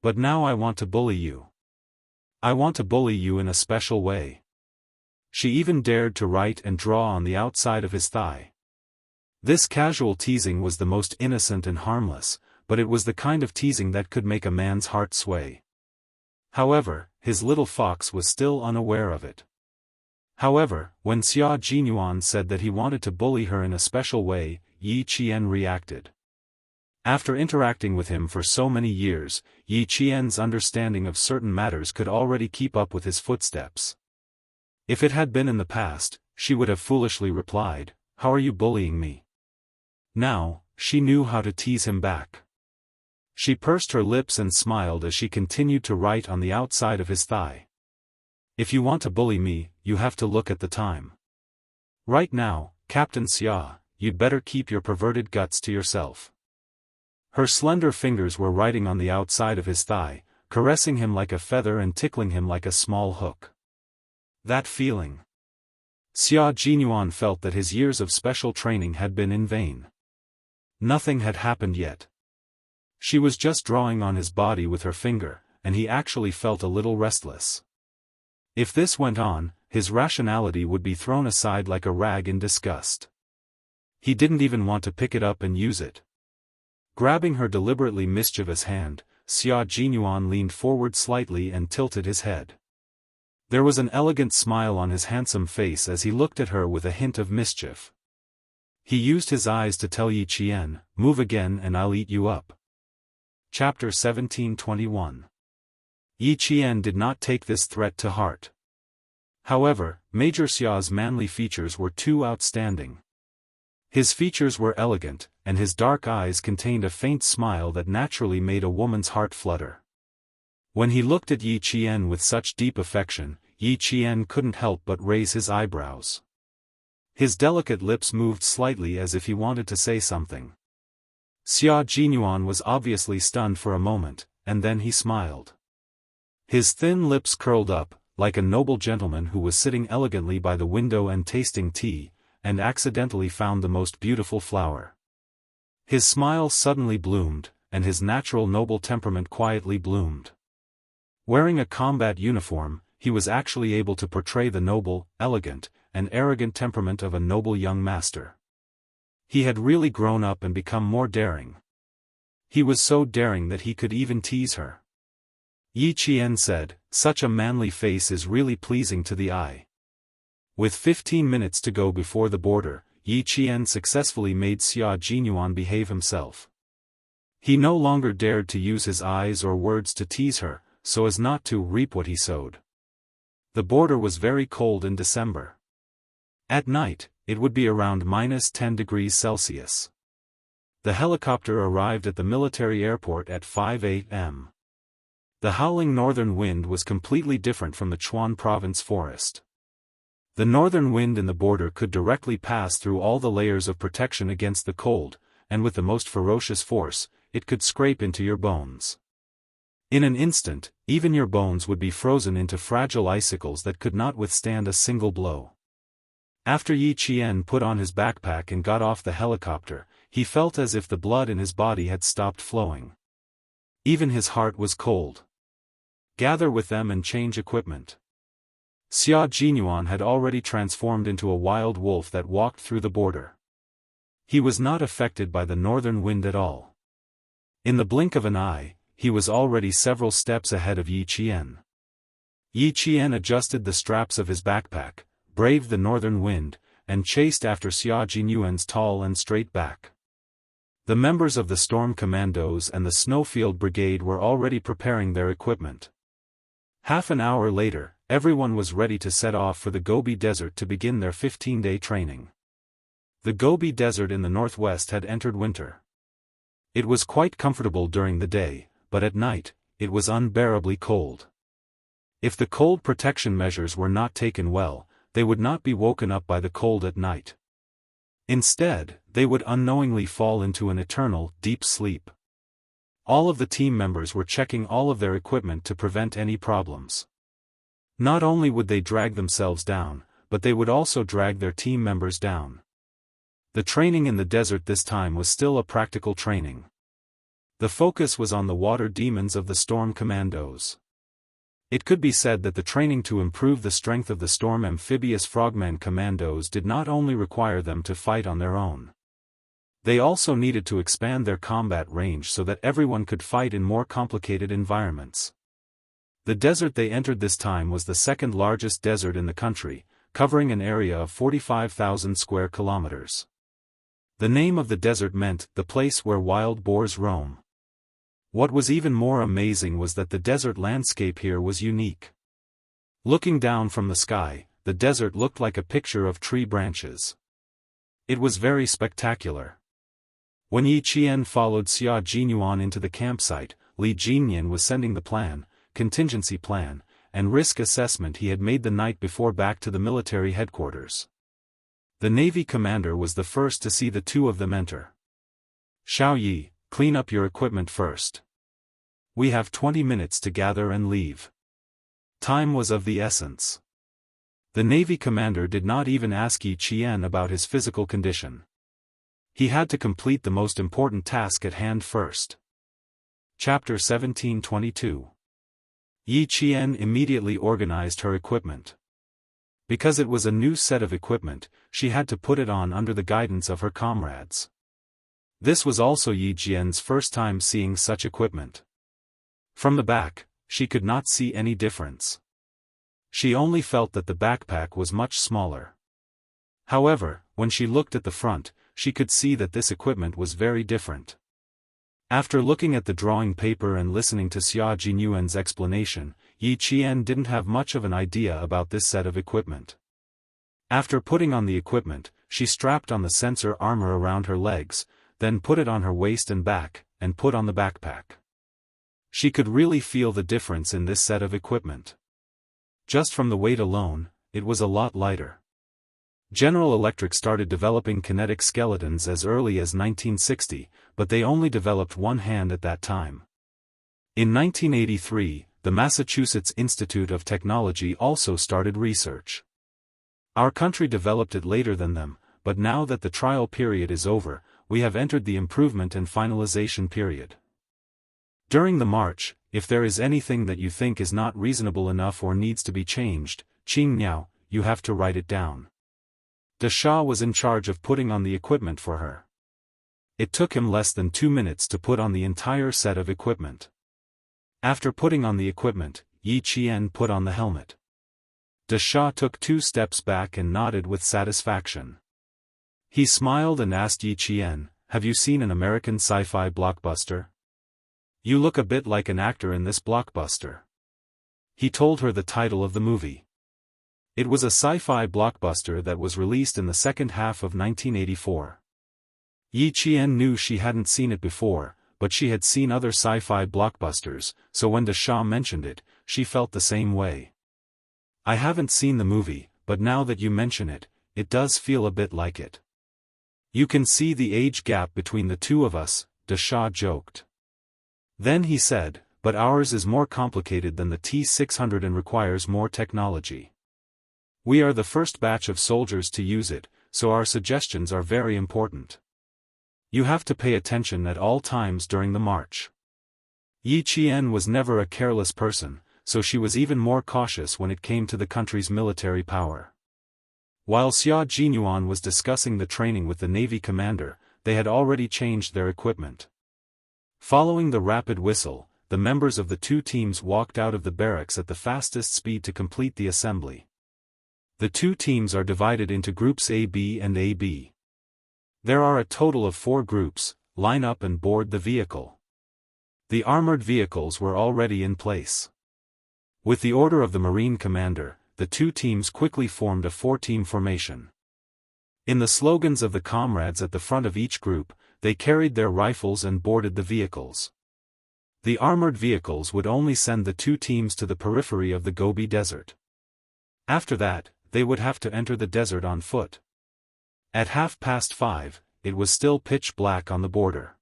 [SPEAKER 1] But now I want to bully you. I want to bully you in a special way. She even dared to write and draw on the outside of his thigh. This casual teasing was the most innocent and harmless, but it was the kind of teasing that could make a man's heart sway. However, his little fox was still unaware of it. However, when Xia Jinyuan said that he wanted to bully her in a special way, Yi Qian reacted. After interacting with him for so many years, Yi Qian's understanding of certain matters could already keep up with his footsteps. If it had been in the past, she would have foolishly replied, "How are you bullying me?" Now, she knew how to tease him back. She pursed her lips and smiled as she continued to write on the outside of his thigh. "If you want to bully me, you have to look at the time. Right now, Captain Xia, you'd better keep your perverted guts to yourself." Her slender fingers were writing on the outside of his thigh, caressing him like a feather and tickling him like a small hook. That feeling. Xia Jinyuan felt that his years of special training had been in vain. Nothing had happened yet. She was just drawing on his body with her finger, and he actually felt a little restless. If this went on, his rationality would be thrown aside like a rag in disgust. He didn't even want to pick it up and use it. Grabbing her deliberately mischievous hand, Xia Jinyuan leaned forward slightly and tilted his head. There was an elegant smile on his handsome face as he looked at her with a hint of mischief. He used his eyes to tell Yi Qian, "Move again and I'll eat you up." Chapter 17:21. Yi Qian did not take this threat to heart. However, Major Xia's manly features were too outstanding. His features were elegant, and his dark eyes contained a faint smile that naturally made a woman's heart flutter. When he looked at Yi Qian with such deep affection, Yi Qian couldn't help but raise his eyebrows. His delicate lips moved slightly as if he wanted to say something. Xia Jinyuan was obviously stunned for a moment, and then he smiled. His thin lips curled up, like a noble gentleman who was sitting elegantly by the window and tasting tea, and accidentally found the most beautiful flower. His smile suddenly bloomed, and his natural noble temperament quietly bloomed. Wearing a combat uniform, he was actually able to portray the noble, elegant, and arrogant temperament of a noble young master. He had really grown up and become more daring. He was so daring that he could even tease her. Yi Qian said, "Such a manly face is really pleasing to the eye." With 15 minutes to go before the border, Yi Qian successfully made Xia Jinyuan behave himself. He no longer dared to use his eyes or words to tease her, so as not to reap what he sowed. The border was very cold in December. At night, it would be around -10 degrees Celsius. The helicopter arrived at the military airport at 5 a.m. The howling northern wind was completely different from the Chuan province forest. The northern wind in the border could directly pass through all the layers of protection against the cold, and with the most ferocious force, it could scrape into your bones. In an instant, even your bones would be frozen into fragile icicles that could not withstand a single blow. After Yi Qian put on his backpack and got off the helicopter, he felt as if the blood in his body had stopped flowing. Even his heart was cold. Gather with them and change equipment. Xia Jinyuan had already transformed into a wild wolf that walked through the border. He was not affected by the northern wind at all. In the blink of an eye, he was already several steps ahead of Yi Qian. Yi Qian adjusted the straps of his backpack, braved the northern wind, and chased after Xia Jinyuan's tall and straight back. The members of the Storm Commandos and the Snowfield Brigade were already preparing their equipment. Half an hour later, everyone was ready to set off for the Gobi Desert to begin their 15-day training. The Gobi Desert in the northwest had entered winter. It was quite comfortable during the day, but at night, it was unbearably cold. If the cold protection measures were not taken well, they would not be woken up by the cold at night. Instead, they would unknowingly fall into an eternal, deep sleep. All of the team members were checking all of their equipment to prevent any problems. Not only would they drag themselves down, but they would also drag their team members down. The training in the desert this time was still a practical training. The focus was on the water demons of the Storm Commandos. It could be said that the training to improve the strength of the Storm Amphibious Frogman Commandos did not only require them to fight on their own. They also needed to expand their combat range so that everyone could fight in more complicated environments. The desert they entered this time was the second largest desert in the country, covering an area of 45,000 square kilometers. The name of the desert meant, the place where wild boars roam. What was even more amazing was that the desert landscape here was unique. Looking down from the sky, the desert looked like a picture of tree branches. It was very spectacular. When Yi Qian followed Xia Jinyuan into the campsite, Li Jinyan was sending the plan, contingency plan, and risk assessment he had made the night before back to the military headquarters. The Navy commander was the first to see the two of them enter. "Xiao Yi, clean up your equipment first. We have 20 minutes to gather and leave." Time was of the essence. The Navy commander did not even ask Yi Qian about his physical condition. He had to complete the most important task at hand first. Chapter 1722. Yi Qian immediately organized her equipment. Because it was a new set of equipment, she had to put it on under the guidance of her comrades. This was also Yi Qian's first time seeing such equipment. From the back, she could not see any difference. She only felt that the backpack was much smaller. However, when she looked at the front, she could see that this equipment was very different. After looking at the drawing paper and listening to Xia Jinyuan's explanation, Yi Qian didn't have much of an idea about this set of equipment. After putting on the equipment, she strapped on the sensor armor around her legs, then put it on her waist and back, and put on the backpack. She could really feel the difference in this set of equipment. Just from the weight alone, it was a lot lighter. General Electric started developing kinetic skeletons as early as 1960, but they only developed one hand at that time. In 1983, the Massachusetts Institute of Technology also started research. Our country developed it later than them, but now that the trial period is over, we have entered the improvement and finalization period. During the march, if there is anything that you think is not reasonable enough or needs to be changed, Qing Niao, you have to write it down. Dasha was in charge of putting on the equipment for her. It took him less than 2 minutes to put on the entire set of equipment. After putting on the equipment, Yi Qian put on the helmet. Dasha took 2 steps back and nodded with satisfaction. He smiled and asked Yi Qian, "Have you seen an American sci-fi blockbuster? You look a bit like an actor in this blockbuster." He told her the title of the movie. It was a sci-fi blockbuster that was released in the second half of 1984. Yi Qian knew she hadn't seen it before, but she had seen other sci-fi blockbusters, so when Dasha mentioned it, she felt the same way. "I haven't seen the movie, but now that you mention it, it does feel a bit like it. You can see the age gap between the two of us," Dasha joked. Then he said, "But ours is more complicated than the T-600 and requires more technology. We are the first batch of soldiers to use it, so our suggestions are very important. You have to pay attention at all times during the march." Yi Qian was never a careless person, so she was even more cautious when it came to the country's military power. While Xia Jinyuan was discussing the training with the Navy commander, they had already changed their equipment. Following the rapid whistle, the members of the 2 teams walked out of the barracks at the fastest speed to complete the assembly. The 2 teams are divided into groups AB and AB. There are a total of 4 groups. Line up and board the vehicle. The armored vehicles were already in place. With the order of the Marine commander, the 2 teams quickly formed a 4-team formation. In the slogans of the comrades at the front of each group, they carried their rifles and boarded the vehicles. The armored vehicles would only send the 2 teams to the periphery of the Gobi Desert. After that, they would have to enter the desert on foot. At 5:30, it was still pitch black on the border.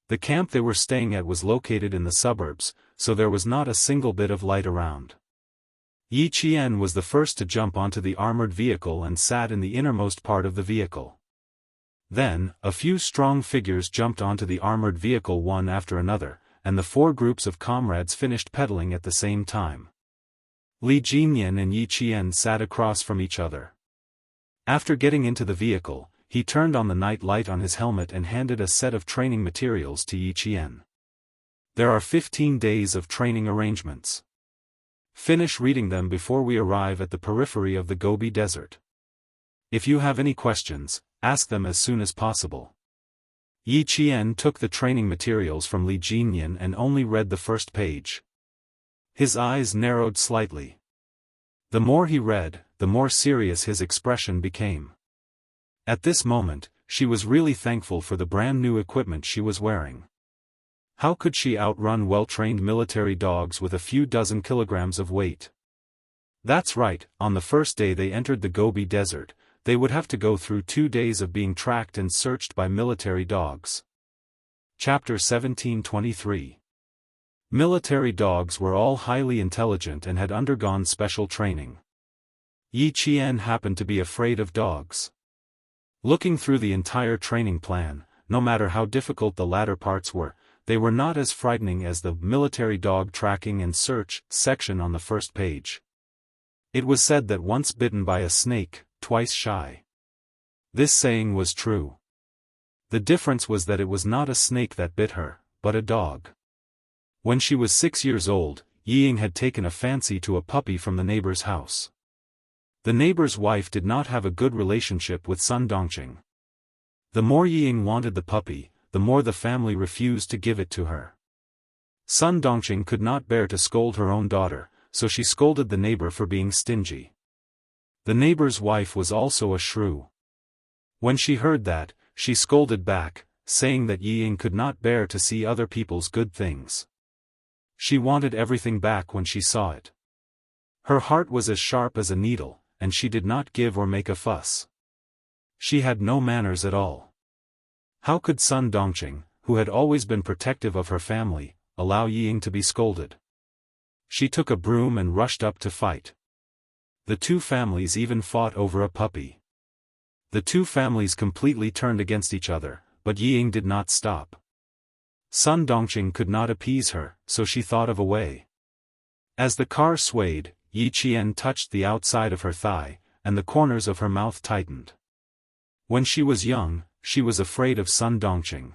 [SPEAKER 1] The camp they were staying at was located in the suburbs, so there was not a single bit of light around. Yi Qian was the first to jump onto the armored vehicle and sat in the innermost part of the vehicle. Then, a few strong figures jumped onto the armored vehicle one after another, and the 4 groups of comrades finished pedaling at the same time. Li Jinyan and Yi Qian sat across from each other. After getting into the vehicle, he turned on the night light on his helmet and handed a set of training materials to Yi Qian. "There are 15 days of training arrangements. Finish reading them before we arrive at the periphery of the Gobi Desert. If you have any questions, ask them as soon as possible." Yi Qian took the training materials from Li Jinyan and only read the first page. His eyes narrowed slightly. The more he read, the more serious his expression became. At this moment, she was really thankful for the brand new equipment she was wearing. How could she outrun well-trained military dogs with a few dozen kilograms of weight? That's right, on the first day they entered the Gobi Desert, they would have to go through 2 days of being tracked and searched by military dogs. Chapter 1723. Military dogs were all highly intelligent and had undergone special training. Yi Qian happened to be afraid of dogs. Looking through the entire training plan, no matter how difficult the latter parts were, they were not as frightening as the military dog tracking and search section on the first page. It was said that once bitten by a snake, twice shy. This saying was true. The difference was that it was not a snake that bit her, but a dog. When she was 6 years old, Ying had taken a fancy to a puppy from the neighbor's house. The neighbor's wife did not have a good relationship with Sun Dongqing. The more Ying wanted the puppy, the more the family refused to give it to her. Sun Dongqing could not bear to scold her own daughter, so she scolded the neighbor for being stingy. The neighbor's wife was also a shrew. When she heard that, she scolded back, saying that Ying could not bear to see other people's good things. She wanted everything back when she saw it. Her heart was as sharp as a needle, and she did not give or make a fuss. She had no manners at all. How could Sun Dongqing, who had always been protective of her family, allow Ying to be scolded? She took a broom and rushed up to fight. The 2 families even fought over a puppy. The 2 families completely turned against each other, but Ying did not stop. Sun Dongqing could not appease her, so she thought of a way. As the car swayed, Yi Qian touched the outside of her thigh, and the corners of her mouth tightened. When she was young, she was afraid of Sun Dongqing.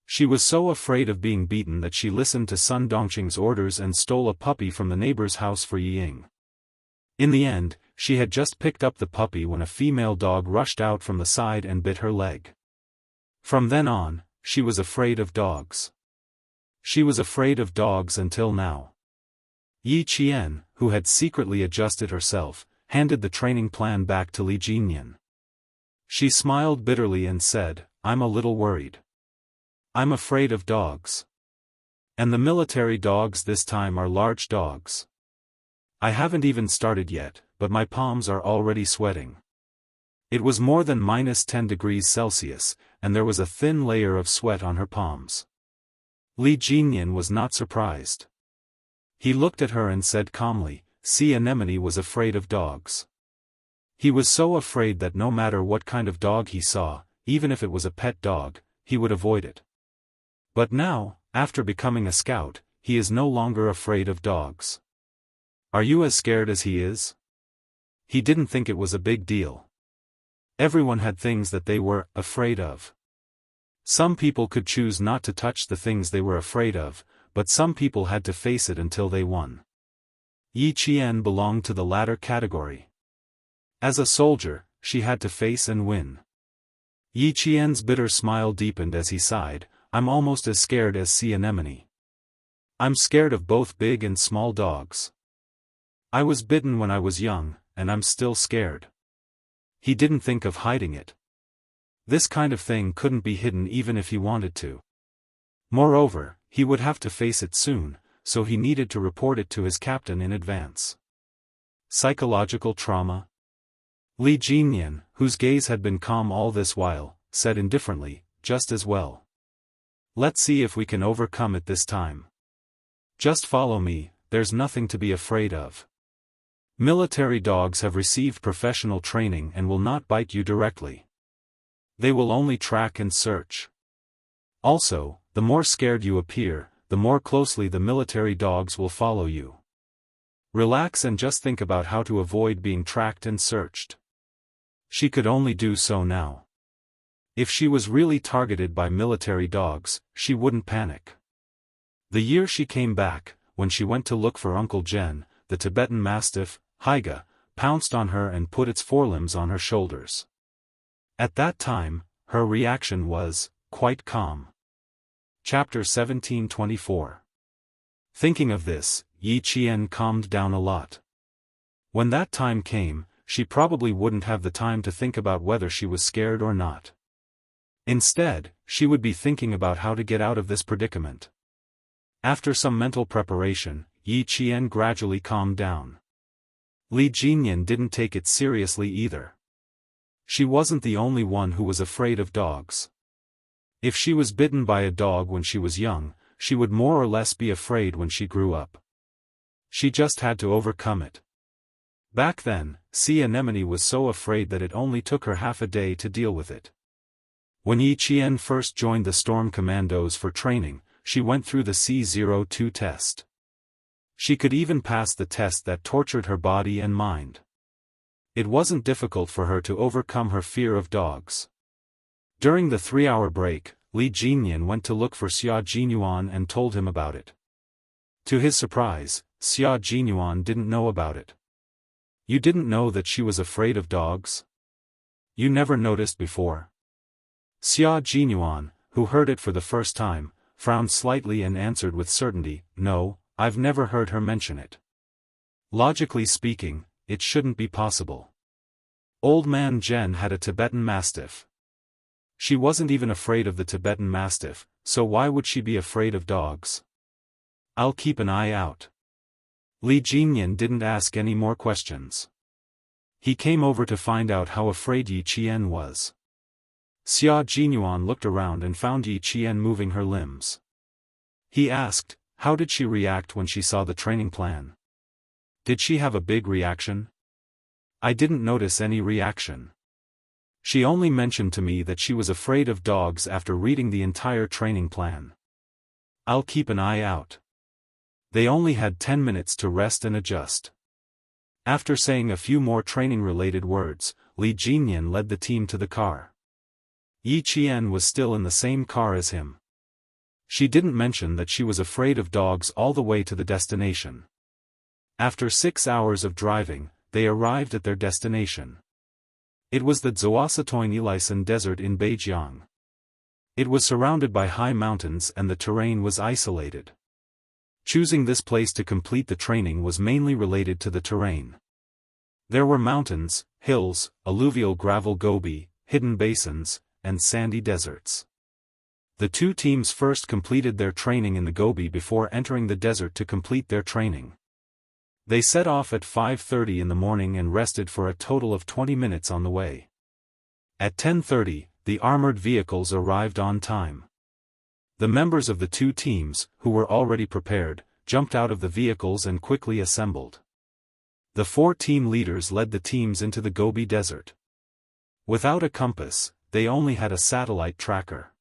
[SPEAKER 1] She was so afraid of being beaten that she listened to Sun Dongqing's orders and stole a puppy from the neighbor's house for Ying. In the end, she had just picked up the puppy when a female dog rushed out from the side and bit her leg. From then on, she was afraid of dogs. She was afraid of dogs until now. Yi Qian, who had secretly adjusted herself, handed the training plan back to Li Jinyan. She smiled bitterly and said, "I'm a little worried. I'm afraid of dogs. And the military dogs this time are large dogs. I haven't even started yet, but my palms are already sweating." It was more than -10 degrees Celsius, and there was a thin layer of sweat on her palms. Li Jinyan was not surprised. He looked at her and said calmly, "See, Anemone was afraid of dogs." He was so afraid that no matter what kind of dog he saw, even if it was a pet dog, he would avoid it. But now, after becoming a scout, he is no longer afraid of dogs. Are you as scared as he is? He didn't think it was a big deal. Everyone had things that they were afraid of. Some people could choose not to touch the things they were afraid of, but some people had to face it until they won. Yi Qian belonged to the latter category. As a soldier, she had to face and win. Yi Qian's bitter smile deepened as he sighed, "I'm almost as scared as sea anemone. I'm scared of both big and small dogs. I was bitten when I was young, and I'm still scared." He didn't think of hiding it. This kind of thing couldn't be hidden even if he wanted to. Moreover, he would have to face it soon, so he needed to report it to his captain in advance. Psychological trauma? Li Jinyan, whose gaze had been calm all this while, said indifferently, "Just as well. Let's see if we can overcome it this time. Just follow me, there's nothing to be afraid of. Military dogs have received professional training and will not bite you directly. They will only track and search. Also, the more scared you appear, the more closely the military dogs will follow you. Relax and just think about how to avoid being tracked and searched." She could only do so now. If she was really targeted by military dogs, she wouldn't panic. The year she came back, when she went to look for Uncle Jen, the Tibetan Mastiff, Haiga, pounced on her and put its forelimbs on her shoulders. At that time, her reaction was quite calm. Chapter 1724. Thinking of this, Yi Qian calmed down a lot. When that time came, she probably wouldn't have the time to think about whether she was scared or not. Instead, she would be thinking about how to get out of this predicament. After some mental preparation, Yi Qian gradually calmed down. Li Jinyan didn't take it seriously either. She wasn't the only one who was afraid of dogs. If she was bitten by a dog when she was young, she would more or less be afraid when she grew up. She just had to overcome it. Back then, sea anemone was so afraid that it only took her half a day to deal with it. When Yi Qian first joined the Storm Commandos for training, she went through the C02 test. She could even pass the test that tortured her body and mind. It wasn't difficult for her to overcome her fear of dogs. During the 3-hour break, Li Jinyan went to look for Xia Jinyuan and told him about it. To his surprise, Xia Jinyuan didn't know about it. "You didn't know that she was afraid of dogs? You never noticed before?" Xia Jinyuan, who heard it for the first time, frowned slightly and answered with certainty, "No, I've never heard her mention it. Logically speaking, it shouldn't be possible. Old man Zhen had a Tibetan Mastiff. She wasn't even afraid of the Tibetan Mastiff, so why would she be afraid of dogs? I'll keep an eye out." Li Jinyan didn't ask any more questions. He came over to find out how afraid Yi Qian was. Xia Jinyuan looked around and found Yi Qian moving her limbs. He asked, how did she react when she saw the training plan? Did she have a big reaction? I didn't notice any reaction. She only mentioned to me that she was afraid of dogs after reading the entire training plan. I'll keep an eye out. They only had 10 minutes to rest and adjust. After saying a few more training-related words, Li Jinyan led the team to the car. Yi Qian was still in the same car as him. She didn't mention that she was afraid of dogs all the way to the destination. After 6 hours of driving, they arrived at their destination. It was the Zhuosatoin Desert in Beijiang. It was surrounded by high mountains and the terrain was isolated. Choosing this place to complete the training was mainly related to the terrain. There were mountains, hills, alluvial gravel gobi, hidden basins, and sandy deserts. The two teams first completed their training in the gobi before entering the desert to complete their training. They set off at 5:30 in the morning and rested for a total of 20 minutes on the way. At 10:30, the armored vehicles arrived on time. The members of the two teams, who were already prepared, jumped out of the vehicles and quickly assembled. The 4 team leaders led the teams into the Gobi Desert. Without a compass, they only had a satellite tracker.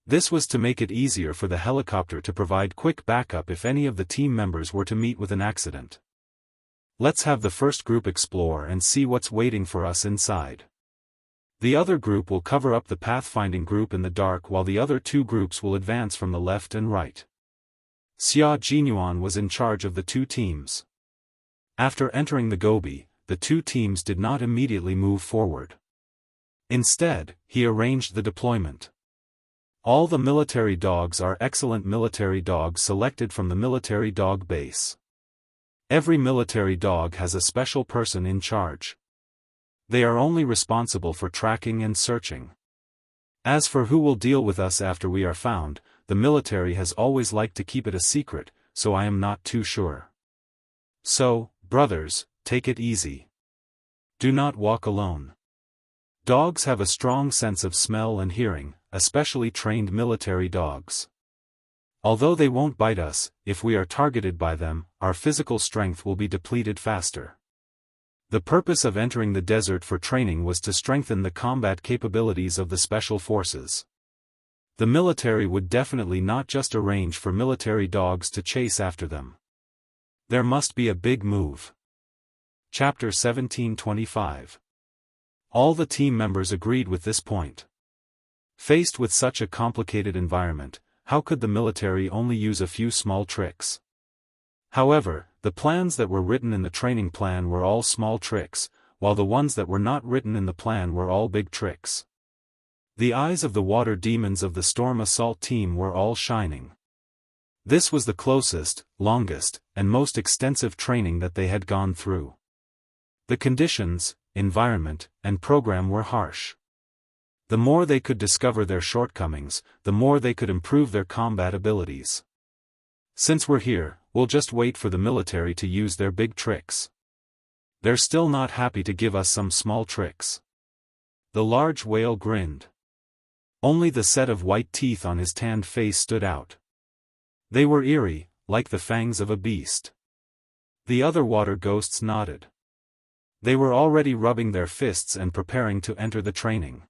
[SPEAKER 1] This was to make it easier for the helicopter to provide quick backup if any of the team members were to meet with an accident. Let's have the first group explore and see what's waiting for us inside. The other group will cover up the pathfinding group in the dark while the other 2 groups will advance from the left and right. Xia Jinyuan was in charge of the 2 teams. After entering the Gobi, the 2 teams did not immediately move forward. Instead, he arranged the deployment. All the military dogs are excellent military dogs selected from the military dog base. Every military dog has a special person in charge. They are only responsible for tracking and searching. As for who will deal with us after we are found, the military has always liked to keep it a secret, so I am not too sure. So, brothers, take it easy. Do not walk alone. Dogs have a strong sense of smell and hearing, especially trained military dogs. Although they won't bite us, if we are targeted by them, our physical strength will be depleted faster. The purpose of entering the desert for training was to strengthen the combat capabilities of the special forces. The military would definitely not just arrange for military dogs to chase after them. There must be a big move. Chapter 1725. All the team members agreed with this point. Faced with such a complicated environment, how could the military only use a few small tricks? However, the plans that were written in the training plan were all small tricks, while the ones that were not written in the plan were all big tricks. The eyes of the water demons of the Storm Assault team were all shining. This was the closest, longest, and most extensive training that they had gone through. The conditions, environment, and program were harsh. The more they could discover their shortcomings, the more they could improve their combat abilities. Since we're here, we'll just wait for the military to use their big tricks. They're still not happy to give us some small tricks. The large whale grinned. Only the set of white teeth on his tanned face stood out. They were eerie, like the fangs of a beast. The other water ghosts nodded. They were already rubbing their fists and preparing to enter the training.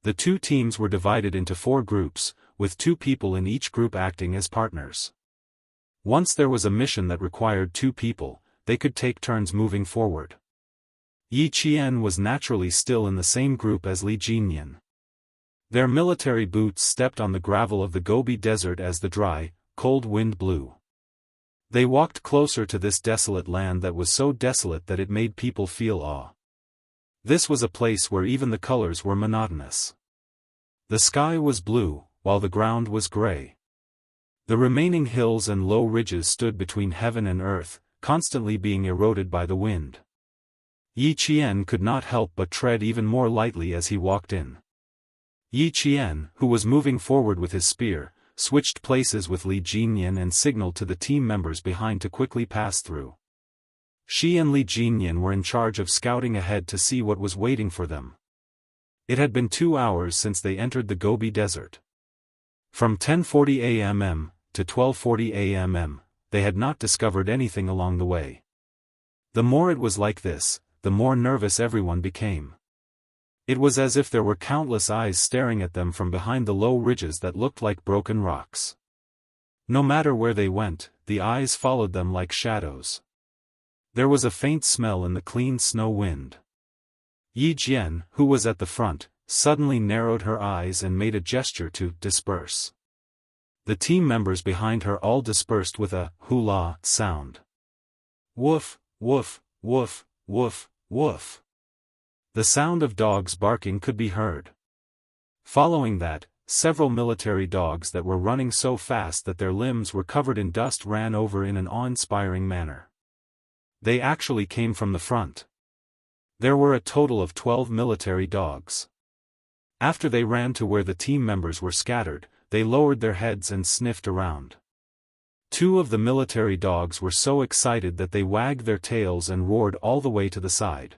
[SPEAKER 1] The 2 teams were divided into 4 groups, with 2 people in each group acting as partners. Once there was a mission that required 2 people, they could take turns moving forward. Yi Qian was naturally still in the same group as Li Jinyan. Their military boots stepped on the gravel of the Gobi Desert as the dry, cold wind blew. They walked closer to this desolate land that was so desolate that it made people feel awe. This was a place where even the colors were monotonous. The sky was blue, while the ground was gray. The remaining hills and low ridges stood between heaven and earth, constantly being eroded by the wind. Yi Qian could not help but tread even more lightly as he walked in. Yi Qian, who was moving forward with his spear, switched places with Li Jinyan and signaled to the team members behind to quickly pass through. She and Li Jinyan were in charge of scouting ahead to see what was waiting for them. It had been 2 hours since they entered the Gobi Desert. From 10:40 a.m. to 12:40 a.m., they had not discovered anything along the way. The more it was like this, the more nervous everyone became. It was as if there were countless eyes staring at them from behind the low ridges that looked like broken rocks. No matter where they went, the eyes followed them like shadows. There was a faint smell in the clean snow wind. Yi Jian, who was at the front, suddenly narrowed her eyes and made a gesture to disperse. The team members behind her all dispersed with a hula sound. Woof, woof, woof, woof, woof. The sound of dogs barking could be heard. Following that, several military dogs that were running so fast that their limbs were covered in dust ran over in an awe-inspiring manner. They actually came from the front. There were a total of 12 military dogs. After they ran to where the team members were scattered, they lowered their heads and sniffed around. 2 of the military dogs were so excited that they wagged their tails and roared all the way to the side.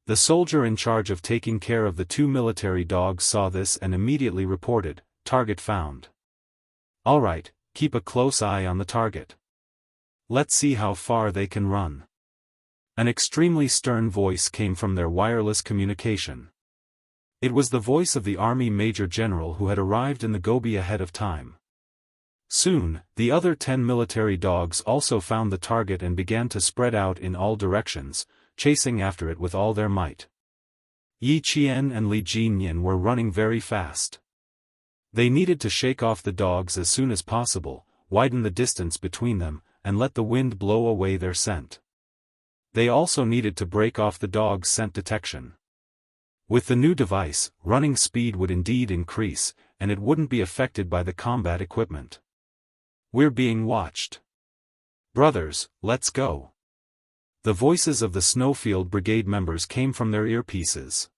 [SPEAKER 1] The soldier in charge of taking care of the 2 military dogs saw this and immediately reported, "Target found. All right, keep a close eye on the target. Let's see how far they can run." An extremely stern voice came from their wireless communication. It was the voice of the army major general who had arrived in the Gobi ahead of time. Soon, the other 10 military dogs also found the target and began to spread out in all directions, chasing after it with all their might. Yi Qian and Li Jinyan were running very fast. They needed to shake off the dogs as soon as possible, widen the distance between them, and let the wind blow away their scent. They also needed to break off the dogs' scent detection. With the new device, running speed would indeed increase, and it wouldn't be affected by the combat equipment. "We're being watched. Brothers, let's go." The voices of the Snowfield Brigade members came from their earpieces.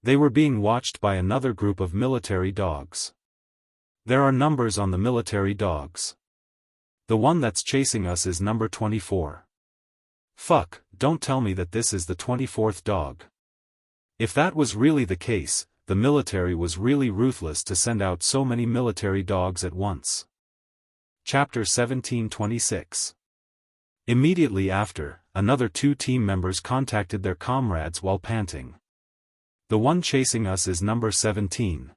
[SPEAKER 1] They were being watched by another group of military dogs. "There are numbers on the military dogs. The one that's chasing us is number 24. Fuck, don't tell me that this is the 24th dog." If that was really the case, the military was really ruthless to send out so many military dogs at once. Chapter 1726. Immediately after, another 2 team members contacted their comrades while panting. "The one chasing us is number 17.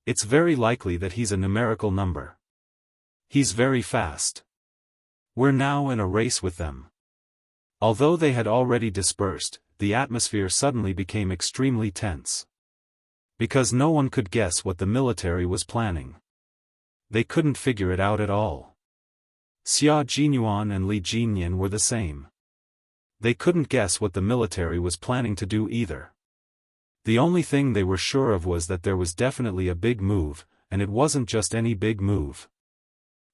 [SPEAKER 1] It's very likely that he's a numerical number. He's very fast. We're now in a race with them." Although they had already dispersed, the atmosphere suddenly became extremely tense. Because no one could guess what the military was planning. They couldn't figure it out at all. Xia Jinyuan and Li Jinyan were the same. They couldn't guess what the military was planning to do either. The only thing they were sure of was that there was definitely a big move, and it wasn't just any big move.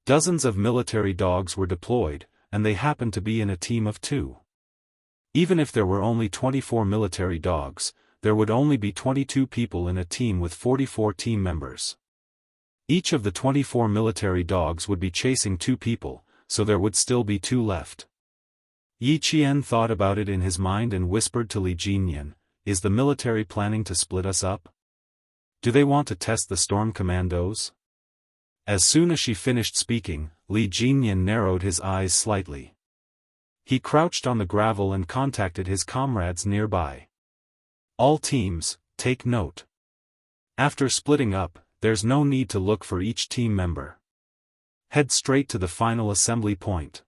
[SPEAKER 1] Dozens of military dogs were deployed, and they happened to be in a team of 2. Even if there were only 24 military dogs, there would only be 22 people in a team with 44 team members. Each of the 24 military dogs would be chasing 2 people, so there would still be 2 left. Yi Qian thought about it in his mind and whispered to Li Jinyan, "Is the military planning to split us up? Do they want to test the storm commandos?" As soon as she finished speaking, Li Jinyan narrowed his eyes slightly. He crouched on the gravel and contacted his comrades nearby. "All teams, take note. After splitting up, there's no need to look for each team member. Head straight to the final assembly point."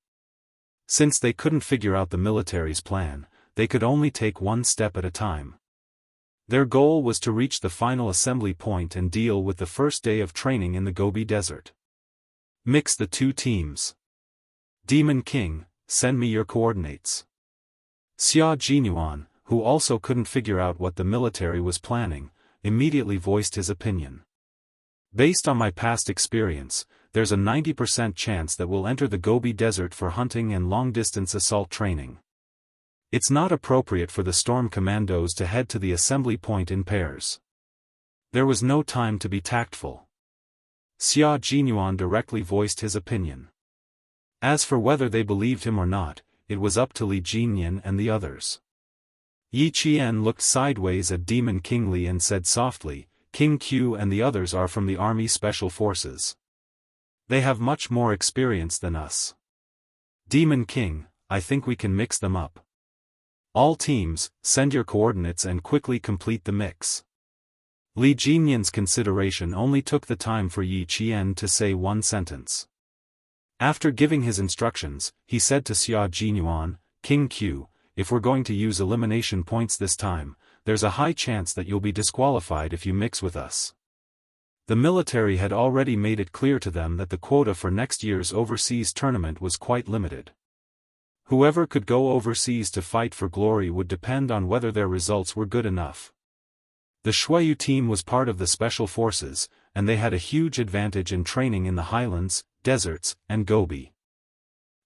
[SPEAKER 1] Since they couldn't figure out the military's plan, they could only take one step at a time. Their goal was to reach the final assembly point and deal with the first day of training in the Gobi Desert. Mix the 2 teams. Demon King, send me your coordinates. Xia Jinyuan, who also couldn't figure out what the military was planning, immediately voiced his opinion. "Based on my past experience, there's a 90% chance that we'll enter the Gobi Desert for hunting and long-distance assault training. It's not appropriate for the storm commandos to head to the assembly point in pairs." There was no time to be tactful. Xia Jinyuan directly voiced his opinion. As for whether they believed him or not, it was up to Li Jinyan and the others. Yi Qian looked sideways at Demon King Li and said softly, "King Q and the others are from the Army Special Forces. They have much more experience than us. Demon King, I think we can mix them up. All teams, send your coordinates and quickly complete the mix." Li Jinyan's consideration only took the time for Yi Qian to say one sentence. After giving his instructions, he said to Xia Jinyuan, King Q, if we're going to use elimination points this time, there's a high chance that you'll be disqualified if you mix with us. The military had already made it clear to them that the quota for next year's overseas tournament was quite limited. Whoever could go overseas to fight for glory would depend on whether their results were good enough. The Shuayu team was part of the special forces, and they had a huge advantage in training in the highlands, deserts, and Gobi.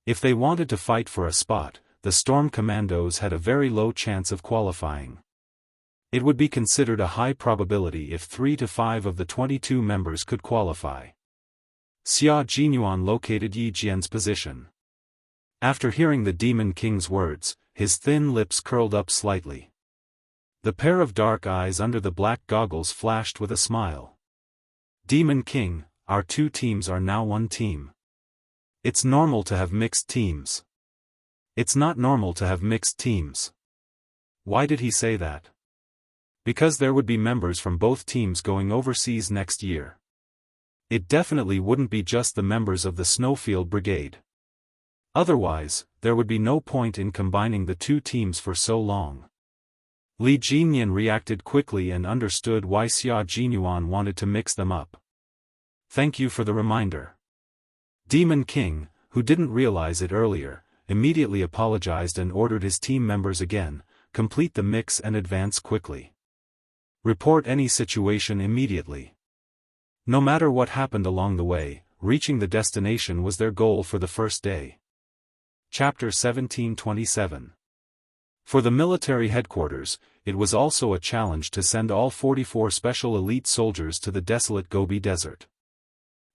[SPEAKER 1] If they wanted to fight for a spot, the Storm Commandos had a very low chance of qualifying. It would be considered a high probability if 3 to 5 of the 22 members could qualify. Xia Jinyuan located Yi Jian's position. After hearing the Demon King's words, his thin lips curled up slightly. The pair of dark eyes under the black goggles flashed with a smile. Demon King, our two teams are now one team. It's normal to have mixed teams. It's not normal to have mixed teams. Why did he say that? Because there would be members from both teams going overseas next year. It definitely wouldn't be just the members of the Snowfield Brigade. Otherwise, there would be no point in combining the two teams for so long. Li Jinyan reacted quickly and understood why Xia Jinyuan wanted to mix them up. Thank you for the reminder. Demon King, who didn't realize it earlier, immediately apologized and ordered his team members again, complete the mix and advance quickly. Report any situation immediately. No matter what happened along the way, reaching the destination was their goal for the first day. Chapter 1727. For the military headquarters, it was also a challenge to send all 44 special elite soldiers to the desolate Gobi Desert.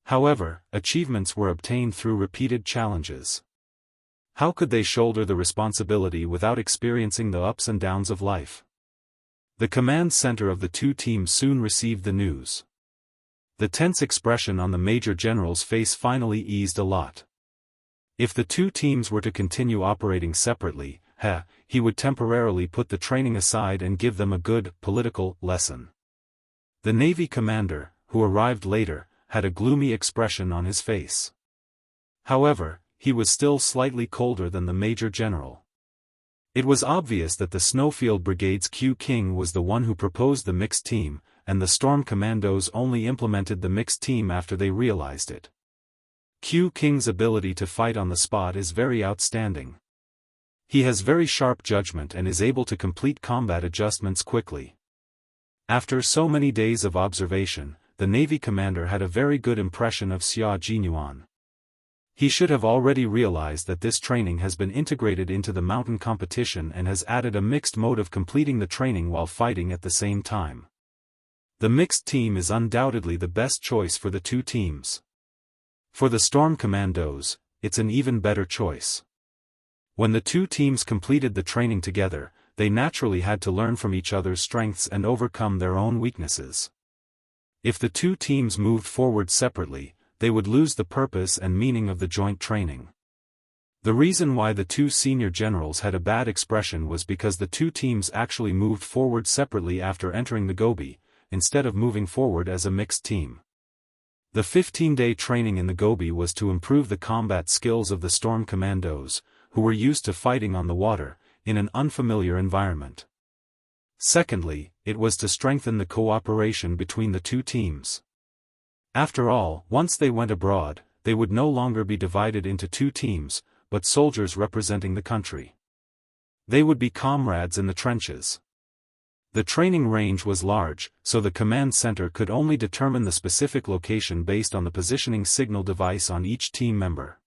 [SPEAKER 1] However, achievements were obtained through repeated challenges. How could they shoulder the responsibility without experiencing the ups and downs of life? The command center of the two teams soon received the news. The tense expression on the Major General's face finally eased a lot. If the two teams were to continue operating separately, he would temporarily put the training aside and give them a good, political, lesson. The Navy commander, who arrived later, had a gloomy expression on his face. However, he was still slightly colder than the Major General. It was obvious that the Snowfield Brigade's Q King was the one who proposed the mixed team, and the Storm Commandos only implemented the mixed team after they realized it. Q King's ability to fight on the spot is very outstanding. He has very sharp judgment and is able to complete combat adjustments quickly. After so many days of observation, the Navy commander had a very good impression of Xia Jinyuan. He should have already realized that this training has been integrated into the mountain competition and has added a mixed mode of completing the training while fighting at the same time. The mixed team is undoubtedly the best choice for the two teams. For the Storm Commandos, it's an even better choice. When the two teams completed the training together, they naturally had to learn from each other's strengths and overcome their own weaknesses. If the two teams moved forward separately, they would lose the purpose and meaning of the joint training. The reason why the two senior generals had a bad expression was because the two teams actually moved forward separately after entering the Gobi, instead of moving forward as a mixed team. The 15-day training in the Gobi was to improve the combat skills of the Storm Commandos, who were used to fighting on the water, in an unfamiliar environment. Secondly, it was to strengthen the cooperation between the two teams. After all, once they went abroad, they would no longer be divided into two teams, but soldiers representing the country. They would be comrades in the trenches. The training range was large, so the command center could only determine the specific location based on the positioning signal device on each team member.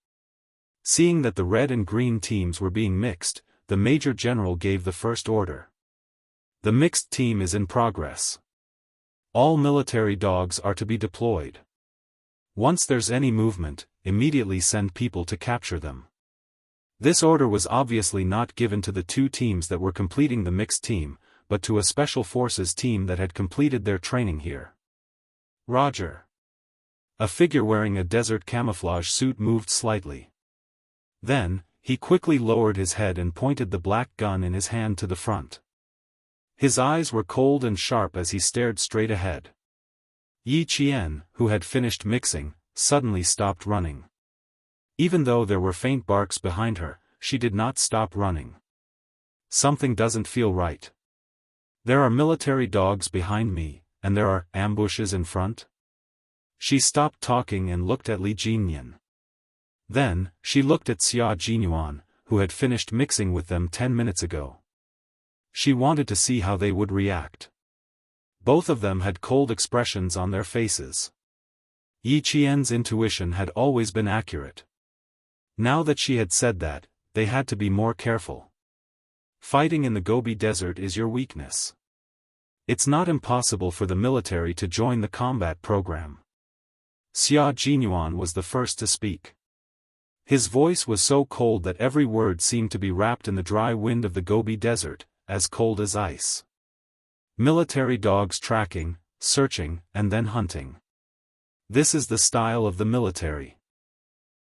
[SPEAKER 1] Seeing that the red and green teams were being mixed, the Major General gave the first order. The mixed team is in progress. All military dogs are to be deployed. Once there's any movement, immediately send people to capture them. This order was obviously not given to the two teams that were completing the mixed team, but to a special forces team that had completed their training here. Roger. A figure wearing a desert camouflage suit moved slightly. Then, he quickly lowered his head and pointed the black gun in his hand to the front. His eyes were cold and sharp as he stared straight ahead. Yi Qian, who had finished mixing, suddenly stopped running. Even though there were faint barks behind her, she did not stop running. Something doesn't feel right. There are military dogs behind me, and there are ambushes in front. She stopped talking and looked at Li Jinyan. Then, she looked at Xia Jinyuan, who had finished mixing with them 10 minutes ago. She wanted to see how they would react. Both of them had cold expressions on their faces. Yi Qian's intuition had always been accurate. Now that she had said that, they had to be more careful. Fighting in the Gobi Desert is your weakness. It's not impossible for the military to join the combat program. Xia Jinyuan was the first to speak. His voice was so cold that every word seemed to be wrapped in the dry wind of the Gobi Desert, as cold as ice. Military dogs tracking, searching, and then hunting. This is the style of the military.